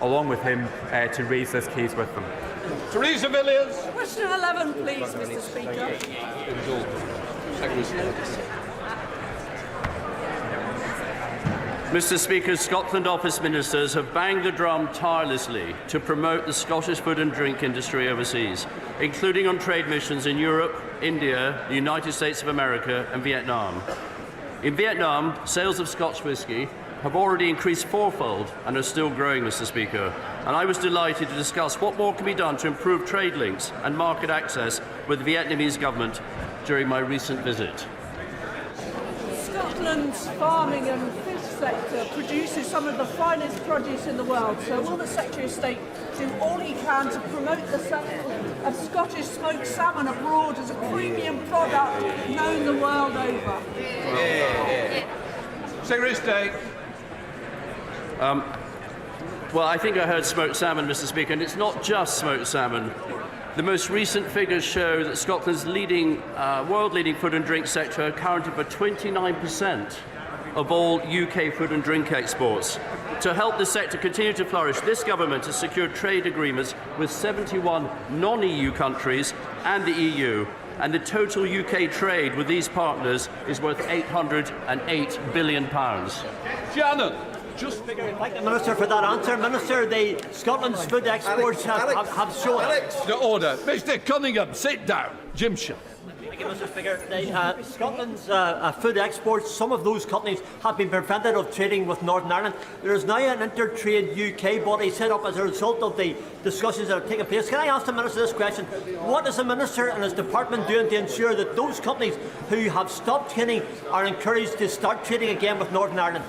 along with him to raise this case with them. Theresa Villiers. Question 11, please, Mr. Speaker. Mr. Speaker, Scotland Office ministers have banged the drum tirelessly to promote the Scottish food and drink industry overseas, including on trade missions in Europe, India, the United States of America and Vietnam. In Vietnam, sales of Scotch whisky have already increased fourfold and are still growing, Mr. Speaker. And I was delighted to discuss what more can be done to improve trade links and market access with the Vietnamese government during my recent visit. Scotland's farming and fish sector produces some of the finest produce in the world, so will the Secretary of State do all he can to promote the sale of Scottish smoked salmon abroad as a premium product known the world over? Secretary of State. Well, I think I heard smoked salmon, Mr. Speaker, and it's not just smoked salmon. The most recent figures show that Scotland's world-leading food and drink sector accounted for 29% of all UK food and drink exports. To help the sector continue to flourish, this government has secured trade agreements with 71 non-EU countries and the EU, and the total UK trade with these partners is worth £808 billion. Shannon. Thank the Minister for that answer. Minister, the Scotland's food exports have shown... The order. Mr Cunningham, sit down. Jim Shaw. Thank you, Mr Speaker. Scotland's food exports, some of those companies have been prevented of trading with Northern Ireland. There is now an Intertrade UK body set up as a result of the discussions that have taken place. Can I ask the Minister this question? What is the Minister and his department doing to ensure that those companies who have stopped trading are encouraged to start trading again with Northern Ireland?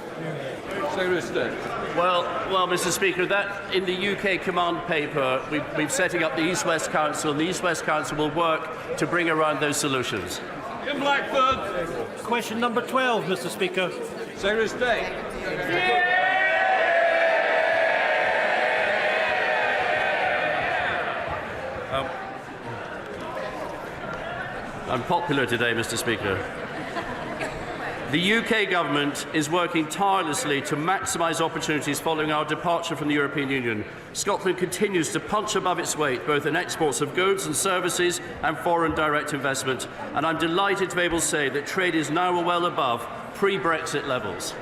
Well, Mr. Speaker, that in the UK command paper, we're setting up the East-West Council, and the East-West Council will work to bring around those solutions. Jim Blackford. Question number 12, Mr. Speaker. Secretary of State. I'm popular today, Mr. Speaker. The UK government is working tirelessly to maximise opportunities following our departure from the European Union. Scotland continues to punch above its weight, both in exports of goods and services and foreign direct investment, and I'm delighted to be able to say that trade is now well above pre-Brexit levels.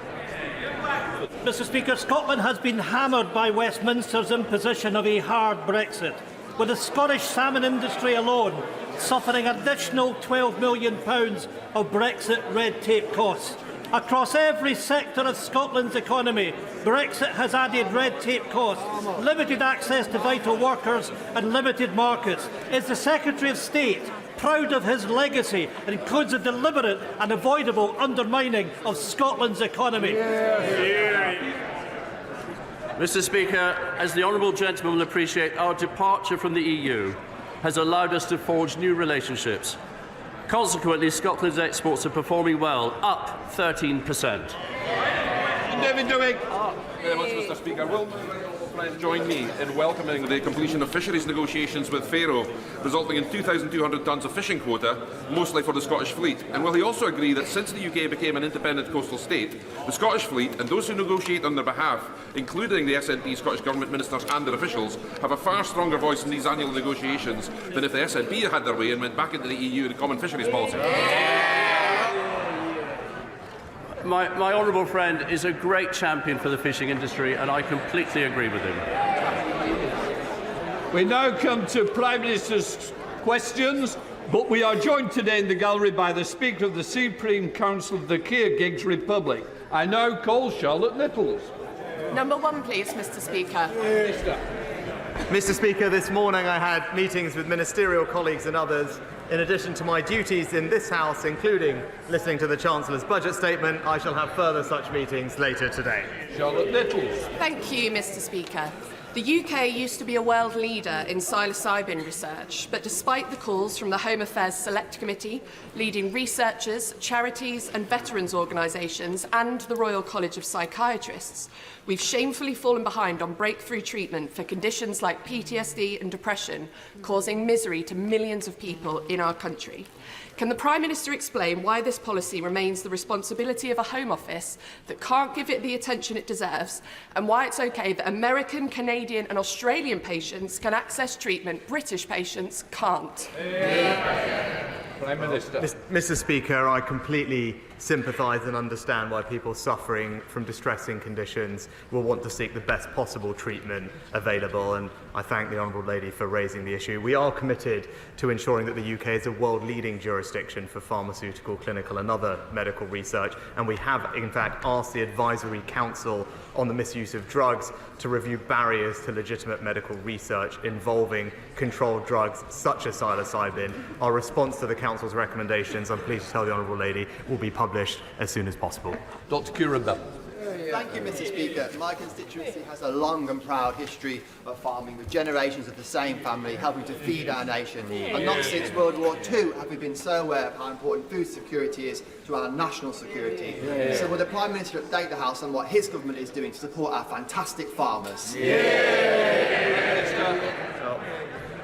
Mr. Speaker, Scotland has been hammered by Westminster's imposition of a hard Brexit, with the Scottish salmon industry alone suffering additional £12 million of Brexit red tape costs. Across every sector of Scotland's economy, Brexit has added red tape costs, limited access to vital workers and limited markets. Is the Secretary of State proud of his legacy and includes a deliberate and avoidable undermining of Scotland's economy? Mr. Speaker, as the honourable gentleman will appreciate, our departure from the EU has allowed us to forge new relationships. Consequently, Scotland's exports are performing well, up 13%. David Dewick. Very much, Mr. Speaker. Will friends join me in welcoming the completion of fisheries negotiations with Faroe, resulting in 2,200 tonnes of fishing quota, mostly for the Scottish fleet? And will he also agree that since the UK became an independent coastal state, the Scottish fleet and those who negotiate on their behalf, including the SNP, Scottish Government ministers and their officials, have a far stronger voice in these annual negotiations than if the SNP had their way and went back into the EU and the common fisheries policy? My honourable friend is a great champion for the fishing industry, and I completely agree with him. We now come to Prime Minister's questions, but we are joined today in the gallery by the Speaker of the Supreme Council of the Kyrgyz Republic. I now call Charlotte Littles. Number 1, please, Mr. Speaker. Mr. Speaker, this morning I had meetings with ministerial colleagues and others. In addition to my duties in this House, including listening to the Chancellor's budget statement, I shall have further such meetings later today. Charlotte Littles. Thank you, Mr. Speaker. The UK used to be a world leader in psilocybin research, but despite the calls from the Home Affairs Select Committee, leading researchers, charities and veterans organisations and the Royal College of Psychiatrists, we've shamefully fallen behind on breakthrough treatment for conditions like PTSD and depression, causing misery to millions of people in our country. Can the Prime Minister explain why this policy remains the responsibility of a Home Office that can't give it the attention it deserves, and why it's okay that American, Canadian Canadian and Australian patients can access treatment British patients can't? Prime Minister. Mr. Speaker, I completely sympathise and understand why people suffering from distressing conditions will want to seek the best possible treatment available, and I thank the Honourable Lady for raising the issue. We are committed to ensuring that the UK is a world-leading jurisdiction for pharmaceutical, clinical and other medical research, and we have, in fact, asked the Advisory Council on the Misuse of Drugs to review barriers to legitimate medical research involving controlled drugs such as psilocybin. Our response to the Council's recommendations, I'm pleased to tell the Honourable Lady, will be published as soon as possible. Dr. Curran. Thank you, Mr. Speaker. My constituency has a long and proud history of farming, with generations of the same family helping to feed our nation. And not since World War II have we been so aware of how important food security is to our national security. So will the Prime Minister update the House on what his government is doing to support our fantastic farmers?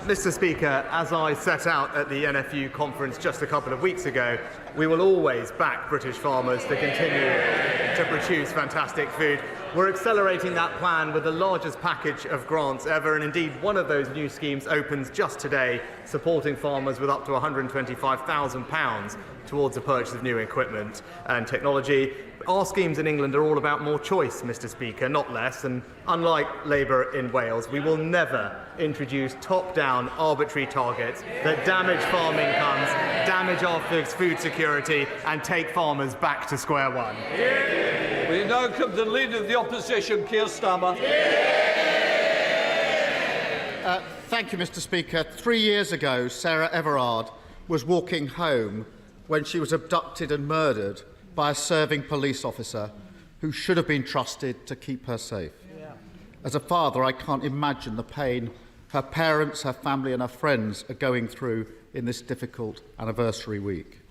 Mr. Speaker, as I set out at the NFU conference just a couple of weeks ago, we will always back British farmers to continue to produce fantastic food. We're accelerating that plan with the largest package of grants ever, and indeed one of those new schemes opens just today, supporting farmers with up to £125,000 towards the purchase of new equipment and technology. Our schemes in England are all about more choice, Mr. Speaker, not less, and unlike Labour in Wales, we will never introduce top-down arbitrary targets that damage farm incomes, damage our food security and take farmers back to square one. We now come to the Leader of the Opposition, Keir Starmer. Thank you, Mr. Speaker. 3 years ago, Sarah Everard was walking home when she was abducted and murdered by a serving police officer who should have been trusted to keep her safe. As a father, I can't imagine the pain her parents, her family and her friends are going through in this difficult anniversary week.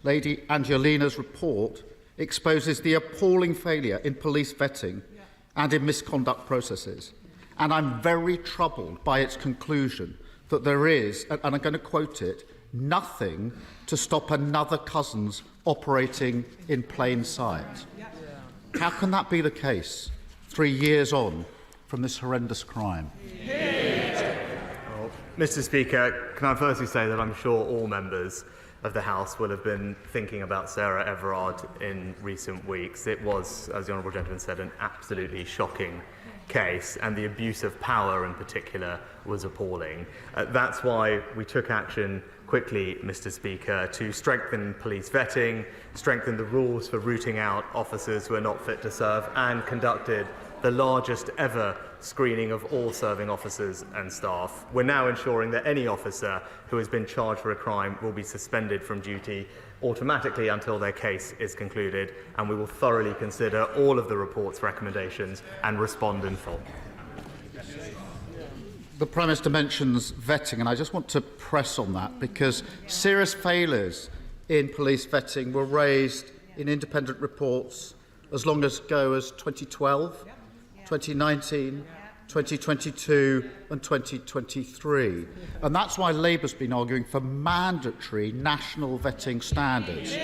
Lady Angelina's report exposes the appalling failure in police vetting and in misconduct processes. And I'm very troubled by its conclusion that there is, and I'm going to quote it, nothing to stop another Cousins operating in plain sight. How can that be the case 3 years on from this horrendous crime? Well, Mr. Speaker, can I firstly say that I'm sure all members of the House will have been thinking about Sarah Everard in recent weeks. It was, as the Honourable Gentleman said, an absolutely shocking case, and the abuse of power in particular was appalling. That's why we took action quickly, Mr. Speaker, to strengthen police vetting, strengthen the rules for rooting out officers who are not fit to serve, and conducted the largest ever screening of all serving officers and staff. We're now ensuring that any officer who has been charged for a crime will be suspended from duty automatically until their case is concluded, and we will thoroughly consider all of the report's recommendations and respond in full. The Prime Minister mentions vetting, and I just want to press on that because serious failures in police vetting were raised in independent reports as long ago as 2012, 2019, 2022 and 2023. And that's why Labour's been arguing for mandatory national vetting standards,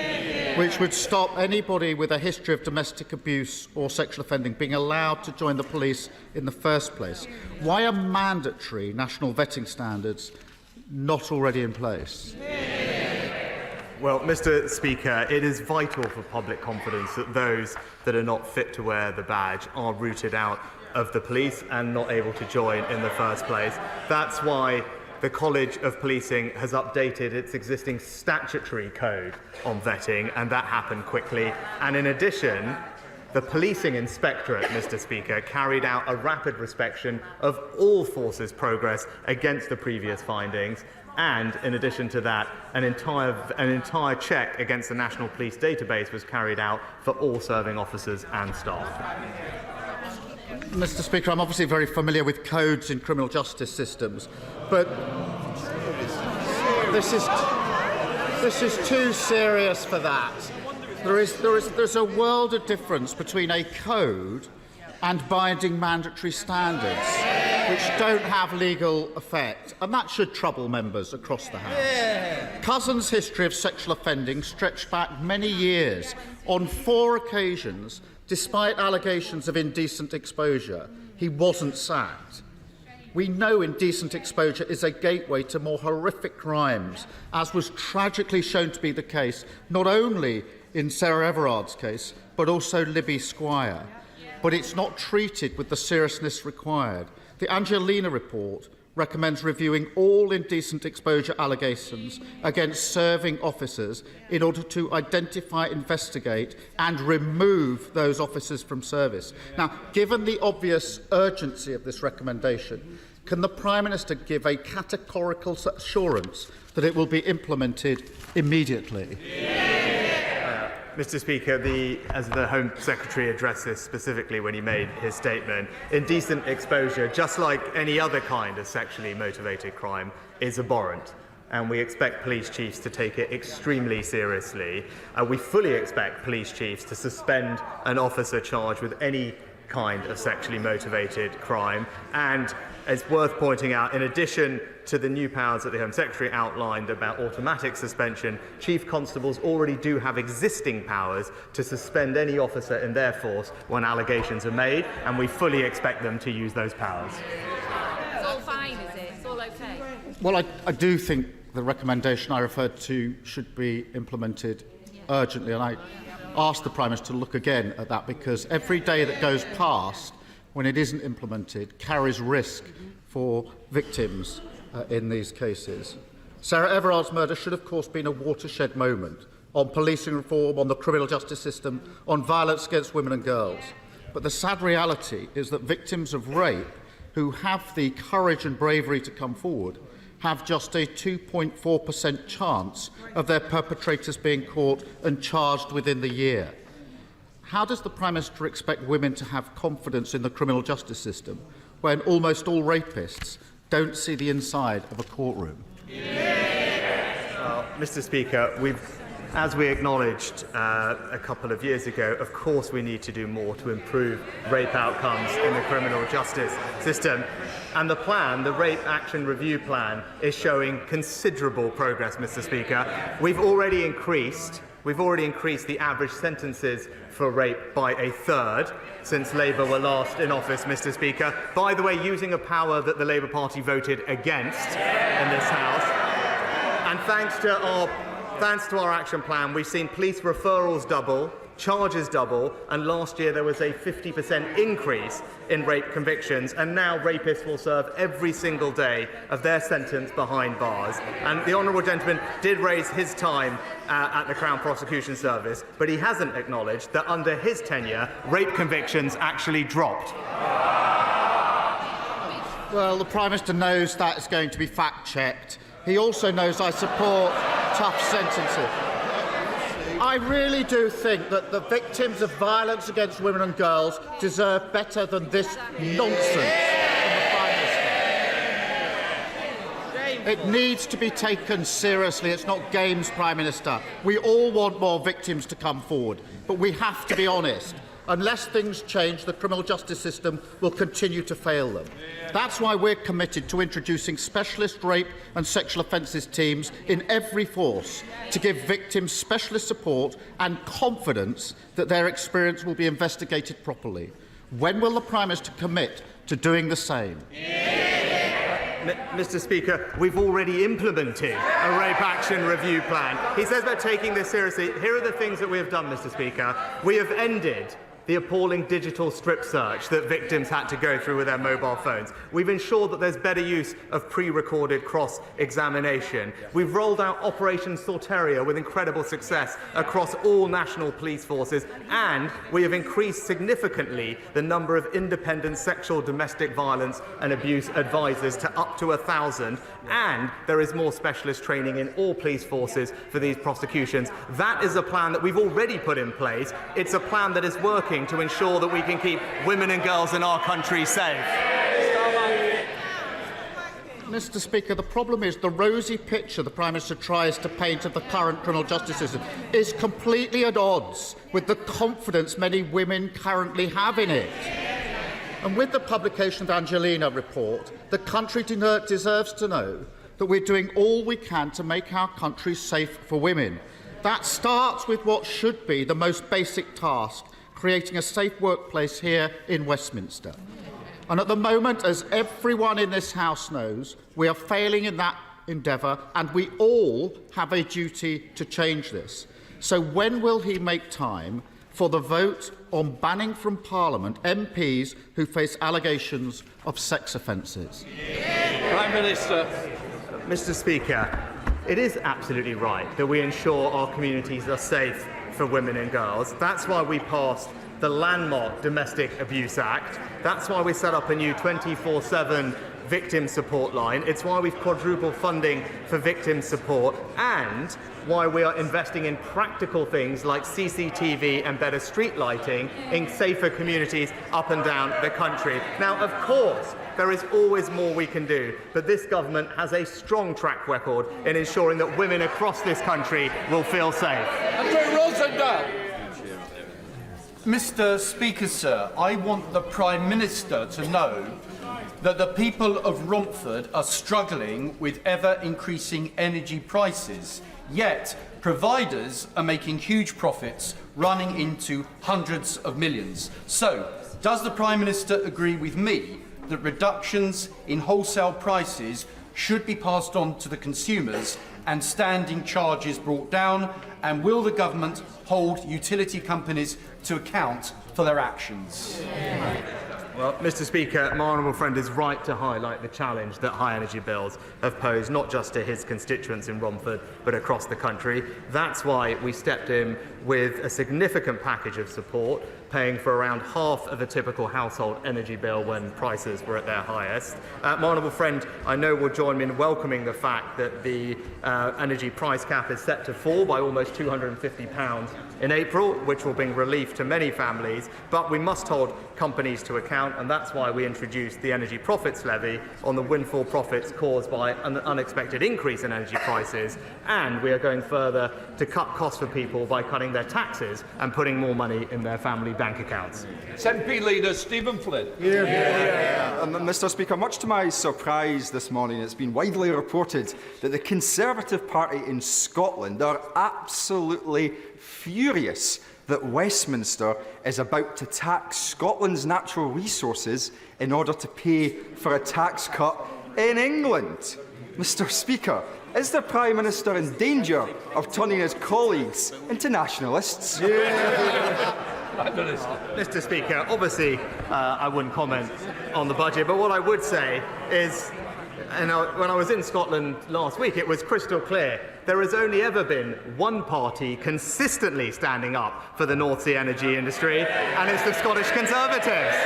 which would stop anybody with a history of domestic abuse or sexual offending being allowed to join the police in the first place. Why are mandatory national vetting standards not already in place? Well, Mr. Speaker, it is vital for public confidence that those that are not fit to wear the badge are rooted out of the police and not able to join in the first place. That's why the College of Policing has updated its existing statutory code on vetting, and that happened quickly. And in addition, the Policing Inspectorate, Mr. Speaker, carried out a rapid inspection of all forces' progress against the previous findings. And in addition to that, an entire check against the National Police Database was carried out for all serving officers and staff. Mr. Speaker, I'm obviously very familiar with codes in criminal justice systems, but this is too serious for that. There's a world of difference between a code and binding mandatory standards, which don't have legal effect, and that should trouble members across the House. Cousins' history of sexual offending stretched back many years. On 4 occasions, despite allegations of indecent exposure, he wasn't sacked. We know indecent exposure is a gateway to more horrific crimes, as was tragically shown to be the case, not only in Sarah Everard's case, but also Libby Squire. But it's not treated with the seriousness required. The Angelina report recommends reviewing all indecent exposure allegations against serving officers in order to identify, investigate and remove those officers from service. Now, given the obvious urgency of this recommendation, can the Prime Minister give a categorical assurance that it will be implemented immediately? Mr. Speaker, as the Home Secretary addressed this specifically when he made his statement, indecent exposure, just like any other kind of sexually motivated crime, is abhorrent. And we expect police chiefs to take it extremely seriously. We fully expect police chiefs to suspend an officer charged with any kind of sexually motivated crime. And it's worth pointing out, in addition to the new powers that the Home Secretary outlined about automatic suspension, Chief Constables already do have existing powers to suspend any officer in their force when allegations are made, and we fully expect them to use those powers. It's all fine, is it? It's all okay? Well, I do think the recommendation I referred to should be implemented urgently, and I ask the Prime Minister to look again at that, because every day that goes past when it isn't implemented carries risk for victims in these cases. Sarah Everard's murder should, of course, been a watershed moment on policing reform, on the criminal justice system, on violence against women and girls. But the sad reality is that victims of rape who have the courage and bravery to come forward have just a 2.4% chance of their perpetrators being caught and charged within the year. How does the Prime Minister expect women to have confidence in the criminal justice system when almost all rapists don't see the inside of a courtroom? Well, Mr. Speaker, as we acknowledged a couple of years ago, of course we need to do more to improve rape outcomes in the criminal justice system. And the Rape Action Review Plan, is showing considerable progress, Mr. Speaker. We've already increased the average sentences for rape by a third since Labour were last in office, Mr. Speaker. By the way, using a power that the Labour Party voted against in this House. And thanks to our action plan, we've seen police referrals double, charges double, and last year there was a 50% increase in rape convictions, and now rapists will serve every single day of their sentence behind bars. And the honourable gentleman did raise his time at the Crown Prosecution Service, but he hasn't acknowledged that under his tenure, rape convictions actually dropped. Well, the Prime Minister knows that is going to be fact-checked. He also knows I support tough sentences. I really do think that the victims of violence against women and girls deserve better than this nonsense from the Prime Minister. It needs to be taken seriously. It's not games, Prime Minister. We all want more victims to come forward, but we have to be honest. Unless things change, the criminal justice system will continue to fail them. That's why we're committed to introducing specialist rape and sexual offences teams in every force to give victims specialist support and confidence that their experience will be investigated properly. When will the Prime Minister commit to doing the same? Mr. Speaker, we've already implemented a Rape Action Review Plan. He says about taking this seriously. Here are the things that we have done, Mr. Speaker. We have ended the appalling digital strip search that victims had to go through with their mobile phones. We've ensured that there's better use of pre-recorded cross-examination. We've rolled out Operation Sorteria with incredible success across all national police forces, and we have increased significantly the number of independent sexual, domestic violence and abuse advisors to up to 1,000, and there is more specialist training in all police forces for these prosecutions. That is a plan that we've already put in place. It's a plan that is working to ensure that we can keep women and girls in our country safe. Mr. Speaker, the problem is the rosy picture the Prime Minister tries to paint of the current criminal justice system is completely at odds with the confidence many women currently have in it. And with the publication of the Angelina report, the country deserves to know that we're doing all we can to make our country safe for women. That starts with what should be the most basic task: creating a safe workplace here in Westminster. And at the moment, as everyone in this House knows, we are failing in that endeavour, and we all have a duty to change this. So when will he make time for the vote on banning from Parliament MPs who face allegations of sex offences? Prime Minister. Mr. Speaker, it is absolutely right that we ensure our communities are safe for women and girls. That's why we passed the landmark Domestic Abuse Act. That's why we set up a new 24/7 victim support line. It's why we've quadrupled funding for victim support, and why we are investing in practical things like CCTV and better street lighting in safer communities up and down the country. Now, of course, there is always more we can do, but this government has a strong track record in ensuring that women across this country will feel safe. Mr. Speaker, sir, I want the Prime Minister to know that the people of Romford are struggling with ever-increasing energy prices, yet providers are making huge profits, running into hundreds of millions. So, does the Prime Minister agree with me that reductions in wholesale prices should be passed on to the consumers and standing charges brought down? And will the government hold utility companies to account for their actions? Well, Mr. Speaker, my honourable friend is right to highlight the challenge that high energy bills have posed, not just to his constituents in Romford, but across the country. That's why we stepped in with a significant package of support, paying for around half of a typical household energy bill when prices were at their highest. My honourable friend, I know, will join me in welcoming the fact that the energy price cap is set to fall by almost £250 in April, which will bring relief to many families, but we must hold companies to account, and that's why we introduced the energy profits levy on the windfall profits caused by an unexpected increase in energy prices, and we are going further to cut costs for people by cutting their taxes and putting more money in their family bank accounts. SNP leader Stephen Flynn. Mr. Speaker, much to my surprise this morning, it's been widely reported that the Conservative Party in Scotland are absolutely furious that Westminster is about to tax Scotland's natural resources in order to pay for a tax cut in England. Mr. Speaker, is the Prime Minister in danger of turning his colleagues into nationalists? Mr. Speaker, obviously I wouldn't comment on the budget, but what I would say is, when I was in Scotland last week, it was crystal clear. There has only ever been one party consistently standing up for the North Sea energy industry, and it's the Scottish Conservatives.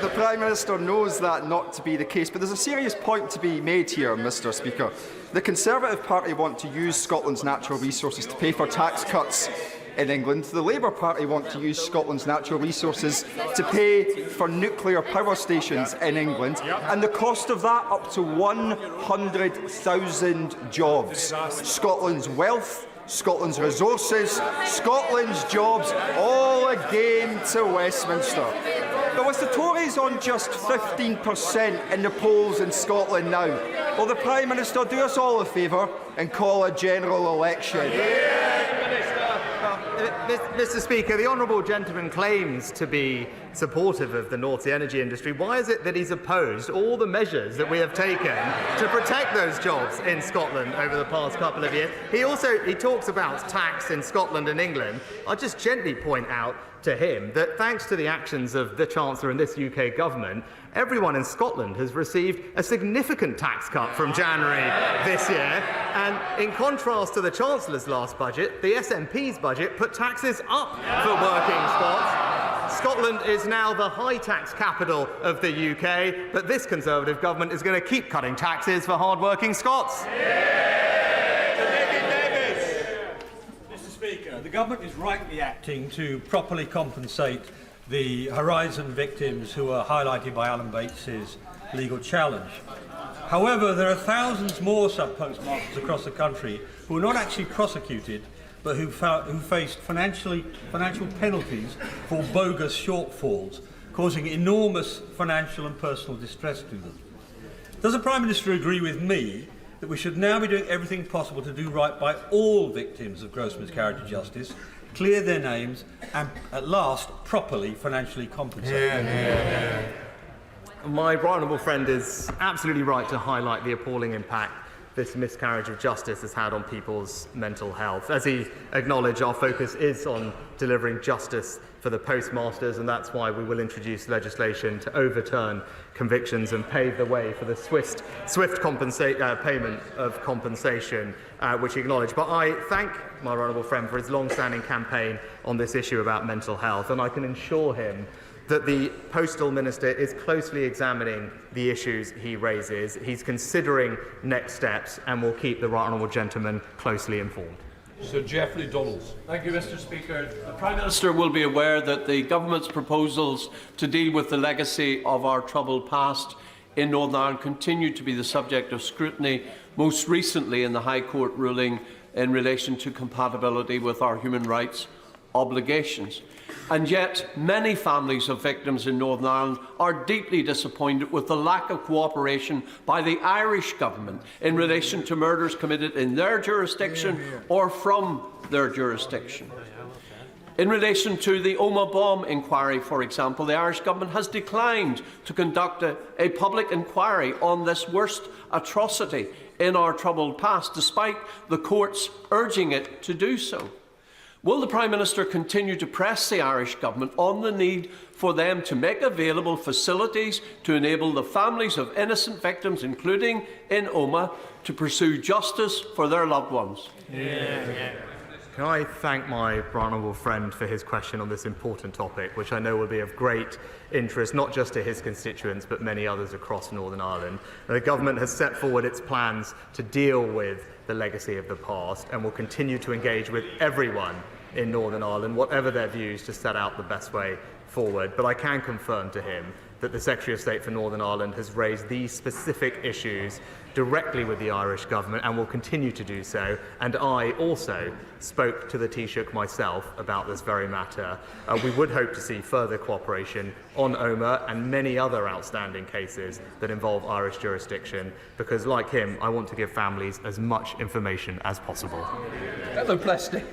The Prime Minister knows that not to be the case, but there's a serious point to be made here, Mr. Speaker. The Conservative Party want to use Scotland's natural resources to pay for tax cuts in England. The Labour Party want to use Scotland's natural resources to pay for nuclear power stations in England, and the cost of that up to 100,000 jobs. Scotland's wealth, Scotland's resources, Scotland's jobs, all again to Westminster. But with the Tories on just 15% in the polls in Scotland now, will the Prime Minister do us all a favour and call a general election? Mr. Speaker, the honourable gentleman claims to be supportive of the North Sea energy industry. Why is it that he's opposed all the measures that we have taken to protect those jobs in Scotland over the past couple of years? He talks about tax in Scotland and England. I'll just gently point out to him that thanks to the actions of the Chancellor and this UK government, everyone in Scotland has received a significant tax cut from January this year. And in contrast to the Chancellor's last budget, the SNP's budget put taxes up for working Scots. Scotland is now the high tax capital of the UK, but this Conservative government is going to keep cutting taxes for hard-working Scots. Mr. Speaker, the government is rightly acting to properly compensate the Horizon victims who are highlighted by Alan Bates's legal challenge. However, there are thousands more sub-postmasters across the country who are not actually prosecuted, but who faced financial penalties for bogus shortfalls, causing enormous financial and personal distress to them. Does the Prime Minister agree with me that we should now be doing everything possible to do right by all victims of gross miscarriage of justice, clear their names and, at last, properly financially compensate. My right honourable friend is absolutely right to highlight the appalling impact this miscarriage of justice has had on people's mental health. As he acknowledged, our focus is on delivering justice for the postmasters, and that's why we will introduce legislation to overturn convictions and pave the way for the swift payment of compensation, which he acknowledged. But I thank my honourable friend for his long-standing campaign on this issue about mental health, and I can assure him that the Postal Minister is closely examining the issues he raises. He's considering next steps and will keep the right honourable gentleman closely informed. Sir Geoffrey Donalds. Thank you, Mr. Speaker. The Prime Minister will be aware that the Government's proposals to deal with the legacy of our troubled past in Northern Ireland continue to be the subject of scrutiny, most recently in the High Court ruling in relation to compatibility with our human rights obligations. And yet, many families of victims in Northern Ireland are deeply disappointed with the lack of cooperation by the Irish Government in relation to murders committed in their jurisdiction or from their jurisdiction. In relation to the Omagh bomb inquiry, for example, the Irish Government has declined to conduct a public inquiry on this worst atrocity in our troubled past, despite the courts urging it to do so. Will the Prime Minister continue to press the Irish Government on the need for them to make available facilities to enable the families of innocent victims, including in Omagh, to pursue justice for their loved ones? Can I thank my honourable friend for his question on this important topic, which I know will be of great interest not just to his constituents but many others across Northern Ireland. The Government has set forward its plans to deal with the legacy of the past and will continue to engage with everyone in Northern Ireland, whatever their views, to set out the best way forward. But I can confirm to him that the Secretary of State for Northern Ireland has raised these specific issues directly with the Irish Government and will continue to do so. And I also spoke to the Taoiseach myself about this very matter. We would hope to see further cooperation on Omagh and many other outstanding cases that involve Irish jurisdiction, because, like him, I want to give families as much information as possible. Hello, Plesty.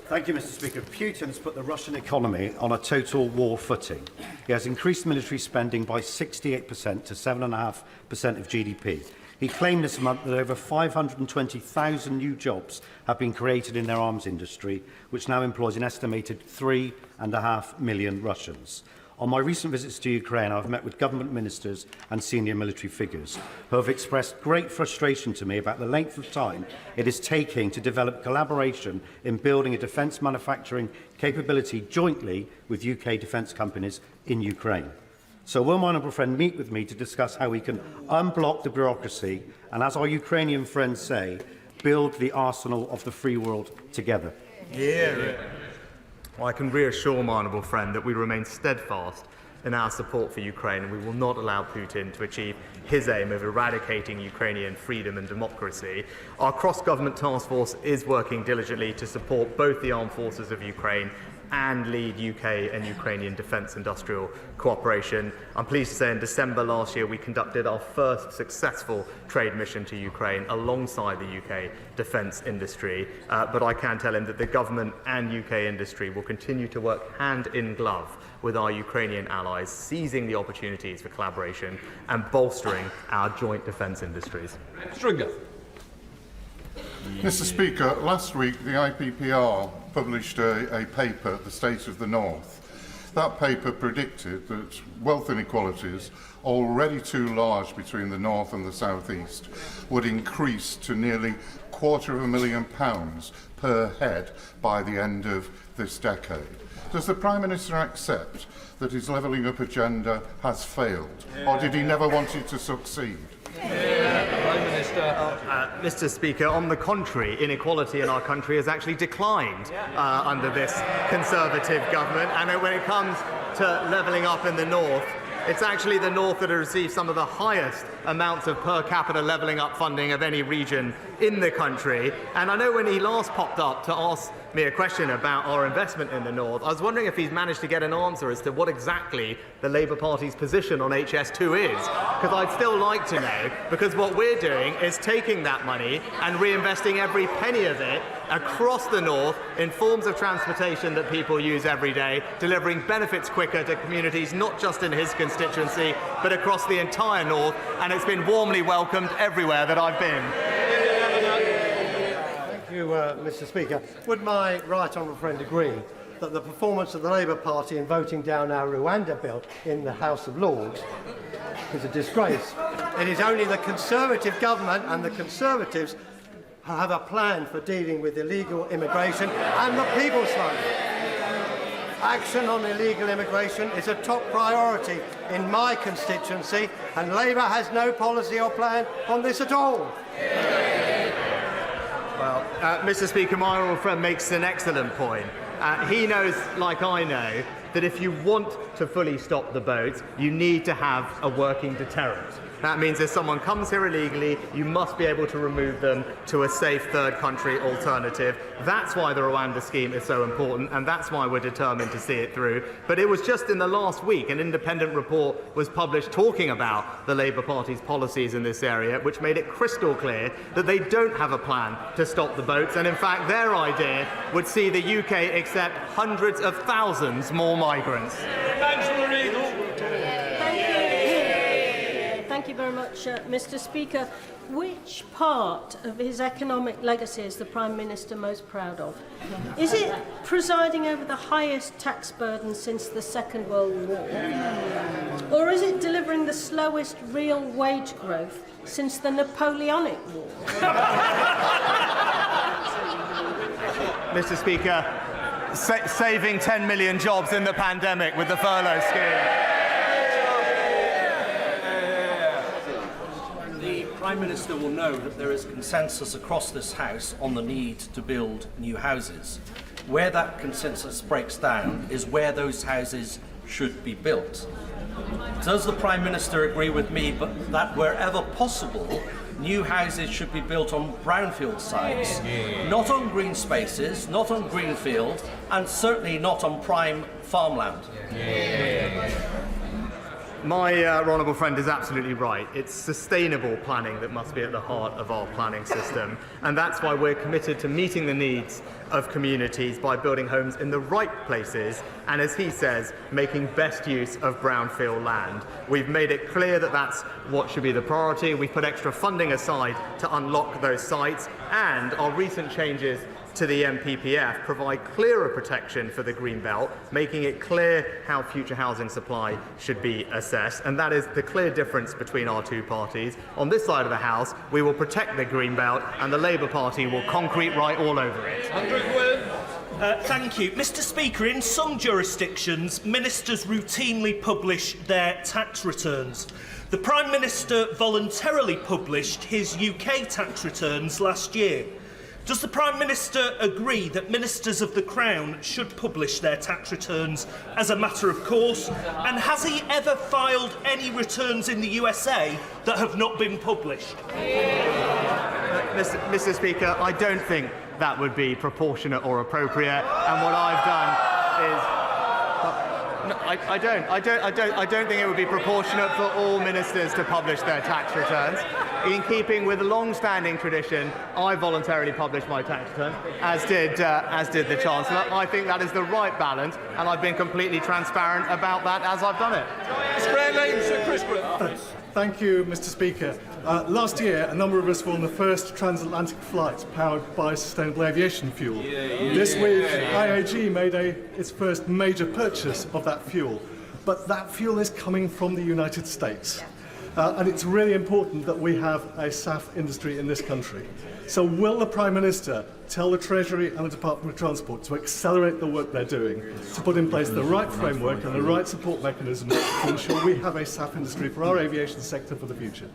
Thank you, Mr. Speaker. Putin's put the Russian economy on a total war footing. He has increased military spending by 68% to 7.5% of GDP. He claimed this month that over 520,000 new jobs have been created in their arms industry, which now employs an estimated 3.5 million Russians. On my recent visits to Ukraine, I've met with government ministers and senior military figures who have expressed great frustration to me about the length of time it is taking to develop collaboration in building a defence manufacturing capability jointly with UK defence companies in Ukraine. So will my honourable friend meet with me to discuss how we can unblock the bureaucracy and, as our Ukrainian friends say, build the arsenal of the free world together? Well, I can reassure my honourable friend that we remain steadfast in our support for Ukraine, and we will not allow Putin to achieve his aim of eradicating Ukrainian freedom and democracy. Our cross-government task force is working diligently to support both the armed forces of Ukraine and lead UK and Ukrainian defence industrial cooperation. I'm pleased to say in December last year we conducted our first successful trade mission to Ukraine alongside the UK defence industry, but I can tell him that the government and UK industry will continue to work hand in glove with our Ukrainian allies, seizing the opportunities for collaboration and bolstering our joint defence industries. Stringer. Mr. Speaker, last week the IPPR published a paper, The State of the North. That paper predicted that wealth inequalities, already too large between the North and the South East, would increase to nearly £250,000 per head by the end of this decade. Does the Prime Minister accept that his levelling up agenda has failed, or did he never want it to succeed? Prime Minister. Mr. Speaker, on the contrary, inequality in our country has actually declined under this Conservative government. And when it comes to levelling up in the North, it's actually the North that has received some of the highest amounts of per capita levelling up funding of any region in the country. And I know when he last popped up to ask me a question about our investment in the North. I was wondering if he's managed to get an answer as to what exactly the Labour Party's position on HS2 is, because I'd still like to know, because what we're doing is taking that money and reinvesting every penny of it across the North in forms of transportation that people use every day, delivering benefits quicker to communities not just in his constituency but across the entire North, and it's been warmly welcomed everywhere that I've been. Thank you, Mr. Speaker. Would my right honourable friend agree that the performance of the Labour Party in voting down our Rwanda bill in the House of Lords is a disgrace? It is only the Conservative government and the Conservatives who have a plan for dealing with illegal immigration and the people's fund. Action on illegal immigration is a top priority in my constituency, and Labour has no policy or plan on this at all. Well, Mr. Speaker, my honourable friend makes an excellent point. He knows, like I know, that if you want to fully stop the boats, you need to have a working deterrent. That means if someone comes here illegally, you must be able to remove them to a safe third country alternative. That's why the Rwanda scheme is so important, and that's why we're determined to see it through. But it was just in the last week an independent report was published talking about the Labour Party's policies in this area, which made it crystal clear that they don't have a plan to stop the boats, and in fact their idea would see the UK accept hundreds of thousands more migrants. Thank you very much, Mr. Speaker. Which part of his economic legacy is the Prime Minister most proud of? Is it presiding over the highest tax burden since the Second World War? Or is it delivering the slowest real wage growth since the Napoleonic War? Mr. Speaker, saving 10 million jobs in the pandemic with the furlough scheme. The Prime Minister will know that there is consensus across this House on the need to build new houses. Where that consensus breaks down is where those houses should be built. Does the Prime Minister agree with me that wherever possible, new houses should be built on brownfield sites, not on green spaces, not on greenfield, and certainly not on prime farmland? My honourable friend is absolutely right. It's sustainable planning that must be at the heart of our planning system, and that's why we're committed to meeting the needs of communities by building homes in the right places and, as he says, making best use of brownfield land. We've made it clear that that's what should be the priority. We've put extra funding aside to unlock those sites, and our recent changes to the MPPF provide clearer protection for the Greenbelt, making it clear how future housing supply should be assessed, and that is the clear difference between our two parties. On this side of the House, we will protect the Greenbelt, and the Labour Party will concrete right all over it. Thank you. Mr. Speaker, in some jurisdictions, ministers routinely publish their tax returns. The Prime Minister voluntarily published his UK tax returns last year. Does the Prime Minister agree that ministers of the Crown should publish their tax returns as a matter of course? And has he ever filed any returns in the USA that have not been published? Mr. Speaker, I don't think that would be proportionate or appropriate, and what I've done is... I don't think it would be proportionate for all ministers to publish their tax returns. In keeping with a long-standing tradition, I voluntarily published my tax return, as did the Chancellor. I think that is the right balance, and I've been completely transparent about that as I've done it. Thank you, Mr. Speaker. Last year, a number of us were on the first transatlantic flight powered by sustainable aviation fuel. This week, IAG made its first major purchase of that fuel. But that fuel is coming from the United States. And it's really important that we have a SAF industry in this country. So will the Prime Minister tell the Treasury and the Department of Transport to accelerate the work they're doing, to put in place the right framework and the right support mechanisms to ensure we have a SAF industry for our aviation sector for the future?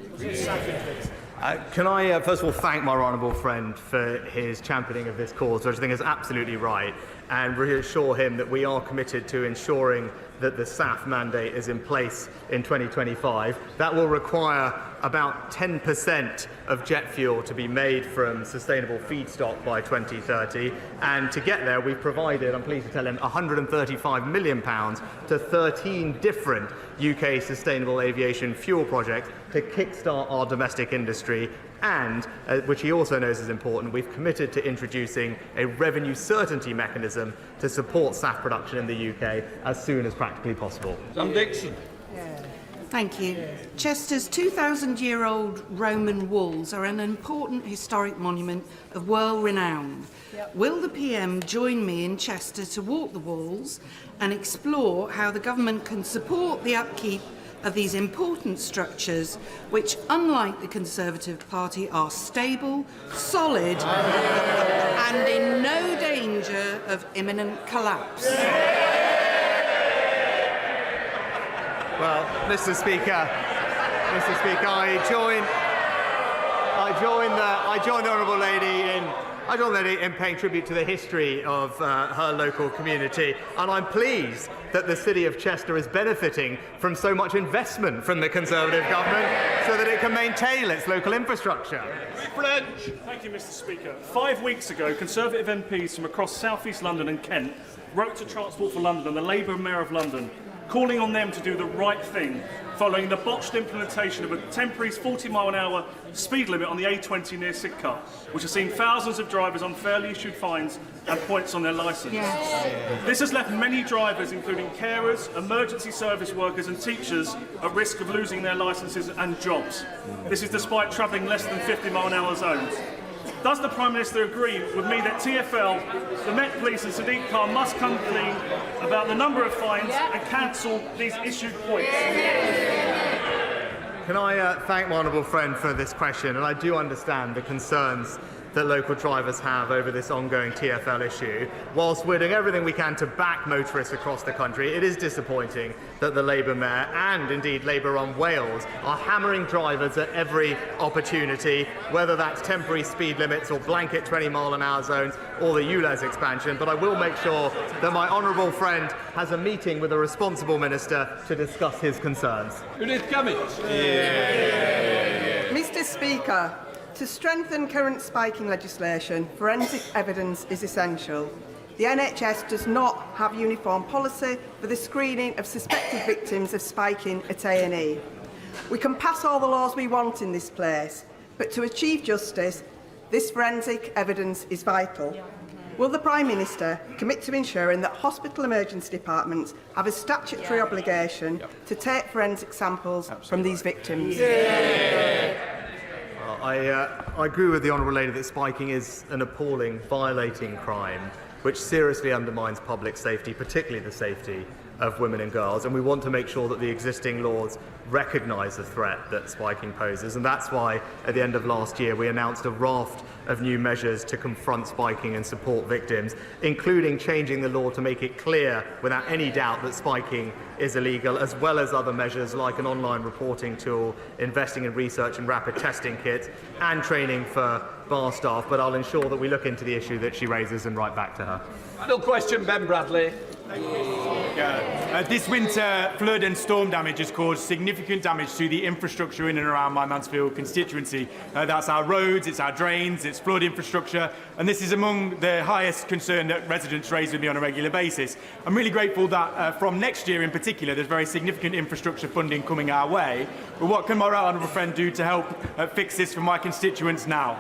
Can I first of all thank my honourable friend for his championing of this cause, which I think is absolutely right, and reassure him that we are committed to ensuring that the SAF mandate is in place in 2025. That will require about 10% of jet fuel to be made from sustainable feedstock by 2030. And to get there, we've provided, I'm pleased to tell him, £135 million to 13 different UK sustainable aviation fuel projects to kickstart our domestic industry. And, which he also knows is important, we've committed to introducing a revenue certainty mechanism to support SAF production in the UK as soon as practically possible. Sam Dixon. Thank you. Chester's 2,000-year-old Roman walls are an important historic monument of world renown. Will the PM join me in Chester to walk the walls and explore how the government can support the upkeep of these important structures, which, unlike the Conservative Party, are stable, solid, and in no danger of imminent collapse? Well, Mr. Speaker, I join the honourable lady in paying tribute to the history of her local community, and I'm pleased that the City of Chester is benefiting from so much investment from the Conservative government so that it can maintain its local infrastructure. Thank you, Mr. Speaker. 5 weeks ago, Conservative MPs from across South East London and Kent wrote to Transport for London and the Labour Mayor of London, calling on them to do the right thing following the botched implementation of a temporary 40-mile-an-hour speed limit on the A20 near Sidcup, which has seen thousands of drivers unfairly issued fines and points on their licence. Yes. This has left many drivers, including carers, emergency service workers and teachers, at risk of losing their licences and jobs. This is despite travelling less than 50-mile-an-hour zones. Does the Prime Minister agree with me that TfL, the Met Police and Sadiq Khan must come clean about the number of fines and cancel these issued points? Can I thank my honourable friend for this question, and I do understand the concerns that local drivers have over this ongoing TfL issue. Whilst we're doing everything we can to back motorists across the country, it is disappointing that the Labour Mayor and indeed Labour-run Wales are hammering drivers at every opportunity, whether that's temporary speed limits or blanket 20-mile-an-hour zones or the ULEZ expansion. But I will make sure that my honourable friend has a meeting with a responsible minister to discuss his concerns. Judith Cummings. Mr. Speaker, to strengthen current spiking legislation, forensic evidence is essential. The NHS does not have uniform policy for the screening of suspected victims of spiking at A&E. We can pass all the laws we want in this place, but to achieve justice, this forensic evidence is vital. Will the Prime Minister commit to ensuring that hospital emergency departments have a statutory obligation to take forensic samples from these victims? I agree with the honourable lady that spiking is an appalling, violating crime which seriously undermines public safety, particularly the safety of women and girls, and we want to make sure that the existing laws recognise the threat that spiking poses, and that's why at the end of last year we announced a raft of new measures to confront spiking and support victims, including changing the law to make it clear without any doubt that spiking is illegal, as well as other measures like an online reporting tool, investing in research and rapid testing kits, and training for bar staff. But I'll ensure that we look into the issue that she raises and write back to her. Final question, Ben Bradley. This winter, flood and storm damage has caused significant damage to the infrastructure in and around my Mansfield constituency. That's our roads, it's our drains, it's flood infrastructure, and this is among the highest concern that residents raise with me on a regular basis. I'm really grateful that from next year in particular, there's very significant infrastructure funding coming our way. But what can my right honourable friend do to help fix this for my constituents now?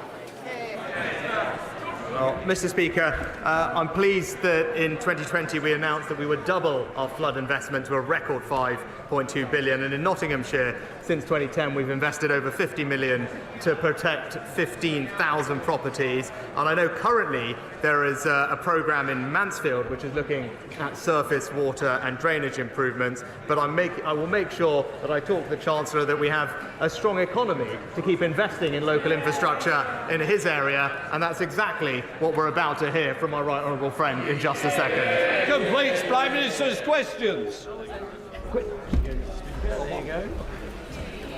Well, Mr. Speaker, I'm pleased that in 2020 we announced that we would double our flood investment to a record £5.2 billion, and in Nottinghamshire since 2010 we've invested over £50 million to protect 15,000 properties, and I know currently there is a programme in Mansfield which is looking at surface water and drainage improvements, but I will make sure that I talk to the Chancellor that we have a strong economy to keep investing in local infrastructure in his area, and that's exactly what we're about to hear from my right honourable friend in just a second. Completes Prime Minister's questions. There you go.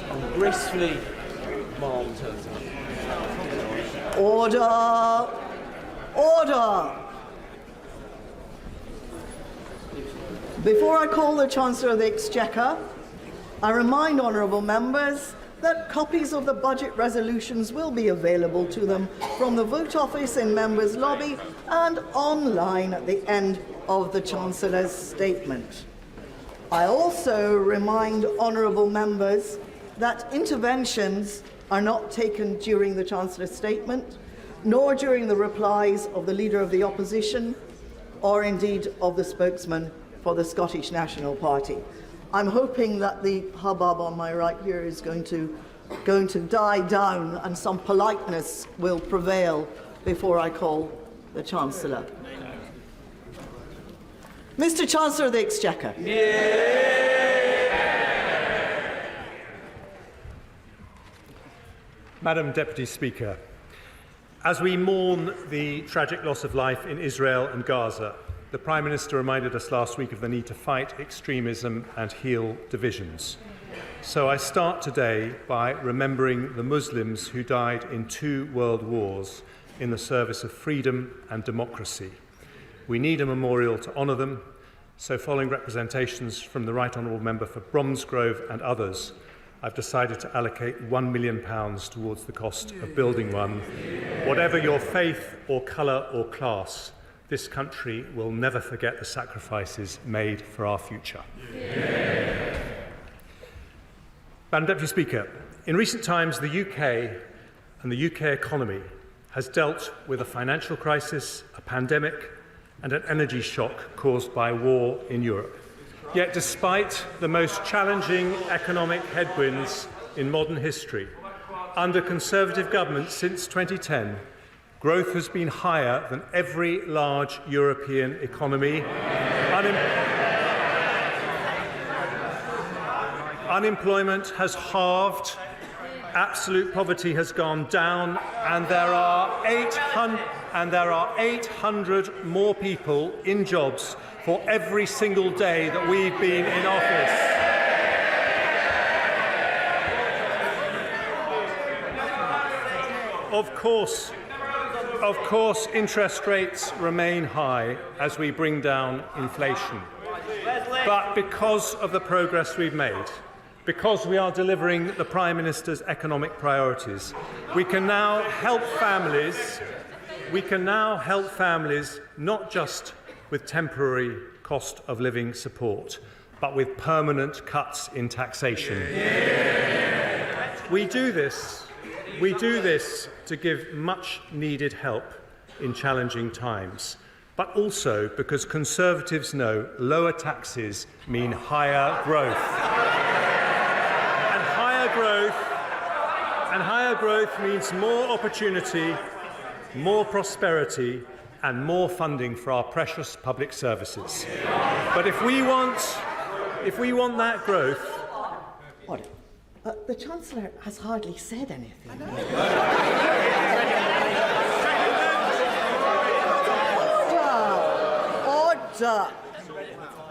And gracefully, Mom turns up. Order! Order! Before I call the Chancellor of the Exchequer, I remind honourable members that copies of the budget resolutions will be available to them from the vote office in Members' Lobby and online at the end of the Chancellor's statement. I also remind honourable members that interventions are not taken during the Chancellor's statement, nor during the replies of the Leader of the Opposition, or indeed of the spokesman for the Scottish National Party. I'm hoping that the hubbub on my right here is going to die down and some politeness will prevail before I call the Chancellor. Mr. Chancellor of the Exchequer. Madam Deputy Speaker, as we mourn the tragic loss of life in Israel and Gaza, the Prime Minister reminded us last week of the need to fight extremism and heal divisions. So I start today by remembering the Muslims who died in 2 world wars in the service of freedom and democracy. We need a memorial to honour them, so following representations from the Right Honourable Member for Bromsgrove and others, I've decided to allocate £1 million towards the cost of building one. Whatever your faith or colour or class, this country will never forget the sacrifices made for our future. Madam Deputy Speaker, in recent times the UK and the UK economy has dealt with a financial crisis, a pandemic and an energy shock caused by war in Europe. Yet despite the most challenging economic headwinds in modern history, under Conservative governments since 2010, growth has been higher than every large European economy. Unemployment has halved, absolute poverty has gone down, and there are 800 more people in jobs for every single day that we've been in office. Of course, interest rates remain high as we bring down inflation. But because of the progress we've made, because we are delivering the Prime Minister's economic priorities, we can now help families not just with temporary cost of living support, but with permanent cuts in taxation. We do this to give much needed help in challenging times, but also because Conservatives know lower taxes mean higher growth. And higher growth means more opportunity, more prosperity, and more funding for our precious public services. But if we want that growth... What? The Chancellor has hardly said anything. Order!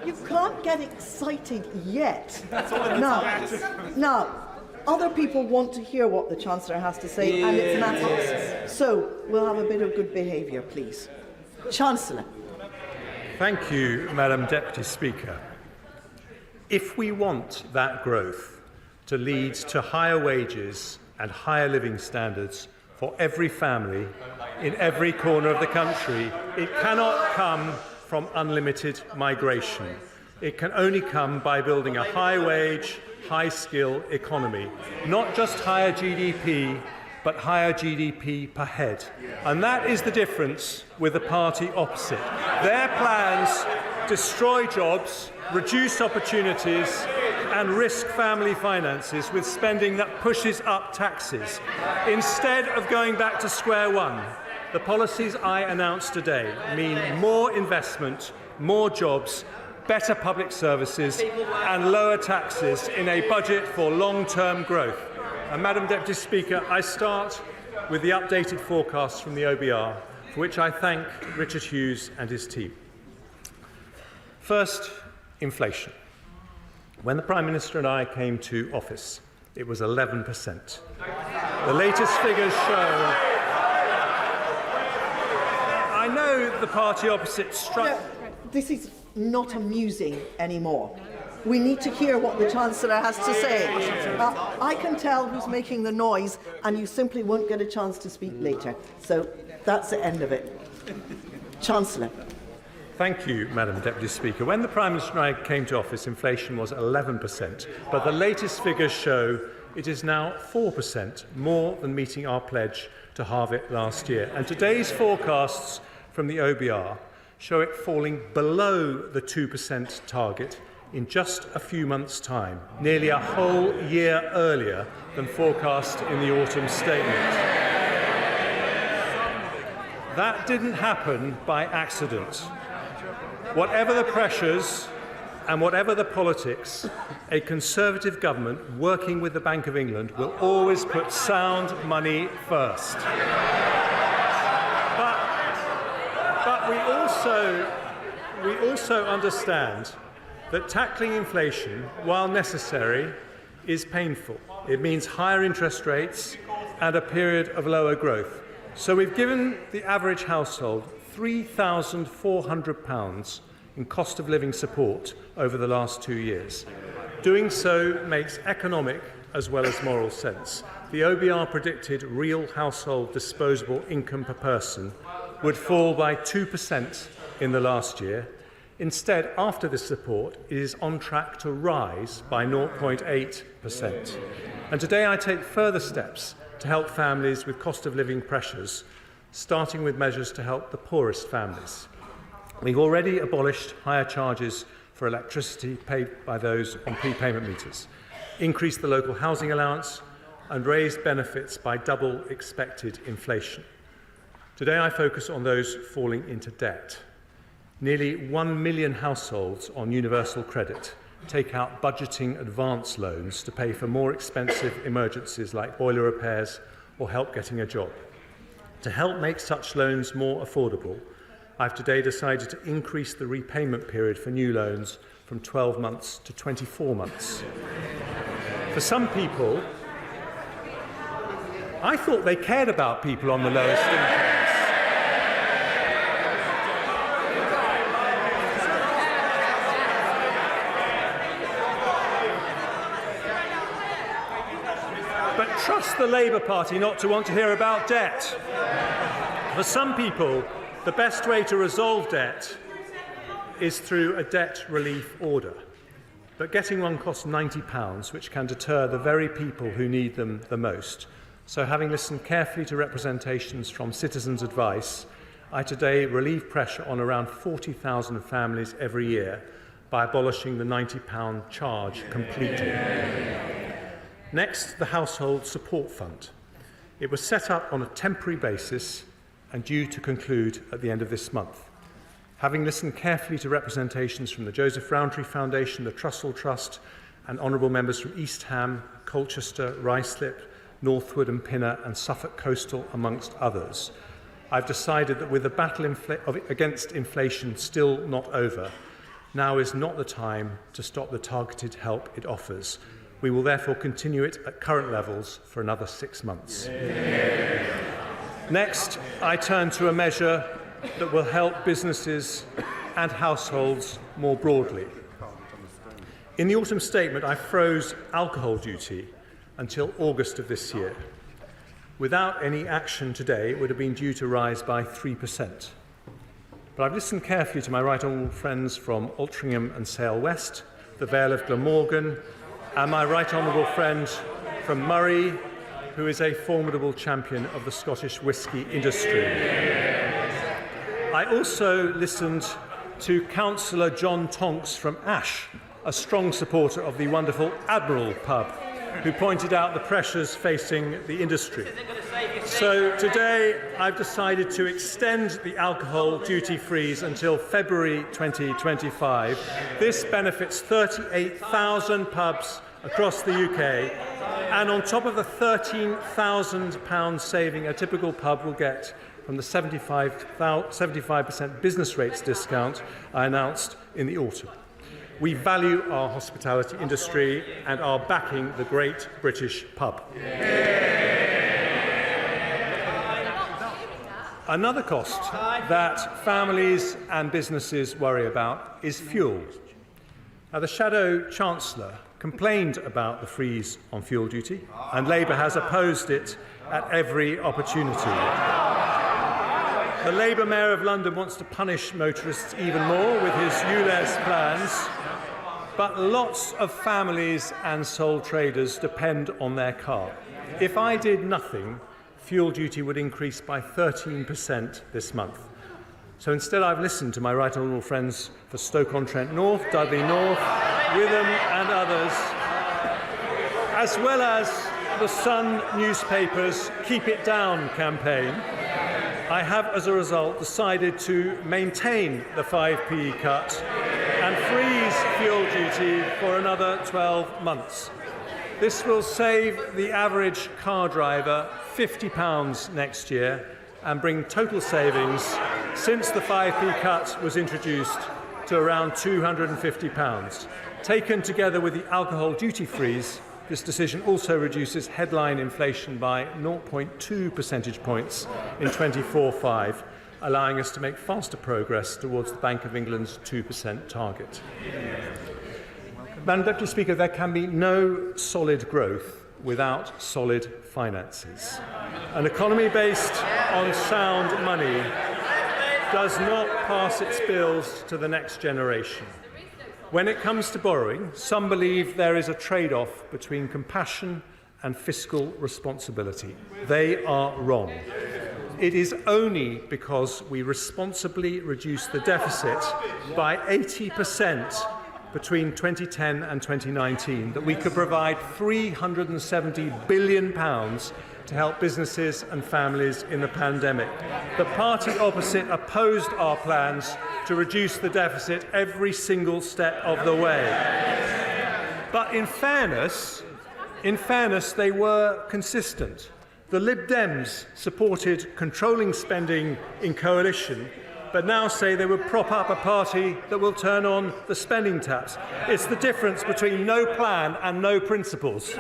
You can't get excited yet. Now, other people want to hear what the Chancellor has to say, and it matters. So we'll have a bit of good behaviour, please. Chancellor. Thank you, Madam Deputy Speaker. If we want that growth to lead to higher wages and higher living standards for every family in every corner of the country, it cannot come from unlimited migration. It can only come by building a high-wage, high-skill economy, not just higher GDP, but higher GDP per head. And that is the difference with the party opposite. Their plans destroy jobs, reduce opportunities, and risk family finances with spending that pushes up taxes. Instead of going back to square one, the policies I announced today mean more investment, more jobs, better public services and lower taxes in a budget for long-term growth. And Madam Deputy Speaker, I start with the updated forecast from the OBR, for which I thank Richard Hughes and his team. First, inflation. When the Prime Minister and I came to office, it was 11%. The latest figures show... I know the party opposite struck... This is not amusing anymore. We need to hear what the Chancellor has to say. I can tell who's making the noise, and you simply won't get a chance to speak later. So that's the end of it. Chancellor. Thank you, Madam Deputy Speaker. When the Prime Minister and I came to office, inflation was 11%, but the latest figures show it is now 4%, more than meeting our pledge to halve it last year. And today's forecasts from the OBR show it falling below the 2% target in just a few months' time, nearly a whole year earlier than forecast in the autumn statement. That didn't happen by accident. Whatever the pressures and whatever the politics, a Conservative government working with the Bank of England will always put sound money first. But we also understand that tackling inflation, while necessary, is painful. It means higher interest rates and a period of lower growth. So we've given the average household £3,400 in cost of living support over the last 2 years. Doing so makes economic as well as moral sense. The OBR predicted real household disposable income per person would fall by 2% in the last year. Instead, after this support, it is on track to rise by 0.8%. And today I take further steps to help families with cost of living pressures, starting with measures to help the poorest families. We've already abolished higher charges for electricity paid by those on prepayment meters, increased the local housing allowance, and raised benefits by double expected inflation. Today I focus on those falling into debt. Nearly 1 million households on universal credit take out budgeting advance loans to pay for more expensive emergencies like boiler repairs or help getting a job. To help make such loans more affordable, I've today decided to increase the repayment period for new loans from 12 months to 24 months. For some people, I thought they cared about people on the lowest incomes. But trust the Labour Party not to want to hear about debt. For some people, the best way to resolve debt is through a debt relief order. But getting one costs £90, which can deter the very people who need them the most. So having listened carefully to representations from citizens' advice, I today relieve pressure on around 40,000 families every year by abolishing the £90 charge completely. Next, the Household Support Fund. It was set up on a temporary basis and due to conclude at the end of this month. Having listened carefully to representations from the Joseph Rowntree Foundation, the Trussell Trust, and honourable members from East Ham, Colchester, Ruislip, Northwood and Pinner, and Suffolk Coastal, amongst others, I've decided that with the battle against inflation still not over, now is not the time to stop the targeted help it offers. We will therefore continue it at current levels for another 6 months. Next, I turn to a measure that will help businesses and households more broadly. In the autumn statement, I froze alcohol duty until August of this year. Without any action today, it would have been due to rise by 3%. But I've listened carefully to my right honourable friends from Altrincham and Sale West, the Vale of Glamorgan, and my right honourable friend from Murray, who is a formidable champion of the Scottish whisky industry. I also listened to Councillor John Tonks from Ash, a strong supporter of the wonderful Admiral pub, who pointed out the pressures facing the industry. So today I've decided to extend the alcohol duty freeze until February 2025. This benefits 38,000 pubs across the UK, and on top of the £13,000 saving a typical pub will get from the 75% business rates discount I announced in the autumn. We value our hospitality industry and are backing the great British pub. Another cost that families and businesses worry about is fuel. Now, the Shadow Chancellor complained about the freeze on fuel duty, and Labour has opposed it at every opportunity. The Labour Mayor of London wants to punish motorists even more with his ULEZ plans, but lots of families and sole traders depend on their car. If I did nothing, fuel duty would increase by 13% this month. So instead, I've listened to my right honourable friends for Stoke-on-Trent North, Dudley North, Witham and others, as well as the Sun newspaper's Keep It Down campaign. I have, as a result, decided to maintain the 5p cut and freeze fuel duty for another 12 months. This will save the average car driver £50 next year and bring total savings since the 5p cut was introduced to around £250. Taken together with the alcohol duty freeze, this decision also reduces headline inflation by 0.2 percentage points in 24/5, allowing us to make faster progress towards the Bank of England's 2% target. Madam Deputy Speaker, there can be no solid growth without solid finances. An economy based on sound money does not pass its bills to the next generation. When it comes to borrowing, some believe there is a trade-off between compassion and fiscal responsibility. They are wrong. It is only because we responsibly reduce the deficit by 80% between 2010 and 2019 that we could provide £370 billion to help businesses and families in the pandemic. The party opposite opposed our plans to reduce the deficit every single step of the way. But in fairness, they were consistent. The Lib Dems supported controlling spending in coalition, but now say they would prop up a party that will turn on the spending taps. It's the difference between no plan and no principles.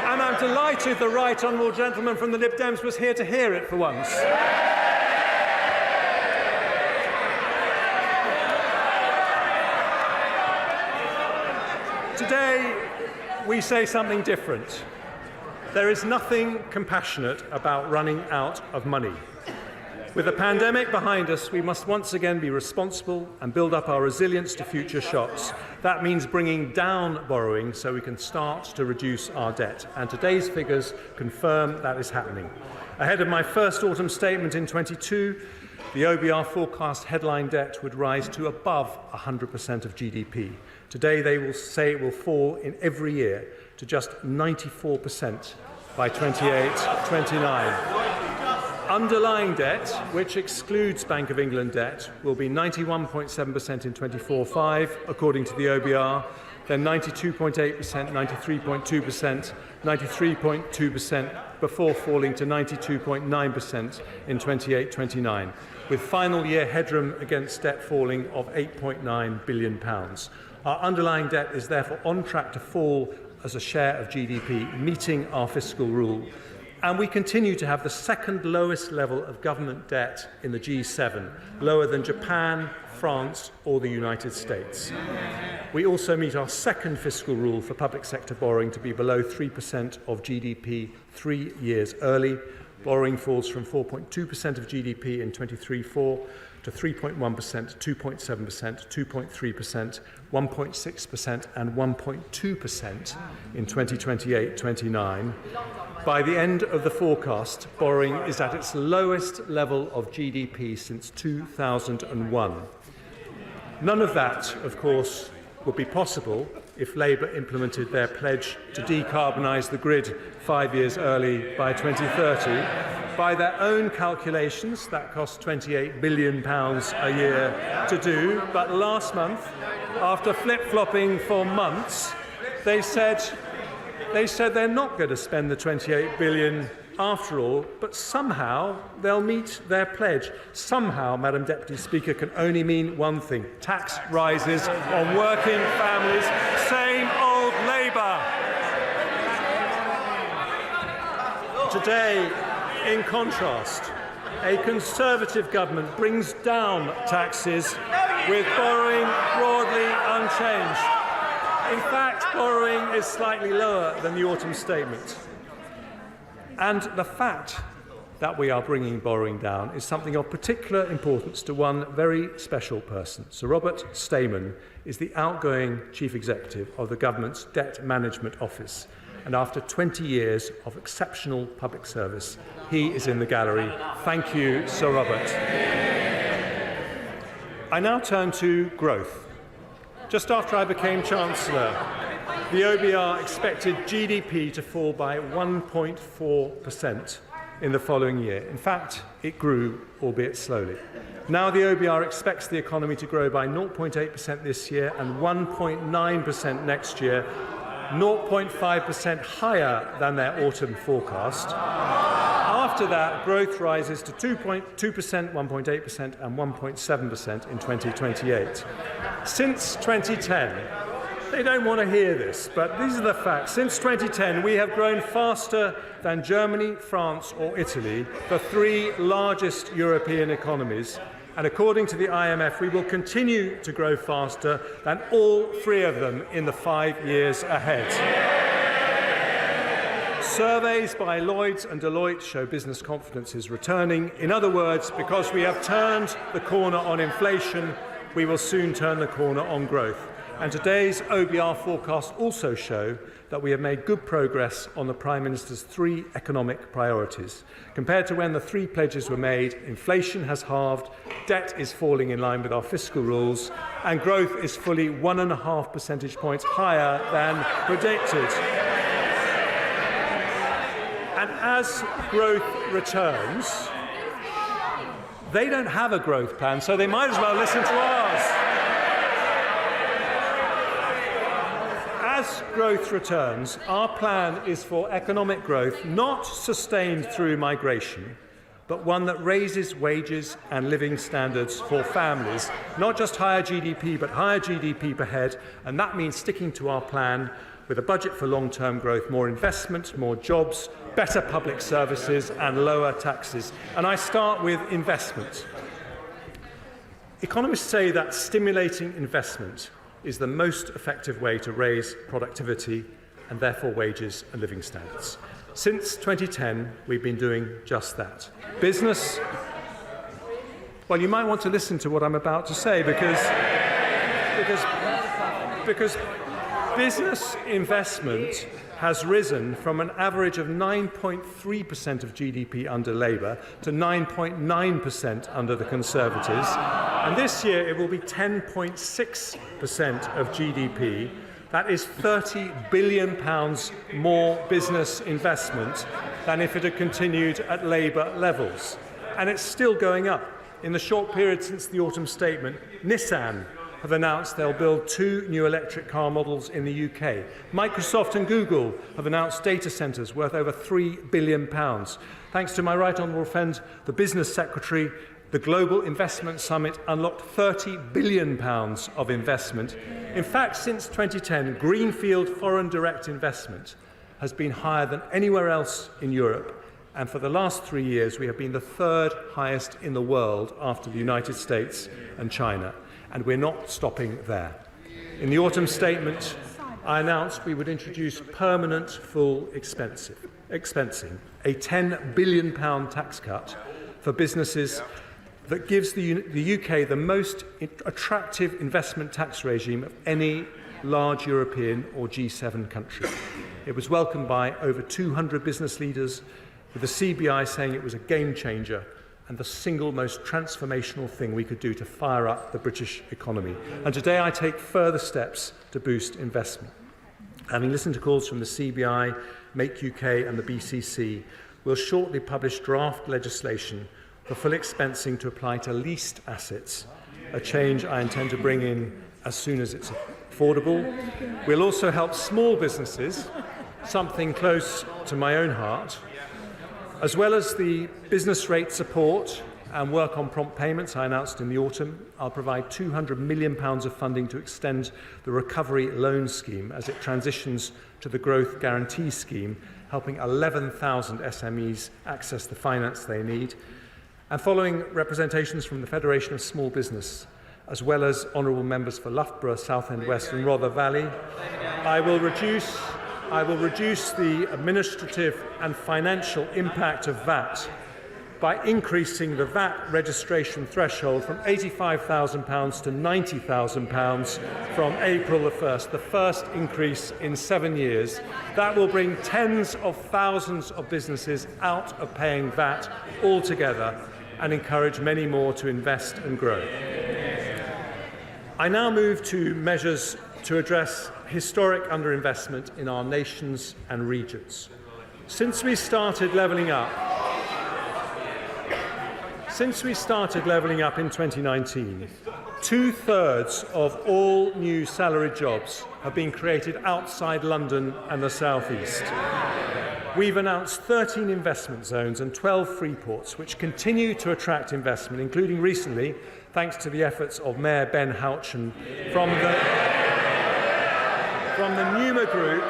And I'm delighted the right honourable gentleman from the Lib Dems was here to hear it for once. Today, we say something different. There is nothing compassionate about running out of money. With the pandemic behind us, we must once again be responsible and build up our resilience to future shocks. That means bringing down borrowing so we can start to reduce our debt. And today's figures confirm that is happening. Ahead of my first autumn statement in 22, the OBR forecast headline debt would rise to above 100% of GDP. Today, they will say it will fall in every year to just 94% by 28-29. Underlying debt, which excludes Bank of England debt, will be 91.7% in 24/5, according to the OBR, then 92.8%, 93.2%, 93.2% before falling to 92.9% in 28-29, with final year headroom against debt falling of £8.9 billion. Our underlying debt is therefore on track to fall as a share of GDP, meeting our fiscal rule. And we continue to have the second lowest level of government debt in the G7, lower than Japan, France or the United States. We also meet our second fiscal rule for public sector borrowing to be below 3% of GDP 3 years early. Borrowing falls from 4.2% of GDP in 23/4 to 3.1%, 2.7%, 2.3%, 1.6% and 1.2% in 2028-29. By the end of the forecast, borrowing is at its lowest level of GDP since 2001. None of that, of course, would be possible if Labour implemented their pledge to decarbonise the grid 5 years early by 2030. By their own calculations, that costs £28 billion a year to do. But last month, after flip-flopping for months, they said they're not going to spend the £28 billion after all, but somehow they'll meet their pledge. Somehow, Madam Deputy Speaker, can only mean one thing: tax rises on working families. Same old Labour. Today, in contrast, a Conservative government brings down taxes with borrowing broadly unchanged. In fact, borrowing is slightly lower than the autumn statement. And the fact that we are bringing borrowing down is something of particular importance to one very special person. Sir Robert Stamen is the outgoing Chief Executive of the Government's Debt Management Office. And after 20 years of exceptional public service, he is in the gallery. Thank you, Sir Robert. I now turn to growth. Just after I became Chancellor, the OBR expected GDP to fall by 1.4% in the following year. In fact, it grew, albeit slowly. Now the OBR expects the economy to grow by 0.8% this year and 1.9% next year, 0.5% higher than their autumn forecast. After that, growth rises to 2.2%, 1.8% and 1.7% in 2028. Since 2010, they don't want to hear this, but these are the facts. Since 2010, we have grown faster than Germany, France or Italy, the three largest European economies. And according to the IMF, we will continue to grow faster than all three of them in the 5 years ahead. Surveys by Lloyds and Deloitte show business confidence is returning. In other words, because we have turned the corner on inflation, we will soon turn the corner on growth. And today's OBR forecasts also show that we have made good progress on the Prime Minister's three economic priorities. Compared to when the three pledges were made, inflation has halved, debt is falling in line with our fiscal rules, and growth is fully 1.5 percentage points higher than predicted. And as growth returns, they don't have a growth plan, so they might as well listen to ours. As growth returns, our plan is for economic growth not sustained through migration, but one that raises wages and living standards for families. Not just higher GDP, but higher GDP per head, and that means sticking to our plan with a budget for long-term growth, more investment, more jobs, better public services and lower taxes. And I start with investment. Economists say that stimulating investment is the most effective way to raise productivity and therefore wages and living standards. Since 2010, we've been doing just that. Business, well, you might want to listen to what I'm about to say because business investment has risen from an average of 9.3% of GDP under Labour to 9.9% under the Conservatives. And this year it will be 10.6% of GDP. That is £30 billion more business investment than if it had continued at Labour levels. And it's still going up. In the short period since the autumn statement, Nissan have announced they'll build 2 new electric car models in the UK. Microsoft and Google have announced data centres worth over £3 billion. Thanks to my right honourable friend, the Business Secretary, the Global Investment Summit unlocked £30 billion of investment. In fact, since 2010, greenfield foreign direct investment has been higher than anywhere else in Europe. And for the last 3 years, we have been the third highest in the world after the United States and China. And we're not stopping there. In the autumn statement, I announced we would introduce permanent full expensing, a £10 billion tax cut for businesses that gives the UK the most attractive investment tax regime of any large European or G7 country. It was welcomed by over 200 business leaders, with the CBI saying it was a game changer and the single most transformational thing we could do to fire up the British economy. And today I take further steps to boost investment. Having listened to calls from the CBI, Make UK and the BCC, we'll shortly publish draft legislation for full expensing to apply to leased assets, a change I intend to bring in as soon as it's affordable. We'll also help small businesses, something close to my own heart, As well as the business rate support and work on prompt payments I announced in the autumn, I'll provide £200 million of funding to extend the recovery loan scheme as it transitions to the growth guarantee scheme, helping 11,000 SMEs access the finance they need. And following representations from the Federation of Small Business, as well as honourable members for Loughborough, Southend West and Rother Valley, I will reduce the administrative and financial impact of VAT by increasing the VAT registration threshold from £85,000 to £90,000 from April the 1st, the first increase in 7 years. That will bring tens of thousands of businesses out of paying VAT altogether and encourage many more to invest and grow. I now move to measures to address historic underinvestment in our nations and regions. Since we started levelling up in 2019, 2/3 of all new salaried jobs have been created outside London and the South East. We've announced 13 investment zones and 12 free ports, which continue to attract investment, including recently, thanks to the efforts of Mayor Ben Houchen from the Numa Group,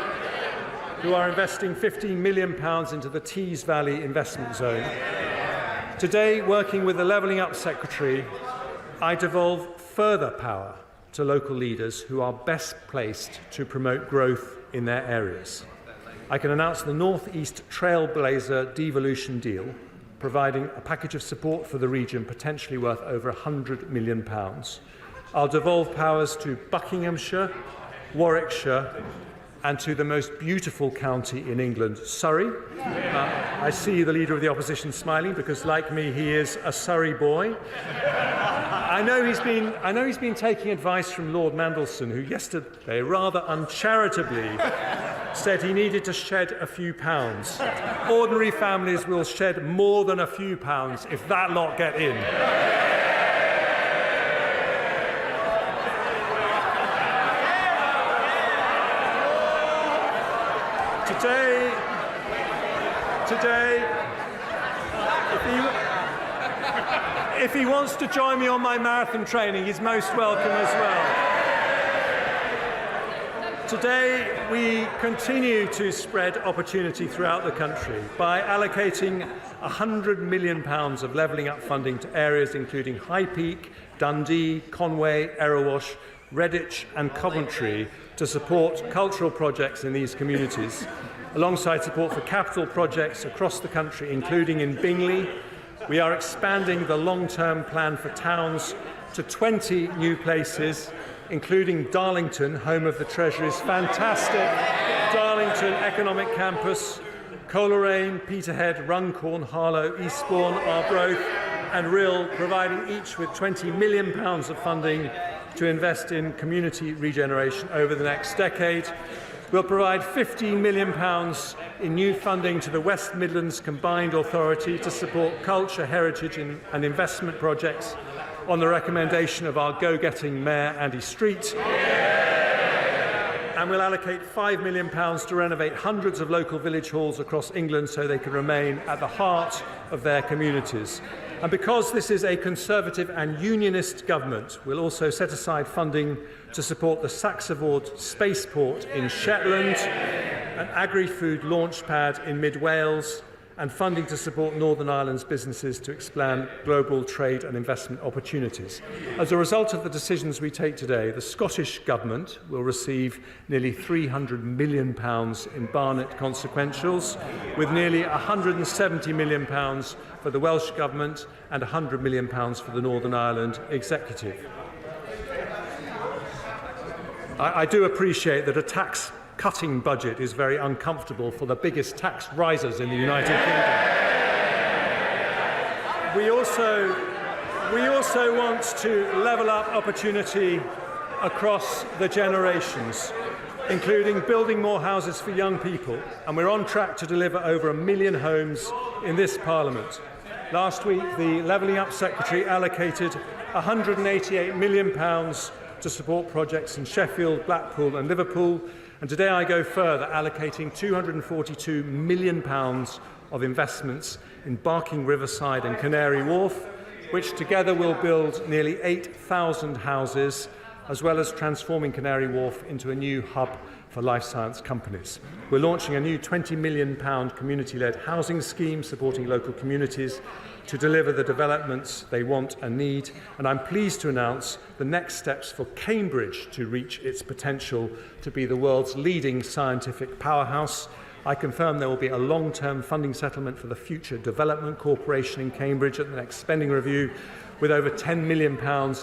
who are investing £15 million into the Tees Valley Investment Zone. Today, working with the Levelling Up Secretary, I devolve further power to local leaders who are best placed to promote growth in their areas. I can announce the North East Trailblazer devolution deal, providing a package of support for the region potentially worth over £100 million. I'll devolve powers to Buckinghamshire, Warwickshire and to the most beautiful county in England, Surrey. I see the Leader of the Opposition smiling because, like me, he is a Surrey boy. I know he's been taking advice from Lord Mandelson, who yesterday rather uncharitably said he needed to shed a few pounds. Ordinary families will shed more than a few pounds if that lot get in. Today, if he wants to join me on my marathon training, he's most welcome as well. Today, we continue to spread opportunity throughout the country by allocating £100 million of levelling up funding to areas including High Peak, Dundee, Conway, Erewash, Redditch and Coventry to support cultural projects in these communities, alongside support for capital projects across the country, including in Bingley. We are expanding the long-term plan for towns to 20 new places, including Darlington, home of the Treasury's fantastic Darlington Economic Campus, Coleraine, Peterhead, Runcorn, Harlow, Eastbourne, Arbroath and Rhyl, providing each with £20 million of funding to invest in community regeneration over the next decade. We'll provide £15 million in new funding to the West Midlands Combined Authority to support culture, heritage and investment projects on the recommendation of our go-getting Mayor Andy Street. And we'll allocate £5 million to renovate hundreds of local village halls across England so they can remain at the heart of their communities. And because this is a Conservative and Unionist government, we'll also set aside funding to support the Saxavord Spaceport in Shetland, an agri-food launchpad in mid-Wales, and funding to support Northern Ireland's businesses to expand global trade and investment opportunities. As a result of the decisions we take today, the Scottish Government will receive nearly £300 million in Barnet consequentials, with nearly £170 million for the Welsh Government and £100 million for the Northern Ireland Executive. I do appreciate that a tax-cutting budget is very uncomfortable for the biggest tax risers in the United Kingdom. We also want to level up opportunity across the generations, including building more houses for young people, and we're on track to deliver over 1 million homes in this Parliament. Last week, the Levelling Up Secretary allocated £188 million to support projects in Sheffield, Blackpool and Liverpool, and today I go further, allocating £242 million of investments in Barking Riverside and Canary Wharf, which together will build nearly 8,000 houses, as well as transforming Canary Wharf into a new hub for life science companies. We're launching a new £20 million community-led housing scheme supporting local communities to deliver the developments they want and need, and I'm pleased to announce the next steps for Cambridge to reach its potential to be the world's leading scientific powerhouse. I confirm there will be a long-term funding settlement for the Future Development Corporation in Cambridge at the next spending review, with over £10 million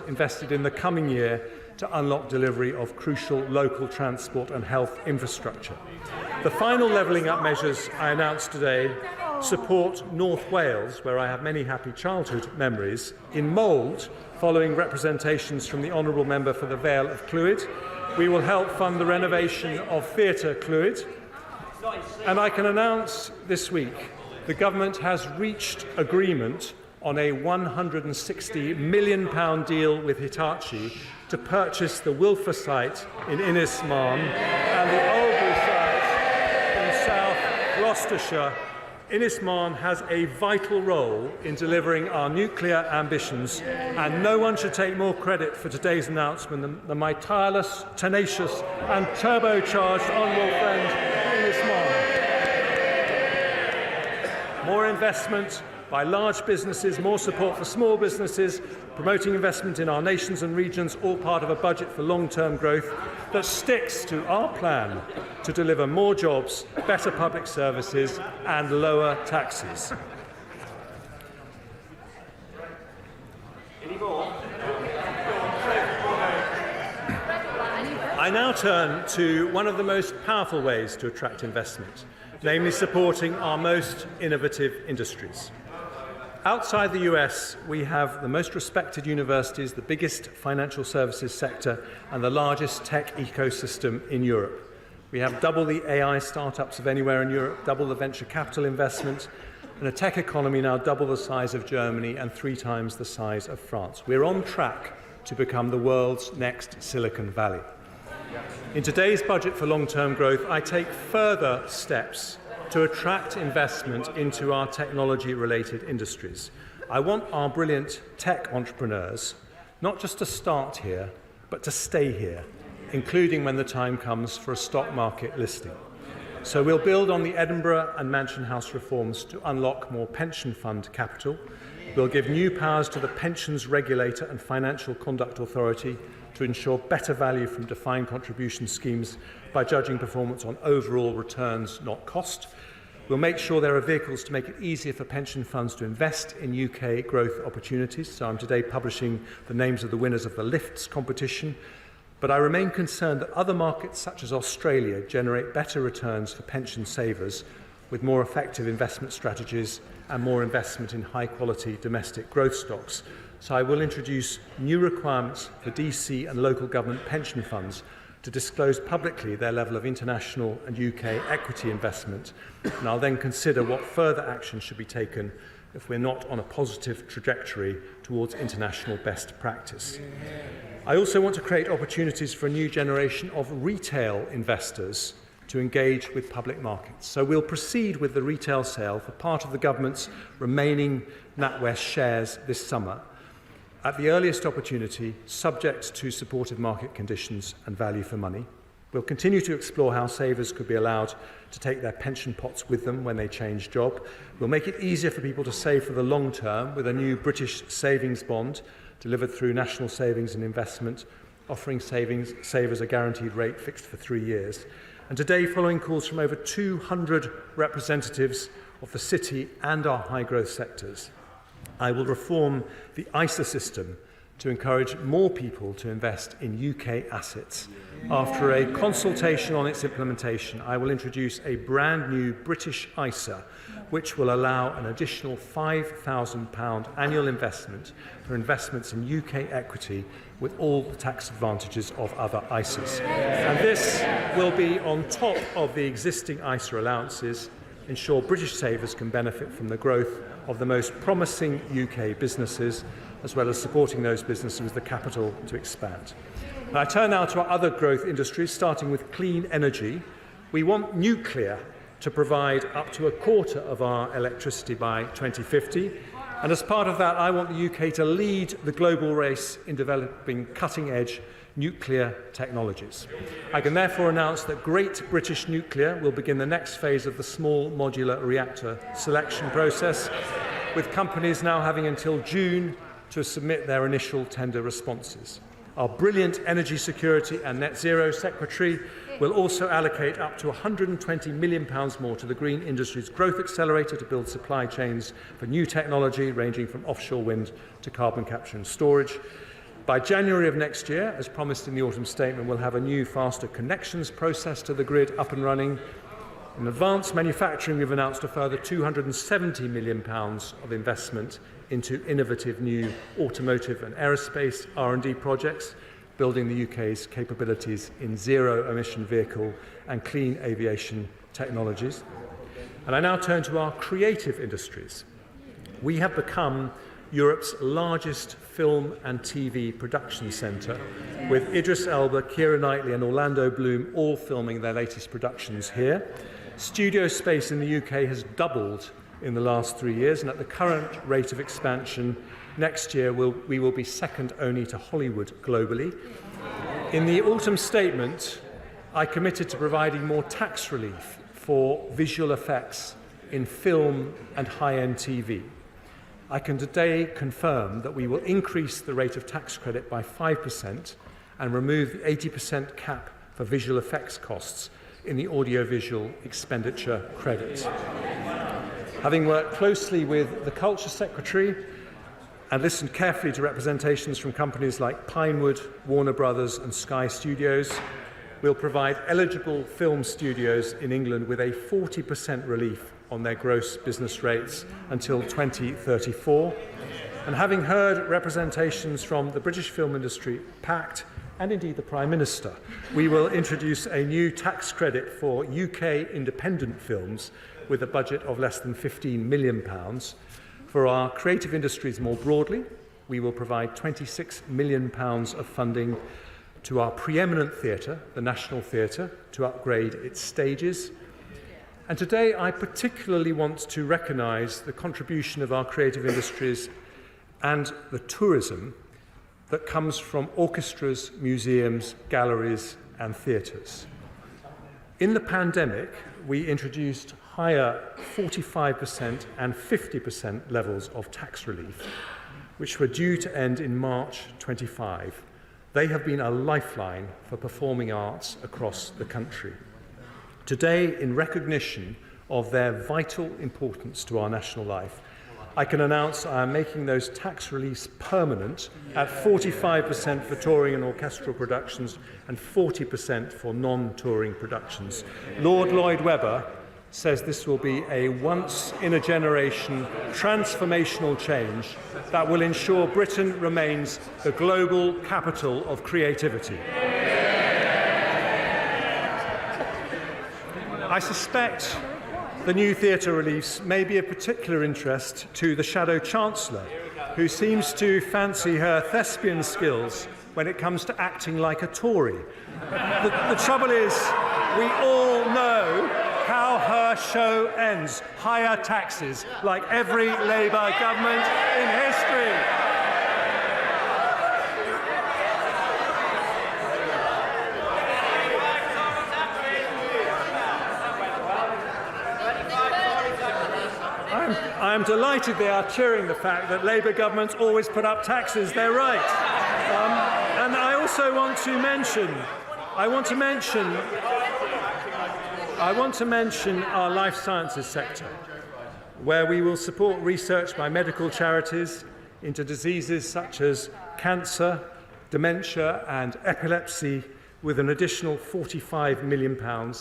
invested in the coming year to unlock delivery of crucial local transport and health infrastructure. The final levelling up measures I announced today support North Wales, where I have many happy childhood memories, in mould, following representations from the Honourable Member for the Vale of Clwyd. We will help fund the renovation of Theatre Clwyd. And I can announce this week the Government has reached agreement on a £160 million deal with Hitachi to purchase the Wilfer site in Innismarn and the Oldbury site in South Gloucestershire. Innismarn has a vital role in delivering our nuclear ambitions, and no one should take more credit for today's announcement than my tireless, tenacious and turbocharged honourable friend Innismarn. More investment by large businesses, more support for small businesses, promoting investment in our nations and regions, all part of a budget for long-term growth that sticks to our plan to deliver more jobs, better public services and lower taxes. I now turn to one of the most powerful ways to attract investment, namely supporting our most innovative industries. Outside the US, we have the most respected universities, the biggest financial services sector, and the largest tech ecosystem in Europe. We have double the AI startups of anywhere in Europe, double the venture capital investment, and a tech economy now double the size of Germany and 3 times the size of France. We're on track to become the world's next Silicon Valley. In today's budget for long-term growth, I take further steps to attract investment into our technology-related industries. I want our brilliant tech entrepreneurs not just to start here, but to stay here, including when the time comes for a stock market listing. So we'll build on the Edinburgh and Mansion House reforms to unlock more pension fund capital. We'll give new powers to the Pensions Regulator and Financial Conduct Authority to ensure better value from defined contribution schemes by judging performance on overall returns, not cost. We'll make sure there are vehicles to make it easier for pension funds to invest in UK growth opportunities. So I'm today publishing the names of the winners of the LIFTS competition. But I remain concerned that other markets, such as Australia, generate better returns for pension savers with more effective investment strategies and more investment in high-quality domestic growth stocks. So I will introduce new requirements for DC and local government pension funds to disclose publicly their level of international and UK equity investment, and I'll then consider what further action should be taken if we're not on a positive trajectory towards international best practice. I also want to create opportunities for a new generation of retail investors to engage with public markets. So we'll proceed with the retail sale for part of the government's remaining NatWest shares this summer, at the earliest opportunity, subject to supportive market conditions and value for money. We'll continue to explore how savers could be allowed to take their pension pots with them when they change job. We'll make it easier for people to save for the long term with a new British savings bond delivered through National Savings and Investment, offering savers a guaranteed rate fixed for 3 years. And today, following calls from over 200 representatives of the city and our high-growth sectors, I will reform the ISA system to encourage more people to invest in UK assets. After a consultation on its implementation, I will introduce a brand new British ISA, which will allow an additional £5,000 annual investment for investments in UK equity with all the tax advantages of other ISAs. And this will be on top of the existing ISA allowances, ensure British savers can benefit from the growth of the most promising UK businesses, as well as supporting those businesses with the capital to expand. And I turn now to our other growth industries, starting with clean energy. We want nuclear to provide up to a quarter of our electricity by 2050. And as part of that, I want the UK to lead the global race in developing cutting-edge nuclear technologies. I can therefore announce that Great British Nuclear will begin the next phase of the small modular reactor selection process, with companies now having until June to submit their initial tender responses. Our brilliant Energy Security and Net Zero Secretary will also allocate up to £120 million more to the Green Industries Growth Accelerator to build supply chains for new technology ranging from offshore wind to carbon capture and storage. By January of next year, as promised in the autumn statement, we'll have a new faster connections process to the grid up and running. In advanced manufacturing, we've announced a further £270 million of investment into innovative new automotive and aerospace R&D projects, building the UK's capabilities in zero-emission vehicle and clean aviation technologies. And I now turn to our creative industries. We have become Europe's largest film and TV production centre, with Idris Elba, Keira Knightley and Orlando Bloom all filming their latest productions here. Studio space in the UK has doubled in the last 3 years, and at the current rate of expansion, next year we will be second only to Hollywood globally. In the autumn statement, I committed to providing more tax relief for visual effects in film and high-end TV. I can today confirm that we will increase the rate of tax credit by 5% and remove the 80% cap for visual effects costs in the audiovisual expenditure credit. Having worked closely with the Culture Secretary and listened carefully to representations from companies like Pinewood, Warner Brothers and Sky Studios, we'll provide eligible film studios in England with a 40% relief on their gross business rates until 2034. And having heard representations from the British Film Industry Pact and indeed the Prime Minister, we will introduce a new tax credit for UK independent films with a budget of less than £15 million. For our creative industries more broadly, we will provide £26 million of funding to our preeminent theatre, the National Theatre, to upgrade its stages. And today I particularly want to recognise the contribution of our creative industries and the tourism that comes from orchestras, museums, galleries and theatres. In the pandemic, we introduced higher 45% and 50% levels of tax relief, which were due to end in March 25. They have been a lifeline for performing arts across the country. Today, in recognition of their vital importance to our national life, I can announce I am making those tax reliefs permanent at 45% for touring and orchestral productions and 40% for non-touring productions. Lord Lloyd Webber says this will be a once-in-a-generation transformational change that will ensure Britain remains the global capital of creativity. I suspect the new theatre reliefs may be of particular interest to the Shadow Chancellor, who seems to fancy her thespian skills when it comes to acting like a Tory. The trouble is, we all know how her show ends. Higher taxes, like every Labour government in history. I am delighted they are cheering the fact that Labour governments always put up taxes. They're right. And I also want to mention our life sciences sector, where we will support research by medical charities into diseases such as cancer, dementia and epilepsy, with an additional £45 million,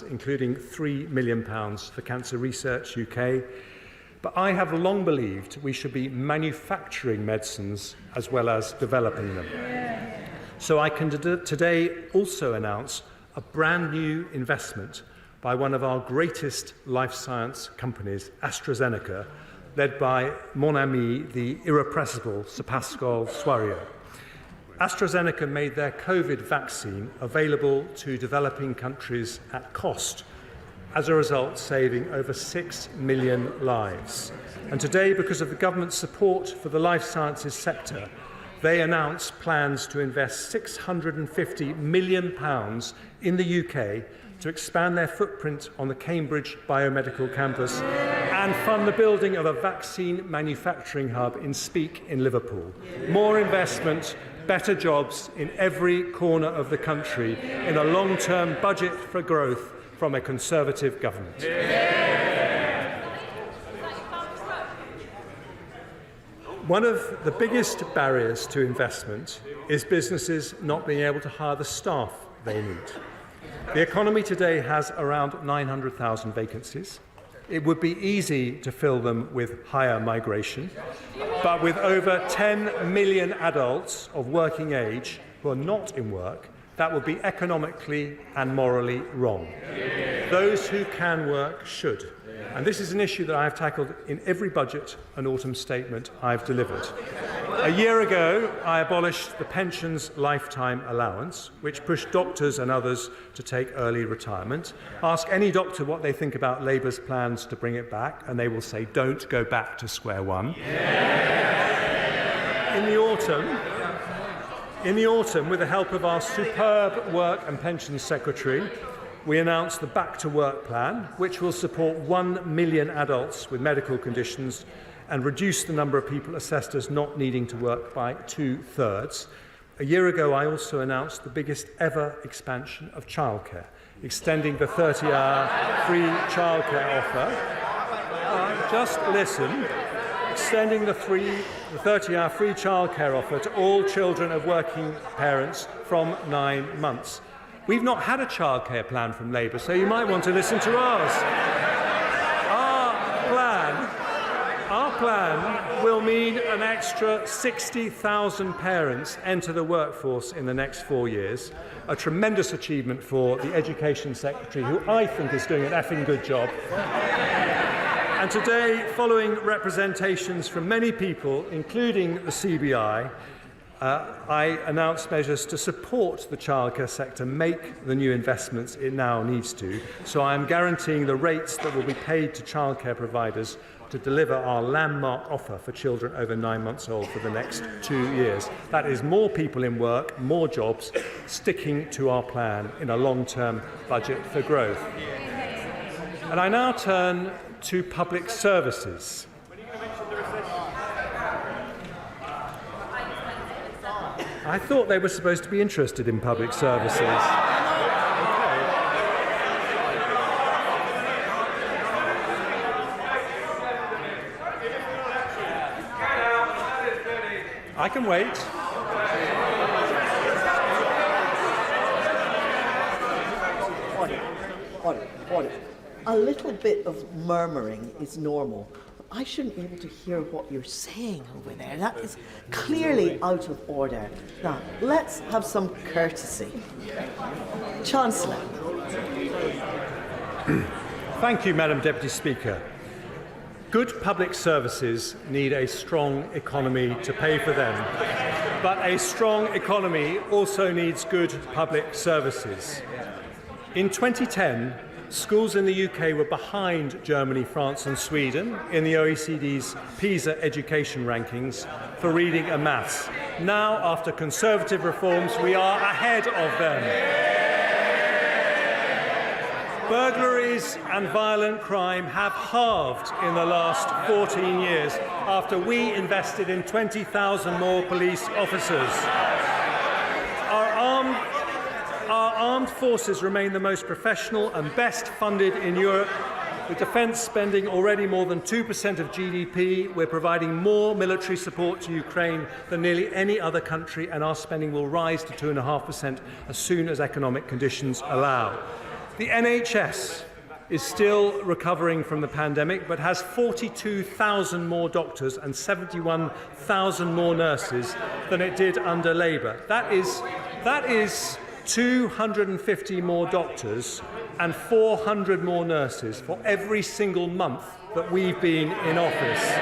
including £3 million for Cancer Research UK. But I have long believed we should be manufacturing medicines as well as developing them. So I can today also announce a brand new investment by one of our greatest life science companies, AstraZeneca, led by mon ami, the irrepressible Sir Pascal Soriot. AstraZeneca made their COVID vaccine available to developing countries at cost, as a result saving over 6 million lives. And today, because of the government's support for the life sciences sector, they announced plans to invest £650 million in the UK to expand their footprint on the Cambridge Biomedical Campus and fund the building of a vaccine manufacturing hub in Speke in Liverpool. More investment, better jobs in every corner of the country in a long-term budget for growth from a Conservative government. One of the biggest barriers to investment is businesses not being able to hire the staff they need. The economy today has around 900,000 vacancies. It would be easy to fill them with higher migration, but with over 10 million adults of working age who are not in work, that would be economically and morally wrong. Those who can work should. And this is an issue that I have tackled in every budget and autumn statement I've delivered. A year ago, I abolished the pensions lifetime allowance, which pushed doctors and others to take early retirement. Ask any doctor what they think about Labour's plans to bring it back, and they will say, don't go back to square one. In the autumn, with the help of our superb Work and Pensions Secretary, we announced the Back to Work plan, which will support 1 million adults with medical conditions and reduce the number of people assessed as not needing to work by 2/3. A year ago, I also announced the biggest ever expansion of childcare, extending the 30-hour free childcare offer. Just listen. Extending the 30-hour free childcare offer to all children of working parents from 9 months. We've not had a childcare plan from Labour, so you might want to listen to ours. Our plan will mean an extra 60,000 parents enter the workforce in the next 4 years, a tremendous achievement for the Education Secretary, who I think is doing an effing good job. And today, following representations from many people, including the CBI, I announced measures to support the childcare sector make the new investments it now needs to. So I am guaranteeing the rates that will be paid to childcare providers to deliver our landmark offer for children over 9 months old for the next 2 years. That is more people in work, more jobs, sticking to our plan in a long-term budget for growth. And I now turn to public services. I thought they were supposed to be interested in public services. I can wait. Order. A little bit of murmuring is normal. I shouldn't be able to hear what you're saying over there. That is clearly out of order. Now, let's have some courtesy. Chancellor. Thank you, Madam Deputy Speaker. Good public services need a strong economy to pay for them. But a strong economy also needs good public services. In 2010, schools in the UK were behind Germany, France and Sweden in the OECD's PISA education rankings for reading and maths. Now, after Conservative reforms, we are ahead of them. Burglaries and violent crime have halved in the last 14 years after we invested in 20,000 more police officers. Our armed forces remain the most professional and best funded in Europe, with defence spending already more than 2% of GDP. We're providing more military support to Ukraine than nearly any other country, and our spending will rise to 2.5% as soon as economic conditions allow. The NHS is still recovering from the pandemic, but has 42,000 more doctors and 71,000 more nurses than it did under Labour. That is 250 more doctors and 400 more nurses for every single month that we've been in office.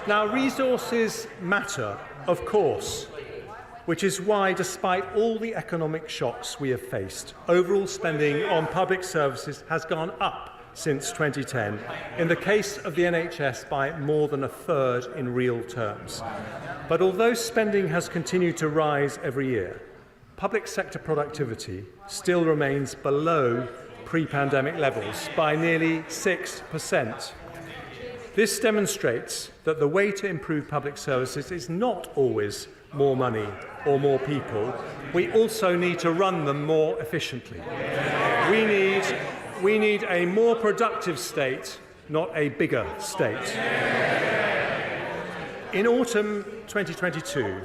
Now, resources matter, of course, which is why, despite all the economic shocks we have faced, overall spending on public services has gone up since 2010, in the case of the NHS by more than a third in real terms. But although spending has continued to rise every year, public sector productivity still remains below pre-pandemic levels by nearly 6%. This demonstrates that the way to improve public services is not always more money or more people. We also need to run them more efficiently. We need a more productive state, not a bigger state. In autumn 2022,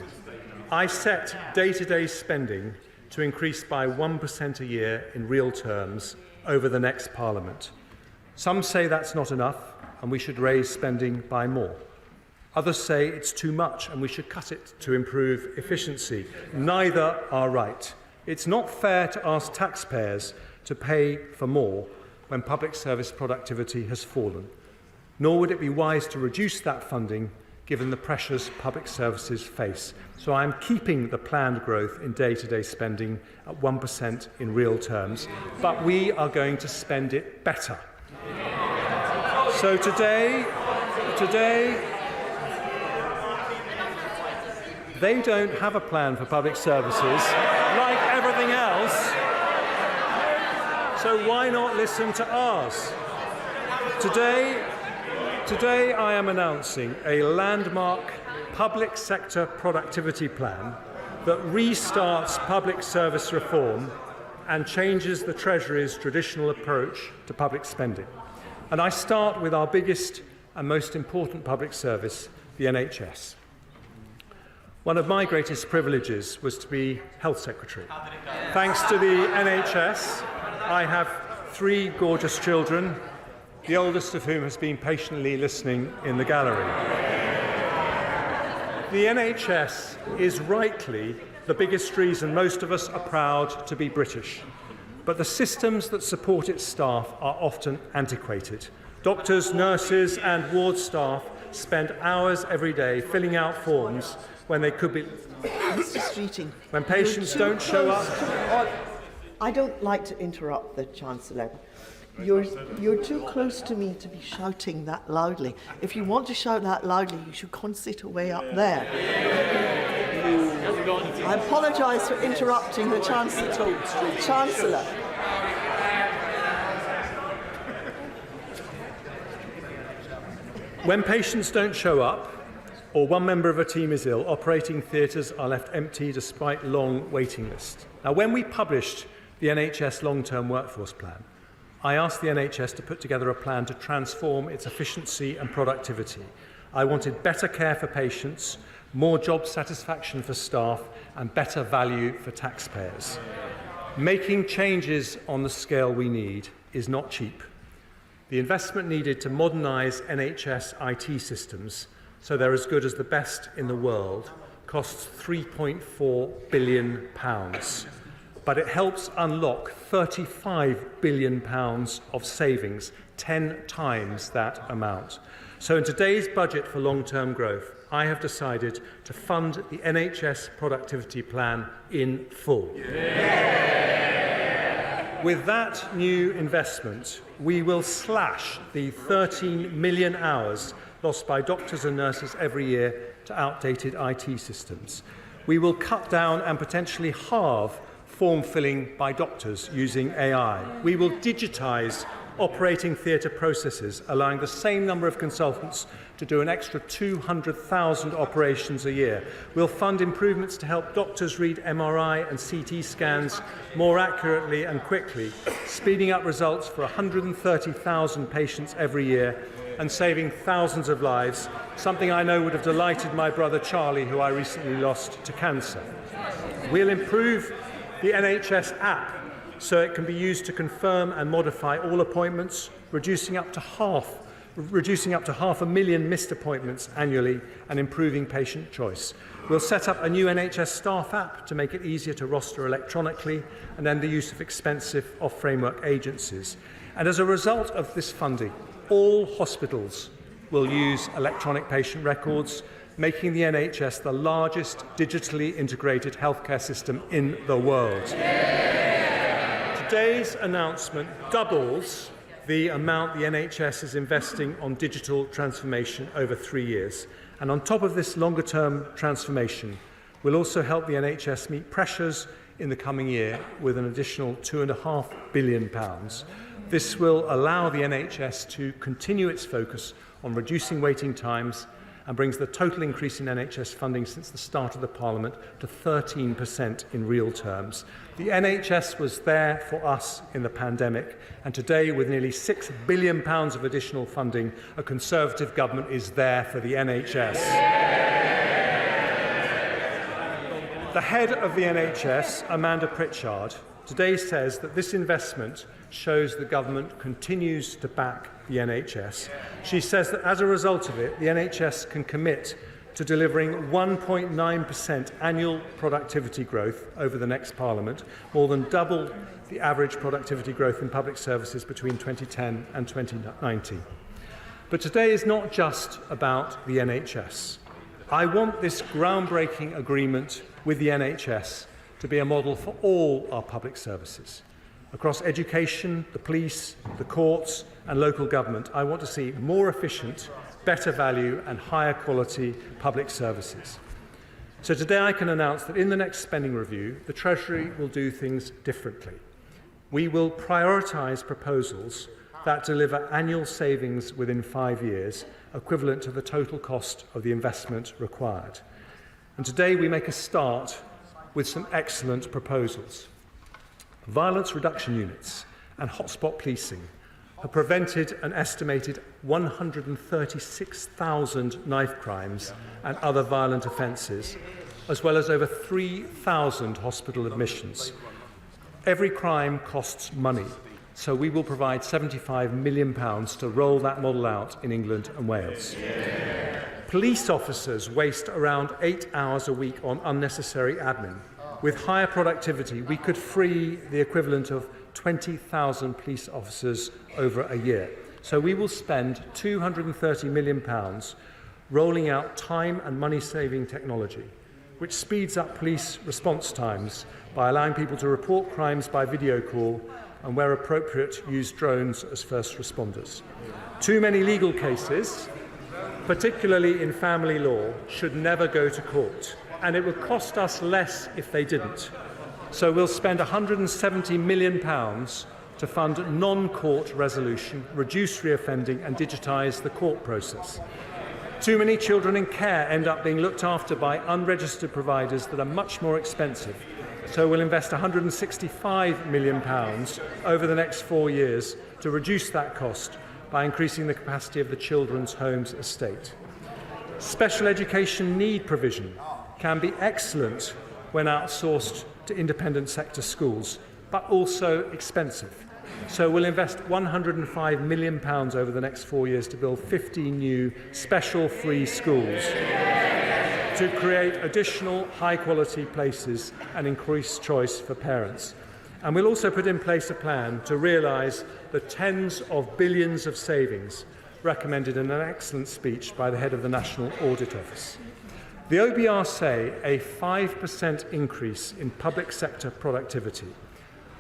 I set day-to-day spending to increase by 1% a year in real terms over the next Parliament. Some say that's not enough and we should raise spending by more. Others say it's too much and we should cut it to improve efficiency. Neither are right. It's not fair to ask taxpayers to pay for more when public service productivity has fallen. Nor would it be wise to reduce that funding given the pressures public services face. So I'm keeping the planned growth in day-to-day spending at 1% in real terms, but we are going to spend it better. So today, they don't have a plan for public services like everything else. So why not listen to ours? Today I am announcing a landmark public sector productivity plan that restarts public service reform and changes the Treasury's traditional approach to public spending. And I start with our biggest and most important public service, the NHS. One of my greatest privileges was to be Health Secretary. Thanks to the NHS, I have 3 gorgeous children, the oldest of whom has been patiently listening in the gallery. The NHS is rightly the biggest reason most of us are proud to be British, but the systems that support its staff are often antiquated. Doctors, nurses and ward staff spend hours every day filling out forms when they could be... Mr. Streeting, when patients don't show up... I don't like to interrupt the Chancellor. You're too close to me to be shouting that loudly. If you want to shout that loudly, you should sit away up there. I apologise for interrupting the Chancellor. When patients don't show up, or one member of a team is ill, operating theatres are left empty despite long waiting lists. Now, when we published the NHS long-term workforce plan, I asked the NHS to put together a plan to transform its efficiency and productivity. I wanted better care for patients, more job satisfaction for staff, and better value for taxpayers. Making changes on the scale we need is not cheap. The investment needed to modernise NHS IT systems so they're as good as the best in the world costs £3.4 billion. But it helps unlock £35 billion of savings, 10 times that amount. So in today's budget for long-term growth, I have decided to fund the NHS productivity plan in full. Yeah. With that new investment, we will slash the 13 million hours lost by doctors and nurses every year to outdated IT systems. We will cut down and potentially halve form filling by doctors using AI. We will digitise operating theatre processes, allowing the same number of consultants to do an extra 200,000 operations a year. We'll fund improvements to help doctors read MRI and CT scans more accurately and quickly, speeding up results for 130,000 patients every year and saving thousands of lives, something I know would have delighted my brother Charlie, who I recently lost to cancer. We'll improve the NHS app so it can be used to confirm and modify all appointments, reducing up to half 500,000 missed appointments annually and improving patient choice. We'll set up a new NHS staff app to make it easier to roster electronically and end the use of expensive off-framework agencies. And as a result of this funding, all hospitals will use electronic patient records, making the NHS the largest digitally integrated healthcare system in the world. Today's announcement doubles the amount the NHS is investing on digital transformation over 3 years. And on top of this longer-term transformation, we'll also help the NHS meet pressures in the coming year with an additional £2.5 billion. This will allow the NHS to continue its focus on reducing waiting times and brings the total increase in NHS funding since the start of the Parliament to 13% in real terms. The NHS was there for us in the pandemic, and today, with nearly £6 billion of additional funding, a Conservative government is there for the NHS. The head of the NHS, Amanda Pritchard, today says that this investment shows the government continues to back the NHS. She says that as a result of it, the NHS can commit to delivering 1.9% annual productivity growth over the next Parliament, more than double the average productivity growth in public services between 2010 and 2019. But today is not just about the NHS. I want this groundbreaking agreement with the NHS to be a model for all our public services. Across education, the police, the courts and local government, I want to see more efficient, better value and higher quality public services. So today I can announce that in the next spending review, the Treasury will do things differently. We will prioritise proposals that deliver annual savings within 5 years, equivalent to the total cost of the investment required. And today we make a start with some excellent proposals. Violence reduction units and hotspot policing have prevented an estimated 136,000 knife crimes and other violent offences, as well as over 3,000 hospital admissions. Every crime costs money, so we will provide £75 million to roll that model out in England and Wales. Police officers waste around 8 hours a week on unnecessary admin. With higher productivity, we could free the equivalent of 20,000 police officers over a year. So we will spend £230 million rolling out time and money-saving technology, which speeds up police response times by allowing people to report crimes by video call and, where appropriate, use drones as first responders. Too many legal cases, particularly in family law, should never go to court, and it would cost us less if they didn't. So we'll spend £170 million to fund non-court resolution, reduce reoffending and digitise the court process. Too many children in care end up being looked after by unregistered providers that are much more expensive. So we'll invest £165 million over the next 4 years to reduce that cost by increasing the capacity of the Children's Homes estate. Special education need provision can be excellent when outsourced to independent sector schools, but also expensive. So we'll invest £105 million over the next 4 years to build 50 new special free schools to create additional high-quality places and increase choice for parents. And we'll also put in place a plan to realise the tens of billions of savings recommended in an excellent speech by the head of the National Audit Office. The OBR say a 5% increase in public sector productivity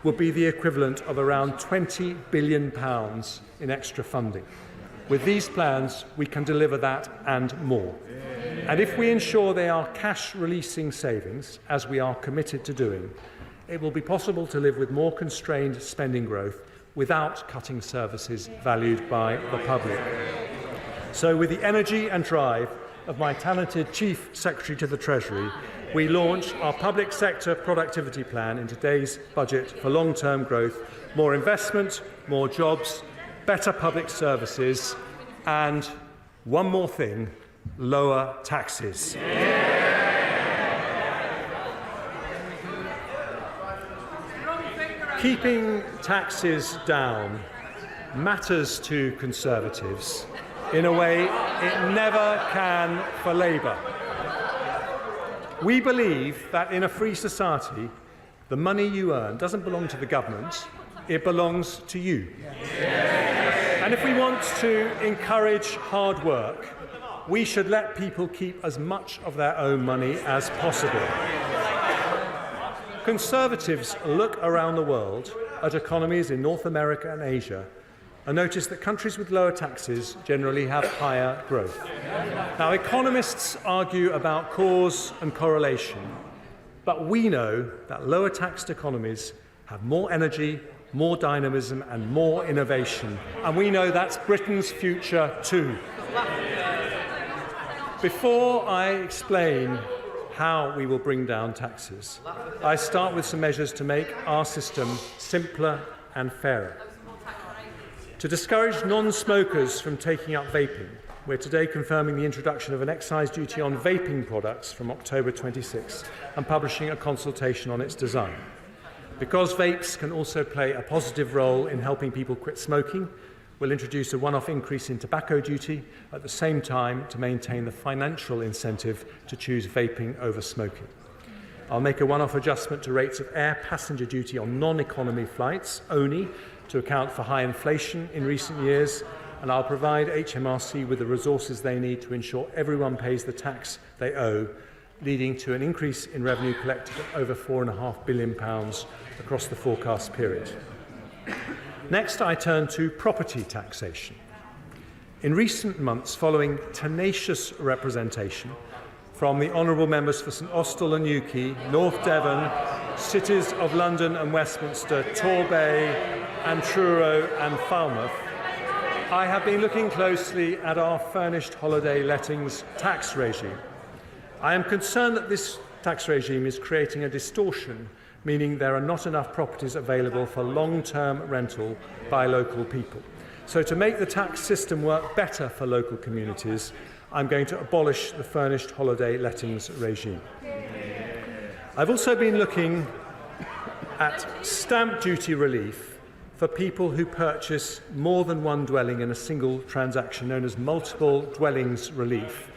would be the equivalent of around £20 billion in extra funding. With these plans, we can deliver that and more. And if we ensure they are cash-releasing savings, as we are committed to doing, it will be possible to live with more constrained spending growth without cutting services valued by the public. So with the energy and drive of my talented Chief Secretary to the Treasury, we launch our public sector productivity plan in today's budget for long-term growth, more investment, more jobs, better public services, and one more thing, lower taxes. Keeping taxes down matters to Conservatives in a way it never can for Labour. We believe that in a free society, the money you earn doesn't belong to the government, it belongs to you. And if we want to encourage hard work, we should let people keep as much of their own money as possible. Conservatives look around the world at economies in North America and Asia and notice that countries with lower taxes generally have higher growth. Now, economists argue about cause and correlation, but we know that lower taxed economies have more energy, more dynamism and more innovation, and we know that's Britain's future too. Before I explain how we will bring down taxes, I start with some measures to make our system simpler and fairer. To discourage non-smokers from taking up vaping, we're today confirming the introduction of an excise duty on vaping products from October 26 and publishing a consultation on its design. Because vapes can also play a positive role in helping people quit smoking, we'll introduce a one-off increase in tobacco duty at the same time to maintain the financial incentive to choose vaping over smoking. I'll make a one-off adjustment to rates of air passenger duty on non-economy flights only to account for high inflation in recent years, and I'll provide HMRC with the resources they need to ensure everyone pays the tax they owe, leading to an increase in revenue collected of over £4.5 billion across the forecast period. Next, I turn to property taxation. In recent months, following tenacious representation from the honourable members for St Austell and Newquay, North Devon, cities of London and Westminster, Torbay and Truro and Falmouth, I have been looking closely at our furnished holiday lettings tax regime. I am concerned that this tax regime is creating a distortion, meaning there are not enough properties available for long-term rental by local people. So to make the tax system work better for local communities, I'm going to abolish the furnished holiday lettings regime. I've also been looking at stamp duty relief for people who purchase more than one dwelling in a single transaction, known as multiple dwellings relief.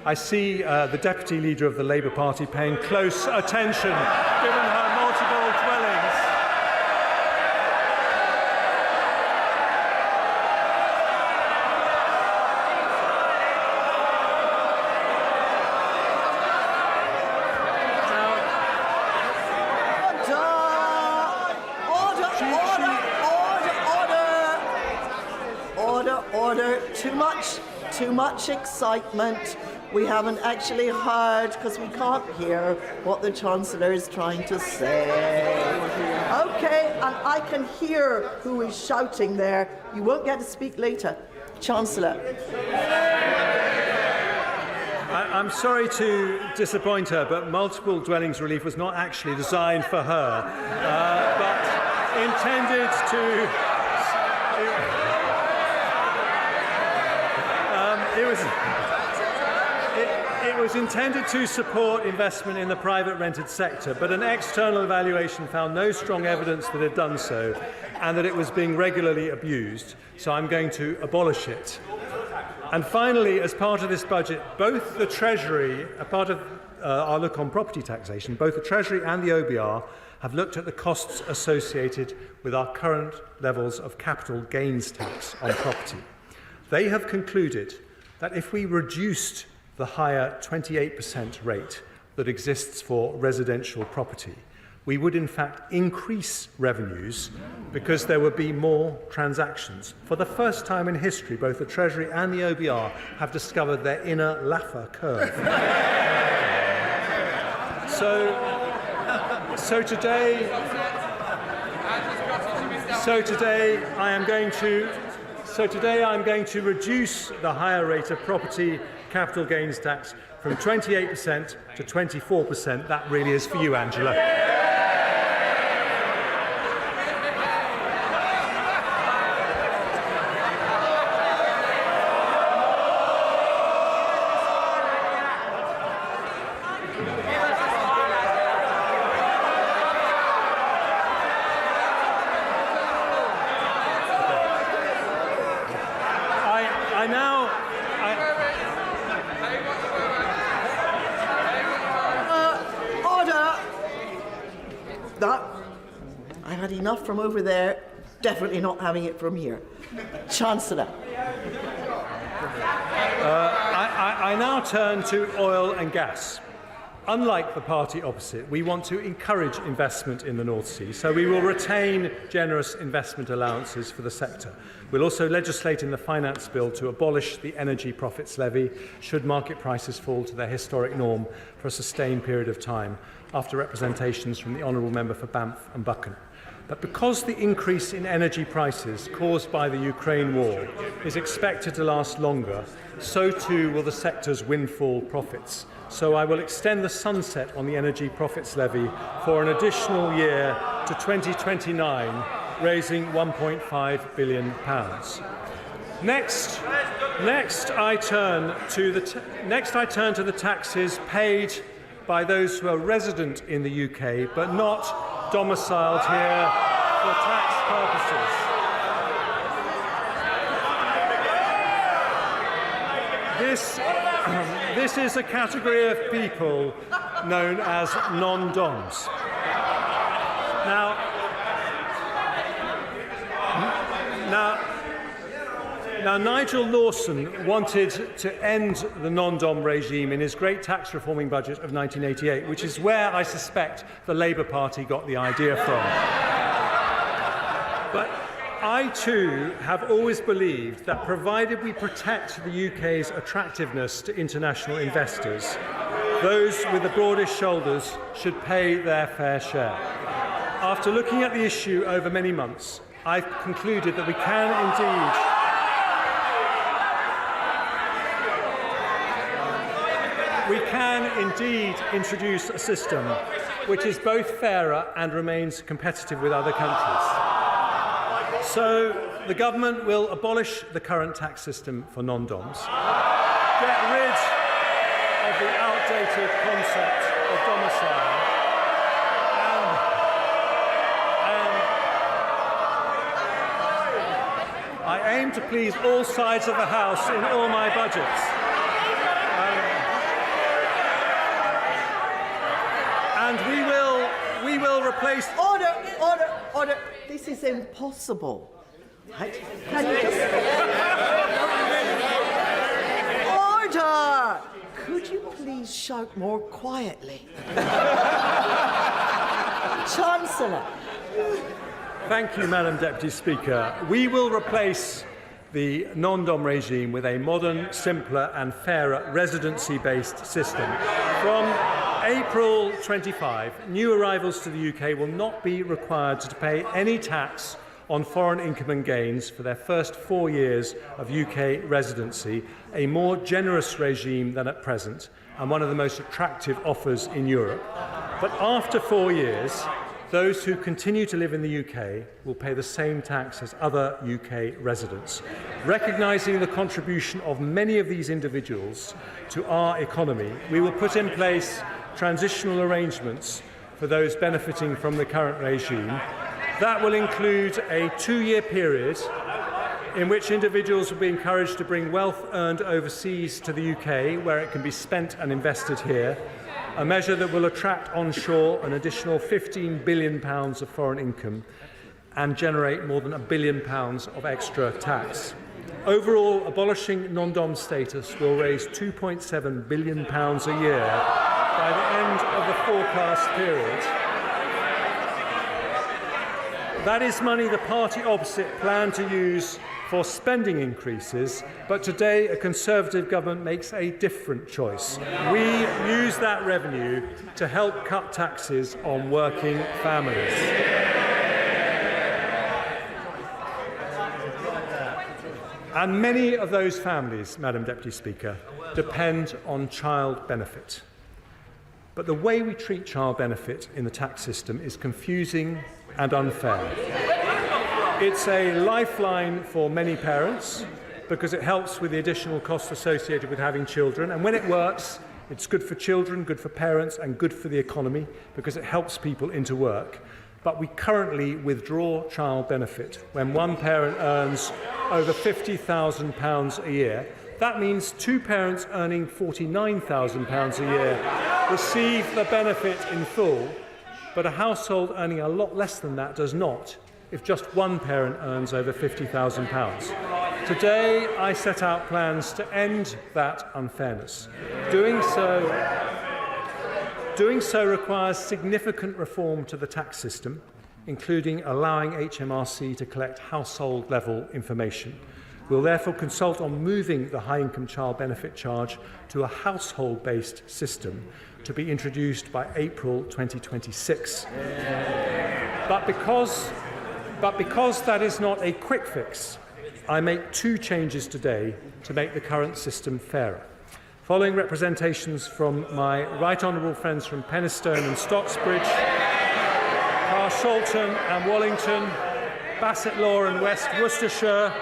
I see the Deputy Leader of the Labour Party paying close attention, given her multiple dwellings. Order. Too much excitement. We haven't actually heard, because we can't hear what the Chancellor is trying to say. OK, and I can hear who is shouting there. You won't get to speak later. Chancellor. I'm sorry to disappoint her, but multiple dwellings relief was not actually designed for her, but intended to... It was intended to support investment in the private rented sector, but an external evaluation found no strong evidence that it had done so and that it was being regularly abused, so I'm going to abolish it. And finally, as part of this budget, both the Treasury, a part of our look on property taxation, both the Treasury and the OBR have looked at the costs associated with our current levels of capital gains tax on property. They have concluded that if we reduced the higher 28% rate that exists for residential property, we would in fact increase revenues because there would be more transactions. For the first time in history, both the Treasury and the OBR have discovered their inner Laffer curve. So today I'm going to reduce the higher rate of property capital gains tax from 28% to 24%. That really is for you, Angela. Enough from over there, definitely not having it from here. Chancellor. I now turn to oil and gas. Unlike the party opposite, we want to encourage investment in the North Sea, so we will retain generous investment allowances for the sector. We'll also legislate in the Finance Bill to abolish the energy profits levy should market prices fall to their historic norm for a sustained period of time, after representations from the Honourable Member for Banff and Buchan. But because the increase in energy prices caused by the Ukraine war is expected to last longer, so too will the sector's windfall profits. So I will extend the sunset on the energy profits levy for an additional year to 2029, raising £1.5 billion. Next, I turn to the taxes paid by those who are resident in the UK but not domiciled here for tax purposes. This is a category of people known as non-doms. Now, Nigel Lawson wanted to end the non-dom regime in his great tax reforming budget of 1988, which is where I suspect the Labour Party got the idea from. But I, too, have always believed that provided we protect the UK's attractiveness to international investors, those with the broadest shoulders should pay their fair share. After looking at the issue over many months, I've concluded that we can indeed introduce a system which is both fairer and remains competitive with other countries. So the government will abolish the current tax system for non-doms, get rid of the outdated concept of domicile, and I aim to please all sides of the House in all my budgets. And we will replace... Order. This is impossible. Right? Can you just... Order! Could you please shout more quietly? Chancellor. Thank you, Madam Deputy Speaker. We will replace the non-dom regime with a modern, simpler and fairer residency-based system. From April 25, new arrivals to the UK will not be required to pay any tax on foreign income and gains for their first 4 years of UK residency, a more generous regime than at present and one of the most attractive offers in Europe. But after 4 years, those who continue to live in the UK will pay the same tax as other UK residents. Recognising the contribution of many of these individuals to our economy, we will put in place transitional arrangements for those benefiting from the current regime. That will include a 2-year period in which individuals will be encouraged to bring wealth earned overseas to the UK, where it can be spent and invested here, a measure that will attract onshore an additional £15 billion of foreign income and generate more than £1 billion of extra tax. Overall, abolishing non-dom status will raise £2.7 billion a year by the end of the forecast period. That is money the party opposite planned to use for spending increases, but today a Conservative government makes a different choice. We use that revenue to help cut taxes on working families. And many of those families, Madam Deputy Speaker, depend on child benefit. But the way we treat child benefit in the tax system is confusing and unfair. It's a lifeline for many parents because it helps with the additional costs associated with having children. And when it works, it's good for children, good for parents, and good for the economy because it helps people into work. But we currently withdraw child benefit when one parent earns over £50,000 a year. That means two parents earning £49,000 a year receive the benefit in full, but a household earning a lot less than that does not, if just one parent earns over £50,000. Today, I set out plans to end that unfairness. Doing so requires significant reform to the tax system, including allowing HMRC to collect household-level information. We'll therefore consult on moving the high-income child benefit charge to a household-based system to be introduced by April 2026. But because that is not a quick fix, I make two changes today to make the current system fairer. Following representations from my right honourable friends from Penistone and Stocksbridge, Carshalton and Wallington, Basset Law and West Worcestershire,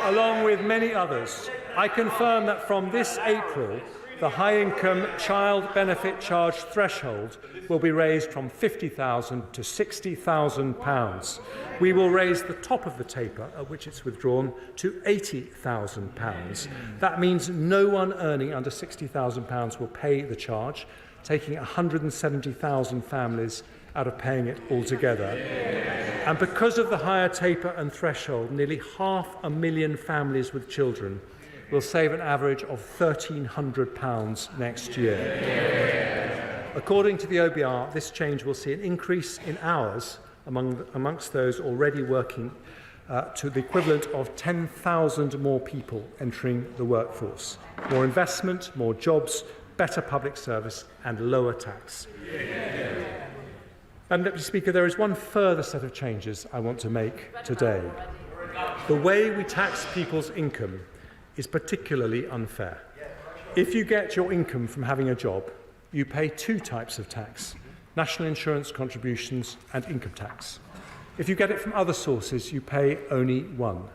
along with many others, I confirm that from this April, the high-income child benefit charge threshold will be raised from £50,000 to £60,000. We will raise the top of the taper at which it's withdrawn to £80,000. That means no one earning under £60,000 will pay the charge, taking 170,000 families out of paying it altogether. And because of the higher taper and threshold, nearly 500,000 families with children will save an average of £1,300 next year. According to the OBR, this change will see an increase in hours amongst those already working to the equivalent of 10,000 more people entering the workforce. More investment, more jobs, better public service and lower tax. And, Deputy Speaker, there is one further set of changes I want to make today. The way we tax people's income is particularly unfair. If you get your income from having a job, you pay two types of tax: national insurance contributions and income tax. If you get it from other sources, you pay only one.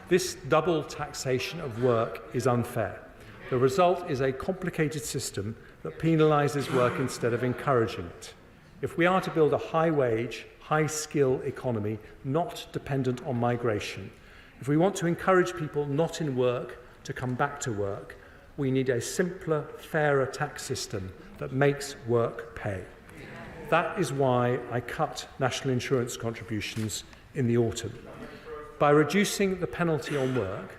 This double taxation of work is unfair. The result is a complicated system that penalises work instead of encouraging it. If we are to build a high-wage, high-skill economy not dependent on migration, if we want to encourage people not in work to come back to work, we need a simpler, fairer tax system that makes work pay. That is why I cut national insurance contributions in the autumn. By reducing the penalty on work,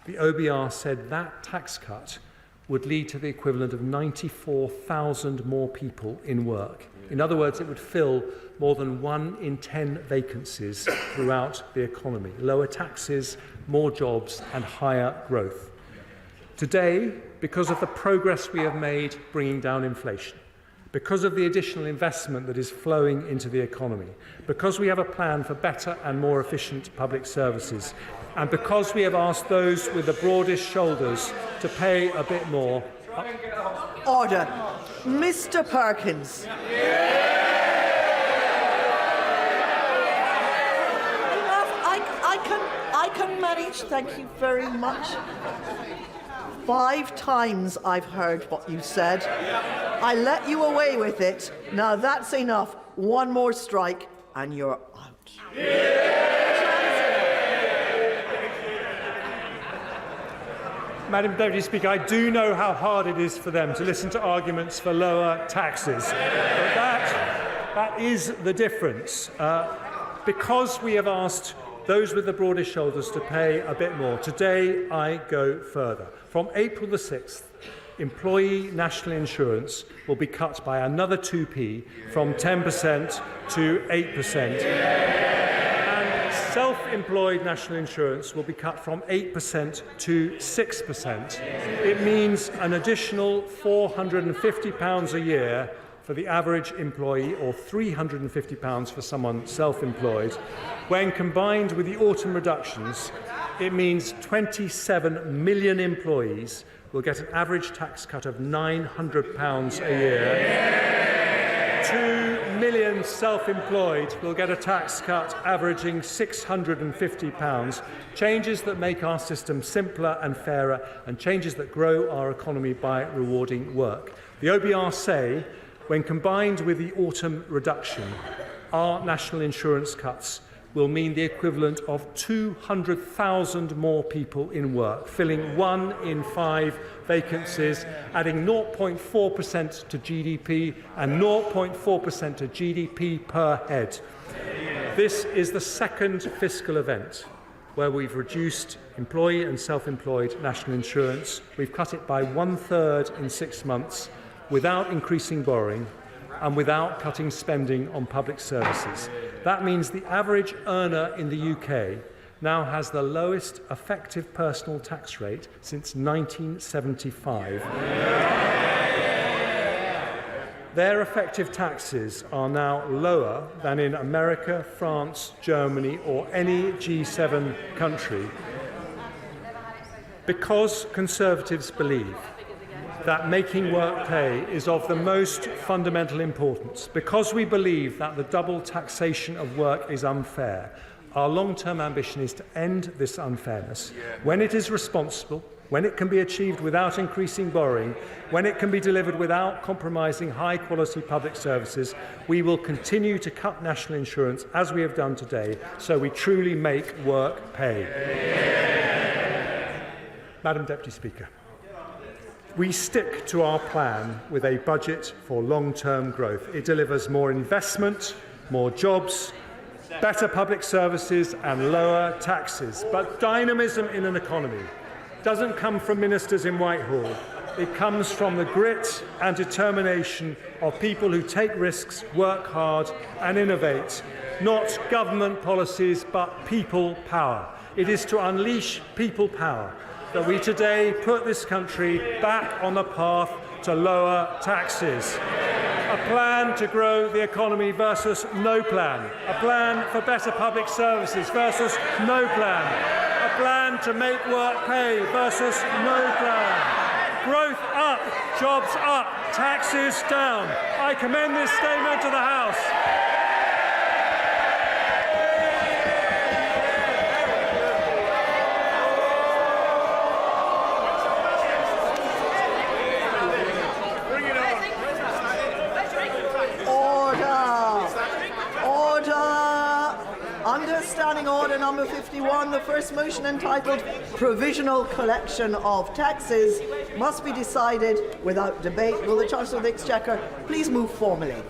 the OBR said that tax cut would lead to the equivalent of 94,000 more people in work. In other words, it would fill more than 1 in 10 vacancies throughout the economy. Lower taxes, more jobs and higher growth. Today, because of the progress we have made bringing down inflation, because of the additional investment that is flowing into the economy, because we have a plan for better and more efficient public services, and because we have asked those with the broadest shoulders to pay a bit more. Order. Mr. Perkins. I can manage, thank you very much. 5 times I've heard what you said. I let you away with it. Now that's enough. One more strike and you're out. Madam Deputy Speaker, I do know how hard it is for them to listen to arguments for lower taxes. But that is the difference. Because we have asked those with the broadest shoulders to pay a bit more, today I go further. From April the 6th, employee national insurance will be cut by another 2p from 10% to 8%. And self-employed national insurance will be cut from 8% to 6%. It means an additional £450 a year for the average employee, or £350 for someone self-employed. When combined with the autumn reductions, it means 27 million employees will get an average tax cut of £900 a year. 2 million self-employed will get a tax cut averaging £650. Changes that make our system simpler and fairer, and changes that grow our economy by rewarding work. The OBR say, when combined with the autumn reduction, our national insurance cuts will mean the equivalent of 200,000 more people in work, filling 1 in 5 vacancies, adding 0.4% to GDP and 0.4% to GDP per head. This is the second fiscal event where we've reduced employee and self-employed national insurance. We've cut it by 1/3 in 6 months without increasing borrowing and without cutting spending on public services. That means the average earner in the UK now has the lowest effective personal tax rate since 1975. Their effective taxes are now lower than in America, France, Germany, or any G7 country because Conservatives believe that making work pay is of the most fundamental importance, because we believe that the double taxation of work is unfair. Our long-term ambition is to end this unfairness when it is responsible, when it can be achieved without increasing borrowing, when it can be delivered without compromising high-quality public services. We will continue to cut national insurance as we have done today, so we truly make work pay. Madam Deputy Speaker, we stick to our plan with a budget for long-term growth. It delivers more investment, more jobs, better public services and lower taxes. But dynamism in an economy doesn't come from ministers in Whitehall. It comes from the grit and determination of people who take risks, work hard and innovate. Not government policies, but people power. It is to unleash people power that we today put this country back on the path to lower taxes. A plan to grow the economy versus no plan. A plan for better public services versus no plan. A plan to make work pay versus no plan. Growth up, jobs up, taxes down. I commend this statement to the House. Standing Order number 51, the first motion entitled Provisional Collection of Taxes must be decided without debate. Will the Chancellor of the Exchequer please move formally?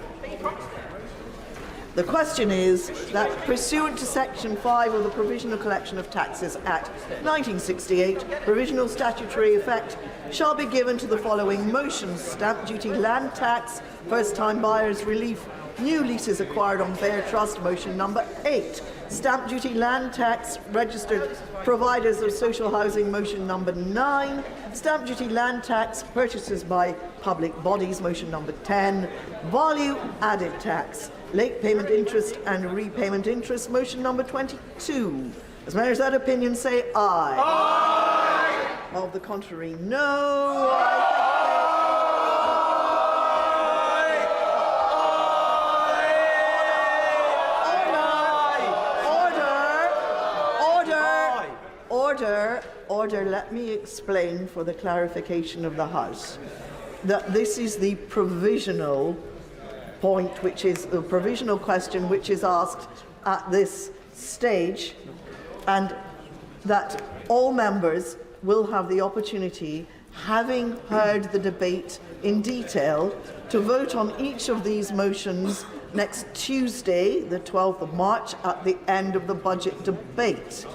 The question is that pursuant to Section 5 of the Provisional Collection of Taxes Act 1968, provisional statutory effect shall be given to the following motions: stamp duty, land tax, first-time buyers relief, new leases acquired on bare trust, motion number 8. Stamp duty, land tax, registered providers of social housing, motion number 9. Stamp duty, land tax, purchases by public bodies, motion number 10. Value added tax, late payment interest and repayment interest, motion number 22. As many as that opinion say aye. Aye. Of the contrary, no. Order, let me explain for the clarification of the House that this is the provisional point, which is the provisional question which is asked at this stage, and that all members will have the opportunity, having heard the debate in detail, to vote on each of these motions next Tuesday, the 12th of March, at the end of the budget debate.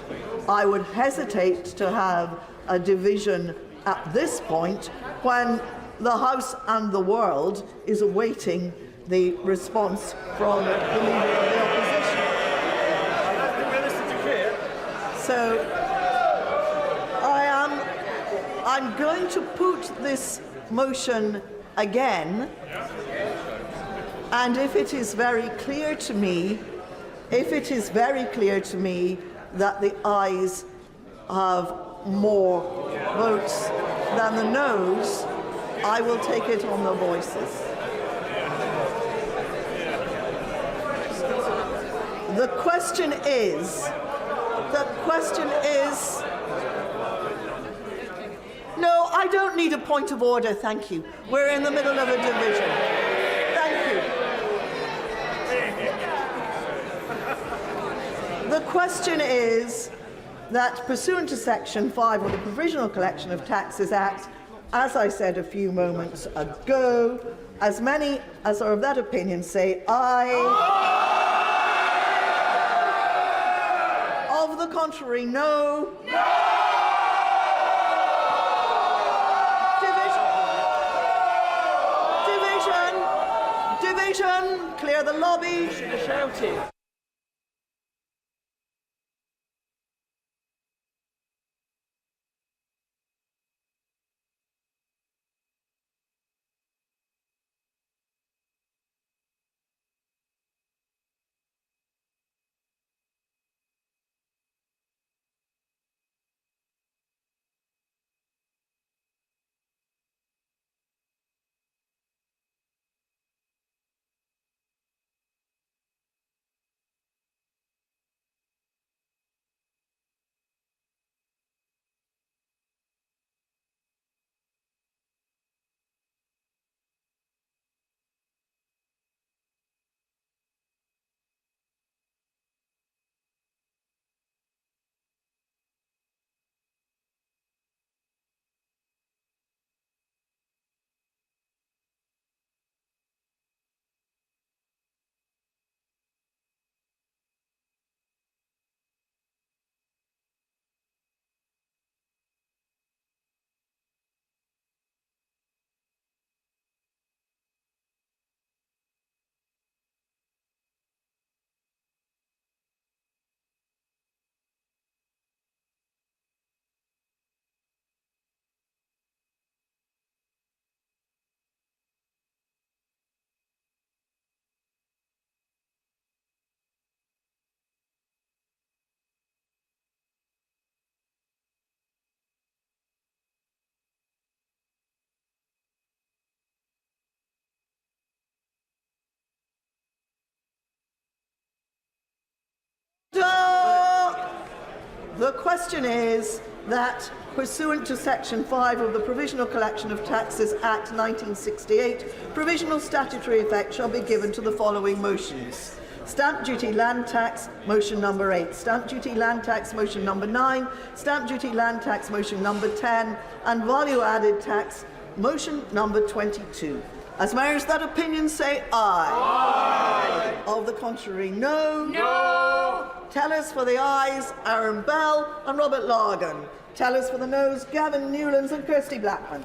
I would hesitate to have a division at this point when the House and the world is awaiting the response from the Leader of the Opposition. So I'm going to put this motion again, and if it is very clear to me that the ayes have more votes than the noes, I will take it on the voices. The question is, no, I don't need a point of order, thank you. We're in the middle of a division. Thank you. The question is that pursuant to Section 5 of the Provisional Collection of Taxes Act, as I said a few moments ago, as many as are of that opinion say aye. Of the the contrary, no. No! Division. Clear the lobby. Should have shouted. The question is that, pursuant to Section 5 of the Provisional Collection of Taxes Act 1968, provisional statutory effect shall be given to the following motions. Stamp duty land tax, motion number 8. Stamp duty land tax, motion number 9. Stamp duty land tax, motion number 10. And value added tax, motion number 22. As mayors that opinion say aye. Aye. Of the contrary, no. No. Tellers for the ayes, Aaron Bell and Robert Largan. Tellers for the noes, Gavin Newlands and Kirsty Blackman.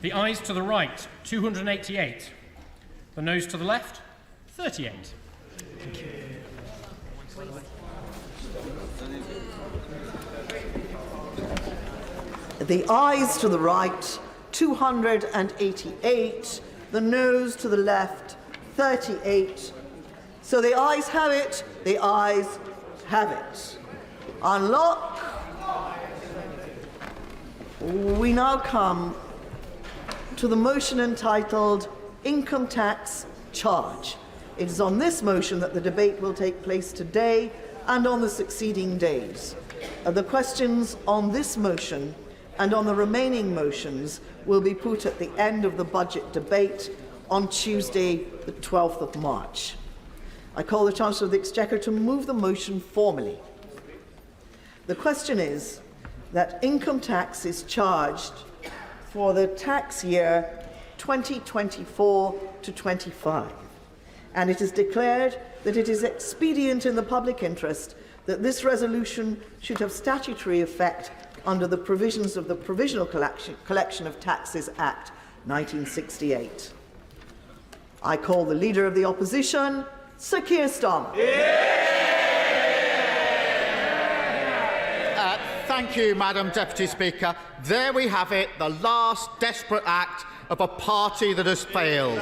The ayes to the right, 288. The noes to the left, 38. Thank you. The ayes to the right, 288. The noes to the left, 38. So the ayes have it. The ayes have it. Unlock. We now come to the motion entitled Income Tax Charge. It is on this motion that the debate will take place today and on the succeeding days. The questions on this motion and on the remaining motions will be put at the end of the budget debate on Tuesday, the 12th of March. I call the Chancellor of the Exchequer to move the motion formally. The question is that income tax is charged for the tax year 2024 to 25, and it is declared that it is expedient in the public interest that this resolution should have statutory effect under the provisions of the Provisional Collection of Taxes Act 1968. I call the Leader of the Opposition, Sir Keir Starmer. Thank you, Madam Deputy Speaker. There we have it, the last desperate act of a party that has failed.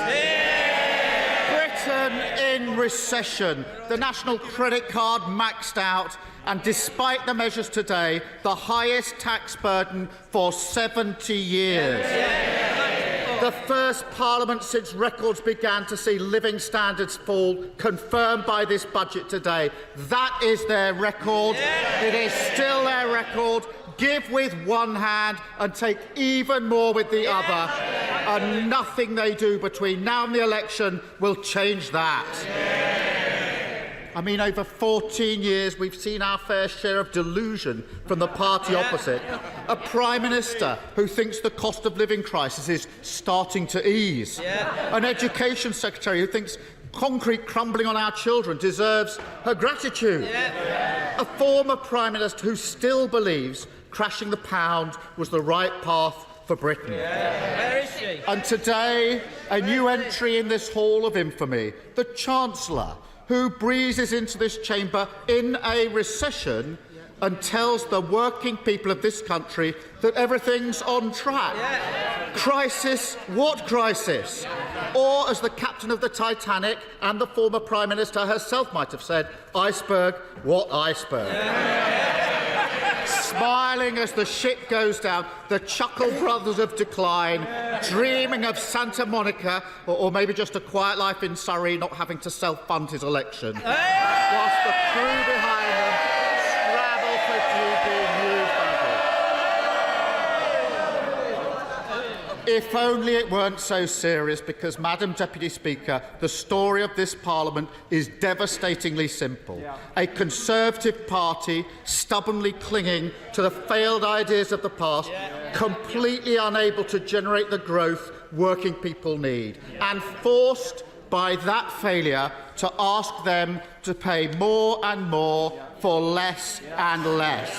Britain in recession, the national credit card maxed out, and despite the measures today, the highest tax burden for 70 years. The first Parliament since records began to see living standards fall, confirmed by this budget today. That is their record. It is still their record. Give with one hand and take even more with the other. And nothing they do between now and the election will change that. I mean, over 14 years, we've seen our fair share of delusion from the party opposite. A Prime Minister who thinks the cost of living crisis is starting to ease. An Education Secretary who thinks concrete crumbling on our children deserves her gratitude. A former Prime Minister who still believes crashing the pound was the right path for Britain. Where is she? And today, a new entry in this hall of infamy, the Chancellor, who breezes into this chamber in a recession and tells the working people of this country that everything's on track. Crisis? What crisis? Or, as the captain of the Titanic and the former Prime Minister herself might have said, iceberg? What iceberg? Smiling as the ship goes down, the Chuckle Brothers of decline, dreaming of Santa Monica, or maybe just a quiet life in Surrey, not having to self-fund his election, whilst the crew behind them scrabble for GB news battles. If only it weren't so serious, because, Madam Deputy Speaker, the story of this Parliament is devastatingly simple. A Conservative party stubbornly clinging to the failed ideas of the past, completely unable to generate the growth working people need, and forced by that failure to ask them to pay more and more for less and less.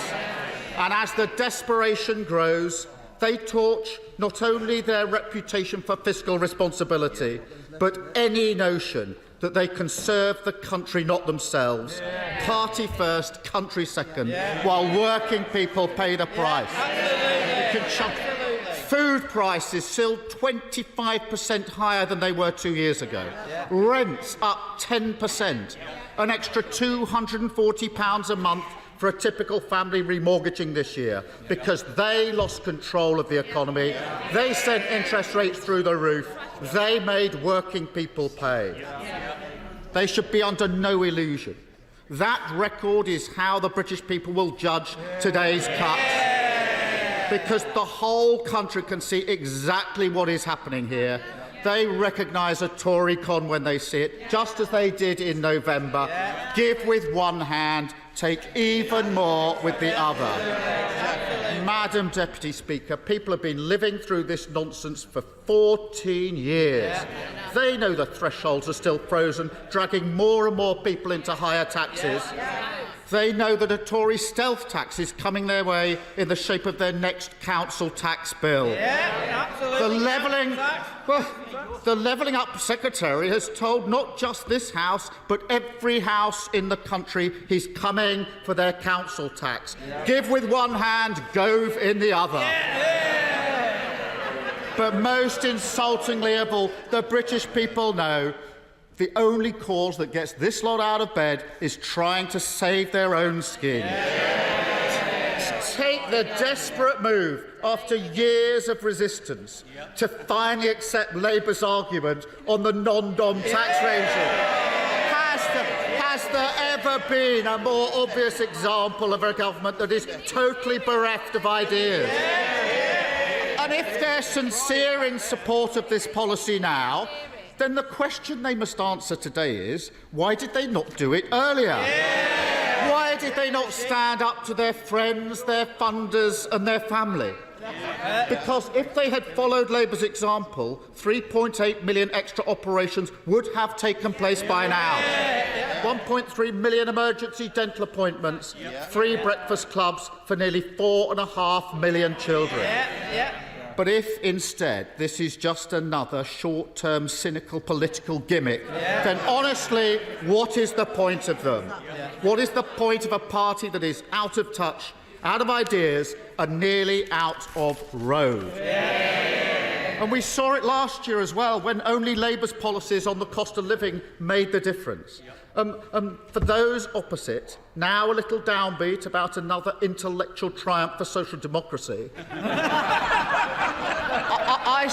And as the desperation grows, they torch not only their reputation for fiscal responsibility, but any notion that they can serve the country, not themselves. Party first, country second, while working people pay the price. Food prices still 25% higher than they were 2 years ago. Rents up 10%. An extra £240 a month for a typical family remortgaging this year because they lost control of the economy. They sent interest rates through the roof. They made working people pay. They should be under no illusion. That record is how the British people will judge today's cuts, because the whole country can see exactly what is happening here. They recognise a Tory con when they see it, just as they did in November. Give with one hand, take even more with the other. Madam Deputy Speaker, people have been living through this nonsense for 14 years. They know the thresholds are still frozen, dragging more and more people into higher taxes. They know that a Tory stealth tax is coming their way in the shape of their next council tax bill. Yeah, absolutely. The Levelling Up Secretary has told not just this House, but every house in the country he's coming for their council tax. Yeah. Give with one hand, gove in the other. Yeah. But most insultingly of all, the British people know the only cause that gets this lot out of bed is trying to save their own skin. Take the desperate move after years of resistance to finally accept Labour's argument on the non-dom tax regime. Has there ever been a more obvious example of a government that is totally bereft of ideas? And if they're sincere in support of this policy now, then the question they must answer today is, why did they not do it earlier? Yeah. Why did they not stand up to their friends, their funders and their family? Because if they had followed Labour's example, 3.8 million extra operations would have taken place by now. 1.3 million emergency dental appointments, 3 breakfast clubs for nearly 4.5 million children. But if, instead, this is just another short-term, cynical political gimmick, then honestly, what is the point of them? What is the point of a party that is out of touch, out of ideas, and nearly out of road? And we saw it last year as well, when only Labour's policies on the cost of living made the difference. For those opposite, now a little downbeat about another intellectual triumph for social democracy, I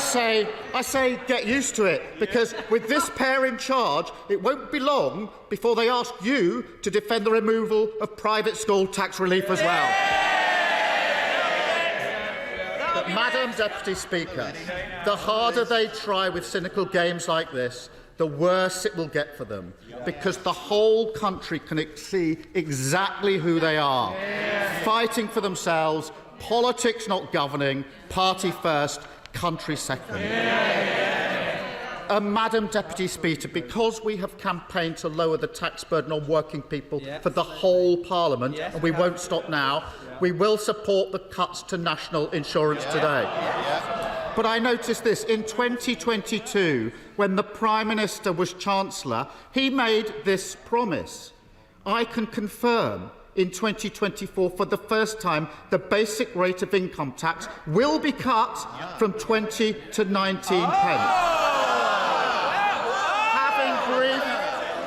say get used to it, because with this pair in charge, it won't be long before they ask you to defend the removal of private school tax relief as well. But, Madam Deputy Speaker, the harder they try with cynical games like this, the worse it will get for them, because the whole country can see exactly who they are, fighting for themselves, politics not governing, party first, country second. Madam Deputy Speaker, because we have campaigned to lower the tax burden on working people for the whole Parliament, and we won't stop now, we will support the cuts to national insurance today. But I noticed this. In 2022, when the Prime Minister was Chancellor, he made this promise. I can confirm in 2024, for the first time, the basic rate of income tax will be cut from 20 to 19 pence.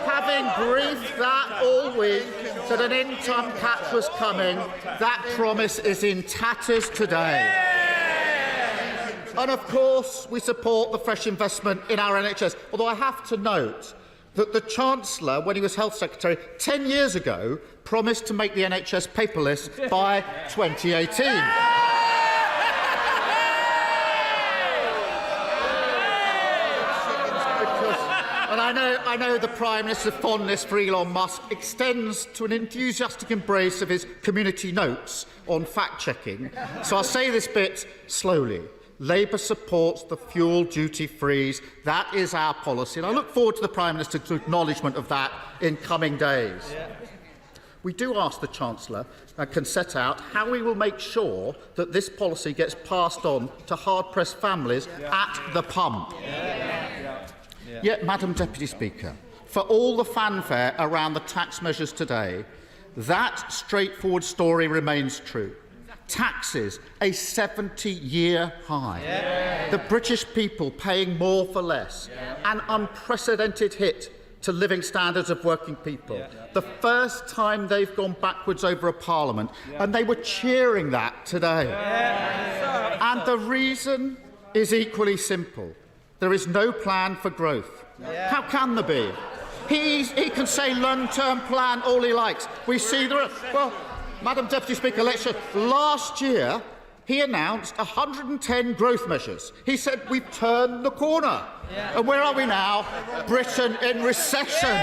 Having briefed that all week that an income cut was coming, that promise is in tatters today. And of course, we support the fresh investment in our NHS, although I have to note that the Chancellor, when he was Health Secretary 10 years ago, promised to make the NHS paperless by 2018. And I know the Prime Minister's fondness for Elon Musk extends to an enthusiastic embrace of his community notes on fact-checking, so I'll say this bit slowly. Labour supports the fuel duty freeze. That is our policy, and I look forward to the Prime Minister's acknowledgement of that in coming days. We do ask the Chancellor can set out how we will make sure that this policy gets passed on to hard-pressed families at the pump. Yet, Madam Deputy Speaker, for all the fanfare around the tax measures today, that straightforward story remains true. Taxes, a 70-year high. The British people paying more for less. An unprecedented hit to living standards of working people. The first time they've gone backwards over a parliament, and they were cheering that today. And the reason is equally simple. There is no plan for growth. How can there be? He can say long-term plan all he likes. We see there. Well, Madam Deputy Speaker, last year he announced 110 growth measures. He said we've turned the corner. And where are we now? Britain in recession.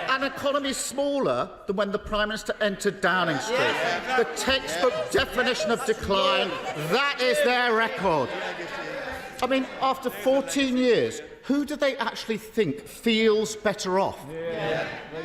An economy smaller than when the Prime Minister entered Downing Street. The textbook definition of decline, that is their record. I mean, after 14 years, who do they actually think feels better off?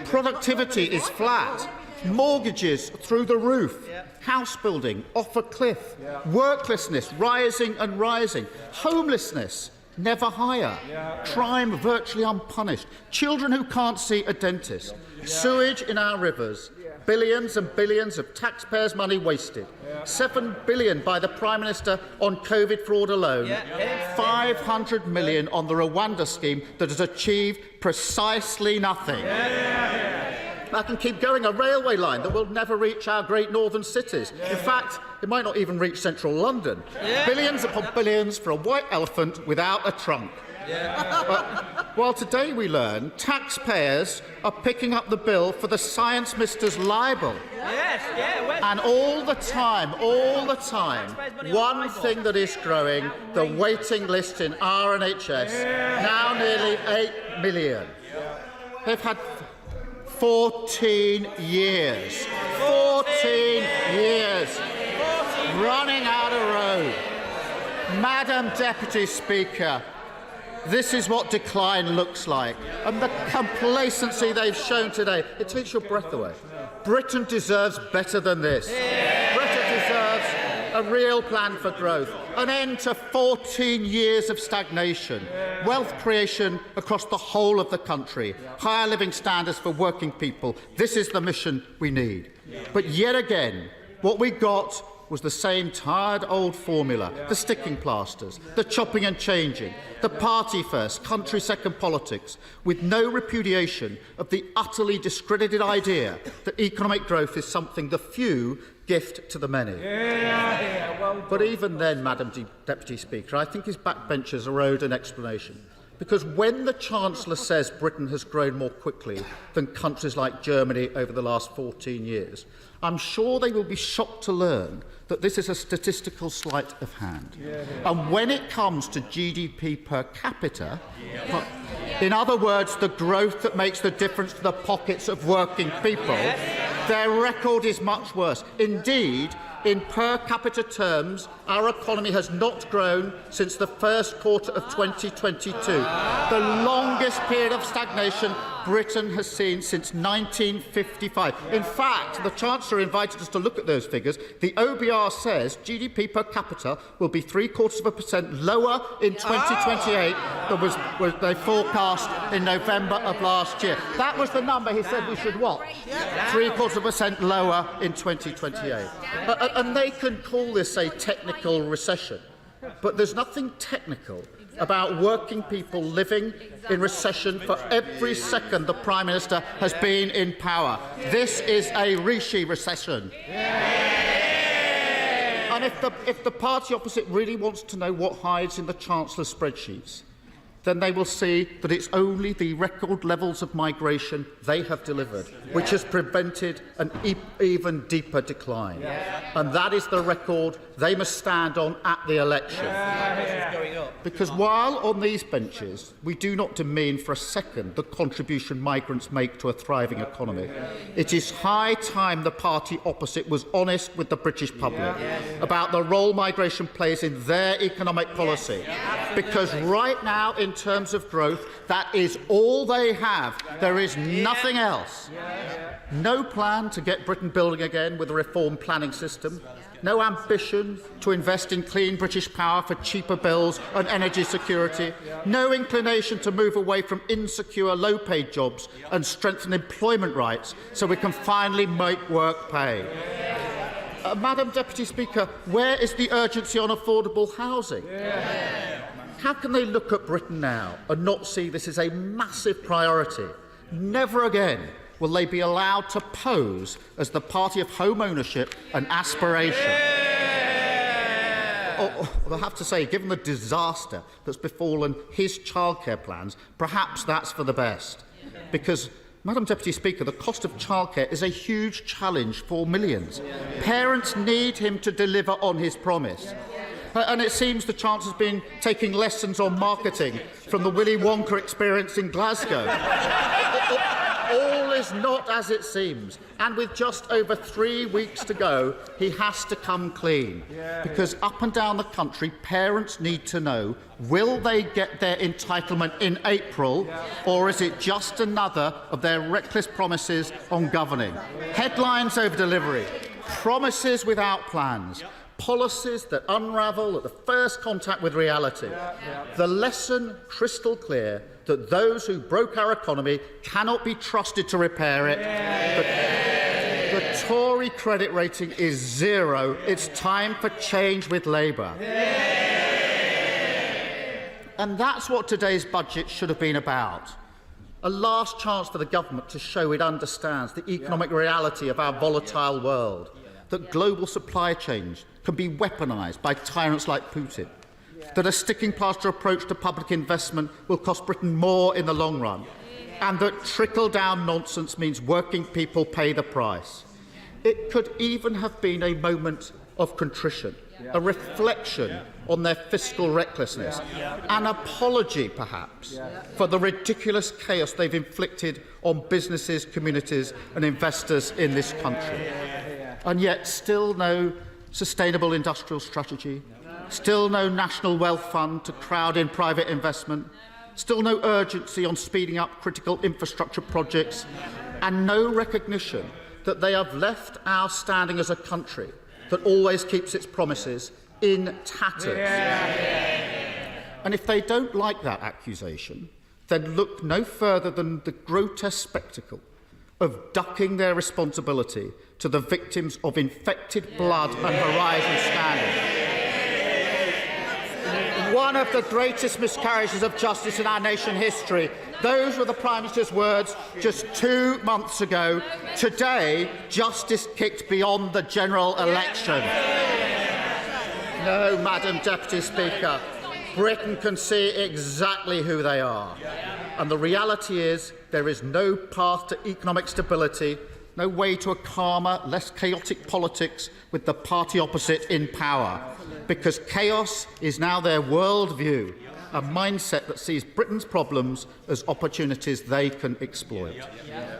Productivity is flat. Mortgages through the roof. House building off a cliff. Worklessness rising and rising. Homelessness never higher. Crime virtually unpunished. Children who can't see a dentist. Sewage in our rivers. Billions and billions of taxpayers' money wasted. 7 billion by the Prime Minister on COVID fraud alone. 500 million on the Rwanda scheme that has achieved precisely nothing. I can keep going. A railway line that will never reach our great northern cities. In fact, it might not even reach central London. Billions upon billions for a white elephant without a trunk. While today we learn taxpayers are picking up the bill for the Science Minister's libel. And all the time, one thing that is growing, the waiting list in our NHS, now nearly 8 million. They've had 14 years. 14 years running out of road. Madam Deputy Speaker, this is what decline looks like. And the complacency they've shown today, it takes your breath away. Britain deserves better than this. Britain deserves a real plan for growth, an end to 14 years of stagnation, wealth creation across the whole of the country, higher living standards for working people. This is the mission we need. But yet again, what we got was the same tired old formula, the sticking plasters, the chopping and changing, the party first, country second politics, with no repudiation of the utterly discredited idea that economic growth is something the few gift to the many. But even then, Madam Deputy Speaker, I think his backbenchers are owed an explanation. Because when the Chancellor says Britain has grown more quickly than countries like Germany over the last 14 years, I'm sure they will be shocked to learn that this is a statistical sleight of hand. And when it comes to GDP per capita, in other words, the growth that makes the difference to the pockets of working people, their record is much worse. Indeed, in per capita terms, our economy has not grown since the first quarter of 2022, the longest period of stagnation Britain has seen since 1955. In fact, the Chancellor invited us to look at those figures. The OBR says GDP per capita will be 0.75% lower in 2028 than was they forecast in November of last year. That was the number he said we should watch. 0.75% lower in 2028. And they can call this a technical recession. But there's nothing technical about working people living in recession for every second the Prime Minister has been in power. This is a Rishi recession. And if the party opposite really wants to know what hides in the Chancellor's spreadsheets, then they will see that it's only the record levels of migration they have delivered which has prevented an even deeper decline. And that is the record they must stand on at the election. Because while on these benches we do not demean for a second the contribution migrants make to a thriving economy, it is high time the party opposite was honest with the British public about the role migration plays in their economic policy. Because right now, in terms of growth, that is all they have. There is nothing else. No plan to get Britain building again with a reformed planning system. No ambition to invest in clean British power for cheaper bills and energy security. No inclination to move away from insecure, low-paid jobs and strengthen employment rights so we can finally make work pay. Madam Deputy Speaker, where is the urgency on affordable housing? How can they look at Britain now and not see this as a massive priority? Never again will they be allowed to pose as the party of home ownership and aspiration. I have to say, given the disaster that's befallen his childcare plans, perhaps that's for the best. Because, Madam Deputy Speaker, the cost of childcare is a huge challenge for millions. Parents need him to deliver on his promise. And it seems the Chancellor's been taking lessons on marketing from the Willy Wonka experience in Glasgow. All is not as it seems. And with just over 3 weeks to go, he has to come clean. Because up and down the country, parents need to know, will they get their entitlement in April, or is it just another of their reckless promises on governing? Headlines over delivery, promises without plans, policies that unravel at the first contact with reality. The lesson crystal clear that those who broke our economy cannot be trusted to repair it. The Tory credit rating is 0. It's time for change with Labour. And that's what today's budget should have been about. A last chance for the government to show it understands the economic reality of our volatile world, that global supply chains can be weaponised by tyrants like Putin, that a sticking plaster approach to public investment will cost Britain more in the long run, and that trickle-down nonsense means working people pay the price. It could even have been a moment of contrition, a reflection on their fiscal recklessness, an apology, perhaps, for the ridiculous chaos they've inflicted on businesses, communities and investors in this country. And yet still no sustainable industrial strategy, still no national wealth fund to crowd in private investment, still no urgency on speeding up critical infrastructure projects, and no recognition that they have left our standing as a country that always keeps its promises in tatters. And if they don't like that accusation, then look no further than the grotesque spectacle of ducking their responsibility to the victims of infected blood and Horizon scandal. One of the greatest miscarriages of justice in our nation's history. Those were the Prime Minister's words just 2 months ago. Today, justice kicked beyond the general election. No, Madam Deputy Speaker, Britain can see exactly who they are. And the reality is there is no path to economic stability, no way to a calmer, less chaotic politics with the party opposite in power. Because chaos is now their worldview, a mindset that sees Britain's problems as opportunities they can exploit.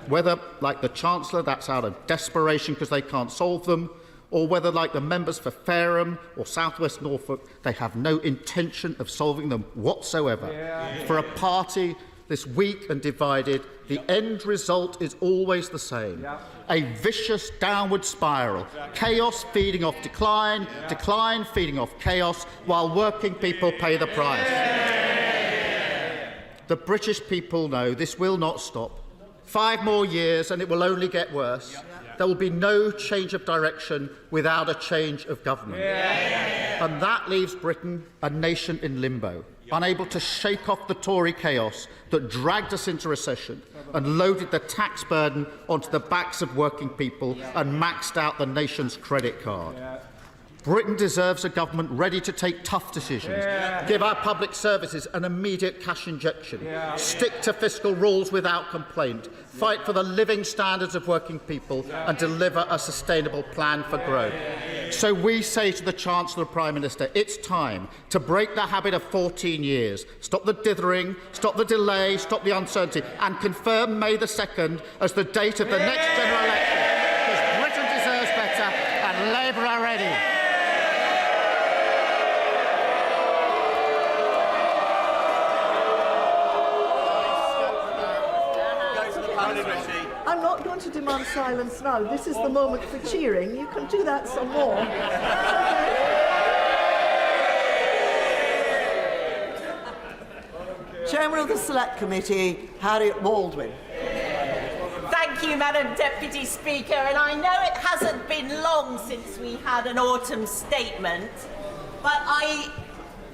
Whether, like the Chancellor, that's out of desperation because they can't solve them, or whether, like the members for Fareham or South West Norfolk, they have no intention of solving them whatsoever. For a party this weak and divided, the end result is always the same. A vicious downward spiral. Chaos feeding off decline, decline feeding off chaos, while working people pay the price. The British people know this will not stop. 5 more years and it will only get worse. There will be no change of direction without a change of government. And that leaves Britain a nation in limbo, unable to shake off the Tory chaos that dragged us into recession and loaded the tax burden onto the backs of working people and maxed out the nation's credit card. Britain deserves a government ready to take tough decisions, give our public services an immediate cash injection, stick to fiscal rules without complaint, fight for the living standards of working people and deliver a sustainable plan for growth. So we say to the Chancellor and Prime Minister, it's time to break the habit of 14 years, stop the dithering, stop the delay, stop the uncertainty and confirm May the 2nd as the date of the next general election, because Britain deserves better and Labour are ready. I'm not going to demand silence now. This is the moment for cheering. You can do that some more. Chairman of the Select Committee, Harriet Baldwin. Thank you, Madam Deputy Speaker. And I know it hasn't been long since we had an autumn statement, but I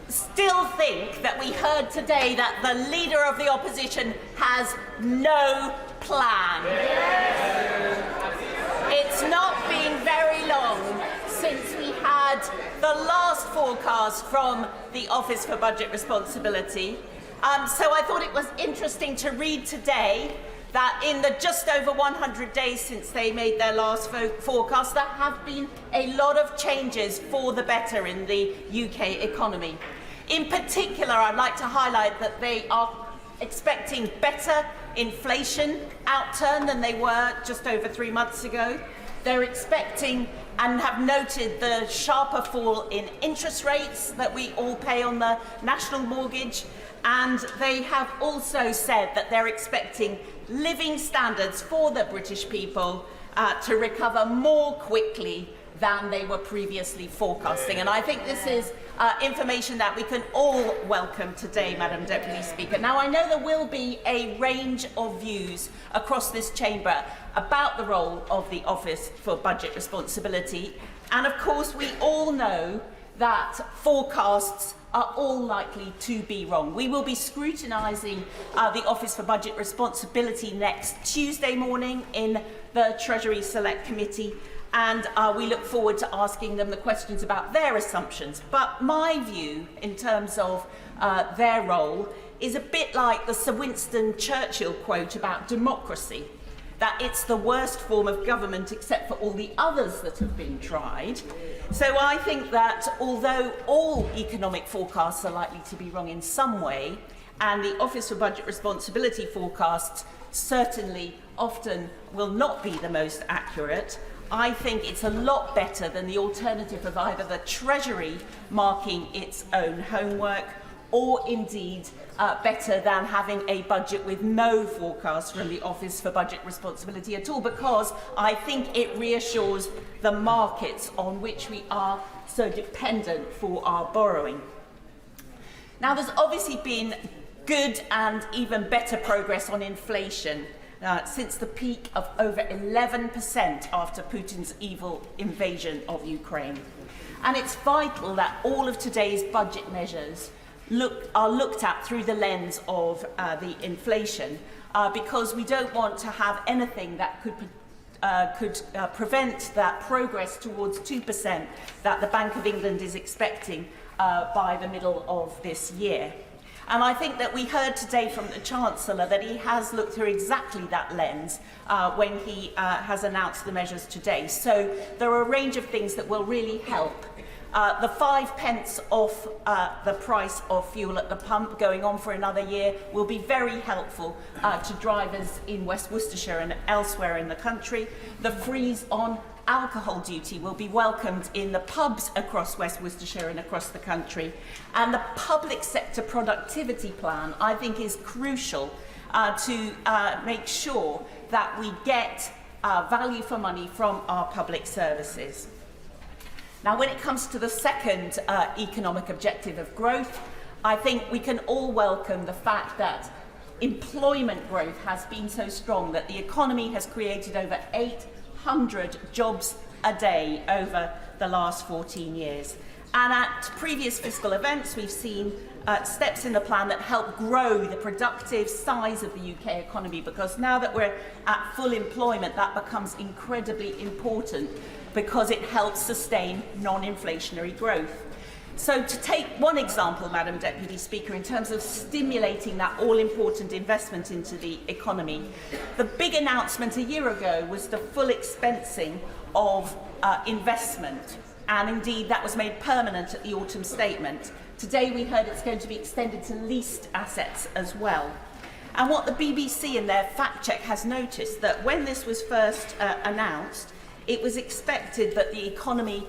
still think that we heard today that the Leader of the Opposition has no plan. It's not been very long since we had the last forecast from the Office for Budget Responsibility. So I thought it was interesting to read today that in the just over 100 days since they made their last forecast, there have been a lot of changes for the better in the UK economy. In particular, I'd like to highlight that they are expecting better inflation outturn than they were just over 3 months ago. They're expecting and have noted the sharper fall in interest rates that we all pay on the national mortgage. And they have also said that they're expecting living standards for the British people to recover more quickly than they were previously forecasting. And I think this is information that we can all welcome today, Madam Deputy Speaker. Now, I know there will be a range of views across this chamber about the role of the Office for Budget Responsibility. And of course, we all know that forecasts are all likely to be wrong. We will be scrutinising the Office for Budget Responsibility next Tuesday morning in the Treasury Select Committee, and we look forward to asking them the questions about their assumptions. But my view in terms of their role is a bit like the Sir Winston Churchill quote about democracy, that it's the worst form of government except for all the others that have been tried. So I think that although all economic forecasts are likely to be wrong in some way, and the Office for Budget Responsibility forecasts certainly often will not be the most accurate, I think it's a lot better than the alternative of either the Treasury marking its own homework, or indeed better than having a budget with no forecast from the Office for Budget Responsibility at all, because I think it reassures the markets on which we are so dependent for our borrowing. Now, there's obviously been good and even better progress on inflation since the peak of over 11% after Putin's evil invasion of Ukraine. And it's vital that all of today's budget measures are looked at through the lens of the inflation, because we don't want to have anything that could prevent that progress towards 2% that the Bank of England is expecting by the middle of this year. And I think that we heard today from the Chancellor that he has looked through exactly that lens when he has announced the measures today. So there are a range of things that will really help. The 5 pence off the price of fuel at the pump going on for another year will be very helpful to drivers in West Worcestershire and elsewhere in the country. The freeze on alcohol duty will be welcomed in the pubs across West Worcestershire and across the country. And the public sector productivity plan, I think, is crucial to make sure that we get value for money from our public services. Now, when it comes to the second economic objective of growth, I think we can all welcome the fact that employment growth has been so strong that the economy has created over 800 jobs a day over the last 14 years. And at previous fiscal events, we've seen steps in the plan that help grow the productive size of the UK economy, because now that we're at full employment, that becomes incredibly important because it helps sustain non-inflationary growth. So to take one example, Madam Deputy Speaker, in terms of stimulating that all-important investment into the economy, the big announcement a year ago was the full expensing of investment, and indeed that was made permanent at the autumn statement. Today we heard it's going to be extended to leased assets as well. And what the BBC in their fact check has noticed, that when this was first announced, it was expected that the economy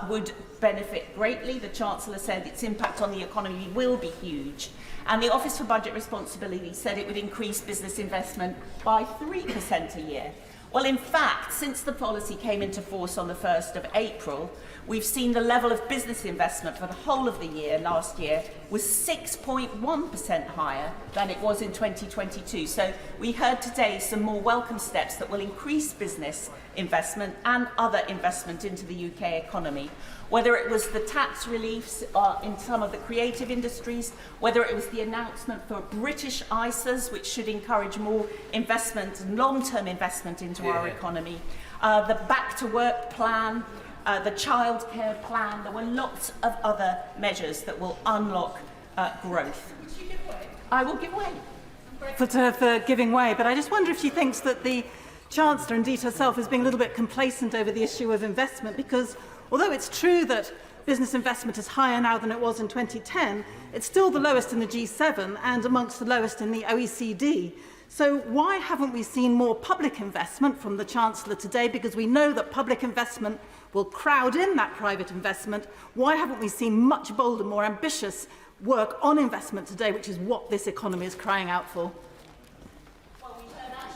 would benefit greatly. The Chancellor said its impact on the economy will be huge. And the Office for Budget Responsibility said it would increase business investment by 3% a year. Well, in fact, since the policy came into force on the 1st of April, we've seen the level of business investment for the whole of the year last year was 6.1% higher than it was in 2022. So we heard today some more welcome steps that will increase business investment and other investment into the UK economy. Whether it was the tax reliefs in some of the creative industries, whether it was the announcement for British ISAs, which should encourage more investment and long-term investment into our economy, the Back to Work plan, the childcare plan. There were lots of other measures that will unlock growth. Would you give way? I will give way. For giving way, but I just wonder if she thinks that the Chancellor, indeed herself, is being a little bit complacent over the issue of investment, because although it's true that business investment is higher now than it was in 2010, it's still the lowest in the G7 and amongst the lowest in the OECD. So why haven't we seen more public investment from the Chancellor today? Because we know that public investment will crowd in that private investment. Why haven't we seen much bolder, more ambitious work on investment today, which is what this economy is crying out for?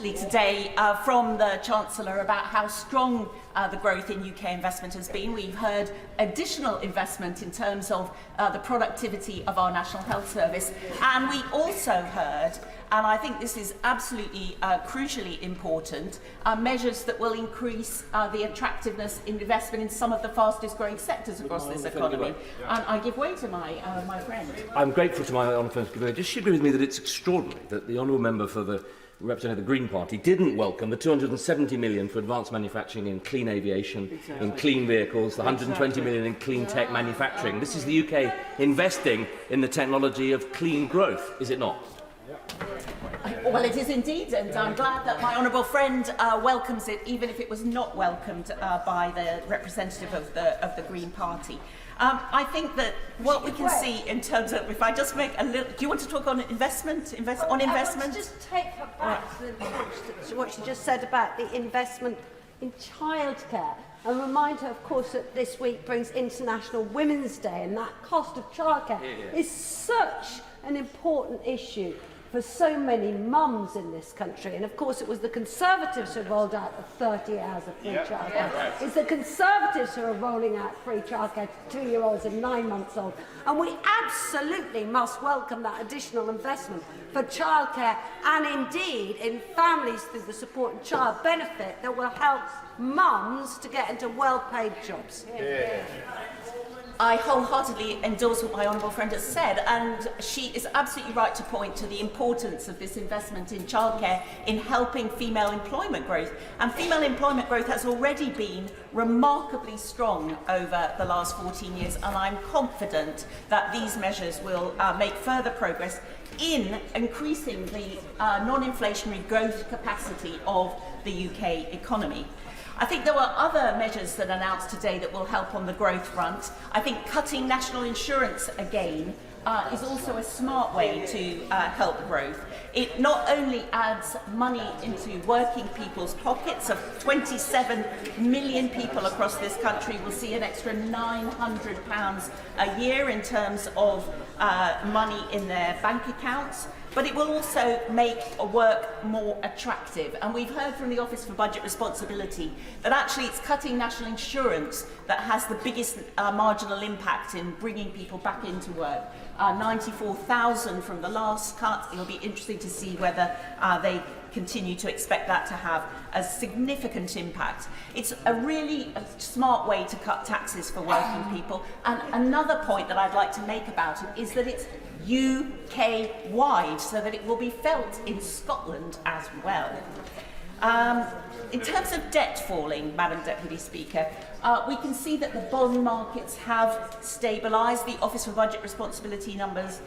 Today from the Chancellor about how strong the growth in UK investment has been. We've heard additional investment in terms of the productivity of our National Health Service, and we also heard, and I think this is absolutely crucially important, measures that will increase the attractiveness in investment in some of the fastest growing sectors across this economy. And I give way to my friend. I'm grateful to my honourable friend. Does she agree with me that it's extraordinary that the honourable member for the representing the Green Party didn't welcome the 270 million for advanced manufacturing in clean aviation, in clean vehicles, the 120 million in clean tech manufacturing? This is the UK investing in the technology of clean growth, is it not? Well, it is indeed, and I'm glad that my honourable friend welcomes it, even if it was not welcomed by the representative of the Green Party. I think that what we can see in terms of, if I just make a little, do you want to talk on investment? I want to just take her back to what she just said about the investment in childcare, and remind her, of course, that this week brings International Women's Day, and that cost of childcare is such an important issue for so many mums in this country. And of course it was the Conservatives who rolled out the 30 hours of free childcare. It's the Conservatives who are rolling out free childcare to 2-year-olds and 9 months old. And we absolutely must welcome that additional investment for childcare and indeed in families through the support and child benefit that will help mums to get into well-paid jobs. I wholeheartedly endorse what my honourable friend has said, and she is absolutely right to point to the importance of this investment in childcare in helping female employment growth. And female employment growth has already been remarkably strong over the last 14 years, and I'm confident that these measures will make further progress in increasing the non-inflationary growth capacity of the UK economy. I think there were other measures that are announced today that will help on the growth front. I think cutting national insurance again is also a smart way to help growth. It not only adds money into working people's pockets, of 27 million people across this country will see an extra £900 a year in terms of money in their bank accounts, but it will also make work more attractive. And we've heard from the Office for Budget Responsibility that actually it's cutting national insurance that has the biggest marginal impact in bringing people back into work. 94,000 from the last cut. It'll be interesting to see whether they continue to expect that to have a significant impact. It's a really smart way to cut taxes for working people. And another point that I'd like to make about it is that it's UK-wide, so that it will be felt in Scotland as well. In terms of debt falling, Madam Deputy Speaker, we can see that the bond markets have stabilised. The Office for Budget Responsibility numbers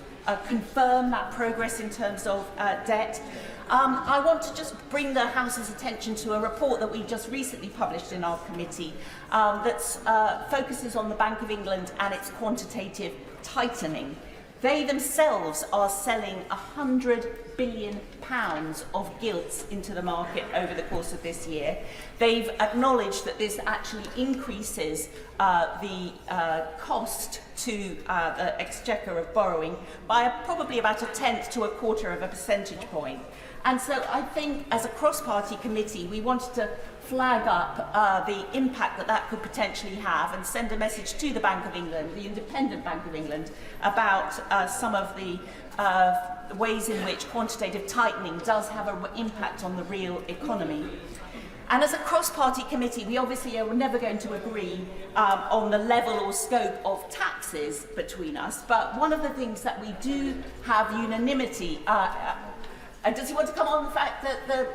confirm that progress in terms of debt. I want to just bring the House's attention to a report that we just recently published in our committee that focuses on the Bank of England and its quantitative tightening. They themselves are selling £100 billion of gilts into the market over the course of this year. They've acknowledged that this actually increases the cost to the exchequer of borrowing by probably about 1/10 to 1/4 of a percentage point. And so I think as a cross-party committee, we wanted to flag up the impact that that could potentially have and send a message to the Bank of England, the independent Bank of England, about some of the ways in which quantitative tightening does have an impact on the real economy. And as a cross-party committee, we obviously are never going to agree on the level or scope of taxes between us, but one of the things that we do have unanimity, does he want to come on the fact that the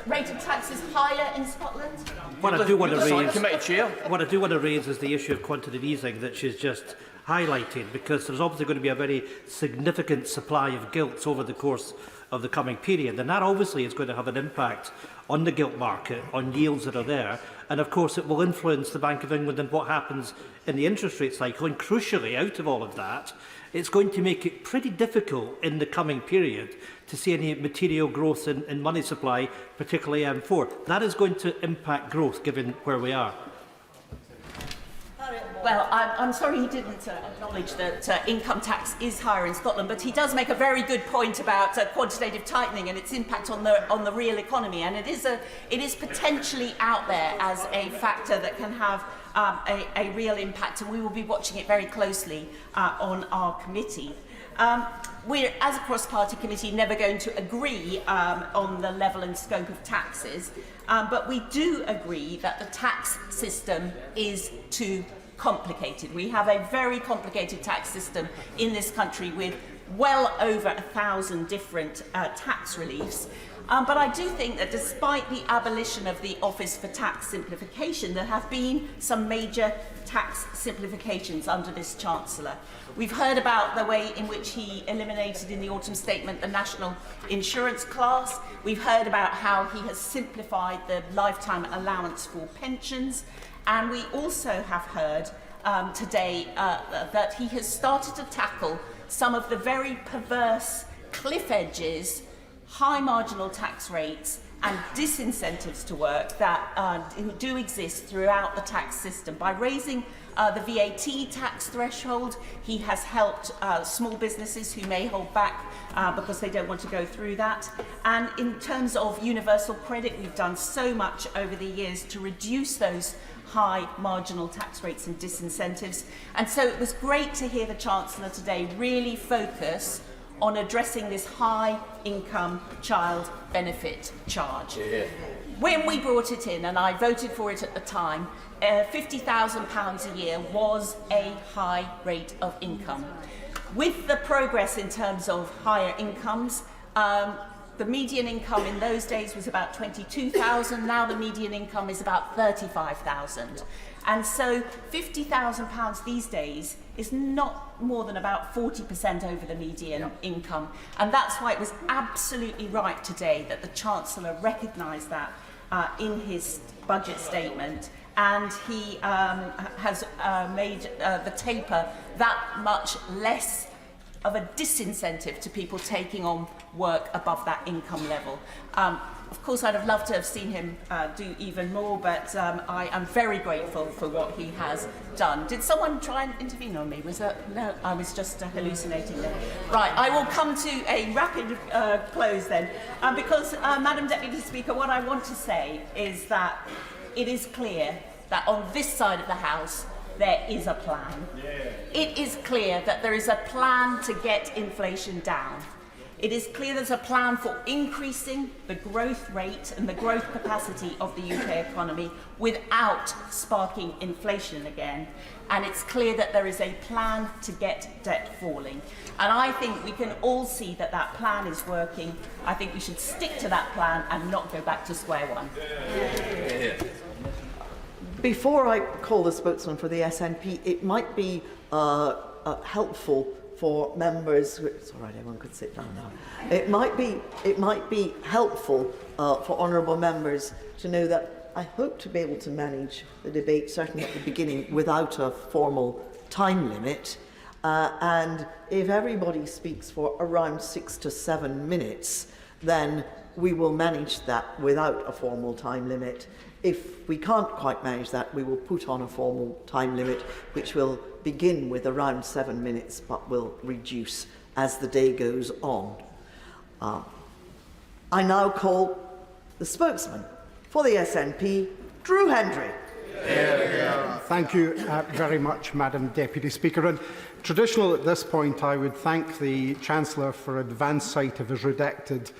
rate of tax is higher in Scotland? What I do want to raise is the issue of quantitative easing that she's just highlighted, because there's obviously going to be a very significant supply of gilts over the course of the coming period, and that obviously is going to have an impact on the gilt market, on yields that are there, and of course it will influence the Bank of England and what happens in the interest rate cycle. And crucially, out of all of that, it's going to make it pretty difficult in the coming period to see any material growth in money supply, particularly M4. That is going to impact growth, given where we are. Well, I'm sorry he didn't acknowledge that income tax is higher in Scotland, but he does make a very good point about quantitative tightening and its impact on the real economy, and it is potentially out there as a factor that can have a real impact, and we will be watching it very closely on our committee. We're, as a cross-party committee, never going to agree on the level and scope of taxes, but we do agree that the tax system is too complicated. We have a very complicated tax system in this country with well over 1,000 different tax reliefs. But I do think that despite the abolition of the Office for Tax Simplification, there have been some major tax simplifications under this Chancellor. We've heard about the way in which he eliminated in the autumn statement the national insurance class. We've heard about how he has simplified the lifetime allowance for pensions. And we also have heard today that he has started to tackle some of the very perverse cliff edges, high marginal tax rates and disincentives to work that do exist throughout the tax system. By raising the VAT tax threshold, he has helped small businesses who may hold back because they don't want to go through that. And in terms of universal credit, we've done so much over the years to reduce those high marginal tax rates and disincentives. And so it was great to hear the Chancellor today really focus on addressing this high income child benefit charge. Yeah. When we brought it in, and I voted for it at the time, £50,000 a year was a high rate of income. With the progress in terms of higher incomes, the median income in those days was about 22,000. Now the median income is about 35,000. And so £50,000 these days is not more than about 40% over the median income. And that's why it was absolutely right today that the Chancellor recognised that in his budget statement. And he has made the taper that much less of a disincentive to people taking on work above that income level. Of course, I'd have loved to have seen him do even more, but I am very grateful for what he has done. Did someone try and intervene on me? Was that, no, I was just hallucinating there. Right, I will come to a rapid close then, because, Madam Deputy Speaker, what I want to say is that it is clear that on this side of the House, there is a plan. Yeah. It is clear that there is a plan to get inflation down. It is clear there's a plan for increasing the growth rate and the growth capacity of the UK economy without sparking inflation again. And it's clear that there is a plan to get debt falling. And I think we can all see that that plan is working. I think we should stick to that plan and not go back to square one. Yeah. Before I call the spokesman for the SNP, it might be helpful for members. It's all right, everyone could sit down now. It might be helpful for honourable members to know that I hope to be able to manage the debate, certainly at the beginning, without a formal time limit. And if everybody speaks for around 6 to 7 minutes, then we will manage that without a formal time limit. If we can't quite manage that, we will put on a formal time limit, which will begin with around 7 minutes, but will reduce as the day goes on. I now call the spokesman for the SNP, Drew Hendry. Thank you very much, Madam Deputy Speaker. And traditional at this point, I would thank the Chancellor for advance sight of his redacted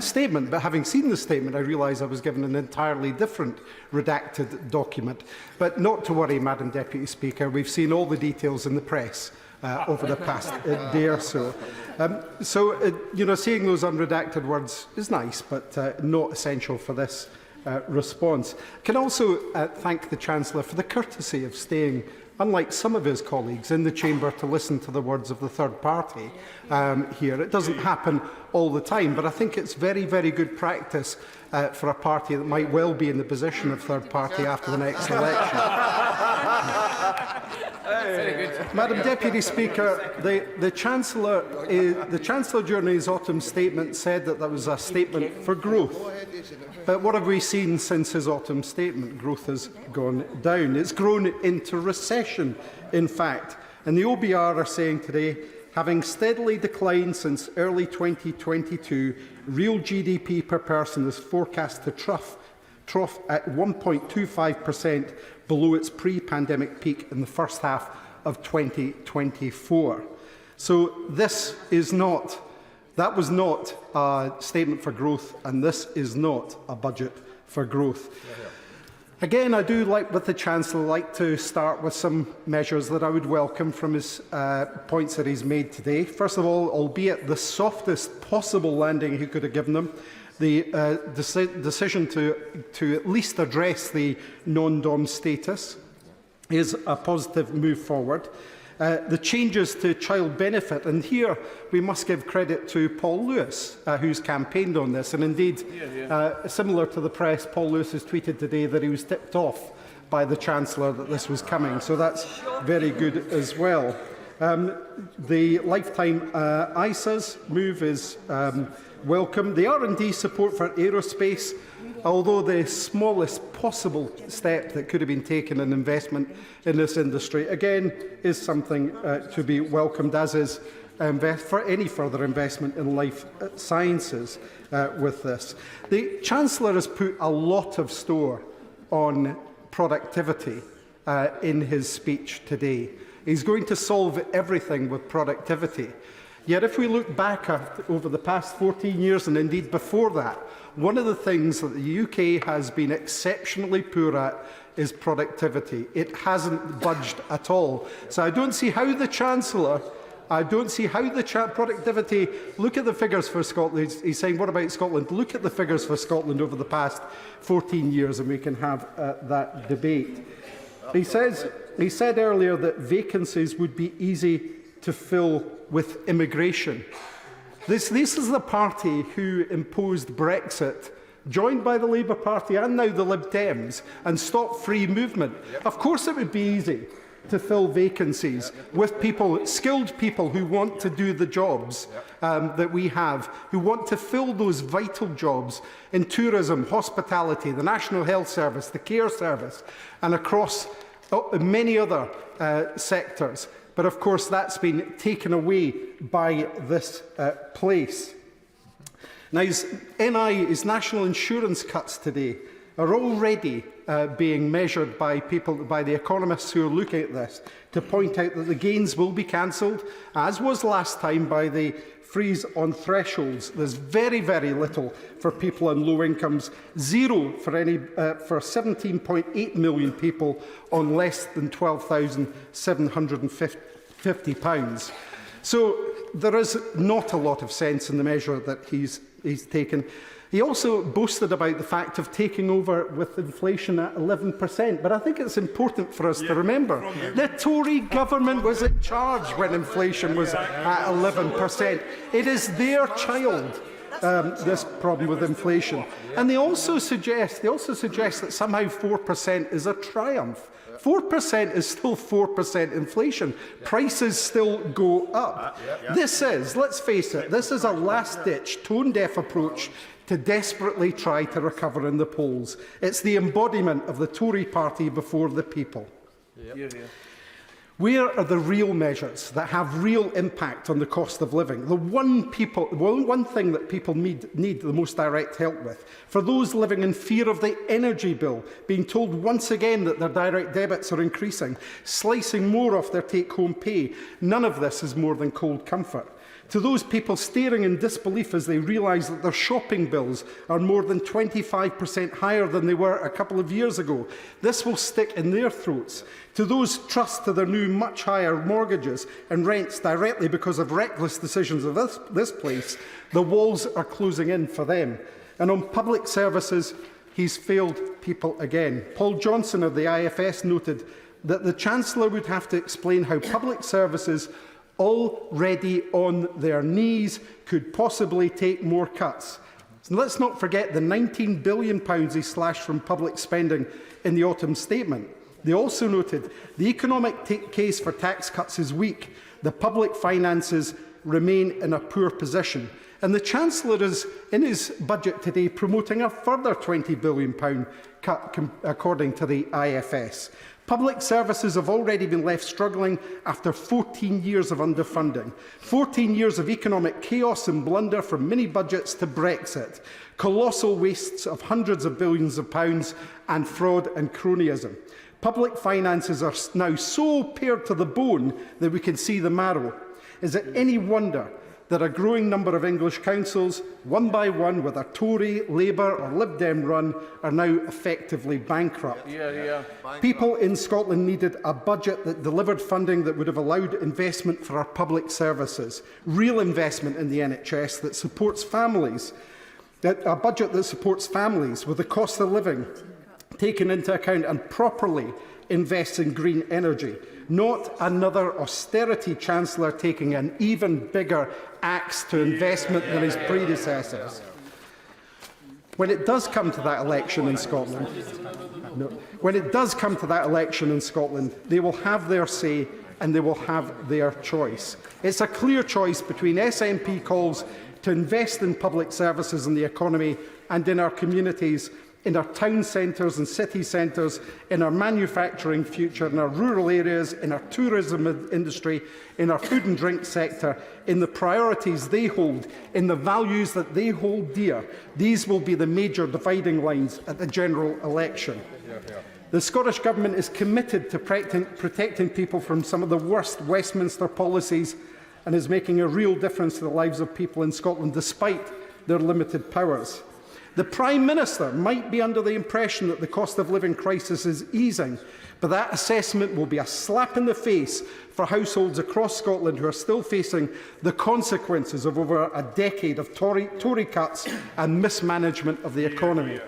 statement. But having seen the statement, I realise I was given an entirely different redacted document. But not to worry, Madam Deputy Speaker. We've seen all the details in the press over the past day or so. Seeing those unredacted words is nice, but not essential for this response. I can also thank the Chancellor for the courtesy of staying unlike some of his colleagues in the chamber, to listen to the words of the third party here. It doesn't happen all the time, but I think it's very, very good practice for a party that might well be in the position of third party after the next election. Madam Deputy Speaker, the Chancellor during his autumn statement said that was a statement for growth. But what have we seen since his autumn statement? Growth has gone down. It's grown into recession, in fact. And the OBR are saying today, having steadily declined since early 2022, real GDP per person is forecast to trough at 1.25% below its pre-pandemic peak in the first half of 2024. So that was not a statement for growth, and this is not a budget for growth. Again, I do, like with the Chancellor, like to start with some measures that I would welcome from his points that he's made today. First of all, albeit the softest possible landing he could have given them, the decision to at least address the non-dom status is a positive move forward. The changes to child benefit, and here we must give credit to Paul Lewis, who's campaigned on this, and indeed, similar to the press, Paul Lewis has tweeted today that he was tipped off by the Chancellor that this was coming, so that's very good as well. The lifetime ISAs move is welcome. The R&D support for aerospace, although the smallest possible step that could have been taken in investment in this industry, again, is something to be welcomed, as is for any further investment in life sciences with this. The Chancellor has put a lot of store on productivity in his speech today. He's going to solve everything with productivity. Yet if we look back over the past 14 years, and indeed before that, one of the things that the UK has been exceptionally poor at is productivity. It hasn't budged at all. So I don't see how the Chancellor, productivity, look at the figures for Scotland. He's saying, what about Scotland? Look at the figures for Scotland over the past 14 years and we can have that debate. He said earlier that vacancies would be easy to fill with immigration. This is the party who imposed Brexit, joined by the Labour Party and now the Lib Dems, and stopped free movement. Of course it would be easy to fill vacancies with people, skilled people who want to do the jobs that we have, who want to fill those vital jobs in tourism, hospitality, the National Health Service, the Care Service, and across many other sectors. But of course that's been taken away by this place. Now, his national insurance cuts today are already being measured by the economists who are looking at this, to point out that the gains will be cancelled, as was last time, by the freeze on thresholds. There's very, very little for people on low incomes, zero for 17.8 million people on less than £12,750. So there is not a lot of sense in the measure that he's taken. He also boasted about the fact of taking over with inflation at 11%, but I think it's important for us to remember the Tory government was in charge when inflation was at 11%. It is their child, this problem with inflation. And they also suggest that somehow 4% is a triumph. 4% is still 4% inflation. Prices still go up. This is, let's face it, this is a last-ditch, tone-deaf approach to desperately try to recover in the polls. It's the embodiment of the Tory party before the people. Where are the real measures that have real impact on the cost of living? The one thing that people need the most direct help with. For those living in fear of the energy bill, being told once again that their direct debits are increasing, slicing more off their take-home pay, none of this is more than cold comfort. To those people staring in disbelief as they realise that their shopping bills are more than 25% higher than they were a couple of years ago, this will stick in their throats. To those trust to their new much higher mortgages and rents directly because of reckless decisions of this place, the walls are closing in for them. And on public services, he's failed people again. Paul Johnson of the IFS noted that the Chancellor would have to explain how public services already on their knees could possibly take more cuts. So let's not forget the £19 billion he slashed from public spending in the autumn statement. They also noted the economic case for tax cuts is weak. The public finances remain in a poor position. And the Chancellor is, in his budget today, promoting a further £20 billion cut, according to the IFS. Public services have already been left struggling after 14 years of underfunding, 14 years of economic chaos and blunder from mini-budgets to Brexit, colossal wastes of hundreds of billions of pounds and fraud and cronyism. Public finances are now so pared to the bone that we can see the marrow. Is it any wonder that a growing number of English councils, one by one, whether Tory, Labour or Lib Dem run, are now effectively bankrupt? People in Scotland needed a budget that delivered funding that would have allowed investment for our public services, real investment in the NHS that supports families, a budget that supports families with the cost of living taken into account and properly invests in green energy, not another austerity Chancellor taking an even bigger axe to investment than his predecessors. When it does come to that election in Scotland, they will have their say and they will have their choice. It's a clear choice between SNP calls to invest in public services and the economy and in our communities, in our town centres and city centres, in our manufacturing future, in our rural areas, in our tourism industry, in our food and drink sector, in the priorities they hold, in the values that they hold dear. These will be the major dividing lines at the general election. The Scottish Government is committed to protecting people from some of the worst Westminster policies and is making a real difference to the lives of people in Scotland despite their limited powers. The Prime Minister might be under the impression that the cost of living crisis is easing, but that assessment will be a slap in the face for households across Scotland who are still facing the consequences of over a decade of Tory cuts and mismanagement of the economy.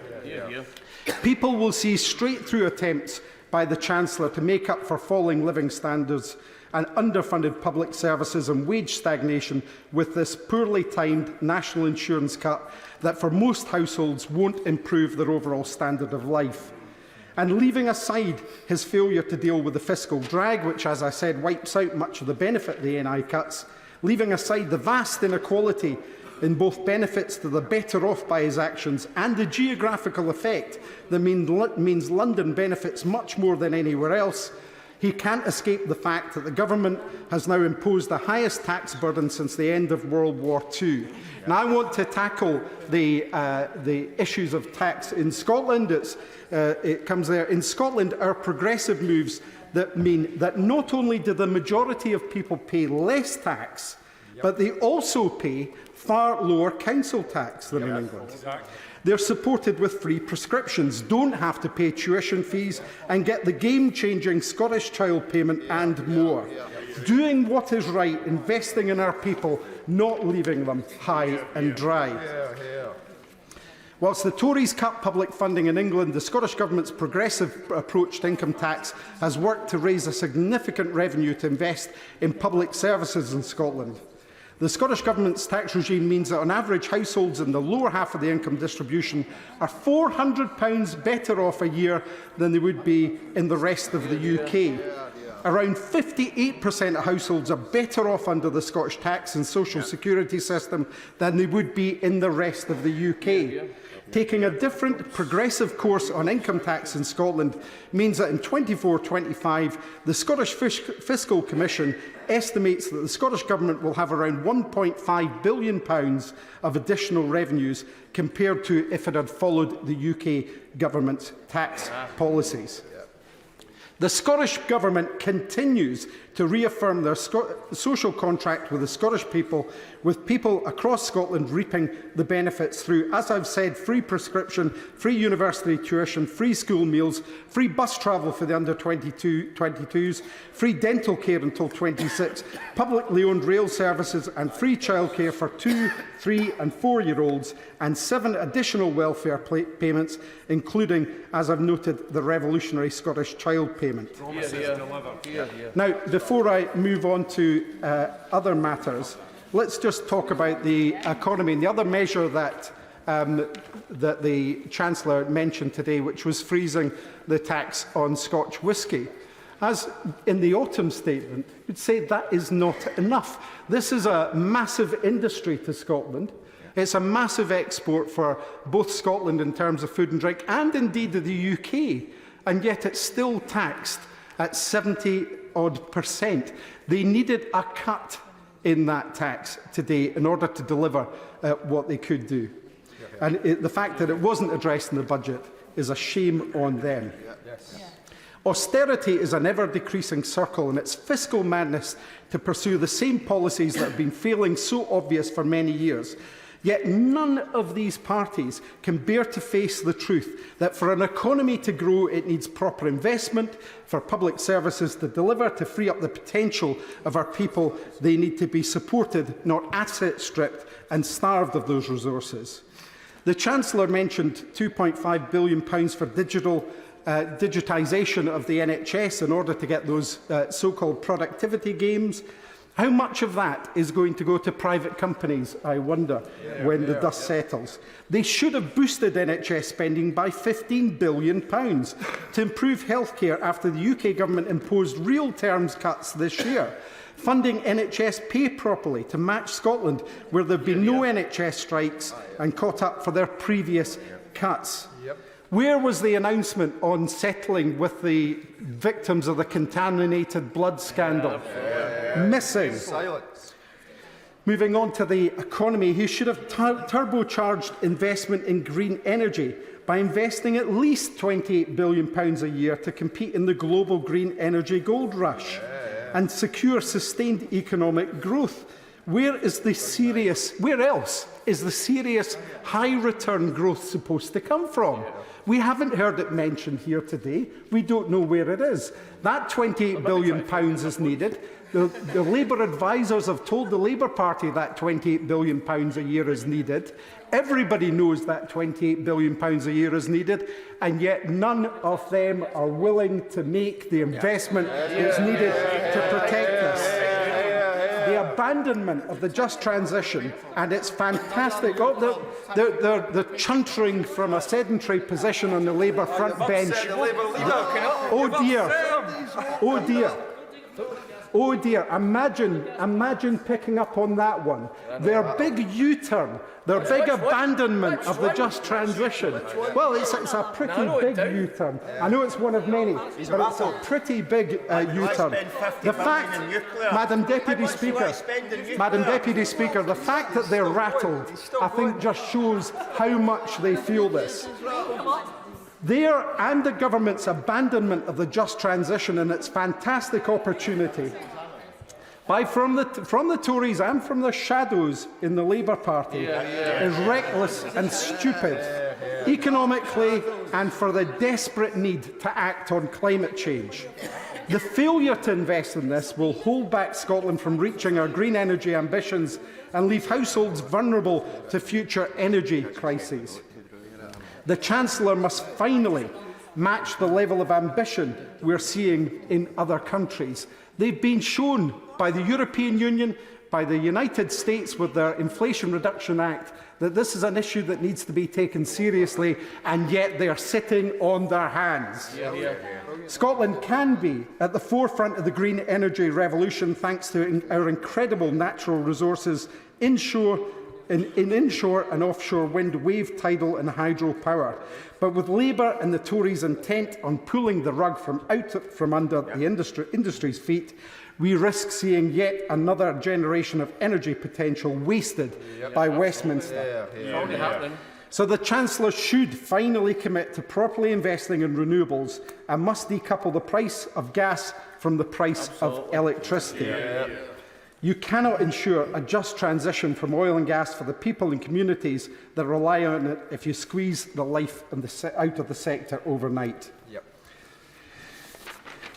People will see straight through attempts by the Chancellor to make up for falling living standards and underfunded public services and wage stagnation with this poorly timed national insurance cut that for most households won't improve their overall standard of life. And leaving aside his failure to deal with the fiscal drag, which, as I said, wipes out much of the benefit of the NI cuts, leaving aside the vast inequality in both benefits to the better off by his actions and the geographical effect that means London benefits much more than anywhere else, he can't escape the fact that the government has now imposed the highest tax burden since the end of World War II. Now, I want to tackle the issues of tax in Scotland. It comes there. In Scotland, our progressive moves that mean that not only do the majority of people pay less tax, but they also pay far lower council tax than in England. They're supported with free prescriptions, don't have to pay tuition fees and get the game-changing Scottish Child Payment and more. Doing what is right, investing in our people, not leaving them high and dry. Whilst the Tories cut public funding in England, the Scottish Government's progressive approach to income tax has worked to raise a significant revenue to invest in public services in Scotland. The Scottish Government's tax regime means that on average households in the lower half of the income distribution are £400 better off a year than they would be in the rest of the UK. Around 58% of households are better off under the Scottish tax and social security system than they would be in the rest of the UK. Taking a different progressive course on income tax in Scotland means that in 24-25, the Scottish Fiscal Commission estimates that the Scottish Government will have around £1.5 billion of additional revenues compared to if it had followed the UK Government's tax policies. The Scottish Government continues to reaffirm their social contract with the Scottish people, with people across Scotland reaping the benefits through, as I've said, free prescription, free university tuition, free school meals, free bus travel for the under 22s, free dental care until 26, publicly owned rail services and free childcare for 2, 3 and 4-year-olds, and 7 additional welfare payments, including, as I've noted, the revolutionary Scottish child payment. Now, before I move on to other matters, let's just talk about the economy and the other measure that that the Chancellor mentioned today, which was freezing the tax on Scotch whisky. As in the autumn statement, you'd say that is not enough. This is a massive industry to Scotland. It's a massive export for both Scotland in terms of food and drink and indeed the UK, and yet it's still taxed at 70-odd%. They needed a cut in that tax today in order to deliver what they could do. And the fact that it wasn't addressed in the budget is a shame on them. Austerity is an ever-decreasing circle, and it's fiscal madness to pursue the same policies that have been failing so obvious for many years. Yet none of these parties can bear to face the truth that for an economy to grow, it needs proper investment, for public services to deliver, to free up the potential of our people. They need to be supported, not asset stripped and starved of those resources. The Chancellor mentioned £2.5 billion for digitisation of the NHS in order to get those so-called productivity gains. How much of that is going to go to private companies, I wonder, when the dust settles? They should have boosted NHS spending by £15 billion to improve healthcare after the UK government imposed real terms cuts this year. Funding NHS pay properly to match Scotland, where there have been no NHS strikes and caught up for their previous cuts. Where was the announcement on settling with the victims of the contaminated blood scandal? Missing. Moving on to the economy, he should have turbocharged investment in green energy by investing at least £28 billion a year to compete in the global green energy gold rush and secure sustained economic growth. Where else is the serious high-return growth supposed to come from? We haven't heard it mentioned here today. We don't know where it is. That £28 billion is needed. The Labour advisers have told the Labour Party that £28 billion a year is needed. Everybody knows that £28 billion a year is needed, and yet none of them are willing to make the investment that's needed to protect us. The abandonment of the just transition, and it's fantastic. Oh, they're chuntering from a sedentary position on the Labour front bench. Oh dear. Oh dear. Oh dear, imagine picking up on that one. Their big U-turn, their big abandonment of the just transition. Well, it's a pretty big U-turn. I know it's one of many, but it's a pretty big U-turn. The fact, Madam Deputy Speaker, the fact that they're rattled, I think just shows how much they feel this. Their and the government's abandonment of the just transition and its fantastic opportunity from the Tories and from the shadows in the Labour Party is reckless and stupid, economically and for the desperate need to act on climate change. The failure to invest in this will hold back Scotland from reaching our green energy ambitions and leave households vulnerable to future energy crises. The Chancellor must finally match the level of ambition we're seeing in other countries. They've been shown by the European Union, by the United States with their Inflation Reduction Act, that this is an issue that needs to be taken seriously, and yet they are sitting on their hands. Scotland can be at the forefront of the green energy revolution thanks to our incredible natural resources inshore and offshore wind, wave, tidal and hydro power. But with Labour and the Tories intent on pulling the rug from under the industry's feet, we risk seeing yet another generation of energy potential wasted by Westminster. So the Chancellor should finally commit to properly investing in renewables and must decouple the price of gas from the price of electricity. Yeah. You cannot ensure a just transition from oil and gas for the people and communities that rely on it if you squeeze the life out of the sector overnight. Yep.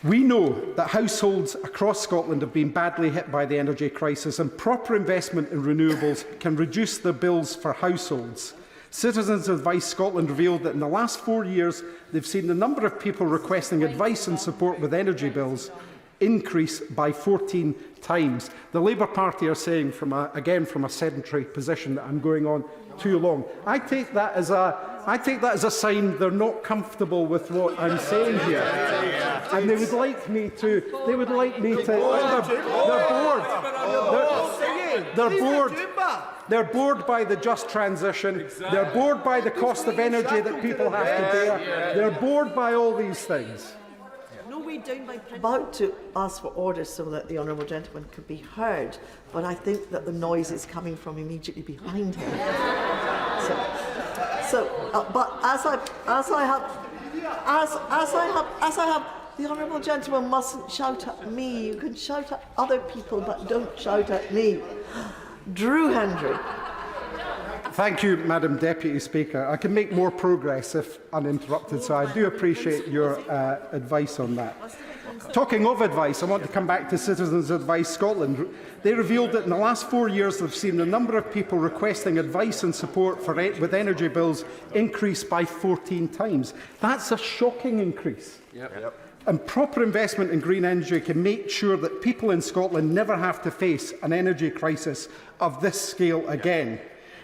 We know that households across Scotland have been badly hit by the energy crisis, and proper investment in renewables can reduce the bills for households. Citizens Advice Scotland revealed that in the last 4 years, they've seen the number of people requesting advice and support with energy bills increase by 14 times. The Labour Party are saying, from a sedentary position, that I'm going on too long. I take that as a sign they're not comfortable with what I'm saying here, and they would like me to. They're bored. They're bored by the just transition. Exactly. They're bored by the cost of energy that people have to bear. They're bored by all these things. About to ask for order so that the honourable gentleman could be heard, but I think that the noise is coming from immediately behind him. But as I have, the honourable gentleman mustn't shout at me. You can shout at other people, but don't shout at me. Drew Hendry. Thank you, Madam Deputy Speaker. I can make more progress if uninterrupted, so I do appreciate your advice on that. Talking of advice, I want to come back to Citizens Advice Scotland. They revealed that in the last 4 years they've seen the number of people requesting advice and support with energy bills increase by 14 times. That's a shocking increase. Yep. And proper investment in green energy can make sure that people in Scotland never have to face an energy crisis of this scale again.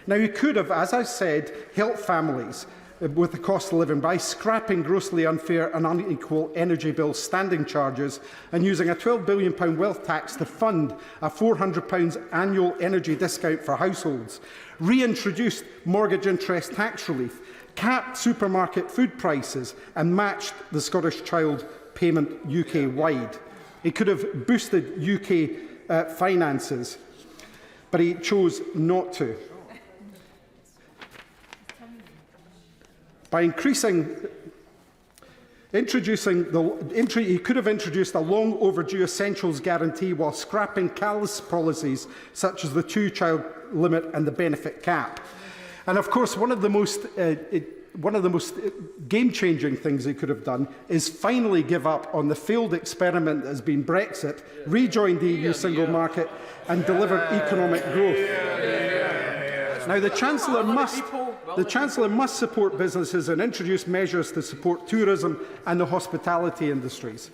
Now, you could have, as I said, helped families with the cost of living by scrapping grossly unfair and unequal energy bill standing charges and using a £12 billion wealth tax to fund a £400 annual energy discount for households, reintroduced mortgage interest tax relief, capped supermarket food prices and matched the Scottish Child payment UK-wide. He could have boosted UK finances, but he chose not to. By he could have introduced a long overdue essentials guarantee while scrapping callous policies such as the 2-child limit and the benefit cap. And of course, one of the most game-changing things he could have done is finally give up on the failed experiment that has been Brexit, rejoin the EU single market and deliver economic growth. Now, the Chancellor must support businesses and introduce measures to support tourism and the hospitality industries.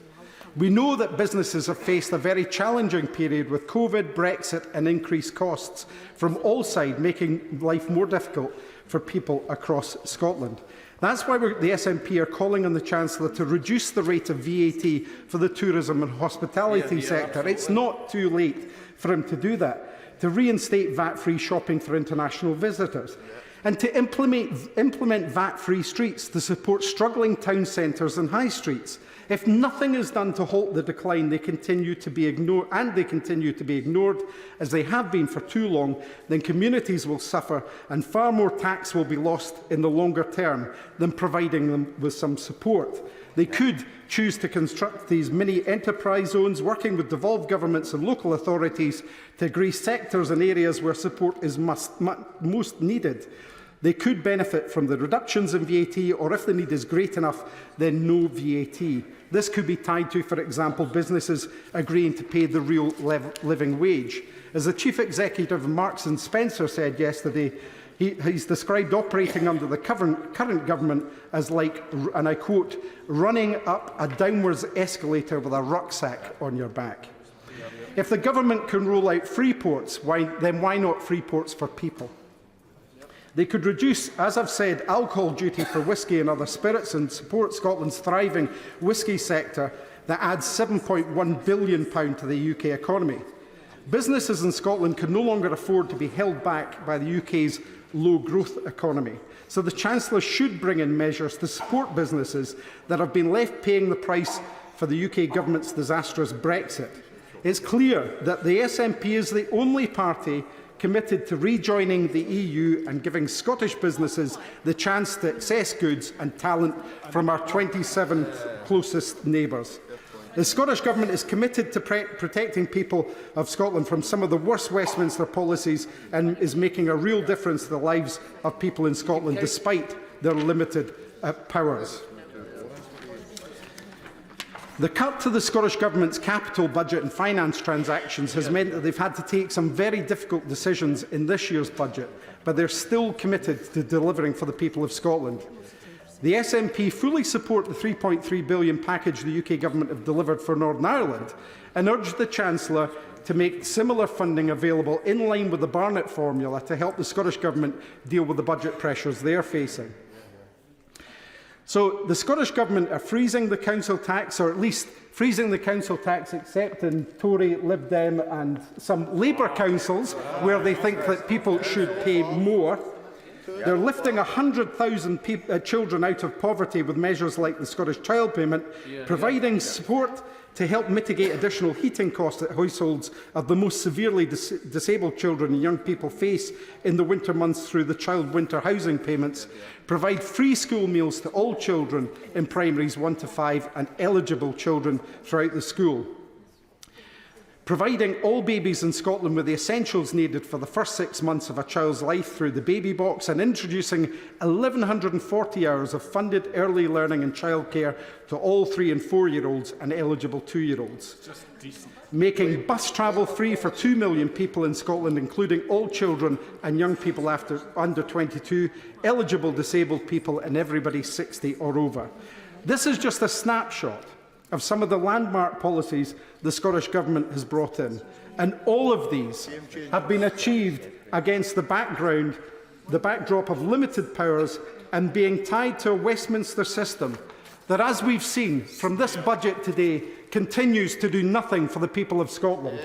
We know that businesses have faced a very challenging period with COVID, Brexit and increased costs from all sides, making life more difficult for people across Scotland. That's why the SNP are calling on the Chancellor to reduce the rate of VAT for the tourism and hospitality sector. It's not too late for him to do that. To reinstate VAT-free shopping for international visitors, and to implement VAT-free streets to support struggling town centres and high streets. If nothing is done to halt the decline, they continue to be ignored, as they have been for too long, then communities will suffer and far more tax will be lost in the longer term than providing them with some support. They could choose to construct these mini enterprise zones, working with devolved governments and local authorities to agree sectors and areas where support is most needed. They could benefit from the reductions in VAT, or if the need is great enough, then no VAT. This could be tied to, for example, businesses agreeing to pay the real living wage. As the Chief Executive of Marks and Spencer said yesterday, he's described operating under the current government as like, and I quote, running up a downwards escalator with a rucksack on your back. If the government can roll out free ports, then why not free ports for people? They could reduce, as I've said, alcohol duty for whisky and other spirits and support Scotland's thriving whisky sector that adds £7.1 billion to the UK economy. Businesses in Scotland can no longer afford to be held back by the UK's low-growth economy. So the Chancellor should bring in measures to support businesses that have been left paying the price for the UK government's disastrous Brexit. It's clear that the SNP is the only party committed to rejoining the EU and giving Scottish businesses the chance to access goods and talent from our 27 closest neighbours. The Scottish Government is committed to protecting people of Scotland from some of the worst Westminster policies and is making a real difference to the lives of people in Scotland despite their limited powers. The cut to the Scottish Government's capital budget and finance transactions has meant that they've had to take some very difficult decisions in this year's budget, but they're still committed to delivering for the people of Scotland. The SNP fully support the £3.3 billion package the UK Government have delivered for Northern Ireland and urge the Chancellor to make similar funding available in line with the Barnett formula to help the Scottish Government deal with the budget pressures they are facing. So the Scottish Government are freezing the council tax, or at least freezing the council tax except in Tory, Lib Dem and some Labour councils where they think that people should pay more. They're lifting 100,000 children out of poverty with measures like the Scottish Child Payment, providing support to help mitigate additional heating costs that households of the most severely disabled children and young people face in the winter months through the child winter housing payments, provide free school meals to all children in primaries 1 to 5 and eligible children throughout the school, providing all babies in Scotland with the essentials needed for the first 6 months of a child's life through the baby box, and introducing 1,140 hours of funded early learning and childcare to all 3- and 4-year-olds and eligible 2-year-olds. Making bus travel free for 2 million people in Scotland, including all children and young people under 22, eligible disabled people and everybody 60 or over. This is just a snapshot of some of the landmark policies the Scottish Government has brought in. And all of these have been achieved against the backdrop of limited powers and being tied to a Westminster system that, as we've seen from this budget today, continues to do nothing for the people of Scotland.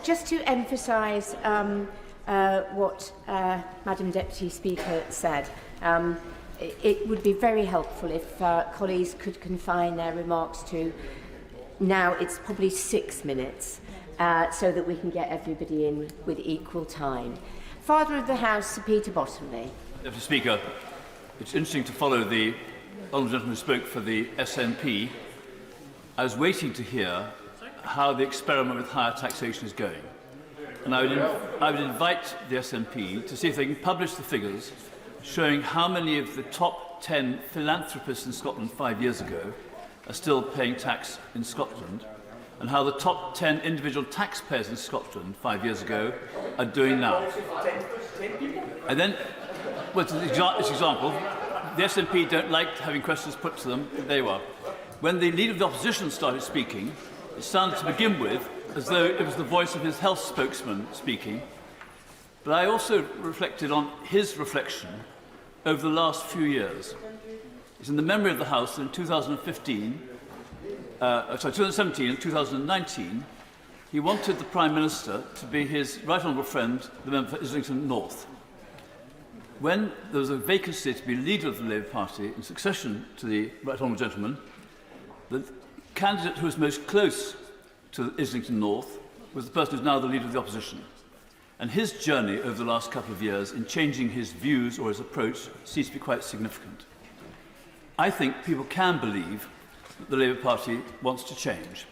Just to emphasise what Madam Deputy Speaker said, it would be very helpful if colleagues could confine their remarks to, now it's probably 6 minutes, so that we can get everybody in with equal time. Father of the House, Sir Peter Bottomley. Deputy Speaker, it's interesting to follow the honourable gentleman who spoke for the SNP. I was waiting to hear how the experiment with higher taxation is going. And I would invite the SNP to see if they can publish the figures showing how many of the top 10 philanthropists in Scotland 5 years ago are still paying tax in Scotland, and how the top 10 individual taxpayers in Scotland 5 years ago are doing now. And then, well, this example, the SNP don't like having questions put to them. There you are. When the Leader of the Opposition started speaking, it sounded to begin with as though it was the voice of his health spokesman speaking. But I also reflected on his reflection over the last few years. It's in the memory of the House that in 2017 and 2019, he wanted the Prime Minister to be his right honourable friend, the member for Islington North. When there was a vacancy to be leader of the Labour Party in succession to the right honourable gentleman, the candidate who was most close to Islington North was the person who is now the leader of the opposition. And his journey over the last couple of years in changing his views or his approach seems to be quite significant. I think people can believe that the Labour Party wants to change.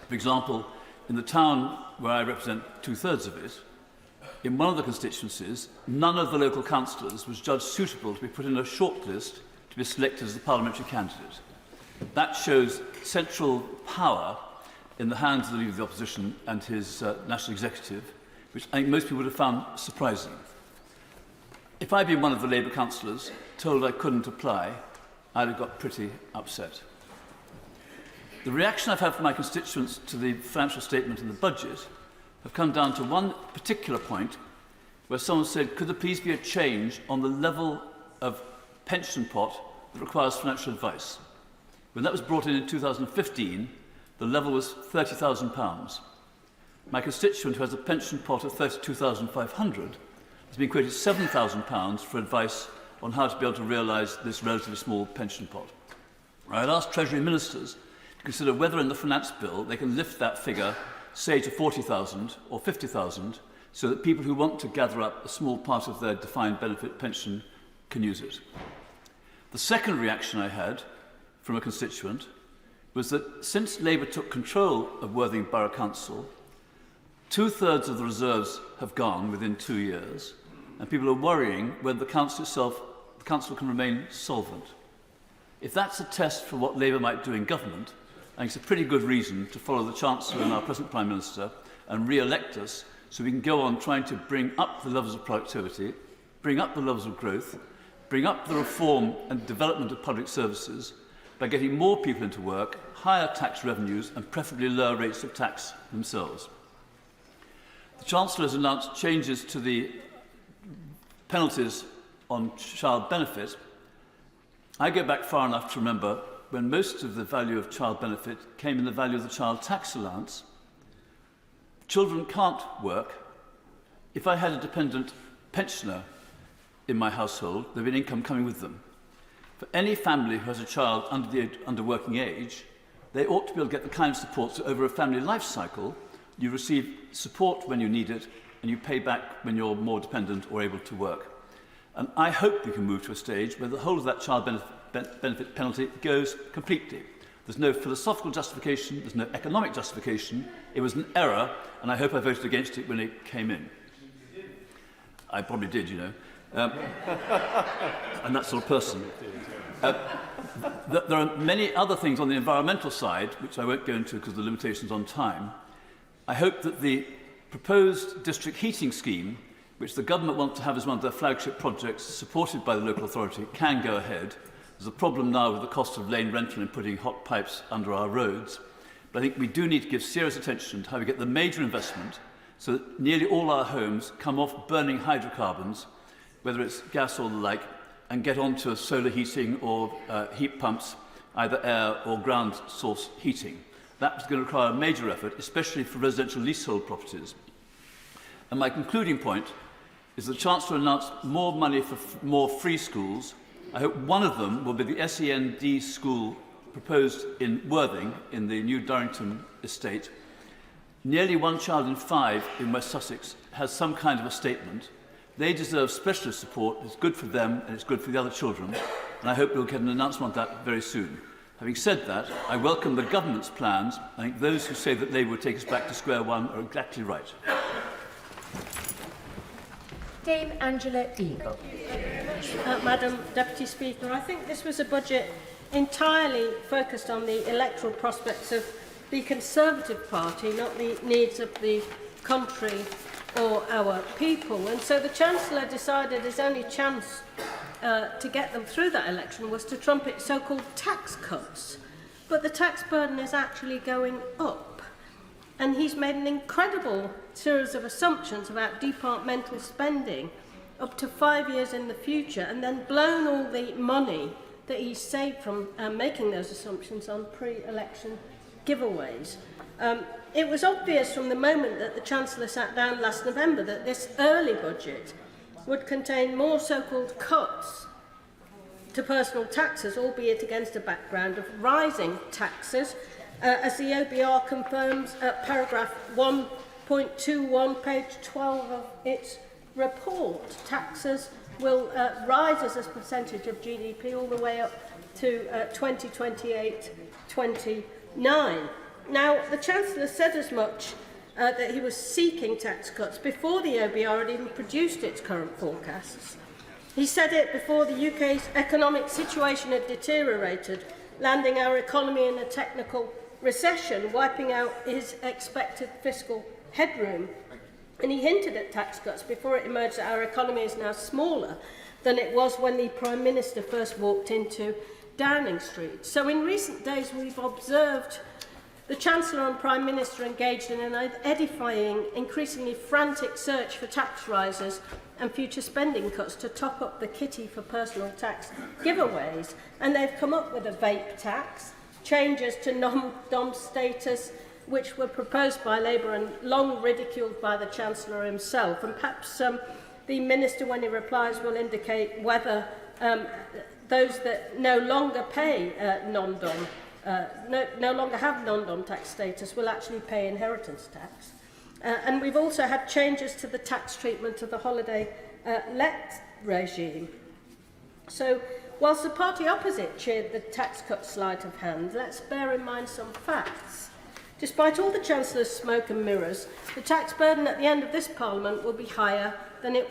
For example, in the town where I represent 2/3 of it, in one of the constituencies, none of the local councillors was judged suitable to be put in a shortlist to be selected as the parliamentary candidate. That shows central power in the hands of the Leader of the Opposition and his national executive, which I think most people would have found surprising. If I'd been one of the Labour councillors told I couldn't apply, I'd have got pretty upset. The reaction I've had from my constituents to the financial statement and the budget have come down to one particular point where someone said, could there please be a change on the level of pension pot that requires financial advice? When that was brought in 2015, the level was £30,000. My constituent, who has a pension pot of £32,500, has been quoted £7,000 for advice on how to be able to realise this relatively small pension pot. I'd asked Treasury ministers to consider whether in the finance bill they can lift that figure say to 40,000 or 50,000, so that people who want to gather up a small part of their defined benefit pension can use it. The second reaction I had from a constituent was that since Labour took control of Worthing Borough Council, 2/3 of the reserves have gone within 2 years, and people are worrying whether the council can remain solvent. If that's a test for what Labour might do in government, I think it's a pretty good reason to follow the Chancellor and our present Prime Minister and re-elect us so we can go on trying to bring up the levels of productivity, bring up the levels of growth, bring up the reform and development of public services by getting more people into work, higher tax revenues and preferably lower rates of tax themselves. The Chancellor has announced changes to the penalties on child benefit. I go back far enough to remember when most of the value of child benefit came in the value of the child tax allowance. Children can't work. If I had a dependent pensioner in my household, there'd be an income coming with them. For any family who has a child under working age, they ought to be able to get the kind of support so over a family life cycle, you receive support when you need it and you pay back when you're more dependent or able to work. And I hope we can move to a stage where the whole of that child benefit penalty goes completely. There's no philosophical justification, there's no economic justification. It was an error, and I hope I voted against it when it came in. I probably did, you know. I'm that sort of person. There are many other things on the environmental side, which I won't go into because of the limitations on time. I hope that the proposed district heating scheme, which the government want to have as one of their flagship projects supported by the local authority, can go ahead. There's a problem now with the cost of lane rental and putting hot pipes under our roads. But I think we do need to give serious attention to how we get the major investment so that nearly all our homes come off burning hydrocarbons, whether it's gas or the like, and get onto solar heating or heat pumps, either air or ground source heating. That's going to require a major effort, especially for residential leasehold properties. And my concluding point is the Chancellor announced more money for more free schools. I hope one of them will be the SEND school proposed in Worthing, in the new Durrington estate. Nearly 1 child in 5 in West Sussex has some kind of a statement. They deserve specialist support. It's good for them and it's good for the other children. And I hope we'll get an announcement on that very soon. Having said that, I welcome the government's plans. I think those who say that they will take us back to square one are exactly right. Dame Angela Eagle. Madam Deputy Speaker, I think this was a budget entirely focused on the electoral prospects of the Conservative Party, not the needs of the country or our people. And so the Chancellor decided his only chance to get them through that election was to trumpet so-called tax cuts. But the tax burden is actually going up. And he's made an incredible series of assumptions about departmental spending up to 5 years in the future, and then blown all the money that he's saved from making those assumptions on pre-election giveaways. It was obvious from the moment that the Chancellor sat down last November that this early budget would contain more so-called cuts to personal taxes, albeit against a background of rising taxes, as the OBR confirms at paragraph 1.21, page 12 of its report. Taxes will rise as a percentage of GDP all the way up to 2028-29. Now, the Chancellor said as much that he was seeking tax cuts before the OBR had even produced its current forecasts. He said it before the UK's economic situation had deteriorated, landing our economy in a technical recession, wiping out his expected fiscal headroom. And he hinted at tax cuts before it emerged that our economy is now smaller than it was when the Prime Minister first walked into Downing Street. So in recent days we've observed the Chancellor and Prime Minister engaged in an edifying, increasingly frantic search for tax rises and future spending cuts to top up the kitty for personal tax giveaways. And they've come up with a vape tax, changes to non-dom status, which were proposed by Labour and long ridiculed by the Chancellor himself. And perhaps the Minister, when he replies, will indicate whether those that no longer pay non-dom no longer have non-dom tax status will actually pay inheritance tax. And we've also had changes to the tax treatment of the holiday let regime. So, whilst the party opposite cheered the tax cut sleight of hand, let's bear in mind some facts. Despite all the Chancellor's smoke and mirrors, the tax burden at the end of this Parliament will be higher than it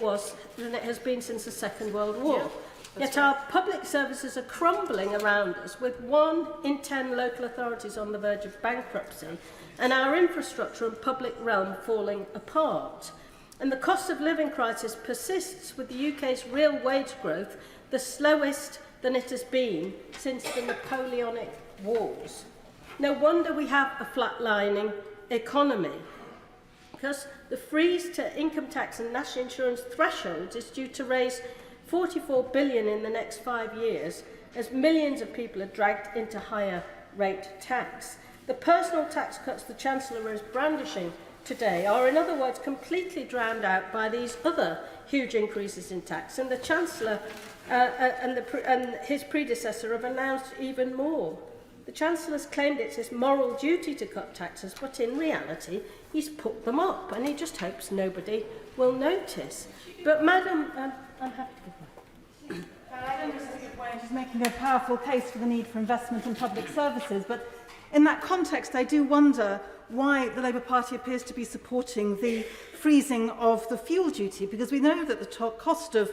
has been since the Second World War. Yet our public services are crumbling around us, with 1 in 10 local authorities on the verge of bankruptcy, and our infrastructure and public realm falling apart. And the cost of living crisis persists, with the UK's real wage growth the slowest than it has been since the Napoleonic Wars. No wonder we have a flatlining economy, because the freeze to income tax and national insurance thresholds is due to raise $44 billion in the next 5 years, as millions of people are dragged into higher rate tax. The personal tax cuts the Chancellor is brandishing today are, in other words, completely drowned out by these other huge increases in tax, and the Chancellor and his predecessor have announced even more. The Chancellor's claimed it's his moral duty to cut taxes, but in reality, he's put them up, and he just hopes nobody will notice. But, Madam, I'm happy to go. She's making a powerful case for the need for investment in public services, but in that context, I do wonder why the Labour Party appears to be supporting the freezing of the fuel duty, because we know that the cost of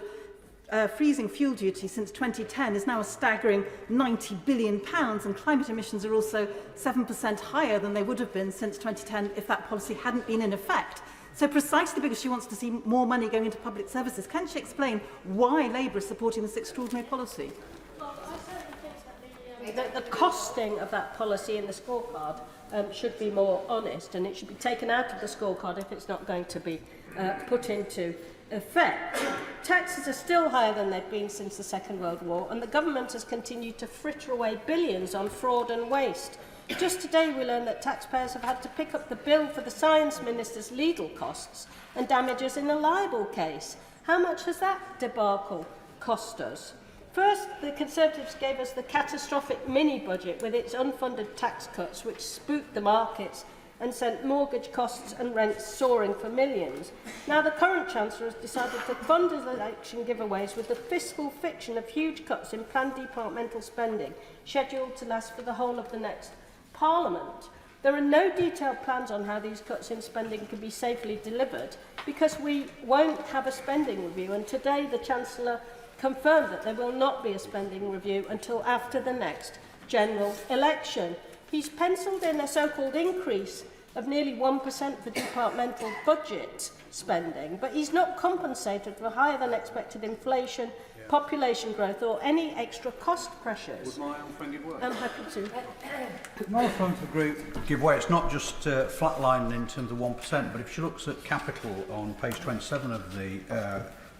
freezing fuel duty since 2010 is now a staggering £90 billion, and climate emissions are also 7% higher than they would have been since 2010 if that policy hadn't been in effect. So precisely because she wants to see more money going into public services, can she explain why Labour is supporting this extraordinary policy? Well, I certainly think that the costing of that policy in the scorecard should be more honest, and it should be taken out of the scorecard if it's not going to be put into effect. Taxes are still higher than they've been since the Second World War, and the government has continued to fritter away billions on fraud and waste. Just today we learned that taxpayers have had to pick up the bill for the Science Minister's legal costs and damages in a libel case. How much has that debacle cost us? First, the Conservatives gave us the catastrophic mini-budget with its unfunded tax cuts, which spooked the markets and sent mortgage costs and rents soaring for millions. Now the current Chancellor has decided to fund his election giveaways with the fiscal fiction of huge cuts in planned departmental spending, scheduled to last for the whole of the next Parliament. There are no detailed plans on how these cuts in spending can be safely delivered, because we won't have a spending review, and today the Chancellor confirmed that there will not be a spending review until after the next general election. He's pencilled in a so-called increase of nearly 1% for departmental budget spending, but he's not compensated for higher than expected inflation, population growth or any extra cost pressures. Would my own friend give way? I'm happy to. My friend for the group give way. It's not just flatlining in terms of 1%, but if she looks at capital on page 27 of the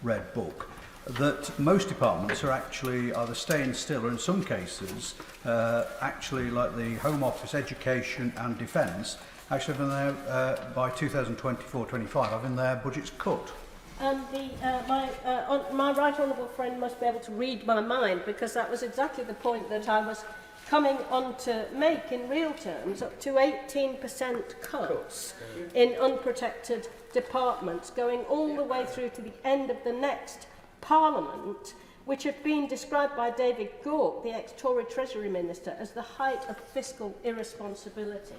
Red Book, that most departments are actually either staying still or in some cases actually, like the Home Office, Education and Defence, actually having their, by 2024-25, having their budgets cut. My right honourable friend must be able to read my mind, because that was exactly the point that I was coming on to make in real terms, up to 18% cuts in unprotected departments, going all the way through to the end of the next Parliament, which have been described by David Gauke, the ex-Tory Treasury Minister, as the height of fiscal irresponsibility.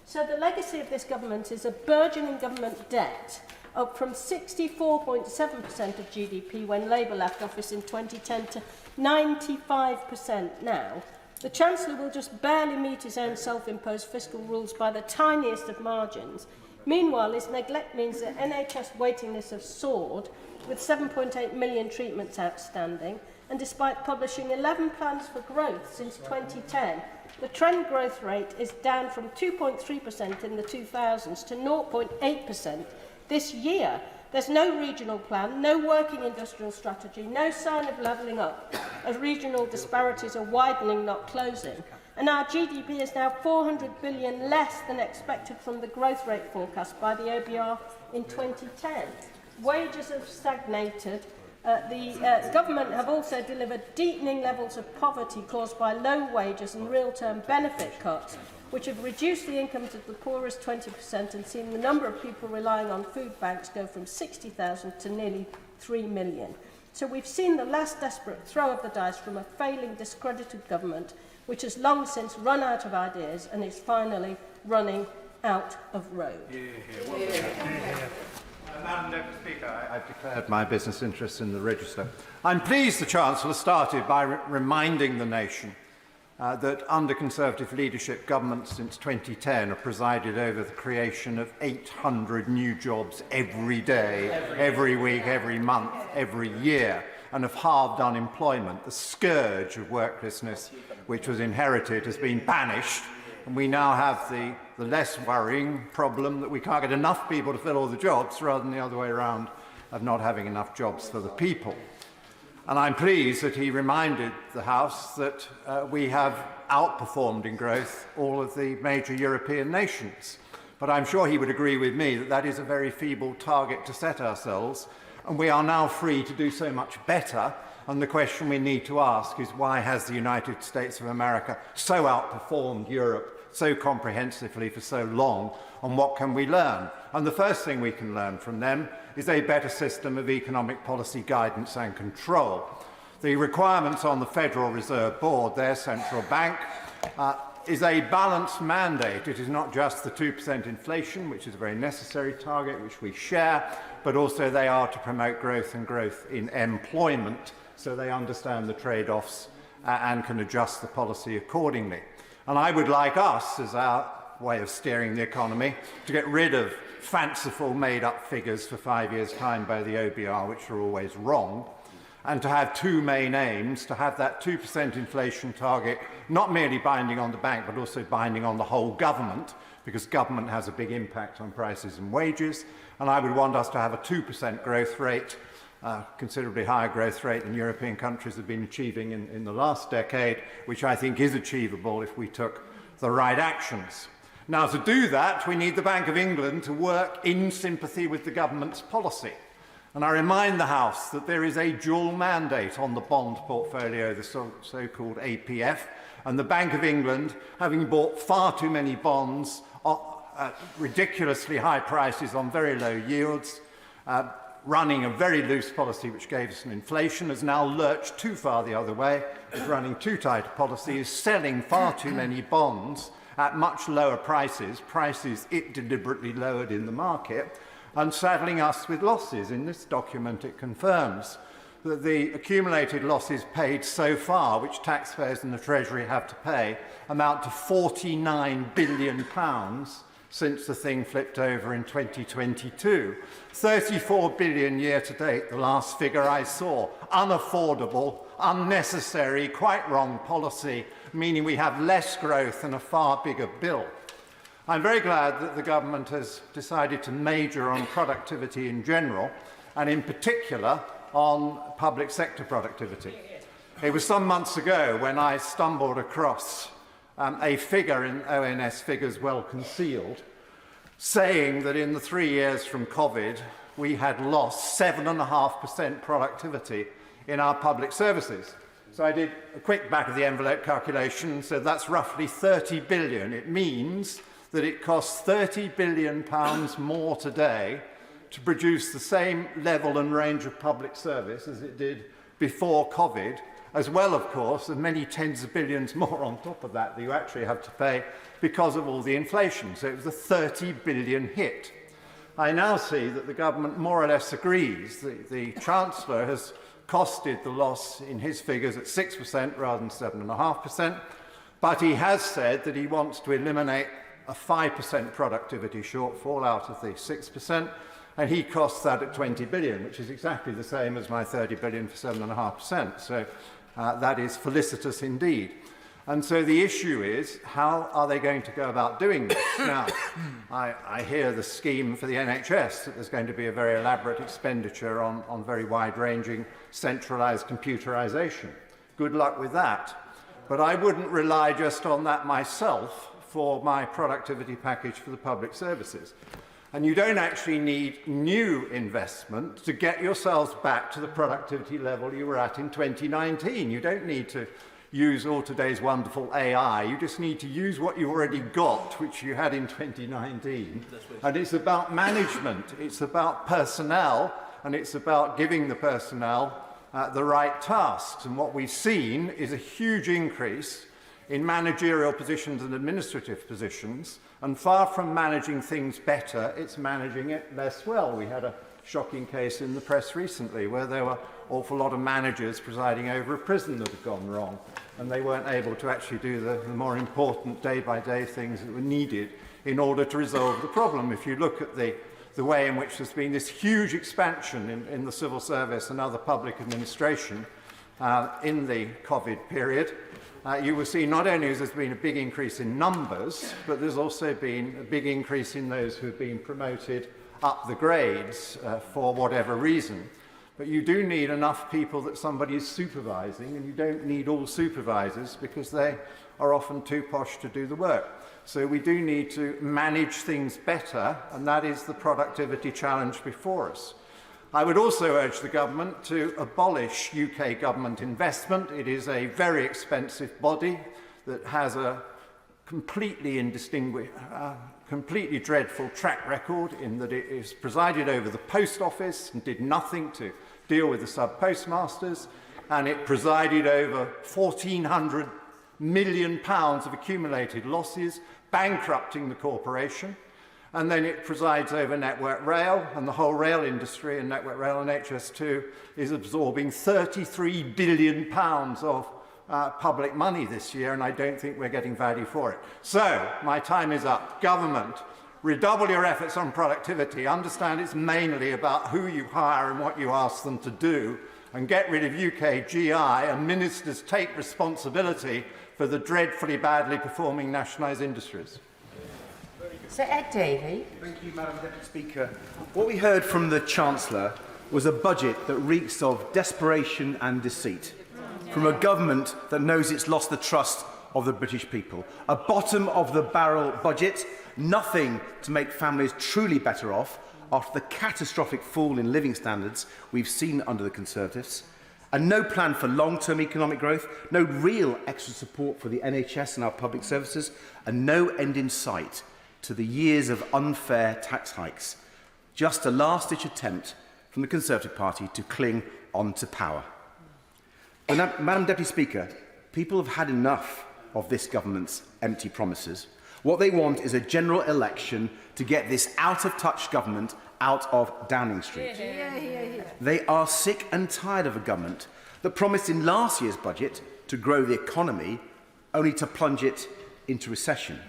So the legacy of this government is a burgeoning government debt, up from 64.7% of GDP when Labour left office in 2010 to 95% now. The Chancellor will just barely meet his own self-imposed fiscal rules by the tiniest of margins. Meanwhile, his neglect means that NHS waiting lists have soared, with 7.8 million treatments outstanding, and despite publishing 11 plans for growth since 2010, the trend growth rate is down from 2.3% in the 2000s to 0.8% this year. There's no regional plan, no working industrial strategy, no sign of levelling up, as regional disparities are widening, not closing. And our GDP is now 400 billion less than expected from the growth rate forecast by the OBR in 2010. Wages have stagnated, The government have also delivered deepening levels of poverty caused by low wages and real-term benefit cuts, which have reduced the incomes of the poorest 20% and seen the number of people relying on food banks go from 60,000 to nearly 3 million. So we've seen the last desperate throw of the dice from a failing, discredited government, which has long since run out of ideas and is finally running out of road. Madam Deputy Speaker, I've declared my business interests in the register. I'm pleased the Chancellor started by reminding the nation that under Conservative leadership, governments since 2010 have presided over the creation of 800 new jobs every day, every week, every month, every year, and have halved unemployment. The scourge of worklessness, which was inherited, has been banished, and we now have the less worrying problem that we can't get enough people to fill all the jobs, rather than the other way around of not having enough jobs for the people. And I'm pleased that he reminded the House that we have outperformed in growth all of the major European nations. But I'm sure he would agree with me that that is a very feeble target to set ourselves, and we are now free to do so much better. And the question we need to ask is, why has the United States of America so outperformed Europe so comprehensively for so long, and what can we learn? And the first thing we can learn from them is a better system of economic policy guidance and control. The requirements on the Federal Reserve Board, their central bank, is a balanced mandate. It is not just the 2% inflation, which is a very necessary target, which we share, but also they are to promote growth and growth in employment, so they understand the trade-offs and can adjust the policy accordingly. And I would like us, as our way of steering the economy, to get rid of fanciful made-up figures for 5 years' time by the OBR, which are always wrong, and to have two main aims: to have that 2% inflation target not merely binding on the bank, but also binding on the whole government, because government has a big impact on prices and wages. And I would want us to have a 2% growth rate, considerably higher growth rate than European countries have been achieving in the last decade, which I think is achievable if we took the right actions. Now, to do that, we need the Bank of England to work in sympathy with the government's policy. And I remind the House that there is a dual mandate on the bond portfolio, the so-called APF, and the Bank of England, having bought far too many bonds at ridiculously high prices on very low yields, running a very loose policy which gave us an inflation, has now lurched too far the other way, is running too tight a policy, is selling far too many bonds at much lower prices, prices it deliberately lowered in the market, and saddling us with losses. In this document it confirms that the accumulated losses paid so far, which taxpayers and the Treasury have to pay, amount to £49 billion since the thing flipped over in 2022. 34 billion year to date, the last figure I saw. Unaffordable, unnecessary, quite wrong policy, meaning we have less growth and a far bigger bill. I'm very glad that the government has decided to major on productivity in general, and in particular on public sector productivity. It was some months ago when I stumbled across a figure in ONS figures well concealed, saying that in the 3 years from COVID, we had lost 7.5% productivity in our public services. So I did a quick back-of-the-envelope calculation and said that's roughly 30 billion. It means that it costs £30 billion more today to produce the same level and range of public service as it did before COVID, as well, of course, as many tens of billions more on top of that that you actually have to pay because of all the inflation. So it was a 30 billion hit. I now see that the government more or less agrees. The Chancellor has costed the loss in his figures at 6% rather than 7.5%, but he has said that he wants to eliminate a 5% productivity shortfall out of the 6%, and he costs that at 20 billion, which is exactly the same as my 30 billion for 7.5%. So that is felicitous indeed. And so the issue is, how are they going to go about doing this? Now, I hear the scheme for the NHS, that there's going to be a very elaborate expenditure on very wide-ranging centralised computerisation. Good luck with that. But I wouldn't rely just on that myself for my productivity package for the public services. And you don't actually need new investment to get yourselves back to the productivity level you were at in 2019. You don't need to use all today's wonderful AI. You just need to use what you already got, which you had in 2019. And it's about management, it's about personnel, and it's about giving the personnel the right tasks. And what we've seen is a huge increase in managerial positions and administrative positions, and far from managing things better, it's managing it less well. We had a shocking case in the press recently where there were an awful lot of managers presiding over a prison that had gone wrong, and they weren't able to actually do the more important day-by-day things that were needed in order to resolve the problem. If you look at the way in which there's been this huge expansion in the civil service and other public administration in the COVID period, you will see not only has there been a big increase in numbers, but there's also been a big increase in those who have been promoted up the grades for whatever reason. But you do need enough people that somebody is supervising, and you don't need all supervisors because they are often too posh to do the work. So we do need to manage things better, and that is the productivity challenge before us. I would also urge the government to abolish UK government investment. It is a very expensive body that has a completely dreadful track record in that it is presided over the post office and did nothing to deal with the sub-postmasters, and it presided over £1,400 million of accumulated losses, bankrupting the corporation. And then it presides over Network Rail, and the whole rail industry, and Network Rail and HS2 is absorbing £33 billion of public money this year, and I don't think we're getting value for it. So, my time is up. Government, redouble your efforts on productivity. Understand it's mainly about who you hire and what you ask them to do, and get rid of UK GI, and ministers take responsibility for the dreadfully badly performing nationalised industries. Sir Ed Davey. Thank you, Madam Deputy Speaker. What we heard from the Chancellor was a budget that reeks of desperation and deceit, from a government that knows it's lost the trust of the British people. A bottom-of-the-barrel budget, nothing to make families truly better off after the catastrophic fall in living standards we've seen under the Conservatives, and no plan for long-term economic growth, no real extra support for the NHS and our public services, and no end in sight to the years of unfair tax hikes. Just a last-ditch attempt from the Conservative Party to cling on to power. Madam Deputy Speaker, people have had enough of this government's empty promises. What they want is a general election to get this out-of-touch government out of Downing Street. They are sick and tired of a government that promised in last year's budget to grow the economy, only to plunge it into recession.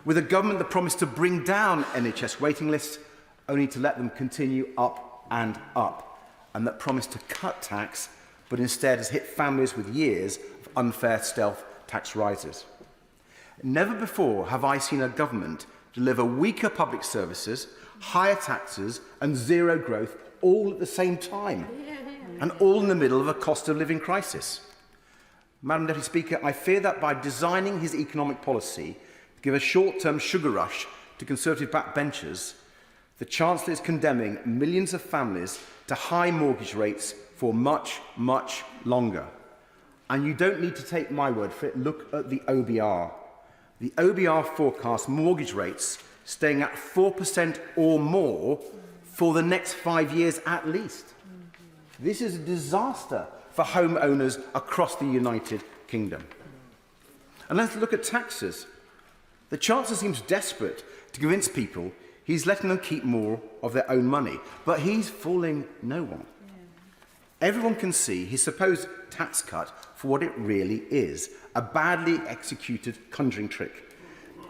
With a government that promised to bring down NHS waiting lists, only to let them continue up and up, and that promised to cut tax, but instead has hit families with years of unfair stealth tax rises. Never before have I seen a government deliver weaker public services, higher taxes and zero growth all at the same time, and all in the middle of a cost of living crisis. Madam Deputy Speaker, I fear that by designing his economic policy to give a short-term sugar rush to Conservative backbenchers, the Chancellor is condemning millions of families to high mortgage rates for much, much longer. And you don't need to take my word for it. Look at the OBR. The OBR forecasts mortgage rates staying at 4% or more for the next 5 years at least. This is a disaster for homeowners across the United Kingdom. And let's look at taxes. The Chancellor seems desperate to convince people he's letting them keep more of their own money, but he's fooling no one. Everyone can see his supposed tax cut for what it really is, a badly executed conjuring trick.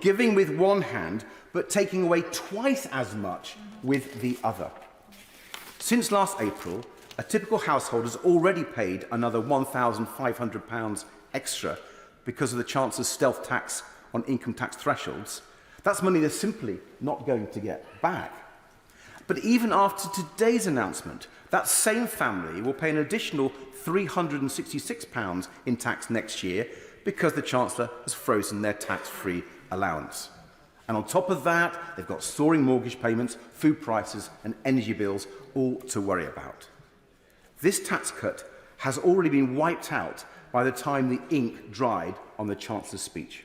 Giving with one hand, but taking away twice as much with the other. Since last April, a typical household has already paid another £1,500 extra because of the Chancellor's stealth tax on income tax thresholds. That's money they're simply not going to get back. But even after today's announcement, that same family will pay an additional £366 in tax next year because the Chancellor has frozen their tax-free allowance. And on top of that, they've got soaring mortgage payments, food prices and energy bills all to worry about. This tax cut has already been wiped out by the time the ink dried on the Chancellor's speech.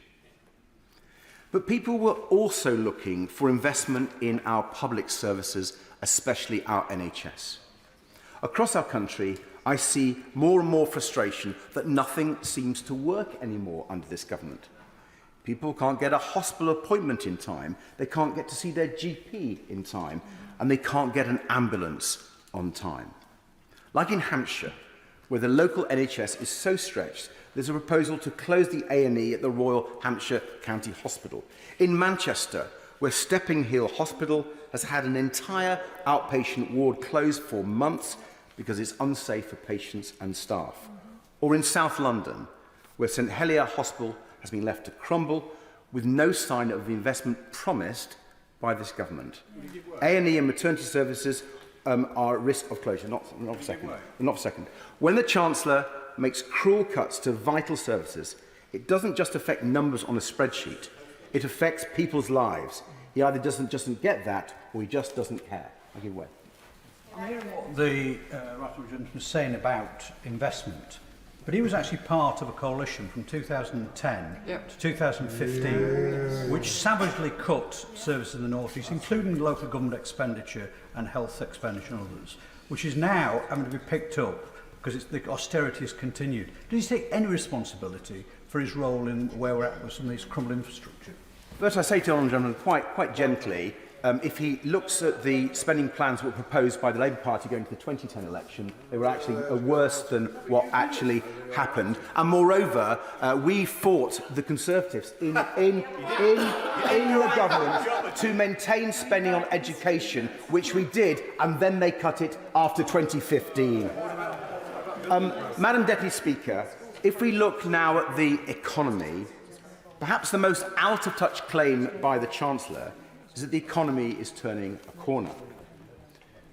But people were also looking for investment in our public services, especially our NHS. Across our country, I see more and more frustration that nothing seems to work anymore under this government. People can't get a hospital appointment in time, they can't get to see their GP in time, and they can't get an ambulance on time. Like in Hampshire, where the local NHS is so stretched, there's a proposal to close the A&E at the Royal Hampshire County Hospital. In Manchester, where Stepping Hill Hospital has had an entire outpatient ward closed for months because it's unsafe for patients and staff. Or in South London, where St Helier Hospital has been left to crumble with no sign of the investment promised by this government. A&E and maternity services are at risk of closure. Not for a second. When the Chancellor makes cruel cuts to vital services, it doesn't just affect numbers on a spreadsheet. It affects people's lives. He either doesn't get that, or he just doesn't care. I give way. I'm hearing what the right gentleman was saying about investment, but he was actually part of a coalition from 2010 to 2015, which savagely cut services in the North East, including local government expenditure and health expenditure and others, which is now having to be picked up because the austerity has continued. Does he take any responsibility for his role in where we're at with some of these crumbling infrastructure? But I say to the Honourable Gentleman quite gently, if he looks at the spending plans that were proposed by the Labour Party going to the 2010 election, they were actually worse than what actually happened. And moreover, we fought the Conservatives in the government to maintain spending on education, which we did, and then they cut it after 2015. Madam Deputy Speaker, if we look now at the economy, perhaps the most out-of-touch claim by the Chancellor is that the economy is turning a corner.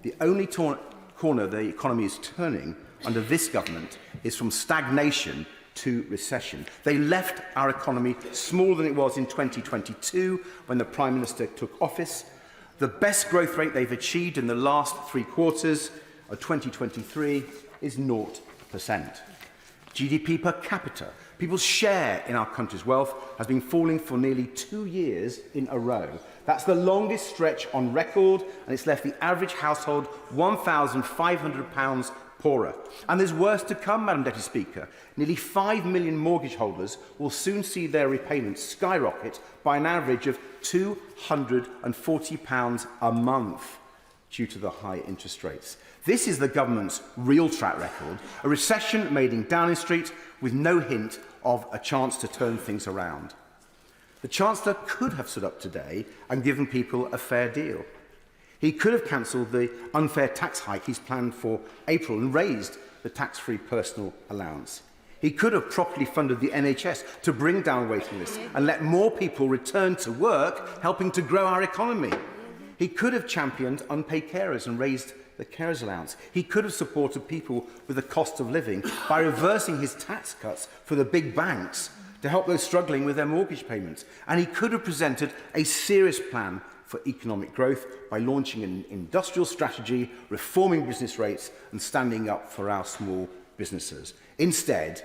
The only corner the economy is turning under this government is from stagnation to recession. They left our economy smaller than it was in 2022 when the Prime Minister took office. The best growth rate they've achieved in the last 3 quarters of 2023 is 0%. GDP per capita, people's share in our country's wealth, has been falling for nearly 2 years in a row. That's the longest stretch on record, and it's left the average household £1,500 poorer. And there's worse to come, Madam Deputy Speaker. Nearly 5 million mortgage holders will soon see their repayments skyrocket by an average of £240 a month due to the high interest rates. This is the government's real track record, a recession made in Downing Street with no hint of a chance to turn things around. The Chancellor could have stood up today and given people a fair deal. He could have cancelled the unfair tax hike he's planned for April and raised the tax-free personal allowance. He could have properly funded the NHS to bring down waiting lists and let more people return to work, helping to grow our economy. He could have championed unpaid carers and raised the carers allowance. He could have supported people with the cost of living by reversing his tax cuts for the big banks to help those struggling with their mortgage payments. And he could have presented a serious plan for economic growth by launching an industrial strategy, reforming business rates and standing up for our small businesses. Instead,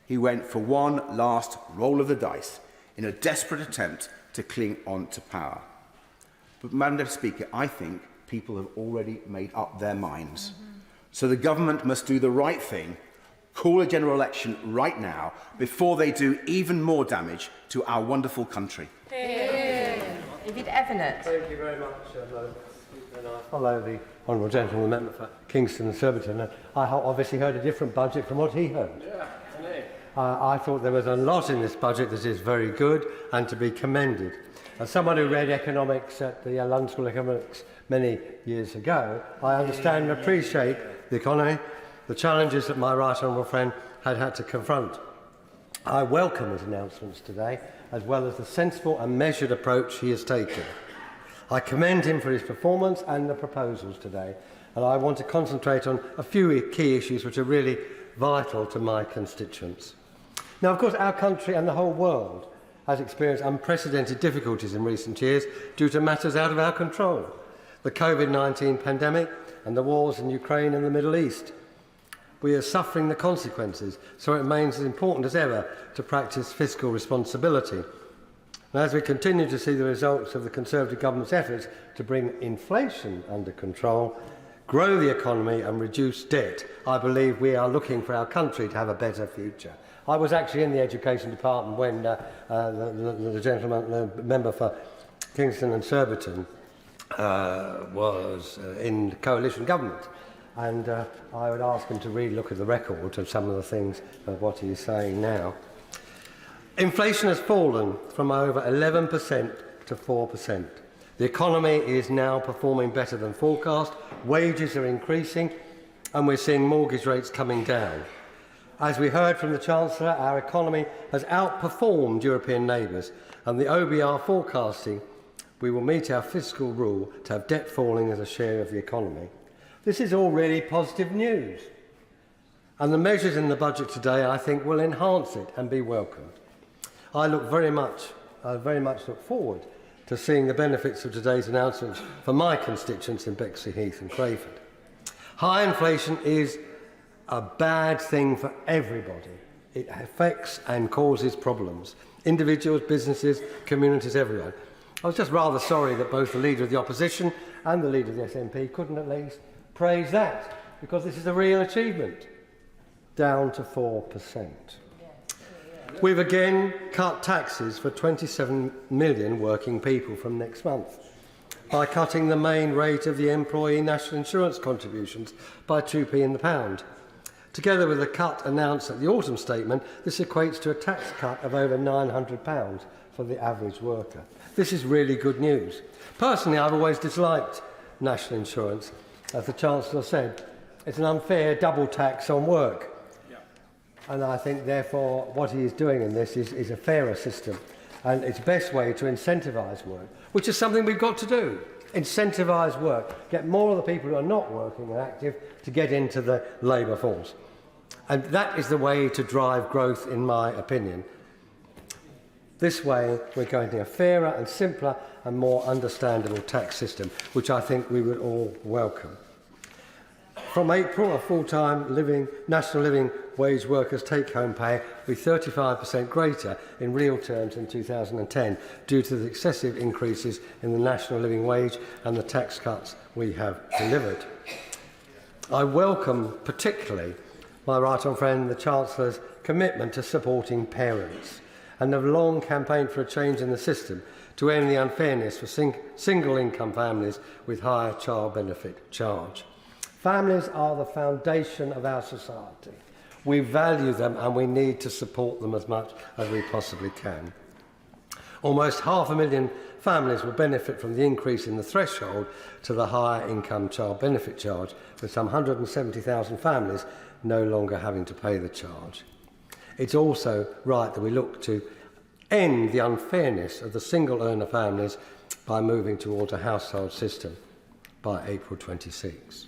he went for one last roll of the dice in a desperate attempt to cling on to power. But, Madam Deputy Speaker, I think people have already made up their minds. So the government must do the right thing, call a general election right now before they do even more damage to our wonderful country. David Evanet. Thank you very much, Madam Speaker. And I follow the honourable gentleman, member for Kingston and Surbiton. And I obviously heard a different budget from what he heard. I thought there was a lot in this budget that is very good and to be commended. As someone who read economics at the London School of Economics many years ago, I understand and appreciate the economy, the challenges that my right honourable friend had to confront. I welcome his announcements today, as well as the sensible and measured approach he has taken. I commend him for his performance and the proposals today, and I want to concentrate on a few key issues which are really vital to my constituents. Now, of course, our country and the whole world has experienced unprecedented difficulties in recent years due to matters out of our control. The COVID-19 pandemic and the wars in Ukraine and the Middle East. We are suffering the consequences, so it remains as important as ever to practice fiscal responsibility. And as we continue to see the results of the Conservative government's efforts to bring inflation under control, grow the economy and reduce debt, I believe we are looking for our country to have a better future. I was actually in the Education Department when the gentleman, the member for Kingston and Surbiton, was in the coalition government. And I would ask him to really look at the record of some of the things of what he is saying now. Inflation has fallen from over 11% to 4%. The economy is now performing better than forecast, wages are increasing, and we're seeing mortgage rates coming down. As we heard from the Chancellor, our economy has outperformed European neighbours, and the OBR forecasting we will meet our fiscal rule to have debt falling as a share of the economy. This is all really positive news, and the measures in the budget today, I think, will enhance it and be welcomed. I very much look forward to seeing the benefits of today's announcements for my constituents in Bexley-Heath and Crayford. High inflation is a bad thing for everybody. It affects and causes problems. Individuals, businesses, communities, everyone. I was just rather sorry that both the Leader of the Opposition and the Leader of the SNP couldn't at least praise that, because this is a real achievement. Down to 4%. We've again cut taxes for 27 million working people from next month by cutting the main rate of the employee national insurance contributions by 2p in the pound. Together with the cut announced at the autumn statement, this equates to a tax cut of over £900 for the average worker. This is really good news. Personally, I've always disliked national insurance. As the Chancellor said, it's an unfair double tax on work. And I think, therefore, what he is doing in this is a fairer system. And it's the best way to incentivise work, which is something we've got to do. Incentivise work. Get more of the people who are not working and active to get into the labour force. And that is the way to drive growth, in my opinion. This way, we're going to a fairer and simpler and more understandable tax system, which I think we would all welcome. From April, a full-time national living wage workers' take-home pay will be 35% greater in real terms in 2010 due to the excessive increases in the national living wage and the tax cuts we have delivered. I welcome particularly my right honourable friend, the Chancellor's commitment to supporting parents, and have long campaigned for a change in the system to end the unfairness for single-income families with higher child benefit charge. Families are the foundation of our society. We value them and we need to support them as much as we possibly can. Almost 500,000 families will benefit from the increase in the threshold to the higher income child benefit charge, with some 170,000 families no longer having to pay the charge. It's also right that we look to end the unfairness of the single earner families by moving towards a household system by April 26.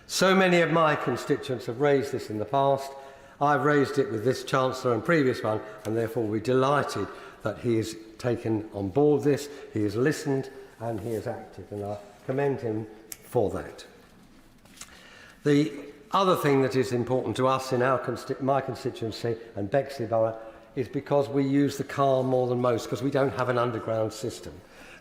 So many of my constituents have raised this in the past. I've raised it with this Chancellor and previous one, and therefore we're delighted that he has taken on board this, he has listened and he has acted, and I commend him for that. The other thing that is important to us in my constituency and Bexley Borough is because we use the car more than most, because we don't have an underground system.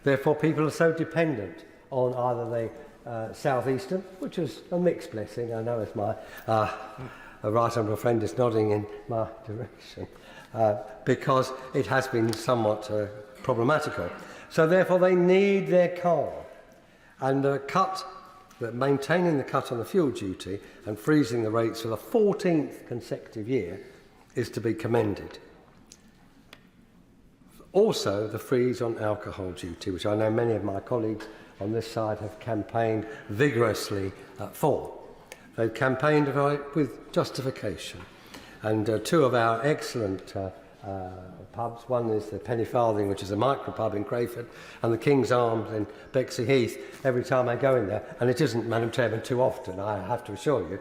Therefore, people are so dependent on either the South Eastern, which is a mixed blessing. I know as my right honourable friend is nodding in my direction, because it has been somewhat problematical. So therefore they need their car. And maintaining the cut on the fuel duty and freezing the rates for the 14th consecutive year is to be commended. Also, the freeze on alcohol duty, which I know many of my colleagues on this side have campaigned vigorously for. They've campaigned with justification. And two of our excellent pubs, one is the Penny Farthing, which is a micro pub in Crayford, and the King's Arms in Bexley-Heath. Every time I go in there, and it isn't, Madam Chairman, too often, I have to assure you,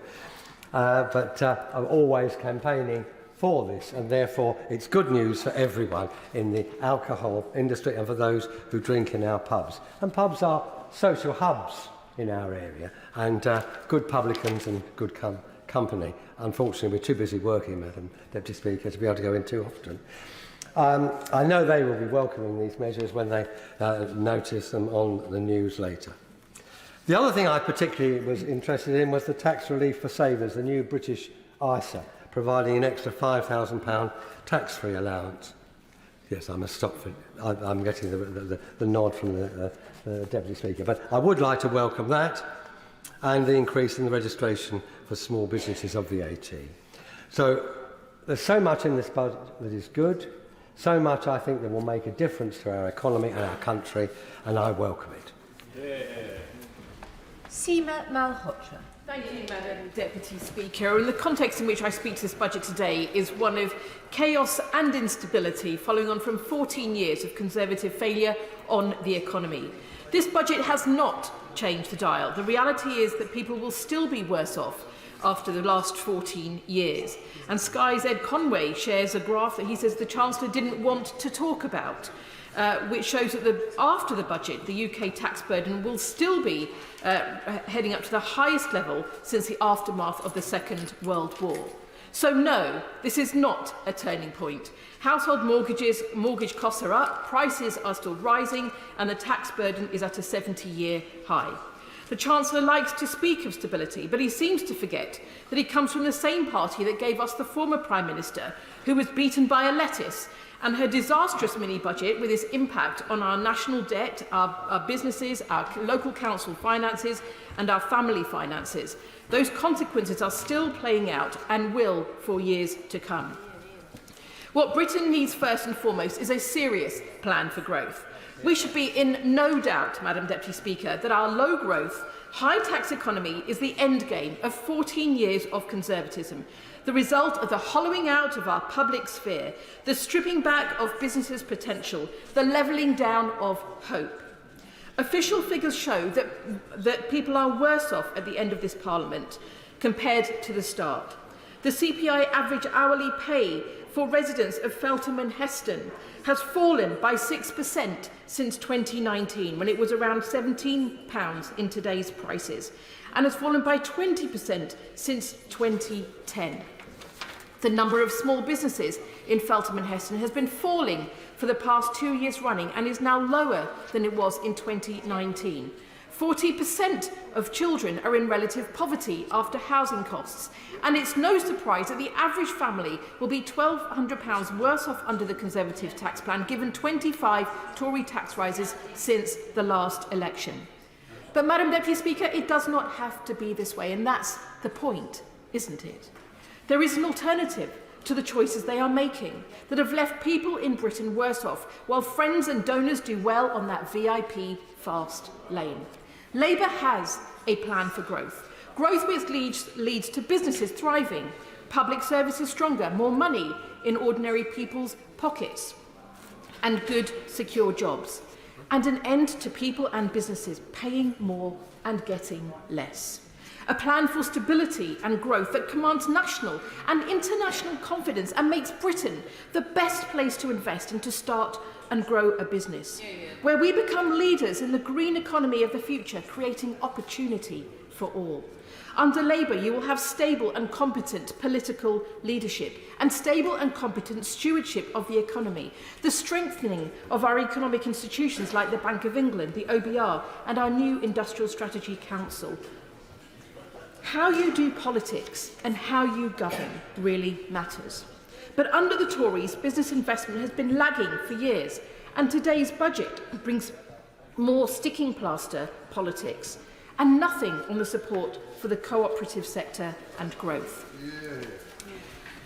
but I'm always campaigning for this, and therefore it's good news for everyone in the alcohol industry and for those who drink in our pubs. And pubs are social hubs in our area, and good publicans and good company. Unfortunately, we're too busy working, Madam Deputy Speaker, to be able to go in too often. I know they will be welcoming these measures when they notice them on the news later. The other thing I particularly was interested in was the tax relief for savers, the new British ISA, providing an extra £5,000 tax-free allowance. Yes, I must stop. I'm getting the nod from the Deputy Speaker. But I would like to welcome that and the increase in the registration for small businesses of VAT. So there's so much in this budget that is good, so much I think that will make a difference to our economy and our country, and I welcome it. Yeah. Seema Malhotra. Thank you, Madam Deputy Speaker. And the context in which I speak to this budget today is one of chaos and instability following on from 14 years of Conservative failure on the economy. This budget has not changed the dial. The reality is that people will still be worse off after the last 14 years. And Sky's Ed Conway shares a graph that he says the Chancellor didn't want to talk about, which shows that after the budget, the UK tax burden will still be heading up to the highest level since the aftermath of the Second World War. So no, this is not a turning point. Household mortgage costs are up, prices are still rising, and the tax burden is at a 70-year high. The Chancellor likes to speak of stability, but he seems to forget that he comes from the same party that gave us the former Prime Minister, who was beaten by a lettuce, and her disastrous mini-budget with its impact on our national debt, our businesses, our local council finances and our family finances. Those consequences are still playing out and will for years to come. What Britain needs first and foremost is a serious plan for growth. We should be in no doubt, Madam Deputy Speaker, that our low-growth, high-tax economy is the endgame of 14 years of conservatism, the result of the hollowing out of our public sphere, the stripping back of businesses' potential, the levelling down of hope. Official figures show that people are worse off at the end of this Parliament compared to the start. The CPI average hourly pay for residents of Feltham and Heston has fallen by 6% since 2019, when it was around £17 in today's prices, and has fallen by 20% since 2010. The number of small businesses in Feltham and Heston has been falling for the past 2 years running and is now lower than it was in 2019. 40% of children are in relative poverty after housing costs, and it's no surprise that the average family will be £1,200 worse off under the Conservative tax plan, given 25 Tory tax rises since the last election. But, Madam Deputy Speaker, it does not have to be this way, and that's the point, isn't it? There is an alternative to the choices they are making that have left people in Britain worse off, while friends and donors do well on that VIP fast lane. Labour has a plan for growth. Growth which leads to businesses thriving, public services stronger, more money in ordinary people's pockets, and good, secure jobs, and an end to people and businesses paying more and getting less. A plan for stability and growth that commands national and international confidence and makes Britain the best place to invest and to start and grow a business, where we become leaders in the green economy of the future, creating opportunity for all. Under Labour, you will have stable and competent political leadership and stable and competent stewardship of the economy, the strengthening of our economic institutions like the Bank of England, the OBR, and our new Industrial Strategy Council. How you do politics and how you govern really matters. But under the Tories, business investment has been lagging for years, and today's budget brings more sticking plaster politics and nothing on the support for the cooperative sector and growth.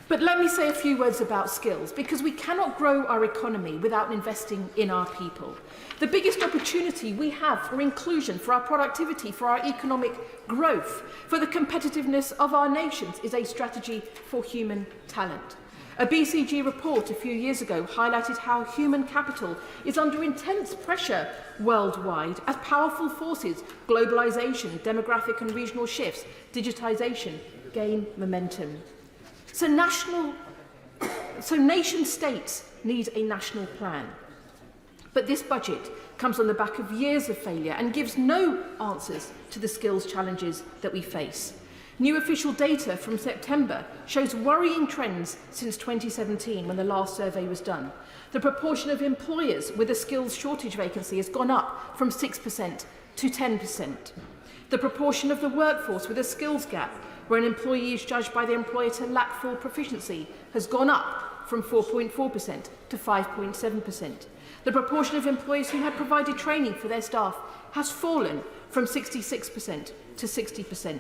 But let me say a few words about skills, because we cannot grow our economy without investing in our people. The biggest opportunity we have for inclusion, for our productivity, for our economic growth, for the competitiveness of our nations is a strategy for human talent. A BCG report a few years ago highlighted how human capital is under intense pressure worldwide as powerful forces, globalisation, demographic and regional shifts, digitisation, gain momentum. So national So nation states need a national plan. But this budget comes on the back of years of failure and gives no answers to the skills challenges that we face. New official data from September shows worrying trends since 2017, when the last survey was done. The proportion of employers with a skills shortage vacancy has gone up from 6% to 10%. The proportion of the workforce with a skills gap, where an employee is judged by the employer to lack full proficiency, has gone up from 4.4% to 5.7%. The proportion of employers who had provided training for their staff has fallen from 66% to 60%.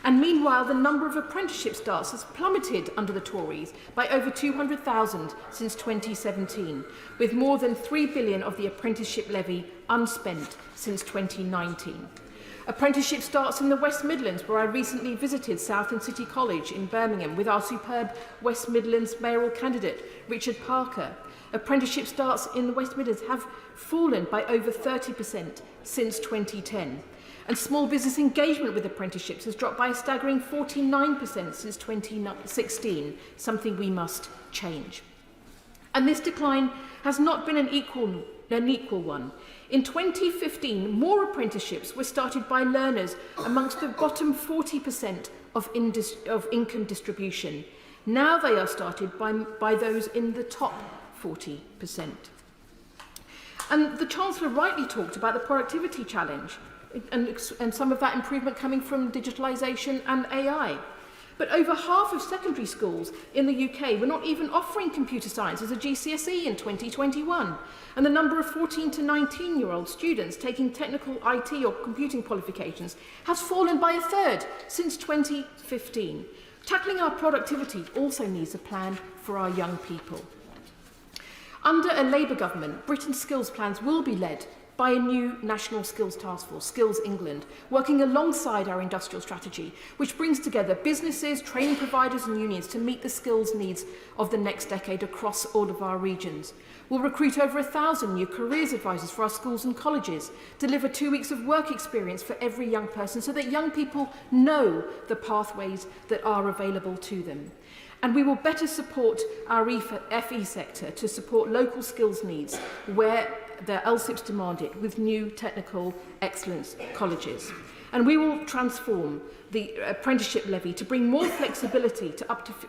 And meanwhile, the number of apprenticeship starts has plummeted under the Tories by over 200,000 since 2017, with more than £3 billion of the apprenticeship levy unspent since 2019. Apprenticeship starts in the West Midlands, where I recently visited Southend City College in Birmingham with our superb West Midlands mayoral candidate, Richard Parker. Apprenticeship starts in the West Midlands have fallen by over 30% since 2010. And small business engagement with apprenticeships has dropped by a staggering 49% since 2016, something we must change. And this decline has not been an equal one. In 2015, more apprenticeships were started by learners amongst the bottom 40% of income distribution. Now they are started by those in the top 40%. And the Chancellor rightly talked about the productivity challenge and some of that improvement coming from digitalisation and AI. But over half of secondary schools in the UK were not even offering computer science as a GCSE in 2021. And the number of 14 to 19-year-old students taking technical IT or computing qualifications has fallen by a third since 2015. Tackling our productivity also needs a plan for our young people. Under a Labour government, Britain's skills plans will be led by a new national skills task force, Skills England, working alongside our industrial strategy, which brings together businesses, training providers and unions to meet the skills needs of the next decade across all of our regions. We'll recruit over 1,000 new careers advisors for our schools and colleges, deliver 2 weeks of work experience for every young person so that young people know the pathways that are available to them. And we will better support our FE sector to support local skills needs where the LSIPs demand it, with new technical excellence colleges. And we will transform the apprenticeship levy to bring more flexibility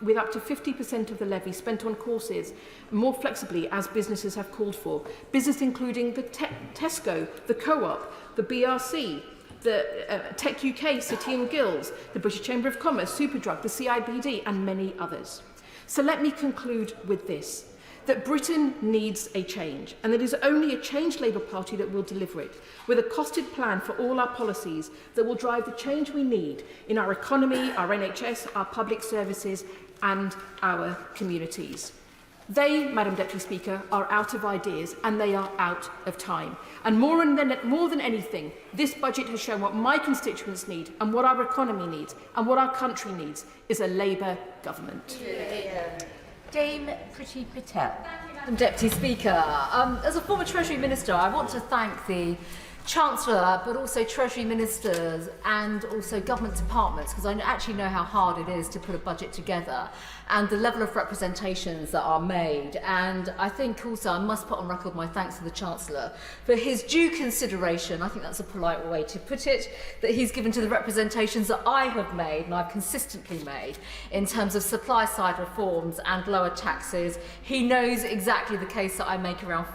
with up to 50% of the levy spent on courses more flexibly, as businesses have called for. Business including the Tesco, the Co-op, the BRC, the Tech UK, City and Guilds, the British Chamber of Commerce, Superdrug, the CIBD and many others. So let me conclude with this, that Britain needs a change, and it is only a changed Labour Party that will deliver it, with a costed plan for all our policies that will drive the change we need in our economy, our NHS, our public services and our communities. They, Madam Deputy Speaker, are out of ideas and they are out of time. And more than anything, this budget has shown what my constituents need and what our economy needs and what our country needs is a Labour government. Dame Priti Patel. Madam Deputy Speaker, as a former Treasury Minister, I want to thank the Chancellor, but also Treasury Ministers and also government departments, because I actually know how hard it is to put a budget together and the level of representations that are made. And I think also I must put on record my thanks to the Chancellor for his due consideration, I think that's a polite way to put it, that he's given to the representations that I have made and I've consistently made in terms of supply side reforms and lower taxes. He knows exactly the case that I make around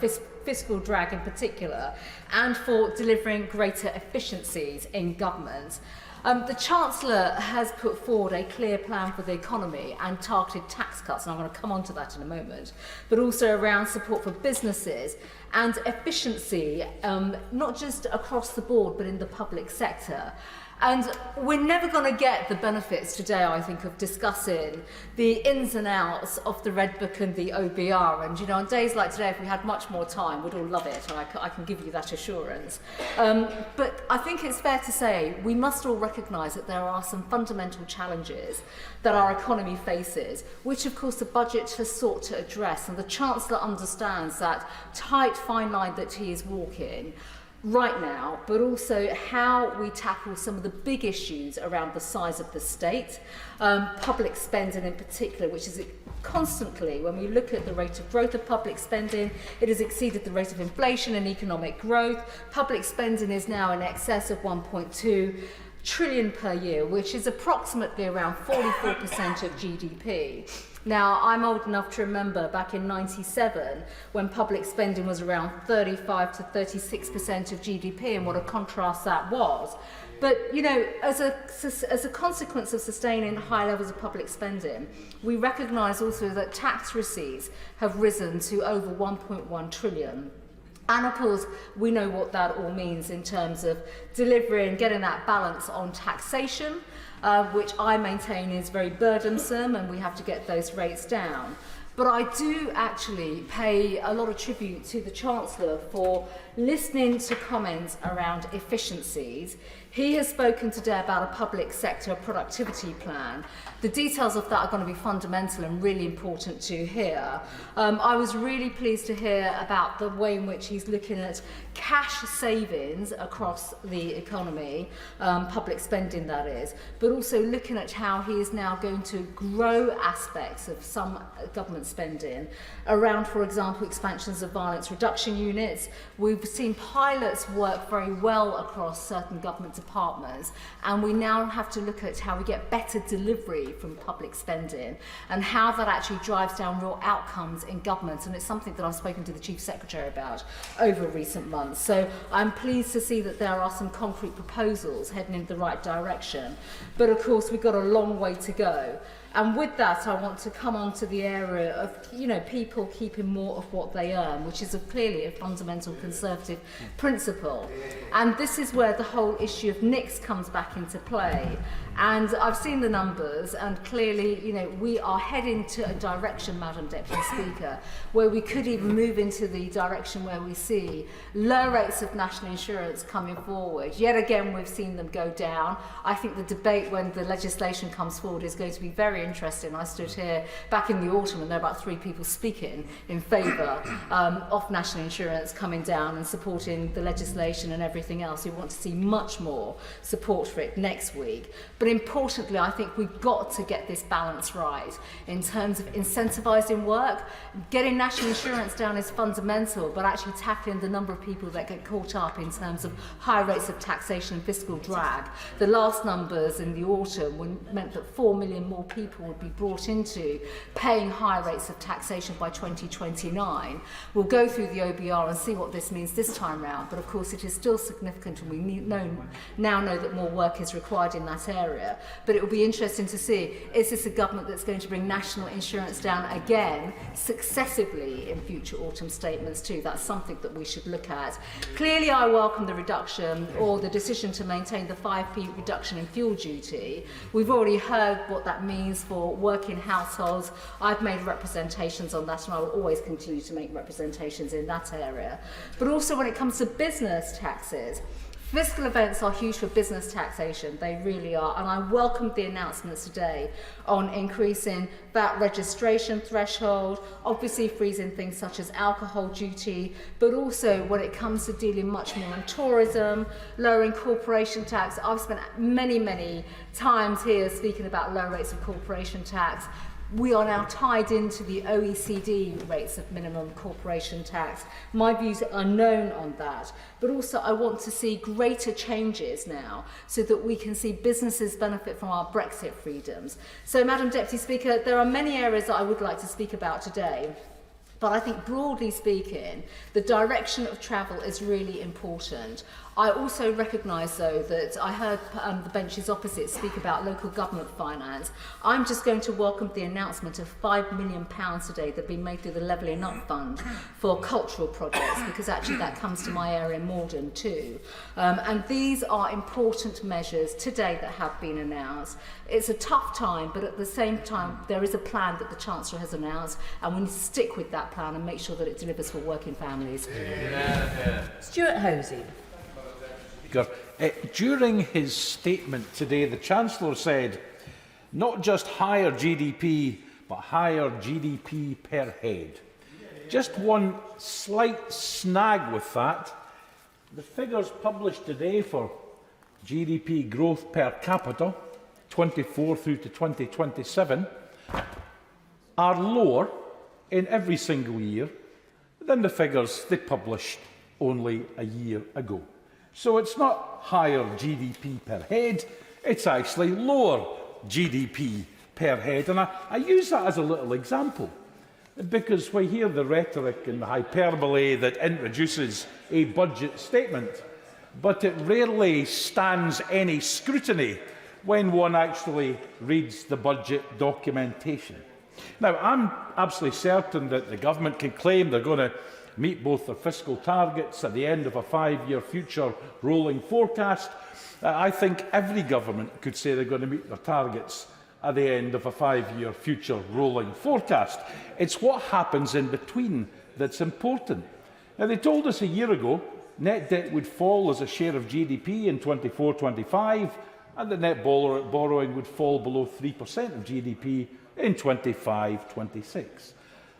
fiscal drag in particular, and for delivering greater efficiencies in government. The Chancellor has put forward a clear plan for the economy and targeted tax cuts, and I'm going to come on to that in a moment, but also around support for businesses and efficiency, not just across the board, but in the public sector. And we're never going to get the benefits today, I think, of discussing the ins and outs of the Red Book and the OBR. And, you know, on days like today, if we had much more time, we'd all love it. And I can give you that assurance. But I think it's fair to say we must all recognise that there are some fundamental challenges that our economy faces, which, of course, the budget has sought to address. And the Chancellor understands that tight, fine line that he is walking. right now, but also how we tackle some of the big issues around the size of the state, public spending in particular, which is constantly, when we look at the rate of growth of public spending, it has exceeded the rate of inflation and economic growth. Public spending is now in excess of 1.2 trillion per year, which is approximately around 44% of GDP. Now, I'm old enough to remember back in '97 when public spending was around 35 to 36% of GDP, and what a contrast that was. But, you know, as a consequence of sustaining high levels of public spending, we recognise also that tax receipts have risen to over 1.1 trillion. And of course, we know what that all means in terms of delivering, getting that balance on taxation, which I maintain is very burdensome, and we have to get those rates down. But I do actually pay a lot of tribute to the Chancellor for listening to comments around efficiencies. He has spoken today about a public sector productivity plan. The details of that are going to be fundamental and really important to hear. I was really pleased to hear about the way in which he's looking at cash savings across the economy, public spending that is, but also looking at how he is now going to grow aspects of some government spending around, for example, expansions of violence reduction units. We've seen pilots work very well across certain government departments, and we now have to look at how we get better delivery from public spending and how that actually drives down real outcomes in government. And it's something that I've spoken to the Chief Secretary about over recent months. So I'm pleased to see that there are some concrete proposals heading in the right direction. But of course, we've got a long way to go. And with that, I want to come on to the area of, you know, people keeping more of what they earn, which is clearly a fundamental Conservative principle. And this is where the whole issue of NICs comes back into play. And I've seen the numbers, and clearly, you know, we are heading to a direction, Madam Deputy Speaker, where we could even move into the direction where we see low rates of national insurance coming forward. Yet again, we've seen them go down. I think the debate when the legislation comes forward is going to be very interesting. I stood here back in the autumn and there were about 3 people speaking in favour of national insurance coming down and supporting the legislation and everything else. We want to see much more support for it next week. But importantly, I think we've got to get this balance right in terms of incentivising work. Getting national insurance down is fundamental, but actually tackling the number of people that get caught up in terms of high rates of taxation and fiscal drag. The last numbers in the autumn meant that 4 million more people would be brought into paying high rates of taxation by 2029. We'll go through the OBR and see what this means this time round, but of course it is still significant, and we now know that more work is required in that area. But it will be interesting to see, is this a government that's going to bring national insurance down again successively in future autumn statements too? That's something that we should look at. Clearly I welcome the reduction, or the decision to maintain the 5p reduction in fuel duty. We've already heard what that means for working households. I've made representations on that, and I will always continue to make representations in that area. But also when it comes to business taxes, fiscal events are huge for business taxation, they really are, and I welcomed the announcements today on increasing that registration threshold, obviously freezing things such as alcohol duty, but also when it comes to dealing much more on tourism, lowering corporation tax. I've spent many times here speaking about low rates of corporation tax. We are now tied into the OECD rates of minimum corporation tax. My views are known on that, but also I want to see greater changes now so that we can see businesses benefit from our Brexit freedoms. So, Madam Deputy Speaker, there are many areas that I would like to speak about today. But I think broadly speaking, the direction of travel is really important. I also recognise, though, that I heard the benches opposite speak about local government finance. I'm just going to welcome the announcement of £5 million today that have been made through the Levelling Up Fund for cultural projects, because actually that comes to my area in Morden too. And these are important measures today that have been announced. It's a tough time, but at the same time, there is a plan that the Chancellor has announced, and we need to stick with that plan and make sure that it delivers for working families. Stuart Hosey. During his statement today, the Chancellor said not just higher GDP, but higher GDP per head. Just one slight snag with that. The figures published today for GDP growth per capita, 24 through to 2027, are lower in every single year than the figures they published only a year ago. So it's not higher GDP per head, it's actually lower GDP per head. And I use that as a little example, because we hear the rhetoric and the hyperbole that introduces a budget statement, but it rarely stands any scrutiny when one actually reads the budget documentation. Now, I'm absolutely certain that the government can claim they're going to meet both their fiscal targets at the end of a 5-year future rolling forecast. I think every government could say they're going to meet their targets at the end of a 5-year future rolling forecast. It's what happens in between that's important. Now, they told us a year ago net debt would fall as a share of GDP in 24-25, and the net borrowing would fall below 3% of GDP in 25-26.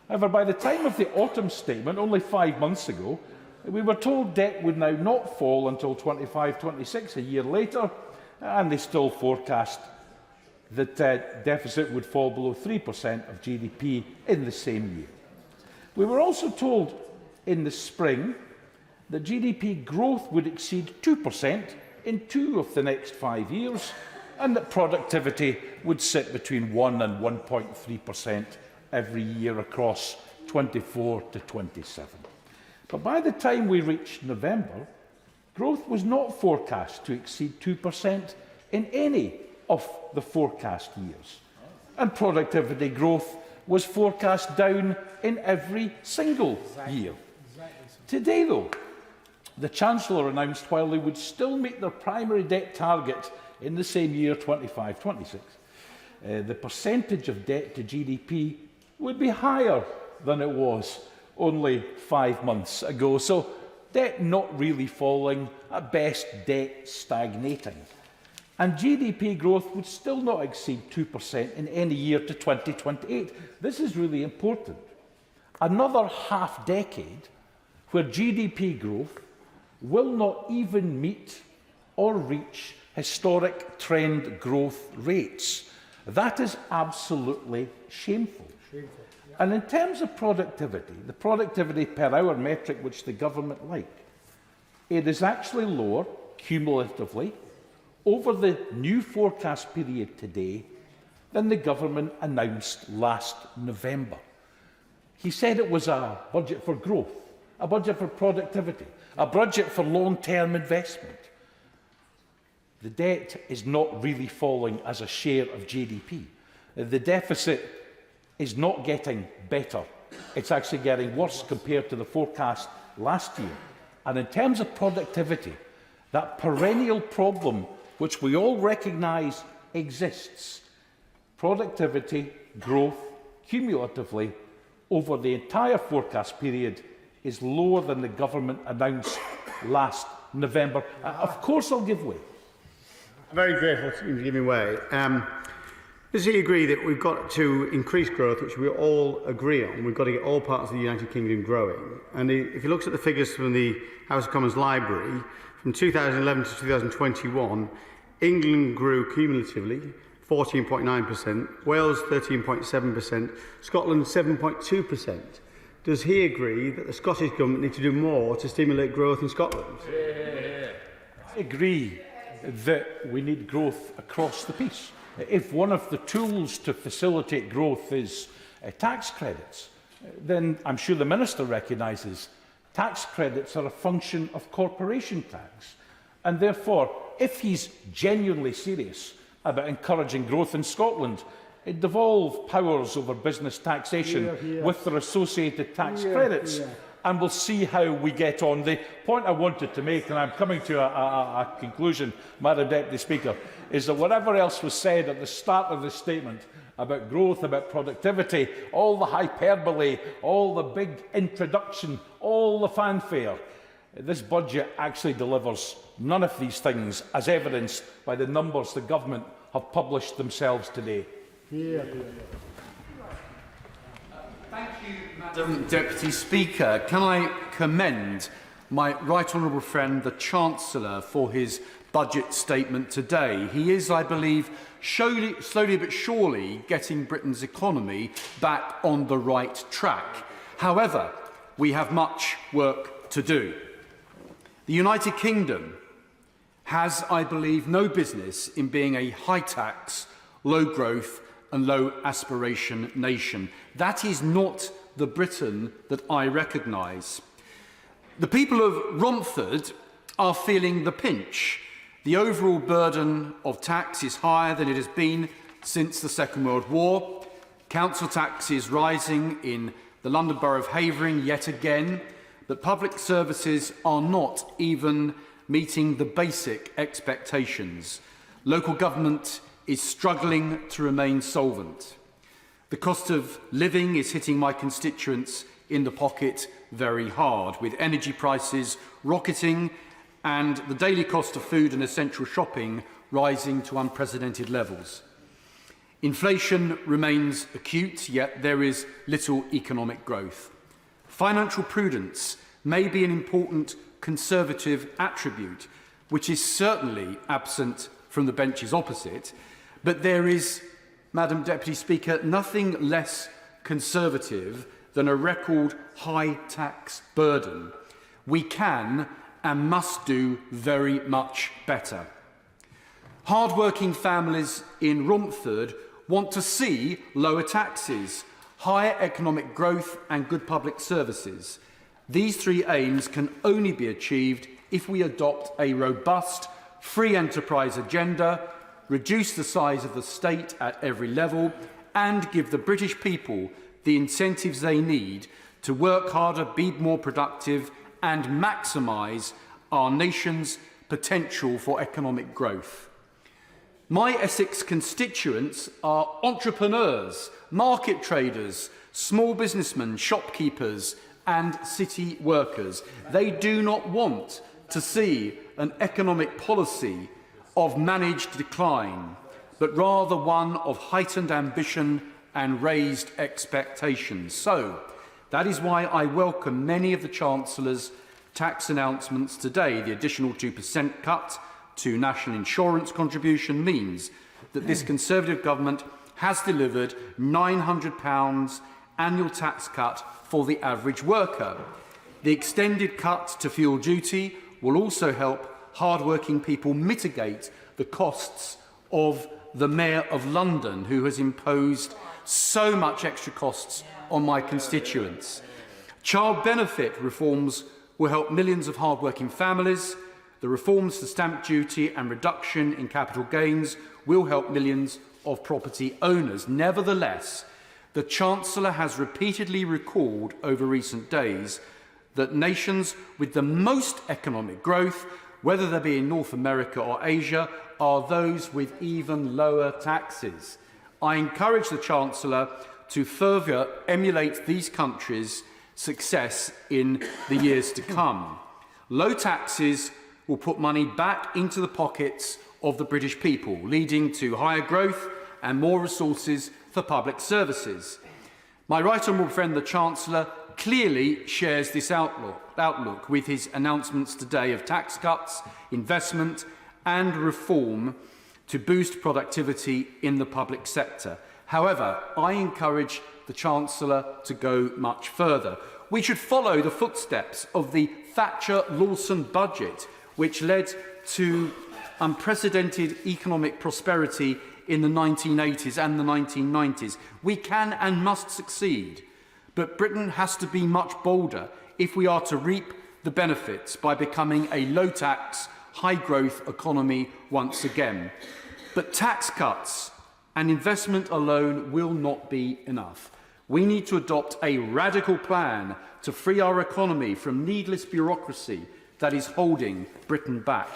However, by the time of the autumn statement, only 5 months ago, we were told debt would now not fall until 25-26, a year later, and they still forecast that deficit would fall below 3% of GDP in the same year. We were also told in the spring that GDP growth would exceed 2% in 2 of the next 5 years, and that productivity would sit between 1 and 1.3% every year across 24 to 27. But by the time we reached November, growth was not forecast to exceed 2% in any of the forecast years, and productivity growth was forecast down in every single year. Today, though, the Chancellor announced while they would still meet their primary debt target in the same year, 25-26, the percentage of debt to GDP would be higher than it was only 5 months ago. So debt not really falling, at best debt stagnating. And GDP growth would still not exceed 2% in any year to 2028. This is really important. Another half-decade where GDP growth will not even meet or reach historic trend growth rates. That is absolutely shameful. And in terms of productivity, the productivity per hour metric which the government like, it is actually lower cumulatively over the new forecast period today than the government announced last November. He said it was a budget for growth, a budget for productivity, a budget for long-term investment. The debt is not really falling as a share of GDP. The deficit is not getting better. It's actually getting worse compared to the forecast last year. And in terms of productivity, that perennial problem which we all recognise exists, productivity growth cumulatively over the entire forecast period is lower than the government announced last November. Of course I'll give way. I'm very grateful to you for giving way. Does he agree that we've got to increase growth, which we all agree on? We've got to get all parts of the United Kingdom growing. And if he looks at the figures from the House of Commons Library, from 2011 to 2021, England grew cumulatively 14.9%, Wales 13.7%, Scotland 7.2%. Does he agree that the Scottish Government need to do more to stimulate growth in Scotland? I agree that we need growth across the piece. If one of the tools to facilitate growth is tax credits, then I'm sure the Minister recognises tax credits are a function of corporation tax. And therefore, if he's genuinely serious about encouraging growth in Scotland, it devolve powers over business taxation with their associated tax credits. And we'll see how we get on. The point I wanted to make, and I'm coming to a conclusion, Madam Deputy Speaker, is that whatever else was said at the start of this statement about growth, about productivity, all the hyperbole, all the big introduction, all the fanfare, this budget actually delivers none of these things, as evidenced by the numbers the government have published themselves today. Thank you, Madam Deputy Speaker. Can I commend my right honourable friend, the Chancellor, for his budget statement today. He is, I believe, slowly but surely getting Britain's economy back on the right track. However, we have much work to do. The United Kingdom has, I believe, no business in being a high-tax, low-growth and low-aspiration nation. That is not the Britain that I recognise. The people of Romford are feeling the pinch. The overall burden of tax is higher than it has been since the Second World War. Council tax is rising in the London Borough of Havering yet again, but public services are not even meeting the basic expectations. Local government is struggling to remain solvent. The cost of living is hitting my constituents in the pocket very hard, with energy prices rocketing and the daily cost of food and essential shopping rising to unprecedented levels. Inflation remains acute, yet there is little economic growth. Financial prudence may be an important Conservative attribute, which is certainly absent from the benches opposite, but there is, Madam Deputy Speaker, nothing less Conservative than a record high tax burden. We can and must do very much better. Hard-working families in Romford want to see lower taxes, higher economic growth and good public services. These three aims can only be achieved if we adopt a robust, free enterprise agenda, reduce the size of the state at every level, and give the British people the incentives they need to work harder, be more productive, and maximise our nation's potential for economic growth. My Essex constituents are entrepreneurs, market traders, small businessmen, shopkeepers, and city workers. They do not want to see an economic policy of managed decline, but rather one of heightened ambition and raised expectations. So, that is why I welcome many of the Chancellor's tax announcements today. The additional 2% cut to national insurance contribution means that this Conservative government has delivered £900 annual tax cut for the average worker. The extended cut to fuel duty will also help hard-working people mitigate the costs of the Mayor of London, who has imposed so much extra costs on my constituents. Child benefit reforms will help millions of hard-working families. The reforms to stamp duty and reduction in capital gains will help millions of property owners. Nevertheless, the Chancellor has repeatedly recalled over recent days that nations with the most economic growth, whether they be in North America or Asia, are those with even lower taxes. I encourage the Chancellor to further emulate these countries' success in the years to come. Low taxes will put money back into the pockets of the British people, leading to higher growth and more resources for public services. My right honourable friend, the Chancellor, clearly shares this outlook with his announcements today of tax cuts, investment and reform to boost productivity in the public sector. However, I encourage the Chancellor to go much further. We should follow the footsteps of the Thatcher-Lawson budget, which led to unprecedented economic prosperity in the 1980s and the 1990s. We can and must succeed, but Britain has to be much bolder if we are to reap the benefits by becoming a low-tax, high-growth economy once again. But tax cuts and investment alone will not be enough. We need to adopt a radical plan to free our economy from needless bureaucracy that is holding Britain back.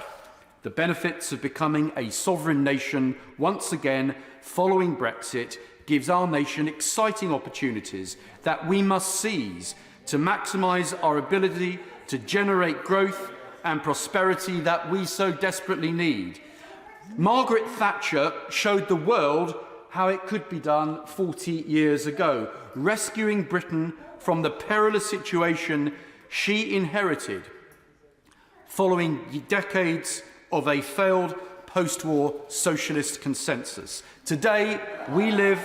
The benefits of becoming a sovereign nation once again following Brexit gives our nation exciting opportunities that we must seize to maximise our ability to generate growth and prosperity that we so desperately need. Margaret Thatcher showed the world how it could be done 40 years ago, rescuing Britain from the perilous situation she inherited following decades of a failed post-war socialist consensus. Today, we live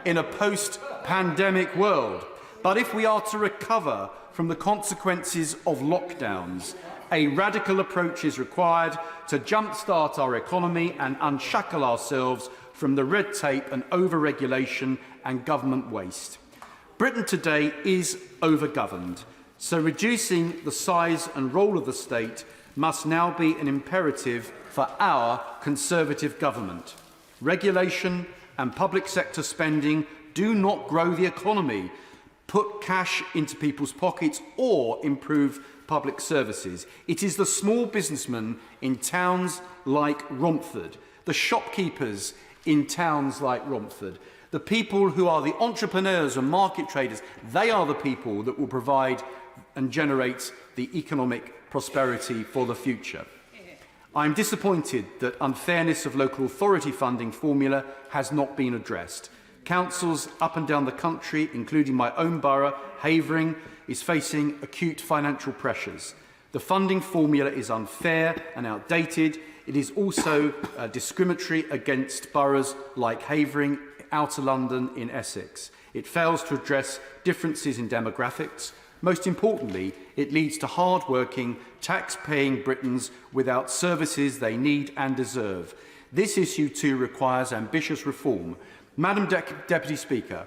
in a post-pandemic world. But if we are to recover from the consequences of lockdowns, a radical approach is required to jumpstart our economy and unshackle ourselves from the red tape and over-regulation and government waste. Britain today is overgoverned, so reducing the size and role of the state must now be an imperative for our Conservative government. Regulation and public sector spending do not grow the economy, put cash into people's pockets or improve public services. It is the small businessmen in towns like Romford, the shopkeepers in towns like Romford, the people who are the entrepreneurs and market traders, they are the people that will provide and generate the economic prosperity for the future. I am disappointed that unfairness of local authority funding formula has not been addressed. Councils up and down the country, including my own borough, Havering, is facing acute financial pressures. The funding formula is unfair and outdated. It is also discriminatory against boroughs like Havering, Outer London in Essex. It fails to address differences in demographics. Most importantly, it leads to hard-working, tax-paying Britons without services they need and deserve. This issue too requires ambitious reform. Madam Deputy Speaker,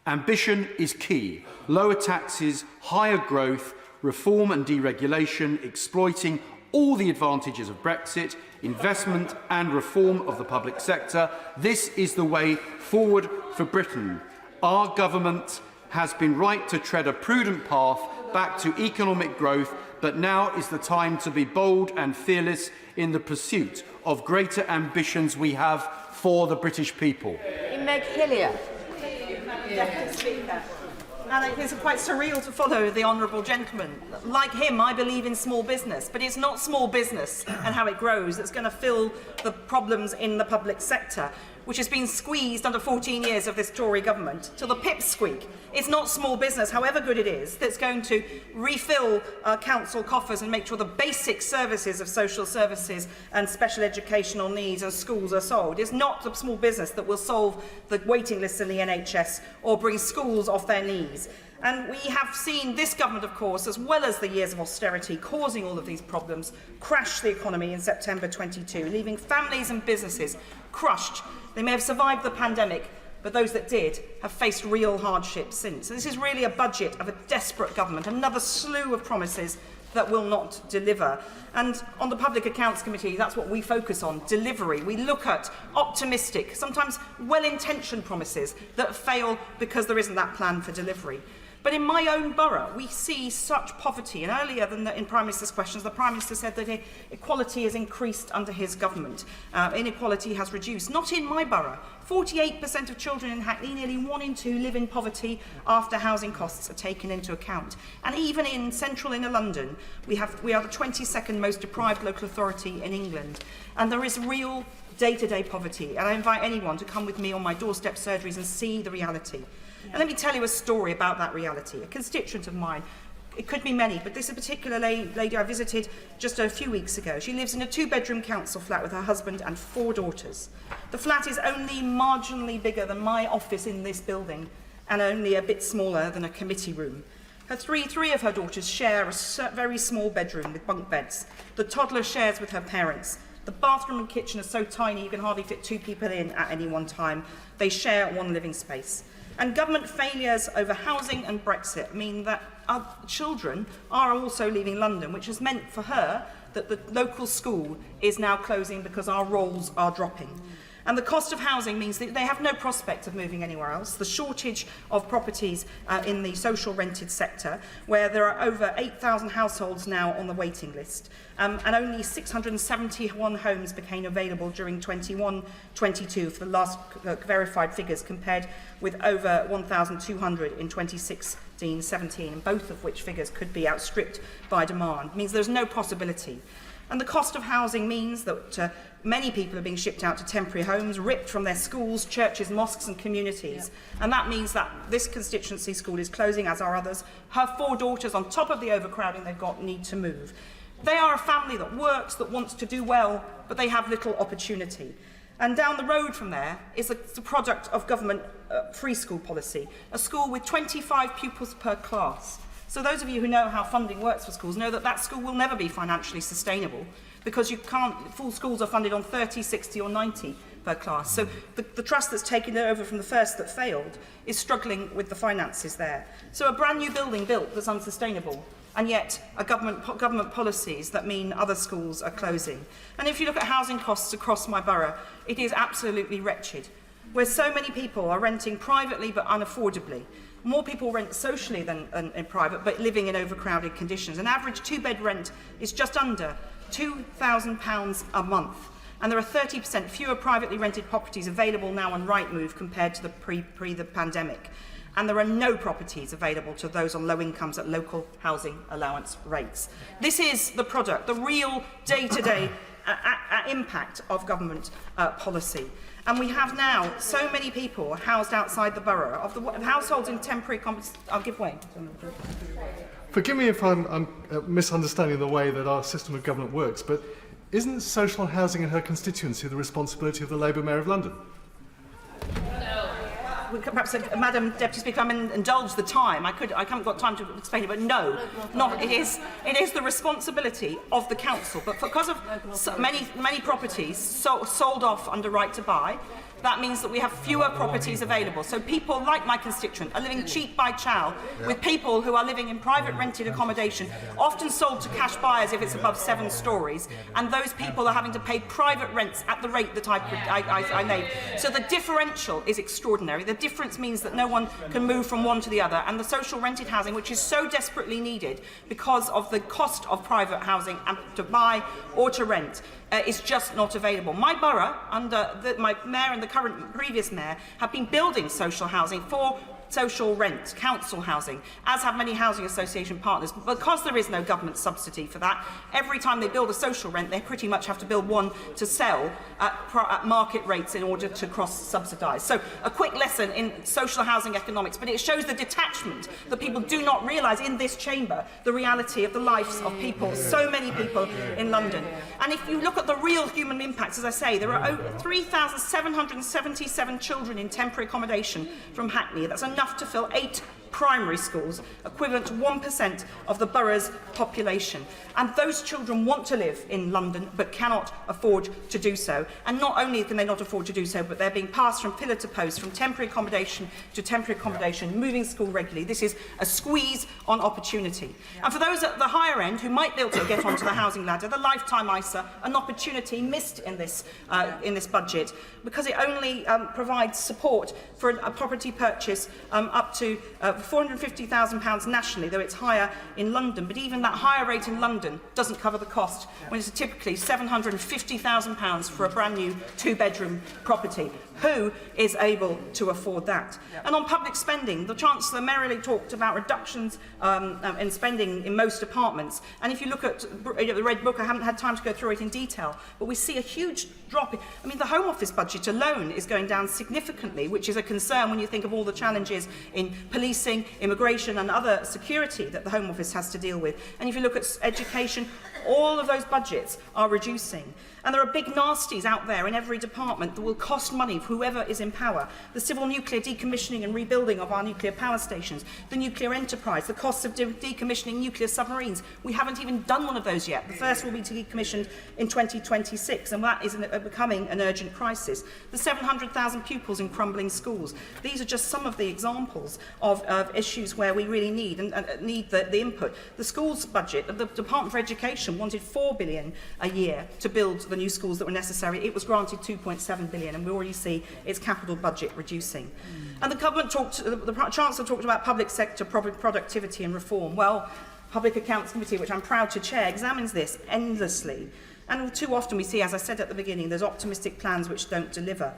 ambition is key. Lower taxes, higher growth, reform and deregulation, exploiting all the advantages of Brexit, investment and reform of the public sector. This is the way forward for Britain. Our government has been right to tread a prudent path back to economic growth, but now is the time to be bold and fearless in the pursuit of greater ambitions we have for the British people. Meg Hillier. Deputy Speaker. And it is quite surreal to follow the honourable gentleman. Like him, I believe in small business, but it's not small business and how it grows that's going to fill the problems in the public sector, which has been squeezed under 14 years of this Tory government till the pipsqueak. It's not small business, however good it is, that's going to refill council coffers and make sure the basic services of social services and special educational needs and schools are solved. It's not the small business that will solve the waiting lists in the NHS or bring schools off their knees. And we have seen this government, of course, as well as the years of austerity causing all of these problems, crash the economy in September 22, leaving families and businesses crushed. They may have survived the pandemic, but those that did have faced real hardship since. So this is really a budget of a desperate government, another slew of promises that will not deliver. And on the Public Accounts Committee, that's what we focus on, delivery. We look at optimistic, sometimes well-intentioned promises that fail because there isn't that plan for delivery. But in my own borough, we see such poverty. And earlier in Prime Minister's questions, the Prime Minister said that equality has increased under his government. Inequality has reduced. Not in my borough. 48% of children in Hackney, nearly 1 in 2, live in poverty after housing costs are taken into account. And even in central inner London, we are the 22nd most deprived local authority in England. And there is real day-to-day poverty. And I invite anyone to come with me on my doorstep surgeries and see the reality. And let me tell you a story about that reality. A constituent of mine, it could be many, but this is a particular lady I visited just a few weeks ago. She lives in a 2-bedroom council flat with her husband and 4 daughters. The flat is only marginally bigger than my office in this building and only a bit smaller than a committee room. Three of her daughters share a very small bedroom with bunk beds. The toddler shares with her parents. The bathroom and kitchen are so tiny you can hardly fit 2 people in at any one time. They share one living space. And government failures over housing and Brexit mean that our children are also leaving London, which has meant for her that the local school is now closing because our rolls are dropping. And the cost of housing means that they have no prospect of moving anywhere else. The shortage of properties in the social rented sector, where there are over 8,000 households now on the waiting list, and only 671 homes became available during 21-22 for the last verified figures, compared with over 1,200 in 2016-17, both of which figures could be outstripped by demand. It means there's no possibility. And the cost of housing means that many people are being shipped out to temporary homes, ripped from their schools, churches, mosques and communities. Yeah. And that means that this constituency school is closing, as are others. Her 4 daughters, on top of the overcrowding they've got, need to move. They are a family that works, that wants to do well, but they have little opportunity. And down the road from there is the product of government free school policy, a school with 25 pupils per class. So those of you who know how funding works for schools know that that school will never be financially sustainable, because you can't, full schools are funded on 30, 60 or 90 per class. So the trust that's taken it over from the first that failed is struggling with the finances there. So a brand new building built that's unsustainable, and yet government policies that mean other schools are closing. And if you look at housing costs across my borough, it is absolutely wretched, where so many people are renting privately but unaffordably. More people rent socially than in private, but living in overcrowded conditions. An average two-bed rent is just under £2,000 a month. And there are 30% fewer privately rented properties available now on Rightmove compared to the pre the pandemic. And there are no properties available to those on low incomes at local housing allowance rates. This is the product, the real day-to-day impact of government policy. And we have now so many people housed outside the borough, of the households in temporary accommodations. I'll give way. Forgive me if I'm misunderstanding the way that our system of government works, but isn't social housing in her constituency the responsibility of the Labour Mayor of London? Perhaps, Madam Deputy Speaker, I'm indulge the time. I haven't got time to explain it, but no, not it is. It is the responsibility of the council. But because of many properties sold off under right to buy, that means that we have fewer properties available. So people like my constituent are living cheek by jowl with people who are living in private rented accommodation, often sold to cash buyers if it's above 7 stories, and those people are having to pay private rents at the rate that I named. So the differential is extraordinary. The difference means that no one can move from one to the other, and the social rented housing, which is so desperately needed because of the cost of private housing and to buy or to rent, is just not available. My borough, under my mayor and the previous mayor, have been building social housing for social rent, council housing, as have many housing association partners. But because there is no government subsidy for that, every time they build a social rent, they pretty much have to build one to sell at market rates in order to cross-subsidise. So a quick lesson in social housing economics, but it shows the detachment that people do not realise in this chamber, the reality of the lives of people, so many people in London. And if you look at the real human impacts, as I say, there are over 3,777 children in temporary accommodation from Hackney. That's enough to fill 8 primary schools, equivalent to 1% of the borough's population. And those children want to live in London but cannot afford to do so. And not only can they not afford to do so, but they're being passed from pillar to post, from temporary accommodation to temporary accommodation, moving school regularly. This is a squeeze on opportunity. And for those at the higher end who might be able to get onto the housing ladder, the lifetime ISA, an opportunity missed in this budget, because it only provides support for a property purchase up to £450,000 nationally, though it's higher in London. But even that higher rate in London doesn't cover the cost, when it's typically £750,000 for a brand new 2-bedroom property. Who is able to afford that? And on public spending, the Chancellor merrily talked about reductions in spending in most departments. And if you look at the Red Book, I haven't had time to go through it in detail, but we see a huge drop. I mean, the Home Office budget alone is going down significantly, which is a concern when you think of all the challenges in policing, immigration and other security that the Home Office has to deal with. And if you look at education, all of those budgets are reducing. And there are big nasties out there in every department that will cost money for whoever is in power. The civil nuclear decommissioning and rebuilding of our nuclear power stations, the nuclear enterprise, the costs of decommissioning nuclear submarines. We haven't even done one of those yet. The first will be decommissioned in 2026, and that is becoming an urgent crisis. The 700,000 pupils in crumbling schools. These are just some of the examples of issues where we really need the input. The schools budget, the Department for Education wanted £4 billion a year to build the new schools that were necessary. It was granted £2.7 billion, and we already see its capital budget reducing. And the Chancellor talked about public sector productivity and reform. Well, Public Accounts Committee, which I'm proud to chair, examines this endlessly. And too often we see, as I said at the beginning, there's optimistic plans which don't deliver.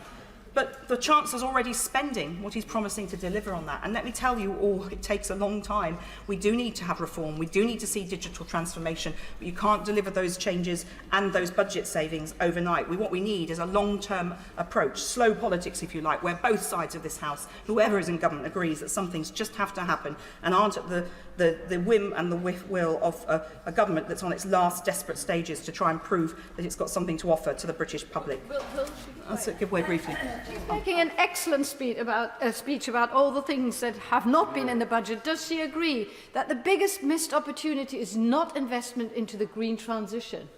But the Chancellor's already spending what he's promising to deliver on that. And let me tell you all, it takes a long time. We do need to have reform. We do need to see digital transformation. But you can't deliver those changes and those budget savings overnight. What we need is a long-term approach, slow politics, if you like, where both sides of this House, whoever is in government, agrees that some things just have to happen and aren't at the whim and the will of a government that's on its last desperate stages to try and prove that it's got something to offer to the British public. I'll give way briefly. She's making an excellent speech about all the things that have not been in the budget. Does she agree that the biggest missed opportunity is not investment into the green transition?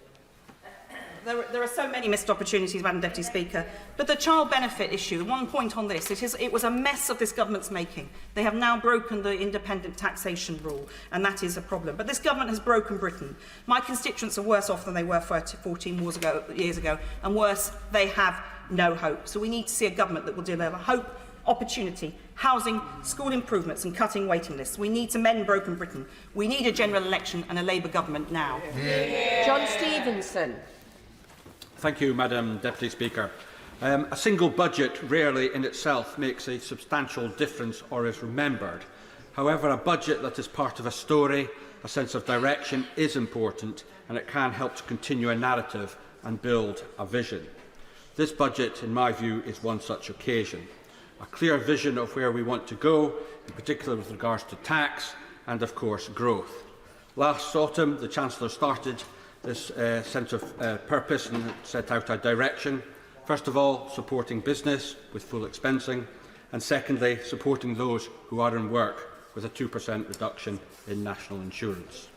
There are so many missed opportunities, Madam Deputy Speaker. But the child benefit issue, one point on this, it was a mess of this government's making. They have now broken the independent taxation rule, and that is a problem. But this government has broken Britain. My constituents are worse off than they were 14 years ago, and worse, they have no hope. So we need to see a government that will deliver hope, opportunity, housing, school improvements and cutting waiting lists. We need to mend broken Britain. We need a general election and a Labour government now. John Stevenson. Thank you, Madam Deputy Speaker. A single budget rarely in itself makes a substantial difference or is remembered. However, a budget that is part of a story, a sense of direction, is important, and it can help to continue a narrative and build a vision. This budget, in my view, is one such occasion. A clear vision of where we want to go, in particular with regards to tax and, of course, growth. Last autumn, the Chancellor started this sense of purpose and set out a direction. First of all, supporting business with full expensing, and secondly, supporting those who are in work with a 2% reduction in national insurance.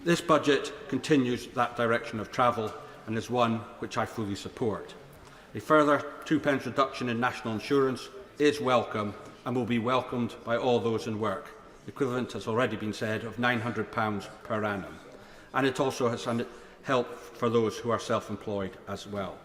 This budget continues that direction of travel and is one which I fully support. A further 2p reduction in national insurance is welcome and will be welcomed by all those in work. The equivalent has already been said of £900 per annum. And it also has help for those who are self-employed as well.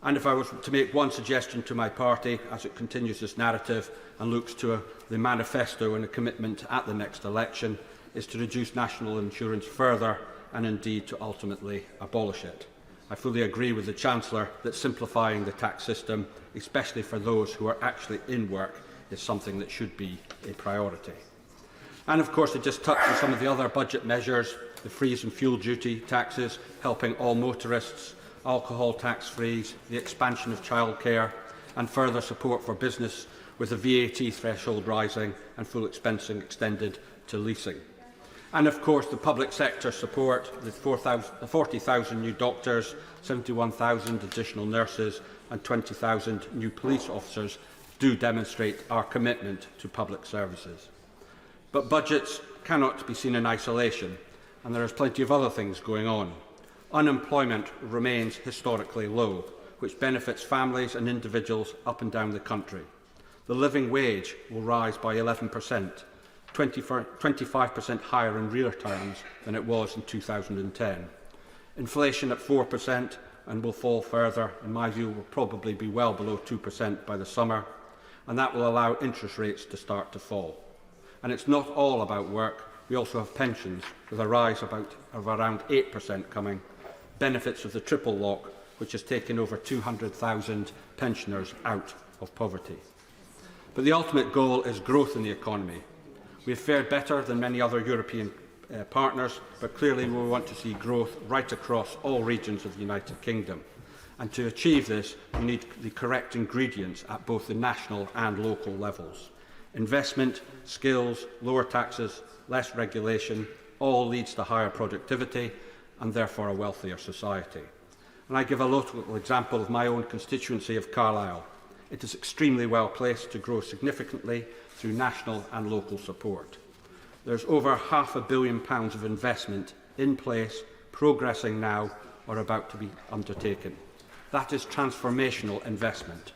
And if I was to make one suggestion to my party as it continues this narrative and looks to the manifesto and a commitment at the next election, is to reduce national insurance further and indeed to ultimately abolish it. I fully agree with the Chancellor that simplifying the tax system, especially for those who are actually in work, is something that should be a priority. And of course, to just touch on some of the other budget measures, the freeze and fuel duty taxes, helping all motorists, alcohol tax freeze, the expansion of childcare, and further support for business with the VAT threshold rising and full expensing extended to leasing. And of course, the public sector support, the 40,000 new doctors, 71,000 additional nurses and 20,000 new police officers do demonstrate our commitment to public services. But budgets cannot be seen in isolation, and there is plenty of other things going on. Unemployment remains historically low, which benefits families and individuals up and down the country. The living wage will rise by 11%, 25% higher in real terms than it was in 2010. Inflation at 4% and will fall further, in my view, will probably be well below 2% by the summer, and that will allow interest rates to start to fall. And it's not all about work. We also have pensions, with a rise of around 8% coming, benefits of the triple lock, which has taken over 200,000 pensioners out of poverty. But the ultimate goal is growth in the economy. We have fared better than many other European partners, but clearly we want to see growth right across all regions of the United Kingdom. And to achieve this, we need the correct ingredients at both the national and local levels. Investment, skills, lower taxes, less regulation, all leads to higher productivity and therefore a wealthier society. And I give a local example of my own constituency of Carlisle. It is extremely well placed to grow significantly through national and local support. There's over £500 million of investment in place, progressing now or about to be undertaken. That is transformational investment.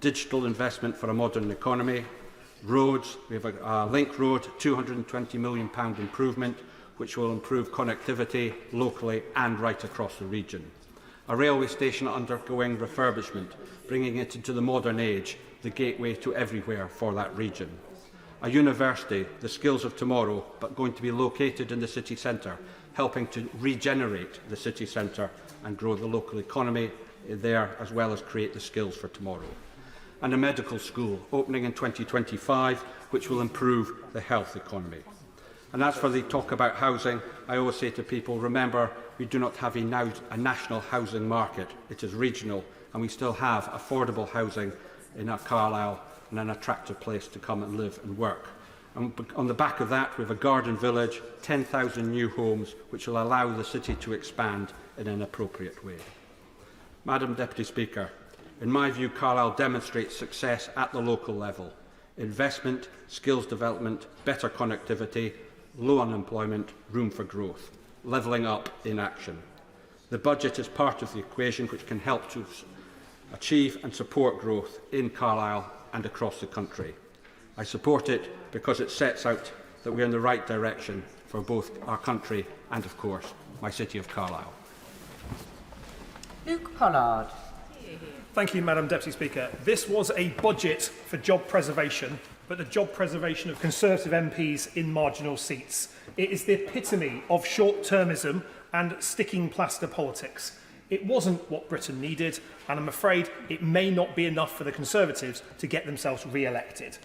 Digital investment for a modern economy. Roads, we have a link road, £220 million improvement, which will improve connectivity locally and right across the region. A railway station undergoing refurbishment, bringing it into the modern age, the gateway to everywhere for that region. A university, the skills of tomorrow, but going to be located in the city centre, helping to regenerate the city centre and grow the local economy there, as well as create the skills for tomorrow. And a medical school opening in 2025, which will improve the health economy. And as for the talk about housing, I always say to people, remember, we do not have a national housing market. It is regional, and we still have affordable housing in our Carlisle and an attractive place to come and live and work. And on the back of that, we have a garden village, 10,000 new homes, which will allow the city to expand in an appropriate way. Madam Deputy Speaker, in my view, Carlisle demonstrates success at the local level. Investment, skills development, better connectivity, low unemployment, room for growth. Levelling up in action. The budget is part of the equation which can help to achieve and support growth in Carlisle and across the country. I support it because it sets out that we are in the right direction for both our country and, of course, my city of Carlisle. Luke Pollard. Thank you, Madam Deputy Speaker. This was a budget for job preservation, but the job preservation of Conservative MPs in marginal seats. It is the epitome of short-termism and sticking plaster politics. It wasn't what Britain needed, and I'm afraid it may not be enough for the Conservatives to get themselves re-elected.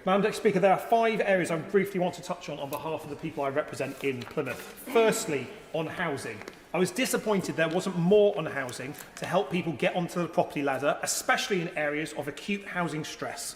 Madam Deputy Speaker, there are 5 areas I briefly want to touch on behalf of the people I represent in Plymouth. Firstly, on housing. I was disappointed there wasn't more on housing to help people get onto the property ladder, especially in areas of acute housing stress.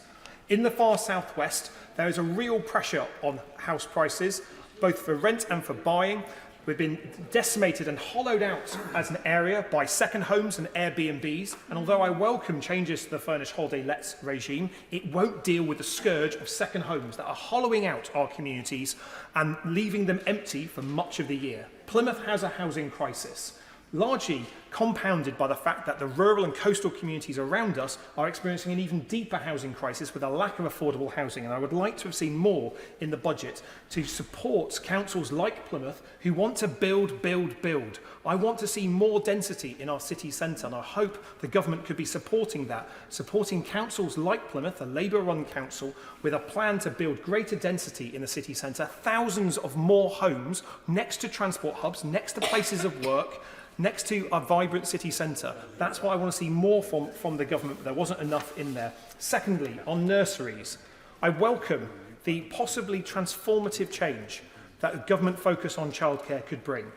In the far southwest, there is a real pressure on house prices, both for rent and for buying. We've been decimated and hollowed out as an area by second homes and Airbnbs, and although I welcome changes to the furnished holiday lets regime, it won't deal with the scourge of second homes that are hollowing out our communities and leaving them empty for much of the year. Plymouth has a housing crisis, largely compounded by the fact that the rural and coastal communities around us are experiencing an even deeper housing crisis with a lack of affordable housing. And I would like to have seen more in the budget to support councils like Plymouth who want to build, build, build. I want to see more density in our city centre, and I hope the government could be supporting that, supporting councils like Plymouth, a Labour-run council, with a plan to build greater density in the city centre, thousands of more homes next to transport hubs, next to places of work, next to a vibrant city centre. That's what I want to see more from the government, but there wasn't enough in there. Secondly, on nurseries, I welcome the possibly transformative change that a government focus on childcare could bring.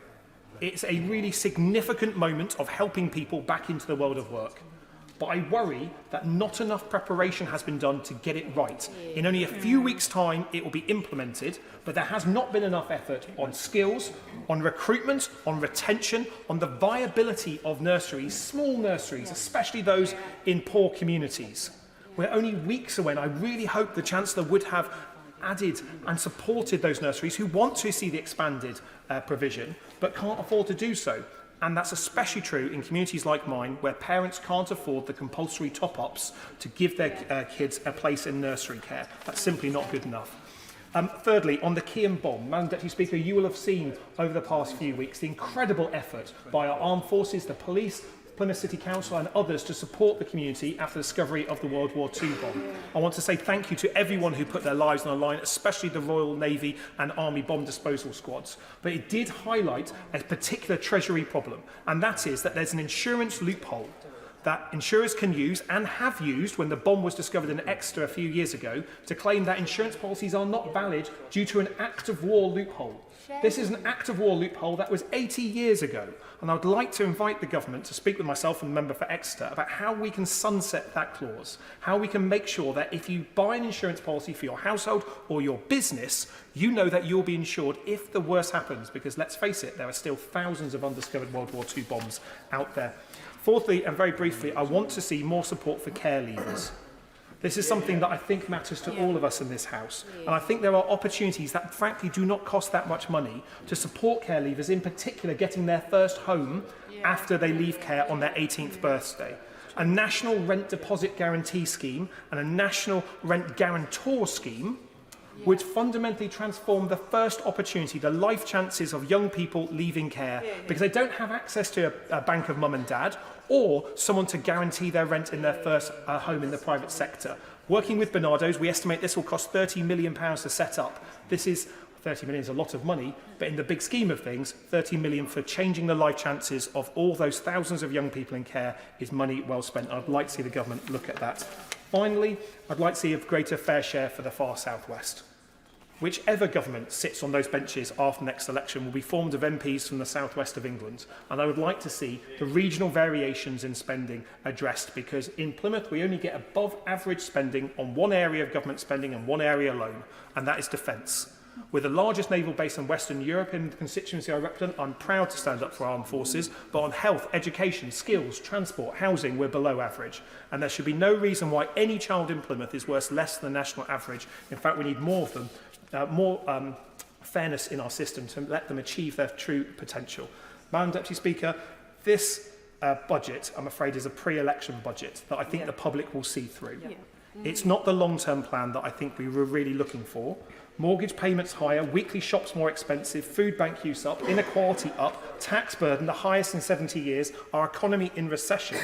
It's a really significant moment of helping people back into the world of work. But I worry that not enough preparation has been done to get it right. In only a few weeks' time, it will be implemented, but there has not been enough effort on skills, on recruitment, on retention, on the viability of nurseries, small nurseries, especially those in poor communities. We're only weeks away, and I really hope the Chancellor would have added and supported those nurseries who want to see the expanded provision, but can't afford to do so. And that's especially true in communities like mine, where parents can't afford the compulsory top-ups to give their kids a place in nursery care. That's simply not good enough. Thirdly, on the Keir bomb, Madam Deputy Speaker, you will have seen over the past few weeks the incredible effort by our armed forces, the police, Plymouth City Council and others to support the community after the discovery of the World War II bomb. I want to say thank you to everyone who put their lives on the line, especially the Royal Navy and Army bomb disposal squads. But it did highlight a particular Treasury problem, and that is that there's an insurance loophole that insurers can use and have used when the bomb was discovered in Exeter a few years ago to claim that insurance policies are not valid due to an act of war loophole. This is an act of war loophole that was 80 years ago, and I would like to invite the government to speak with myself and the member for Exeter about how we can sunset that clause, how we can make sure that if you buy an insurance policy for your household or your business, you know that you'll be insured if the worst happens, because let's face it, there are still thousands of undiscovered World War II bombs out there. Fourthly, and very briefly, I want to see more support for care leavers. This is something that I think matters to all of us in this House. And I think there are opportunities that frankly do not cost that much money to support care leavers, in particular getting their first home after they leave care on their 18th birthday. A national rent deposit guarantee scheme and a national rent guarantor scheme would fundamentally transform the first opportunity, the life chances of young people leaving care, because they don't have access to a bank of mum and dad or someone to guarantee their rent in their first home in the private sector. Working with Bernardo's, we estimate this will cost £30 million to set up. This is 30 million is a lot of money, but in the big scheme of things, 30 million for changing the life chances of all those thousands of young people in care is money well spent. I'd like to see the government look at that. Finally, I'd like to see a greater fair share for the far southwest. Whichever government sits on those benches after next election will be formed of MPs from the southwest of England, and I would like to see the regional variations in spending addressed, because in Plymouth we only get above average spending on one area of government spending and one area alone, and that is defence. We're the largest naval base in Western Europe. In the constituency I represent, I'm proud to stand up for armed forces, but on health, education, skills, transport, housing, we're below average. And there should be no reason why any child in Plymouth is worth less than the national average. In fact, we need more of them, more fairness in our system to let them achieve their true potential. Madam Deputy Speaker, this budget, I'm afraid, is a pre-election budget that I think the public will see through. It's not the long-term plan that I think we were really looking for. Mortgage payments higher, weekly shops more expensive, food bank use up, inequality up, tax burden the highest in 70 years, our economy in recession,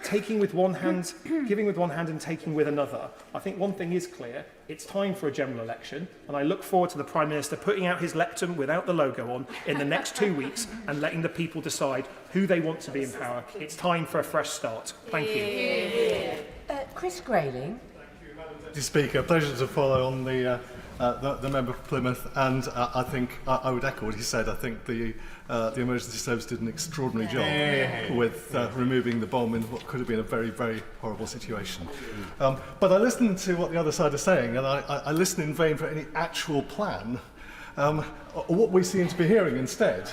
taking with one hand, giving with one hand and taking with another. I think one thing is clear, it's time for a general election, and I look forward to the Prime Minister putting out his lectern without the logo on in the next 2 weeks and letting the people decide who they want to be in power. It's time for a fresh start. Thank you. Chris Grayling. Mr. Speaker, pleasure to follow on the member for Plymouth, and I think I would echo what he said. I think the emergency service did an extraordinary job with removing the bomb in what could have been a very, very horrible situation. But I listened to what the other side is saying, and I listened in vain for any actual plan. What we seem to be hearing instead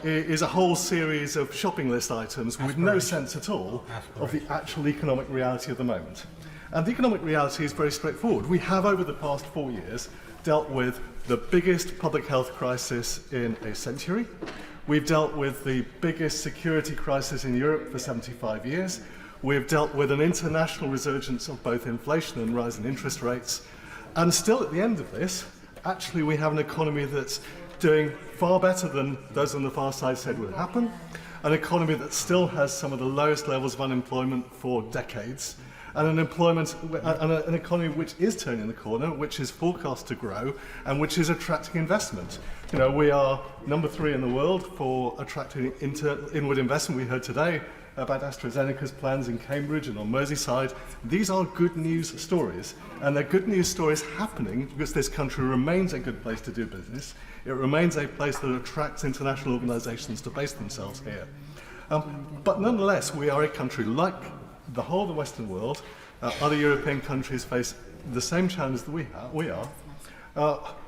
is a whole series of shopping list items with no sense at all of the actual economic reality of the moment. And the economic reality is very straightforward. We have, over the past 4 years, dealt with the biggest public health crisis in a century. We've dealt with the biggest security crisis in Europe for 75 years. We've dealt with an international resurgence of both inflation and rising interest rates. And still, at the end of this, actually we have an economy that's doing far better than those on the far side said would happen, an economy that still has some of the lowest levels of unemployment for decades, and an economy which is turning the corner, which is forecast to grow, and which is attracting investment. You know, we are number 3 in the world for attracting inward investment. We heard today about AstraZeneca's plans in Cambridge and on Merseyside. These are good news stories, and they're good news stories happening because this country remains a good place to do business. It remains a place that attracts international organisations to base themselves here. But nonetheless, we are a country like the whole of the Western world. Other European countries face the same challenges that we are,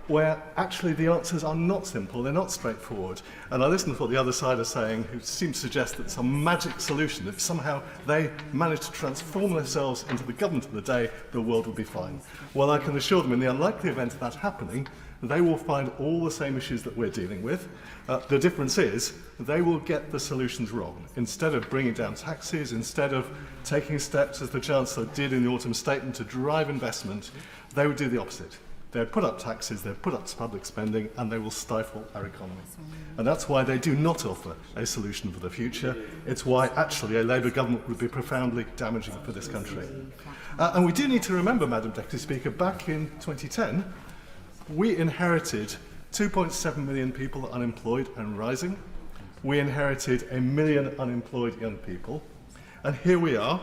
where actually the answers are not simple, they're not straightforward. And I listen to what the other side are saying, who seem to suggest that some magic solution, if somehow they manage to transform themselves into the government of the day, the world will be fine. Well, I can assure them, in the unlikely event of that happening, they will find all the same issues that we're dealing with. The difference is they will get the solutions wrong. Instead of bringing down taxes, instead of taking steps, as the Chancellor did in the autumn statement, to drive investment, they would do the opposite. They would put up taxes, they would put up public spending, and they will stifle our economy. And that's why they do not offer a solution for the future. It's why actually a Labour government would be profoundly damaging for this country. And we do need to remember, Madam Deputy Speaker, back in 2010, we inherited 2.7 million people unemployed and rising. We inherited 1 million unemployed young people. And here we are,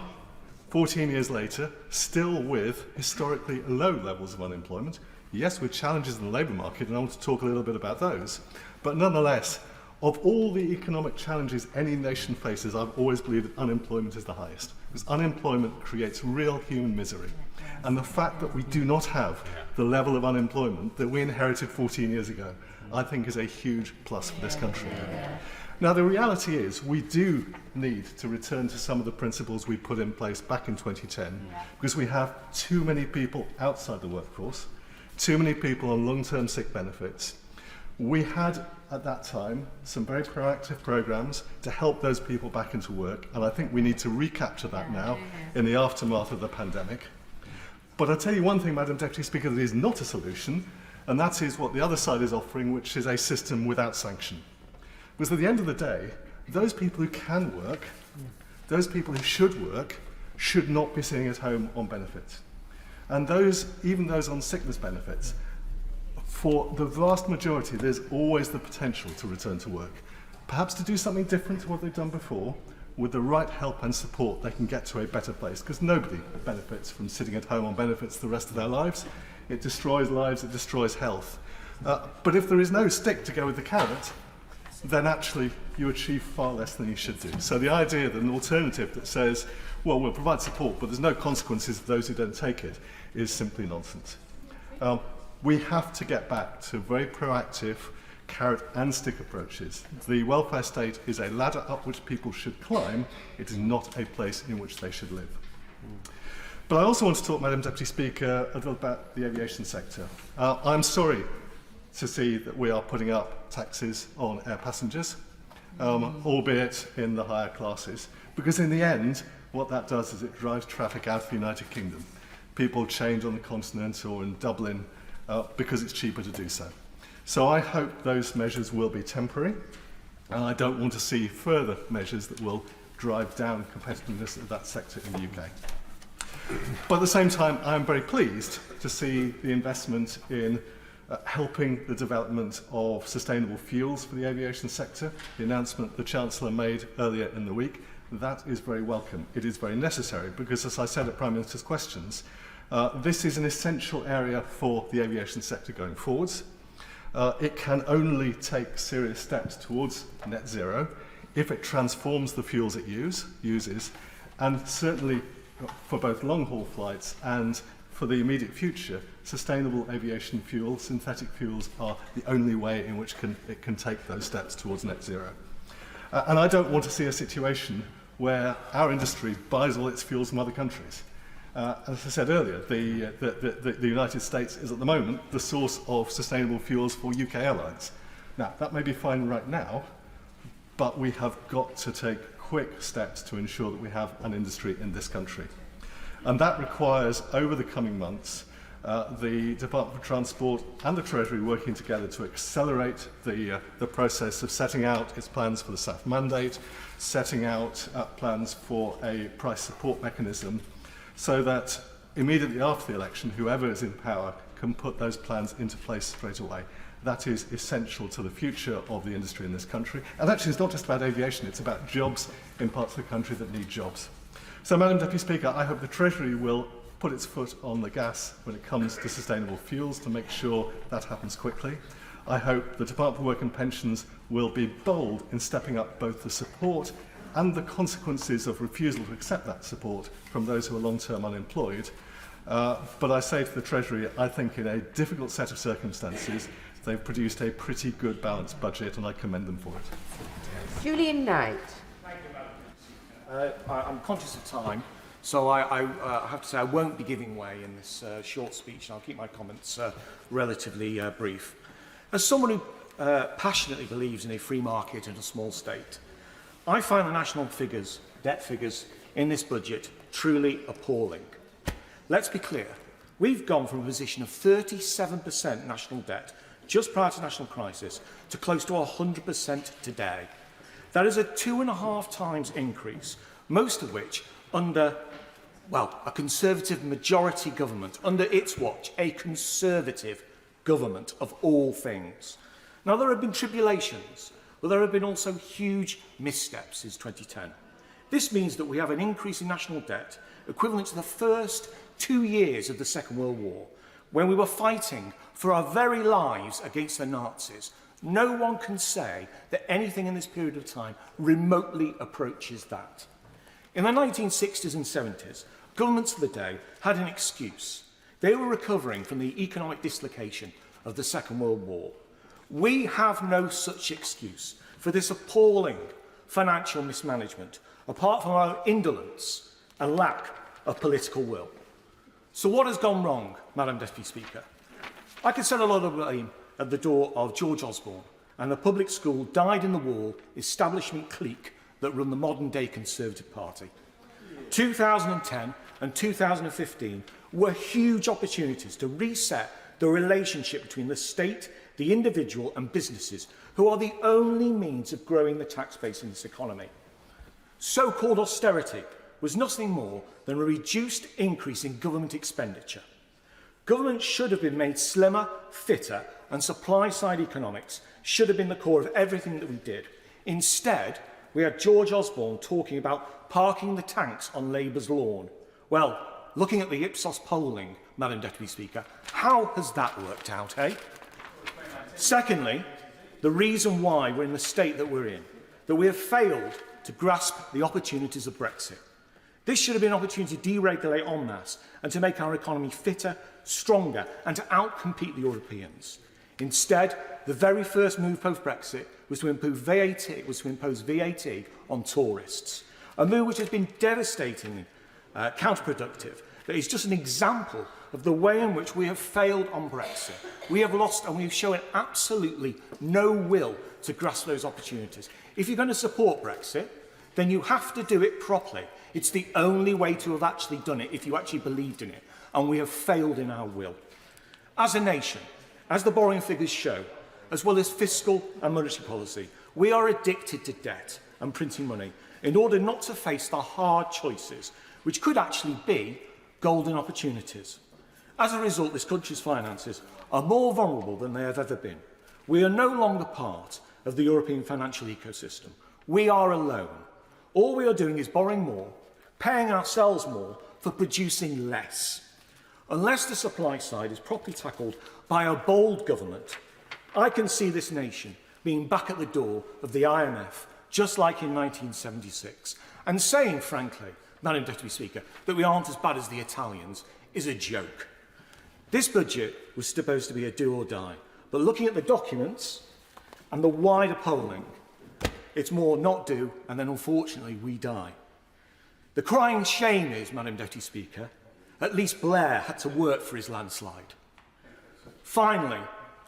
14 years later, still with historically low levels of unemployment. Yes, with challenges in the labour market, and I want to talk a little bit about those. But nonetheless, of all the economic challenges any nation faces, I've always believed that unemployment is the highest. Because unemployment creates real human misery. And the fact that we do not have the level of unemployment that we inherited 14 years ago, I think is a huge plus for this country. Now, the reality is we do need to return to some of the principles we put in place back in 2010, because we have too many people outside the workforce, too many people on long-term sick benefits. We had, at that time, some very proactive programs to help those people back into work, and I think we need to recapture that now in the aftermath of the pandemic. But I'll tell you one thing, Madam Deputy Speaker, that is not a solution, and that is what the other side is offering, which is a system without sanction. Because at the end of the day, those people who can work, those people who should work, should not be sitting at home on benefits. And those, even those on sickness benefits, For the vast majority, there's always the potential to return to work. Perhaps to do something different to what they've done before. With the right help and support, they can get to a better place, because nobody benefits from sitting at home on benefits the rest of their lives. It destroys lives, it destroys health. But if there is no stick to go with the carrot, then actually you achieve far less than you should do. So the idea that an alternative that says, well, we'll provide support, but there's no consequences for those who don't take it, is simply nonsense. We have to get back to very proactive carrot and stick approaches. The welfare state is a ladder up which people should climb. It is not a place in which they should live. But I also want to talk, Madam Deputy Speaker, a little about the aviation sector. I'm sorry to see that we are putting up taxes on air passengers, albeit in the higher classes, because in the end, what that does is it drives traffic out of the United Kingdom. People change on the continent or in Dublin because it's cheaper to do so. So I hope those measures will be temporary, and I don't want to see further measures that will drive down competitiveness of that sector in the UK. But at the same time, I am very pleased to see the investment in helping the development of sustainable fuels for the aviation sector. The announcement the Chancellor made earlier in the week, that is very welcome. It is very necessary because, as I said at Prime Minister's questions, this is an essential area for the aviation sector going forwards. It can only take serious steps towards net zero if it transforms the fuels it uses, and certainly for both long-haul flights and for the immediate future, sustainable aviation fuel, synthetic fuels, are the only way in which it can take those steps towards net zero. And I don't want to see a situation where our industry buys all its fuels from other countries. As I said earlier, the United States is at the moment the source of sustainable fuels for UK airlines. Now, that may be fine right now, but we have got to take quick steps to ensure that we have an industry in this country. And that requires, over the coming months, the Department for Transport and the Treasury working together to accelerate the process of setting out its plans for the SAF mandate, setting out plans for a price support mechanism, so that immediately after the election, whoever is in power can put those plans into place straight away. That is essential to the future of the industry in this country. And actually, it's not just about aviation, it's about jobs in parts of the country that need jobs. So, Madam Deputy Speaker, I hope the Treasury will put its foot on the gas when it comes to sustainable fuels to make sure that happens quickly. I hope the Department for Work and Pensions will be bold in stepping up both the support and the consequences of refusal to accept that support from those who are long-term unemployed. But I say to the Treasury, I think in a difficult set of circumstances, they've produced a pretty good balanced budget, and I commend them for it. Julian Knight. I'm conscious of time, so I have to say I won't be giving way in this short speech, and I'll keep my comments relatively brief. As someone who passionately believes in a free market and a small state, I find the national figures, debt figures, in this budget truly appalling. Let's be clear. We've gone from a position of 37% national debt just prior to the national crisis to close to 100% today. That is a 2.5 times increase, most of which under, well, a Conservative majority government, under its watch, a Conservative government of all things. Now, there have been tribulations, but there have been also huge missteps since 2010. This means that we have an increase in national debt equivalent to the first 2 years of the Second World War, when we were fighting for our very lives against the Nazis. No one can say that anything in this period of time remotely approaches that. In the 1960s and 70s, governments of the day had an excuse. They were recovering from the economic dislocation of the Second World War. We have no such excuse for this appalling financial mismanagement, apart from our indolence and lack of political will. So what has gone wrong, Madam Deputy Speaker? I could set a lot of blame at the door of George Osborne and the public school dyed-in-the-wall establishment clique that run the modern-day Conservative Party. 2010 and 2015 were huge opportunities to reset the relationship between the state, the individual and businesses, who are the only means of growing the tax base in this economy. So-called austerity was nothing more than a reduced increase in government expenditure. Government should have been made slimmer, fitter, and supply-side economics should have been the core of everything that we did. Instead, we had George Osborne talking about parking the tanks on Labour's lawn. Well, looking at the Ipsos polling, Madam Deputy Speaker, how has that worked out, eh? Secondly, the reason why we're in the state that we're in, that we have failed to grasp the opportunities of Brexit. This should have been an opportunity to deregulate en masse and to make our economy fitter, stronger, and to outcompete the Europeans. Instead, the very first move post-Brexit was to impose VAT on tourists, a move which has been devastatingly counterproductive. That is just an example of the way in which we have failed on Brexit. We have lost and we've shown absolutely no will to grasp those opportunities. If you're going to support Brexit, then you have to do it properly. It's the only way to have actually done it if you actually believed in it. And we have failed in our will. As a nation, as the borrowing figures show, as well as fiscal and monetary policy, we are addicted to debt and printing money in order not to face the hard choices, which could actually be golden opportunities. As a result, this country's finances are more vulnerable than they have ever been. We are no longer part of the European financial ecosystem. We are alone. All we are doing is borrowing more, paying ourselves more for producing less. Unless the supply side is properly tackled by a bold government, I can see this nation being back at the door of the IMF, just like in 1976, and saying, frankly, Madam Deputy Speaker, that we aren't as bad as the Italians is a joke. This budget was supposed to be a do or die, but looking at the documents and the wider polling, it's more not do, and then unfortunately we die. The crying shame is, Madam Deputy Speaker, at least Blair had to work for his landslide. Finally,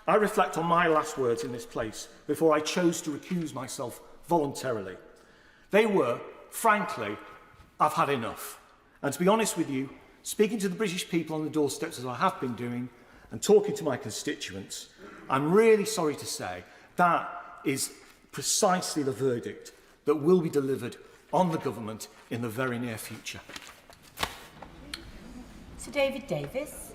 I reflect on my last words in this place before I chose to recuse myself voluntarily. They were, frankly, I've had enough. And to be honest with you, speaking to the British people on the doorsteps as I have been doing and talking to my constituents, I'm really sorry to say that is precisely the verdict that will be delivered on the government in the very near future. Sir David Davis.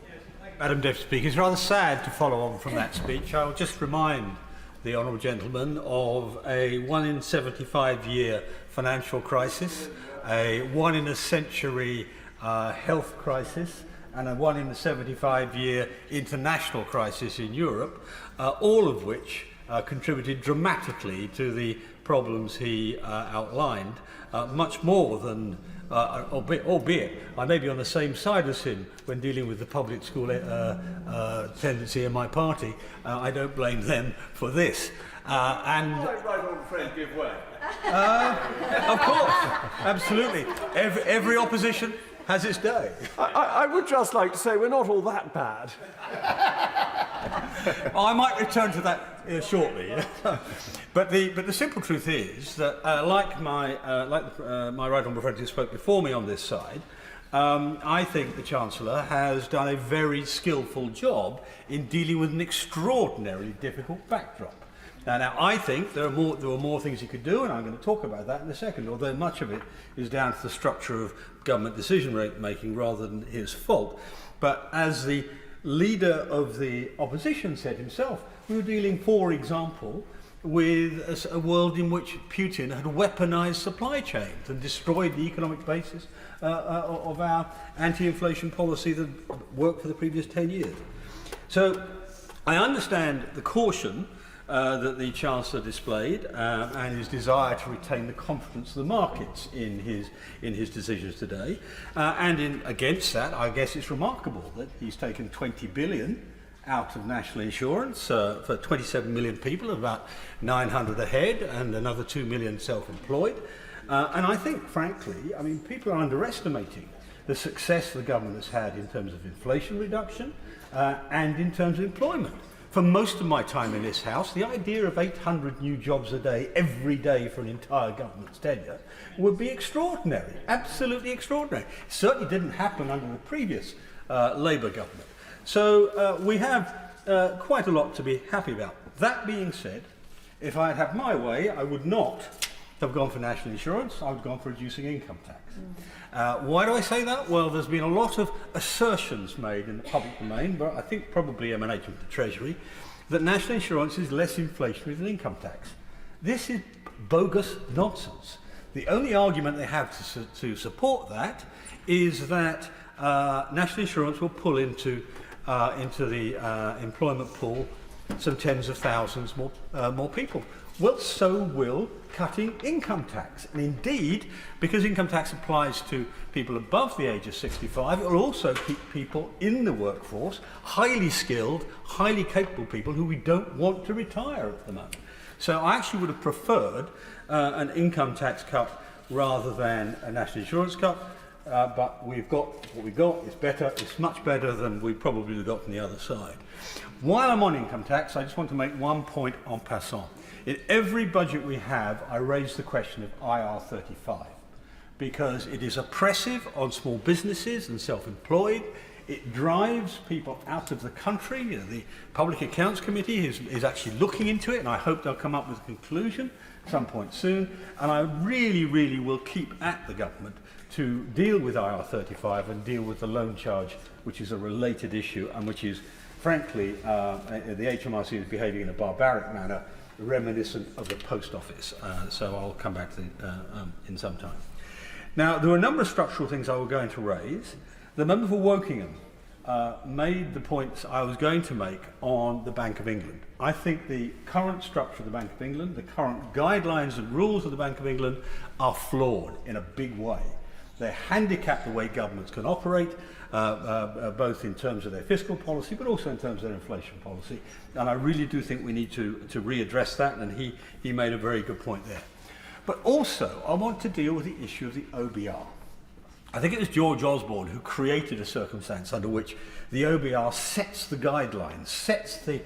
Madam Deputy Speaker, it's rather sad to follow on from that speech. I will just remind the honourable gentleman of a 1 in 75 year financial crisis, a 1 in a century health crisis, and a 1 in a 75 year international crisis in Europe, all of which contributed dramatically to the problems he outlined, much more than, albeit I may be on the same side as him when dealing with the public school tendency in my party. I don't blame them for this. Right on, friend, give way. Of course, absolutely. Every opposition has its day. I would just like to say we're not all that bad. I might return to that shortly. But the simple truth is that, like my right honourable friend who spoke before me on this side, I think the Chancellor has done a very skillful job in dealing with an extraordinarily difficult backdrop. Now, I think there were more things he could do, and I'm going to talk about that in a second, although much of it is down to the structure of government decision-making rather than his fault. But as the leader of the opposition said himself, we were dealing, for example, with a world in which Putin had weaponized supply chains and destroyed the economic basis of our anti-inflation policy that worked for the previous 10 years. So I understand the caution that the Chancellor displayed and his desire to retain the confidence of the markets in his decisions today. Against that, I guess it's remarkable that he's taken 20 billion out of national insurance for 27 million people, about 900 a head, and another 2 million self-employed. And I think, frankly, I mean, people are underestimating the success the government has had in terms of inflation reduction and in terms of employment. For most of my time in this House, the idea of 800 new jobs a day, every day for an entire government's tenure, would be extraordinary, absolutely extraordinary. It certainly didn't happen under the previous Labour government. So we have quite a lot to be happy about. That being said, if I had my way, I would not have gone for national insurance, I would have gone for reducing income tax. Why do I say that? Well, there's been a lot of assertions made in the public domain, but I think probably emanating from the Treasury, that national insurance is less inflationary than income tax. This is bogus nonsense. The only argument they have to support that is that national insurance will pull into the employment pool some tens of thousands more people. Well, so will cutting income tax. And indeed, because income tax applies to people above the age of 65, it will also keep people in the workforce, highly skilled, highly capable people who we don't want to retire at the moment. So I actually would have preferred an income tax cut rather than a national insurance cut. But we've got what we've got. It's better. It's much better than we probably would have got from the other side. While I'm on income tax, I just want to make one point en passant. In every budget we have, I raise the question of IR35 because it is oppressive on small businesses and self-employed. It drives people out of the country. The Public Accounts Committee is actually looking into it, and I hope they'll come up with a conclusion at some point soon. And I really, really will keep at the government to deal with IR35 and deal with the loan charge, which is a related issue and which is, frankly, the HMRC is behaving in a barbaric manner, reminiscent of the post office. So I'll come back to in some time. Now, there were a number of structural things I was going to raise. The member for Wokingham made the points I was going to make on the Bank of England. I think the current structure of the Bank of England, the current guidelines and rules of the Bank of England are flawed in a big way. They handicap the way governments can operate, both in terms of their fiscal policy, but also in terms of their inflation policy. And I really do think we need to readdress that, and he made a very good point there. But also, I want to deal with the issue of the OBR. I think it was George Osborne who created a circumstance under which the OBR sets the guidelines, sets the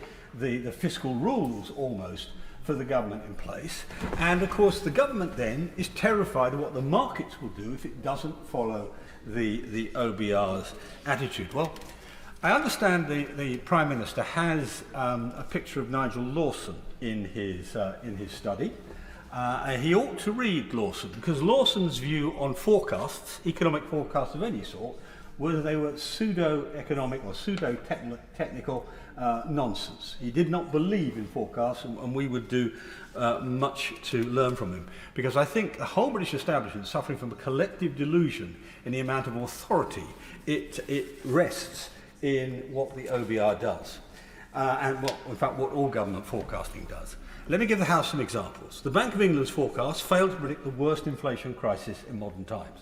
fiscal rules almost for the government in place. And of course the government then is terrified of what the markets will do if it doesn't follow the OBR's attitude. Well, I understand the Prime Minister has a picture of Nigel Lawson in his study. He ought to read Lawson, because Lawson's view on forecasts, economic forecasts of any sort, whether they were pseudo-economic or pseudo-technical nonsense. He did not believe in forecasts, and we would do much to learn from him. Because I think the whole British establishment is suffering from a collective delusion in the amount of authority it rests in what the OBR does, and in fact what all government forecasting does. Let me give the House some examples. The Bank of England's forecast failed to predict the worst inflation crisis in modern times.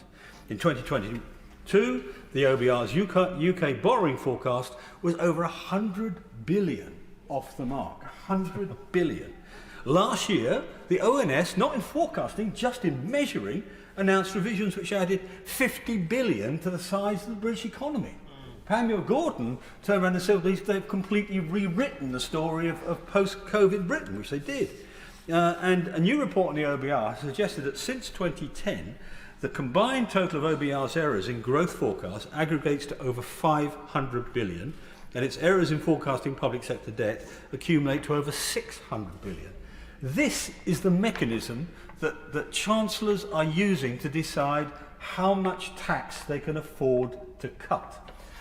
In 2022, the OBR's UK borrowing forecast was over 100 billion off the mark. 100 billion. Last year, the ONS, not in forecasting, just in measuring, announced revisions which added 50 billion to the size of the British economy. Pamela Gordon turned around and said they've completely rewritten the story of post-COVID Britain, which they did. And a new report on the OBR suggested that since 2010, the combined total of OBR's errors in growth forecasts aggregates to over 500 billion, and its errors in forecasting public sector debt accumulate to over 600 billion. This is the mechanism that chancellors are using to decide how much tax they can afford to cut.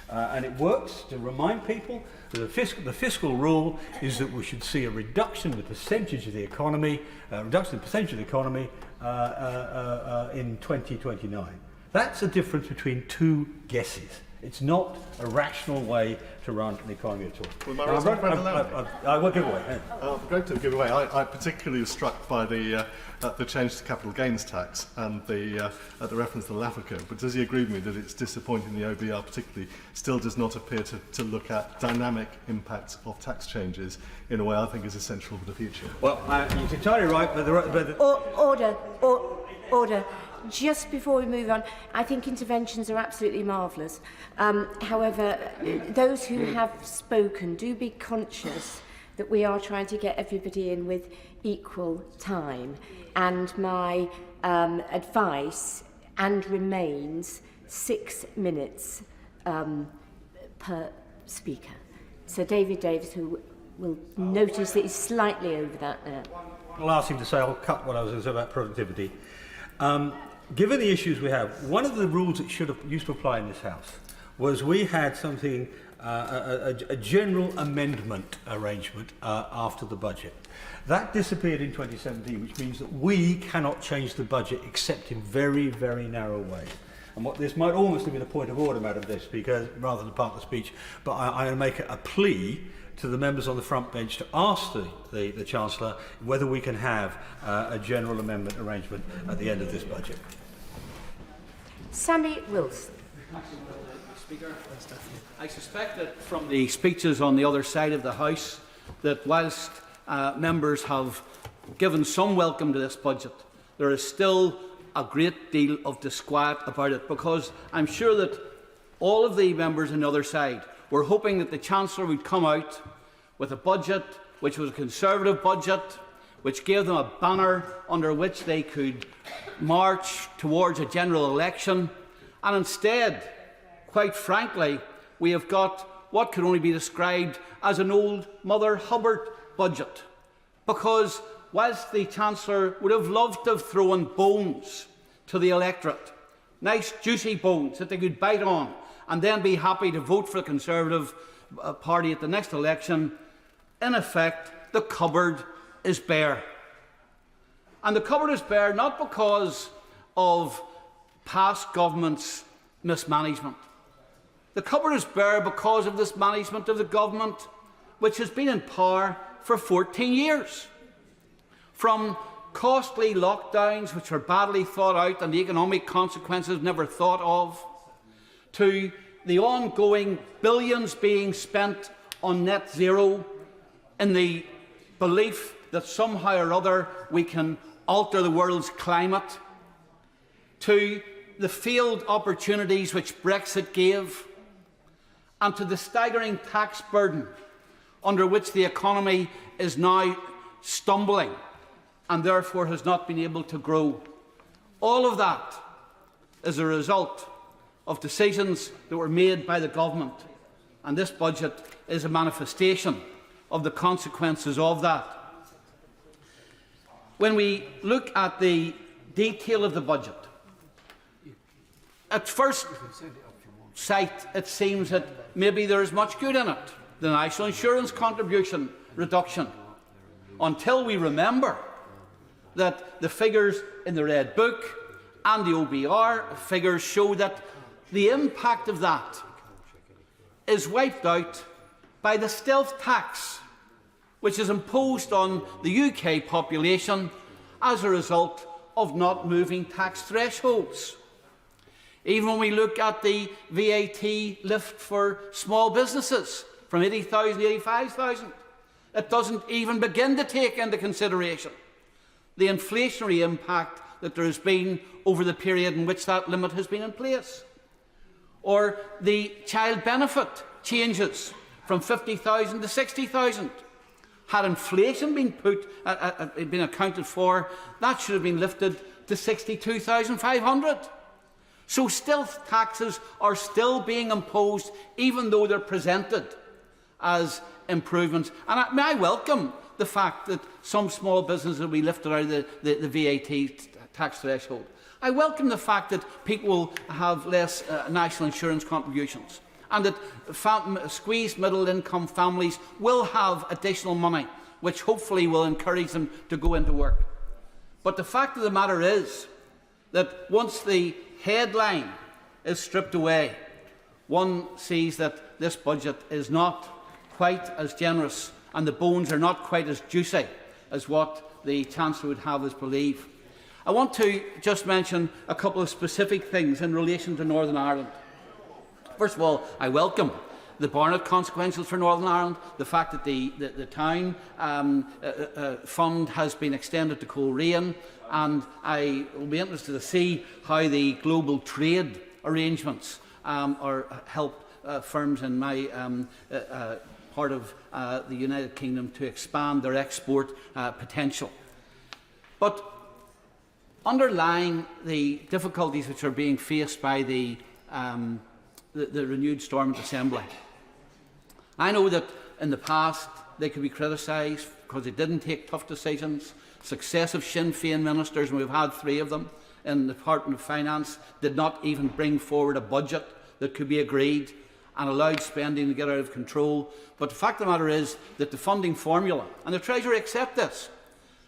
And it works to remind people that the fiscal rule is that we should see a reduction in the percentage of the economy, in 2029. That's a difference between two guesses. It's not a rational way to run an economy at all. Well, I will give away. Great to give away. I particularly was struck by the change to capital gains tax and the reference to the LAFCO. But does he agree with me that it's disappointing the OBR particularly still does not appear to look at dynamic impacts of tax changes in a way I think is essential for the future? Well, you're entirely right, but Order. Just before we move on, I think interventions are absolutely marvellous. However, those who have spoken, do be conscious that we are trying to get everybody in with equal time. And my advice remains 6 minutes per speaker. So David Davis, who will notice that he's slightly over that now. I'll ask him to say, I'll cut what I was going to say about productivity. Given the issues we have, one of the rules that used to apply in this House was we had something, a general amendment arrangement after the budget. That disappeared in 2017, which means that we cannot change the budget except in very, very narrow ways. And what this might almost have been a point of order, Madam Deputy Speaker, rather than part of the speech, but I'm going to make a plea to the members on the front bench to ask the Chancellor whether we can have a general amendment arrangement at the end of this budget. Sammy Wilson. Speaker, I suspect that from the speeches on the other side of the House that whilst members have given some welcome to this budget, there is still a great deal of disquiet about it, because I'm sure that all of the members on the other side were hoping that the Chancellor would come out with a budget which was a Conservative budget, which gave them a banner under which they could march towards a general election. And instead, quite frankly, we have got what could only be described as an old Mother Hubbard budget. Because whilst the Chancellor would have loved to have thrown bones to the electorate, nice juicy bones that they could bite on and then be happy to vote for the Conservative Party at the next election, in effect, the cupboard is bare. And the cupboard is bare not because of past governments' mismanagement. The cupboard is bare because of this management of the government which has been in power for 14 years. From costly lockdowns which are badly thought out and the economic consequences never thought of, to the ongoing billions being spent on net zero in the belief that somehow or other we can alter the world's climate, to the failed opportunities which Brexit gave, and to the staggering tax burden under which the economy is now stumbling and therefore has not been able to grow. All of that is a result of decisions that were made by the government, and this budget is a manifestation of the consequences of that. When we look at the detail of the budget, at first sight it seems that maybe there is much good in it. The national insurance contribution reduction, until we remember that the figures in the Red Book and the OBR figures show that the impact of that is wiped out by the stealth tax which is imposed on the UK population as a result of not moving tax thresholds. Even when we look at the VAT lift for small businesses from 80,000 to 85,000, it doesn't even begin to take into consideration the inflationary impact that there has been over the period in which that limit has been in place. Or the child benefit changes from 50,000 to 60,000. Had inflation been been accounted for, that should have been lifted to 62,500. So stealth taxes are still being imposed, even though they're presented as improvements. And I welcome the fact that some small businesses will be lifted out of the VAT tax threshold. I welcome the fact that people will have less national insurance contributions, and that squeezed middle-income families will have additional money, which hopefully will encourage them to go into work. But the fact of the matter is that once the headline is stripped away, one sees that this budget is not quite as generous and the bones are not quite as juicy as what the Chancellor would have us believe. I want to just mention a couple of specific things in relation to Northern Ireland. First of all, I welcome the Barnett consequences for Northern Ireland, the fact that the town fund has been extended to Coleraine, and I will be interested to see how the global trade arrangements help firms in my part of the United Kingdom to expand their export potential. But underlying the difficulties which are being faced by the renewed Stormont Assembly, I know that in the past they could be criticised because they didn't take tough decisions. Successive Sinn Féin ministers, and we've had 3 of them in the Department of Finance, did not even bring forward a budget that could be agreed and allowed spending to get out of control. But the fact of the matter is that the funding formula, and the Treasury accept this,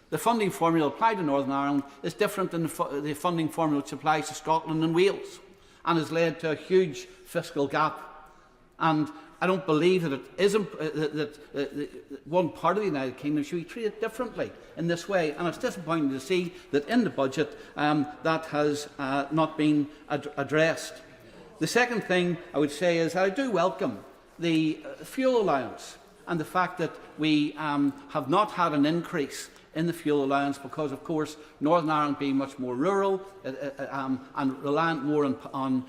the funding formula applied to Northern Ireland is different than the funding formula which applies to Scotland and Wales, and has led to a huge fiscal gap. And I don't believe that it isn't that one part of the United Kingdom should be treated differently in this way. And it's disappointing to see that in the budget that has not been addressed. The second thing I would say is I do welcome the fuel allowance and the fact that we have not had an increase in the fuel allowance because, of course, Northern Ireland being much more rural and reliant more on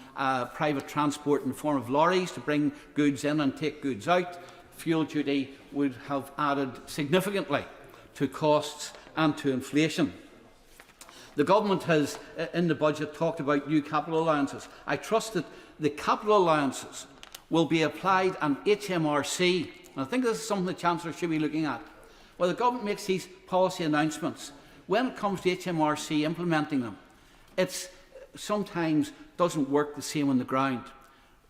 private transport in the form of lorries to bring goods in and take goods out, fuel duty would have added significantly to costs and to inflation. The government has, in the budget, talked about new capital allowances. I trust that the capital allowances will be applied and HMRC, and I think this is something the Chancellor should be looking at. Well, the government makes these policy announcements. When it comes to HMRC implementing them, it sometimes doesn't work the same on the ground.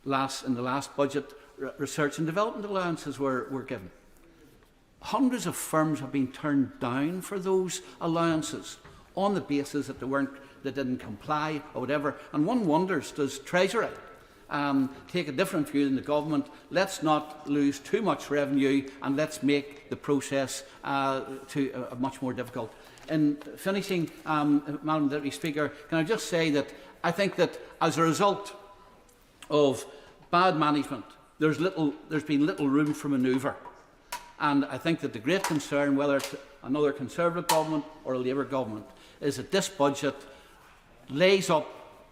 In the last budget, research and development allowances were given. Hundreds of firms have been turned down for those allowances on the basis that they didn't comply or whatever. And one wonders, does Treasury take a different view than the government? Let's not lose too much revenue and let's make the process much more difficult. In finishing, Madam Deputy Speaker, can I just say that I think that as a result of bad management, there's been little room for manoeuvre. And I think that the great concern, whether it's another Conservative government or a Labour government, is that this budget lays up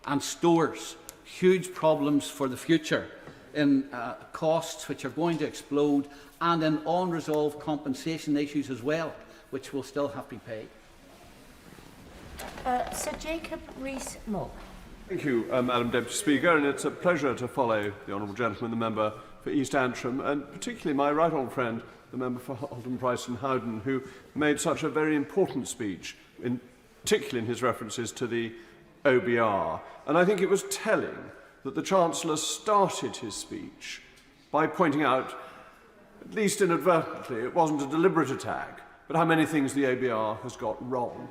and stores huge problems for the future in costs which are going to explode and in unresolved compensation issues as well, which will still have to be paid. Sir Jacob Rees-Mogg. Thank you, Madam Deputy Speaker, and it's a pleasure to follow the honourable gentleman, the member for East Antrim, and particularly my right honourable friend, the member for Halton Price and Howden, who made such a very important speech, particularly in his references to the OBR. And I think it was telling that the Chancellor started his speech by pointing out, at least inadvertently, it wasn't a deliberate attack, but how many things the OBR has got wrong.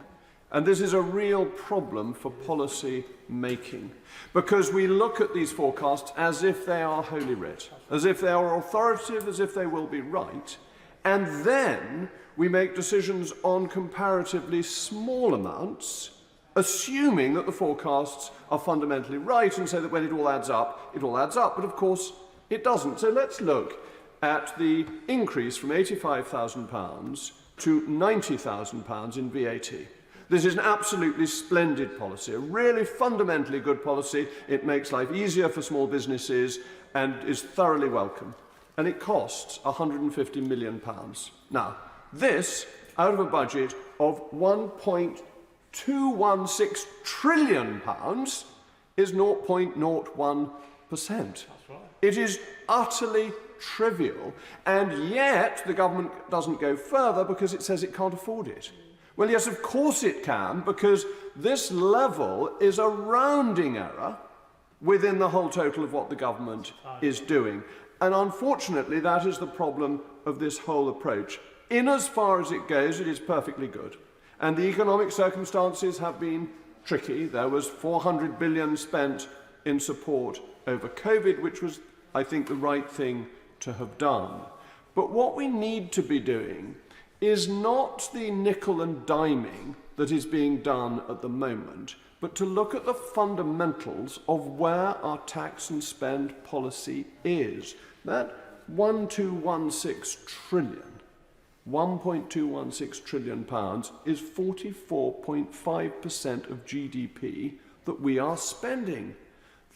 And this is a real problem for policy making, because we look at these forecasts as if they are holy writ, as if they are authoritative, as if they will be right, and then we make decisions on comparatively small amounts, assuming that the forecasts are fundamentally right, and so that when it all adds up, it all adds up. But of course, it doesn't. So let's look at the increase from £85,000 to £90,000 in VAT. This is an absolutely splendid policy, a really fundamentally good policy. It makes life easier for small businesses and is thoroughly welcome. And it costs £150 million. Now, this, out of a budget of £1.216 trillion, is 0.01%. It is utterly trivial, and yet the government doesn't go further because it says it can't afford it. Well, yes, of course it can, because this level is a rounding error within the whole total of what the government is doing. And unfortunately, that is the problem of this whole approach. In as far as it goes, it is perfectly good. And the economic circumstances have been tricky. There was £400 billion spent in support over COVID, which was, I think, the right thing to have done. But what we need to be doing is not the nickel and diming that is being done at the moment, but to look at the fundamentals of where our tax and spend policy is. That 1.216 trillion pounds is 44.5% of GDP that we are spending.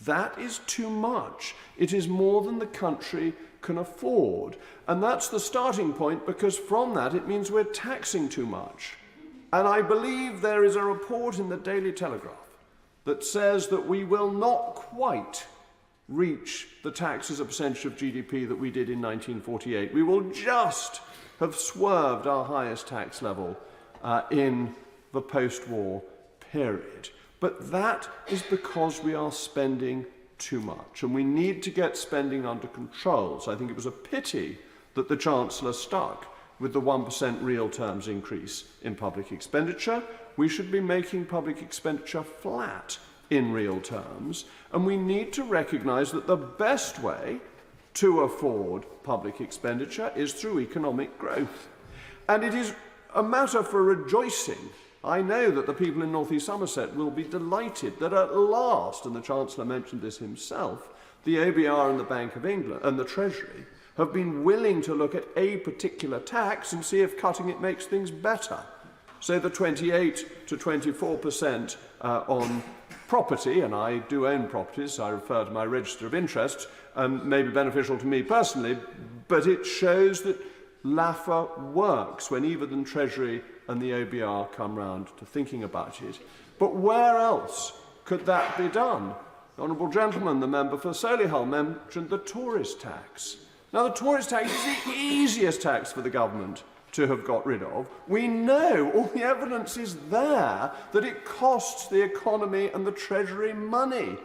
That is too much. It is more than the country can afford. And that's the starting point, because from that it means we're taxing too much. And I believe there is a report in the Daily Telegraph that says that we will not quite reach the tax as a percentage of GDP that we did in 1948. We will just have swerved our highest tax level in the post-war period. But that is because we are spending too much, and we need to get spending under control. So I think it was a pity that the Chancellor stuck with the 1% real terms increase in public expenditure. We should be making public expenditure flat in real terms, and we need to recognise that the best way to afford public expenditure is through economic growth. And it is a matter for rejoicing. I know that the people in North East Somerset will be delighted that at last, and the Chancellor mentioned this himself, the OBR and the Bank of England and the Treasury have been willing to look at a particular tax and see if cutting it makes things better. So the 28 to 24% on property, and I do own properties, so I refer to my register of interests, may be beneficial to me personally, but it shows that LAFA works when even the Treasury and the OBR come round to thinking about it. But where else could that be done? The Honourable Gentleman, the member for Solihull, mentioned the tourist tax. Now, the tourist tax is the easiest tax for the government to have got rid of. We know, all the evidence is there, that it costs the economy and the Treasury money.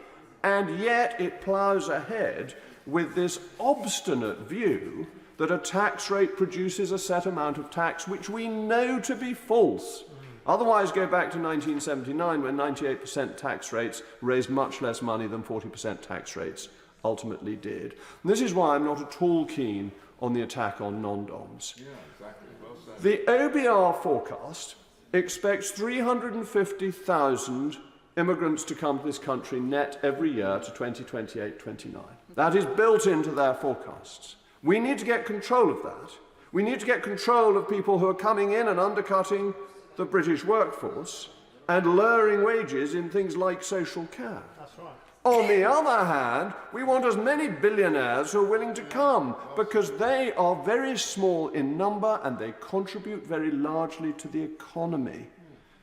And yet it ploughs ahead with this obstinate view that a tax rate produces a set amount of tax which we know to be false. Otherwise, go back to 1979 when 98% tax rates raised much less money than 40% tax rates ultimately did. And this is why I'm not at all keen on the attack on non-doms. Yeah, exactly. Well said. The OBR forecast expects 350,000 immigrants to come to this country net every year to 2028-29. That is built into their forecasts. We need to get control of that. We need to get control of people who are coming in and undercutting the British workforce and lowering wages in things like social care. That's right. On the other hand, we want as many billionaires who are willing to come because they are very small in number and they contribute very largely to the economy.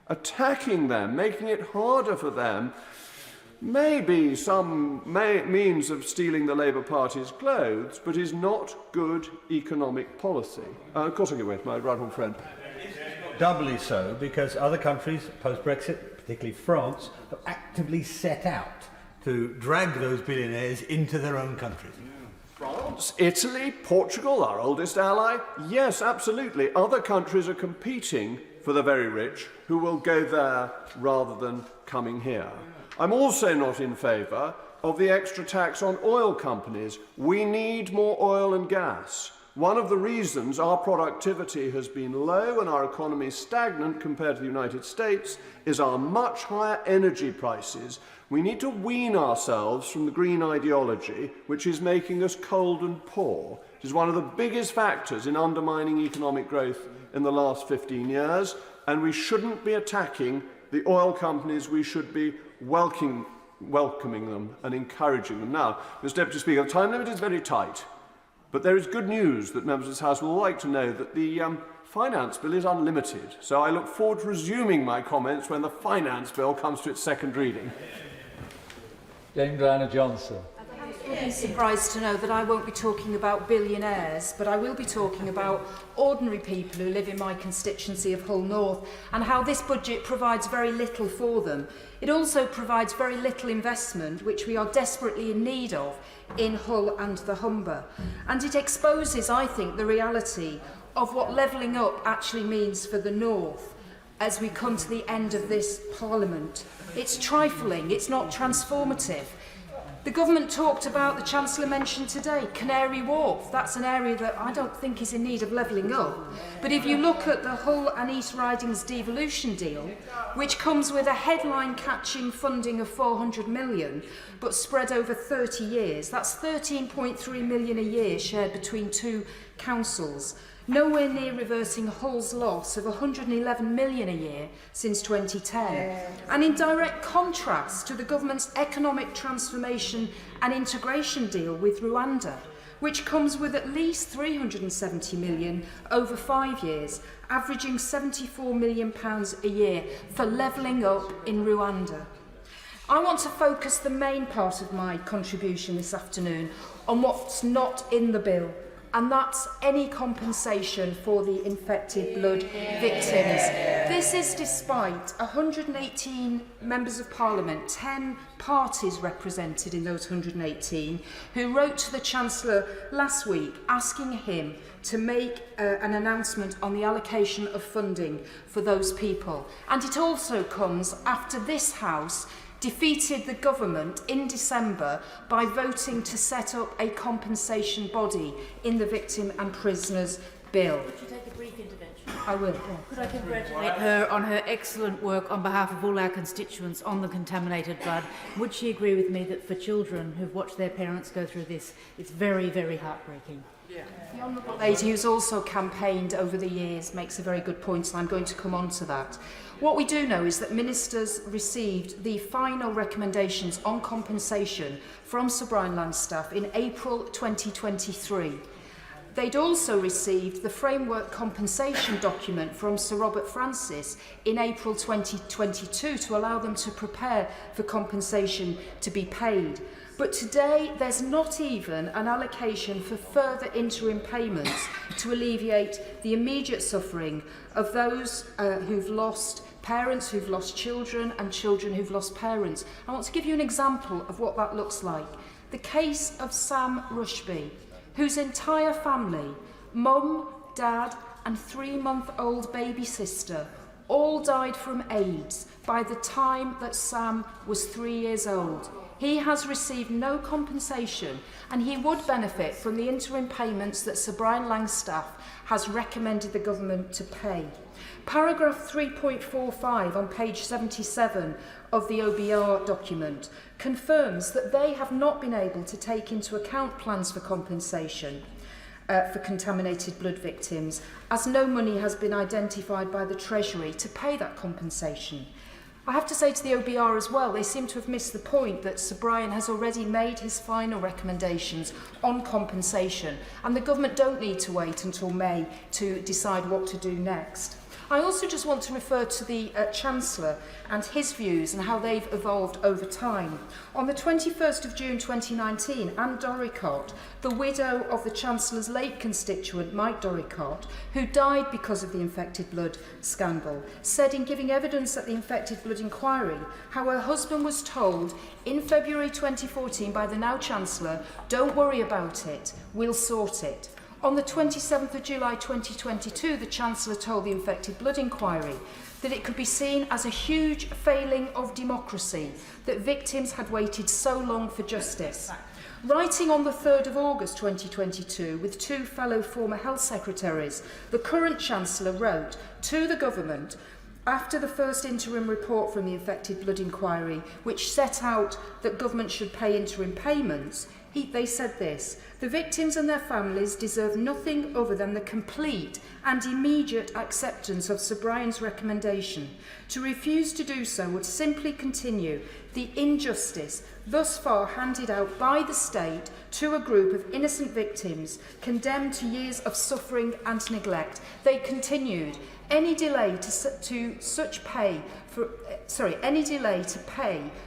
Attacking them, making it harder for them, may be some means of stealing the Labour Party's clothes, but is not good economic policy. Of course I give way to my right-hand friend. Doubly so, because other countries, post-Brexit, particularly France, have actively set out to drag those billionaires into their own countries. France, Italy, Portugal, our oldest ally. Yes, absolutely. Other countries are competing for the very rich who will go there rather than coming here. I'm also not in favour of the extra tax on oil companies. We need more oil and gas. One of the reasons our productivity has been low and our economy stagnant compared to the United States is our much higher energy prices. We need to wean ourselves from the green ideology, which is making us cold and poor. It is one of the biggest factors in undermining economic growth in the last 15 years, and we shouldn't be attacking the oil companies. We should be welcoming them and encouraging them. Now, Mr. Deputy Speaker, the time limit is very tight, but there is good news that members of this House will like to know that the finance bill is unlimited. So I look forward to resuming my comments when the finance bill comes to its second reading. Dame Diana Johnson. You'll be surprised to know that I won't be talking about billionaires, but I will be talking about ordinary people who live in my constituency of Hull North and how this budget provides very little for them. It also provides very little investment, which we are desperately in need of in Hull and the Humber. And it exposes, I think, the reality of what levelling up actually means for the North as we come to the end of this Parliament. It's trifling, it's not transformative. The government talked about, the Chancellor mentioned today, Canary Wharf. That's an area that I don't think is in need of levelling up. But if you look at the Hull and East Riding's devolution deal, which comes with a headline-catching funding of 400 million, but spread over 30 years, that's 13.3 million a year shared between two councils. Nowhere near reversing Hull's loss of 111 million a year since 2010. And in direct contrast to the government's economic transformation and integration deal with Rwanda, which comes with at least 370 million over 5 years, averaging £74 million a year for levelling up in Rwanda. I want to focus the main part of my contribution this afternoon on what's not in the bill, and that's any compensation for the infected blood victims. This is despite 118 members of Parliament, 10 parties represented in those 118, who wrote to the Chancellor last week asking him to make an announcement on the allocation of funding for those people. And it also comes after this House defeated the government in December by voting to set up a compensation body in the Victim and Prisoners Bill. Would you take a brief intervention? I will. Could I congratulate her on her excellent work on behalf of all our constituents on the contaminated blood? Would she agree with me that for children who've watched their parents go through this, it's very, very heartbreaking? The Honourable Lady, who's also campaigned over the years, makes a very good point, and I'm going to come on to that. What we do know is that ministers received the final recommendations on compensation from Sir Brian Langstaff in April 2023. They'd also received the framework compensation document from Sir Robert Francis in April 2022 to allow them to prepare for compensation to be paid. But today, there's not even an allocation for further interim payments to alleviate the immediate suffering of those who've lost parents, who've lost children, and children who've lost parents. I want to give you an example of what that looks like. The case of Sam Rushby, whose entire family, mum, dad, and 3-month-old baby sister, all died from AIDS by the time that Sam was 3 years old. He has received no compensation, and he would benefit from the interim payments that Sir Brian Langstaff has recommended the government to pay. Paragraph 3.45 on page 77 of the OBR document confirms that they have not been able to take into account plans for compensation for contaminated blood victims, as no money has been identified by the Treasury to pay that compensation. I have to say to the OBR as well, they seem to have missed the point that Sir Brian has already made his final recommendations on compensation, and the government don't need to wait until May to decide what to do next. I also just want to refer to the Chancellor and his views and how they've evolved over time. On the 21st of June 2019, Anne Doricott, the widow of the Chancellor's late constituent Mike Doricott, who died because of the infected blood scandal, said in giving evidence at the infected blood inquiry how her husband was told in February 2014 by the now Chancellor, "Don't worry about it, we'll sort it." On the 27th of July 2022, the Chancellor told the Infected Blood Inquiry that it could be seen as a huge failing of democracy that victims had waited so long for justice. Writing on the 3rd of August 2022 with 2 fellow former health secretaries, the current Chancellor wrote to the government after the first interim report from the Infected Blood Inquiry, which set out that government should pay interim payments. They said this: "The victims and their families deserve nothing other than the complete and immediate acceptance of Sir Brian's recommendation. To refuse to do so would simply continue the injustice thus far handed out by the state to a group of innocent victims condemned to years of suffering and neglect." They continued, any delay to pay,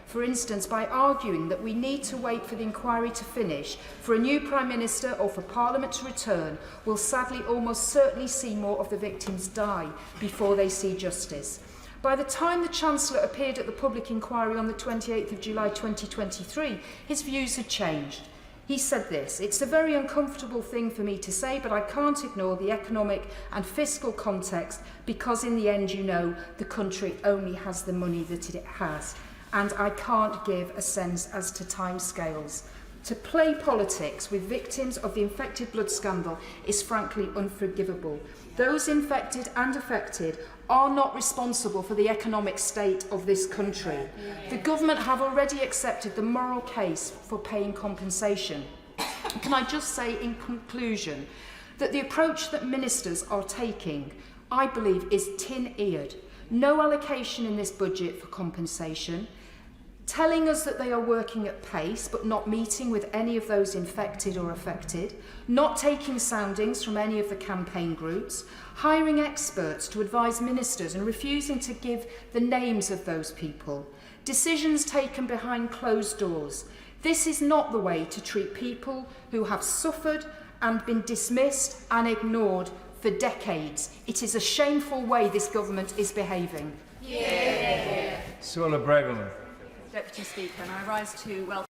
for instance, by arguing that we need to wait for the inquiry to finish, for a new Prime Minister or for Parliament to return, will sadly almost certainly see more of the victims die before they see justice. By the time the Chancellor appeared at the public inquiry on the 28th of July 2023, his views had changed. He said this: "It's a very uncomfortable thing for me to say, but I can't ignore the economic and fiscal context because in the end, you know, the country only has the money that it has. And I can't give a sense as to timescales. To play politics with victims of the infected blood scandal is frankly unforgivable. Those infected and affected are not responsible for the economic state of this country. The government have already accepted the moral case for paying compensation." Can I just say in conclusion that the approach that ministers are taking, I believe, is tin-eared. No allocation in this budget for compensation, telling us that they are working at pace but not meeting with any of those infected or affected, not taking soundings from any of the campaign groups, hiring experts to advise ministers and refusing to give the names of those people, decisions taken behind closed doors. This is not the way to treat people who have suffered and been dismissed and ignored for decades. It is a shameful way this government is behaving. Suella Braverman. Deputy Speaker, and I rise to welcome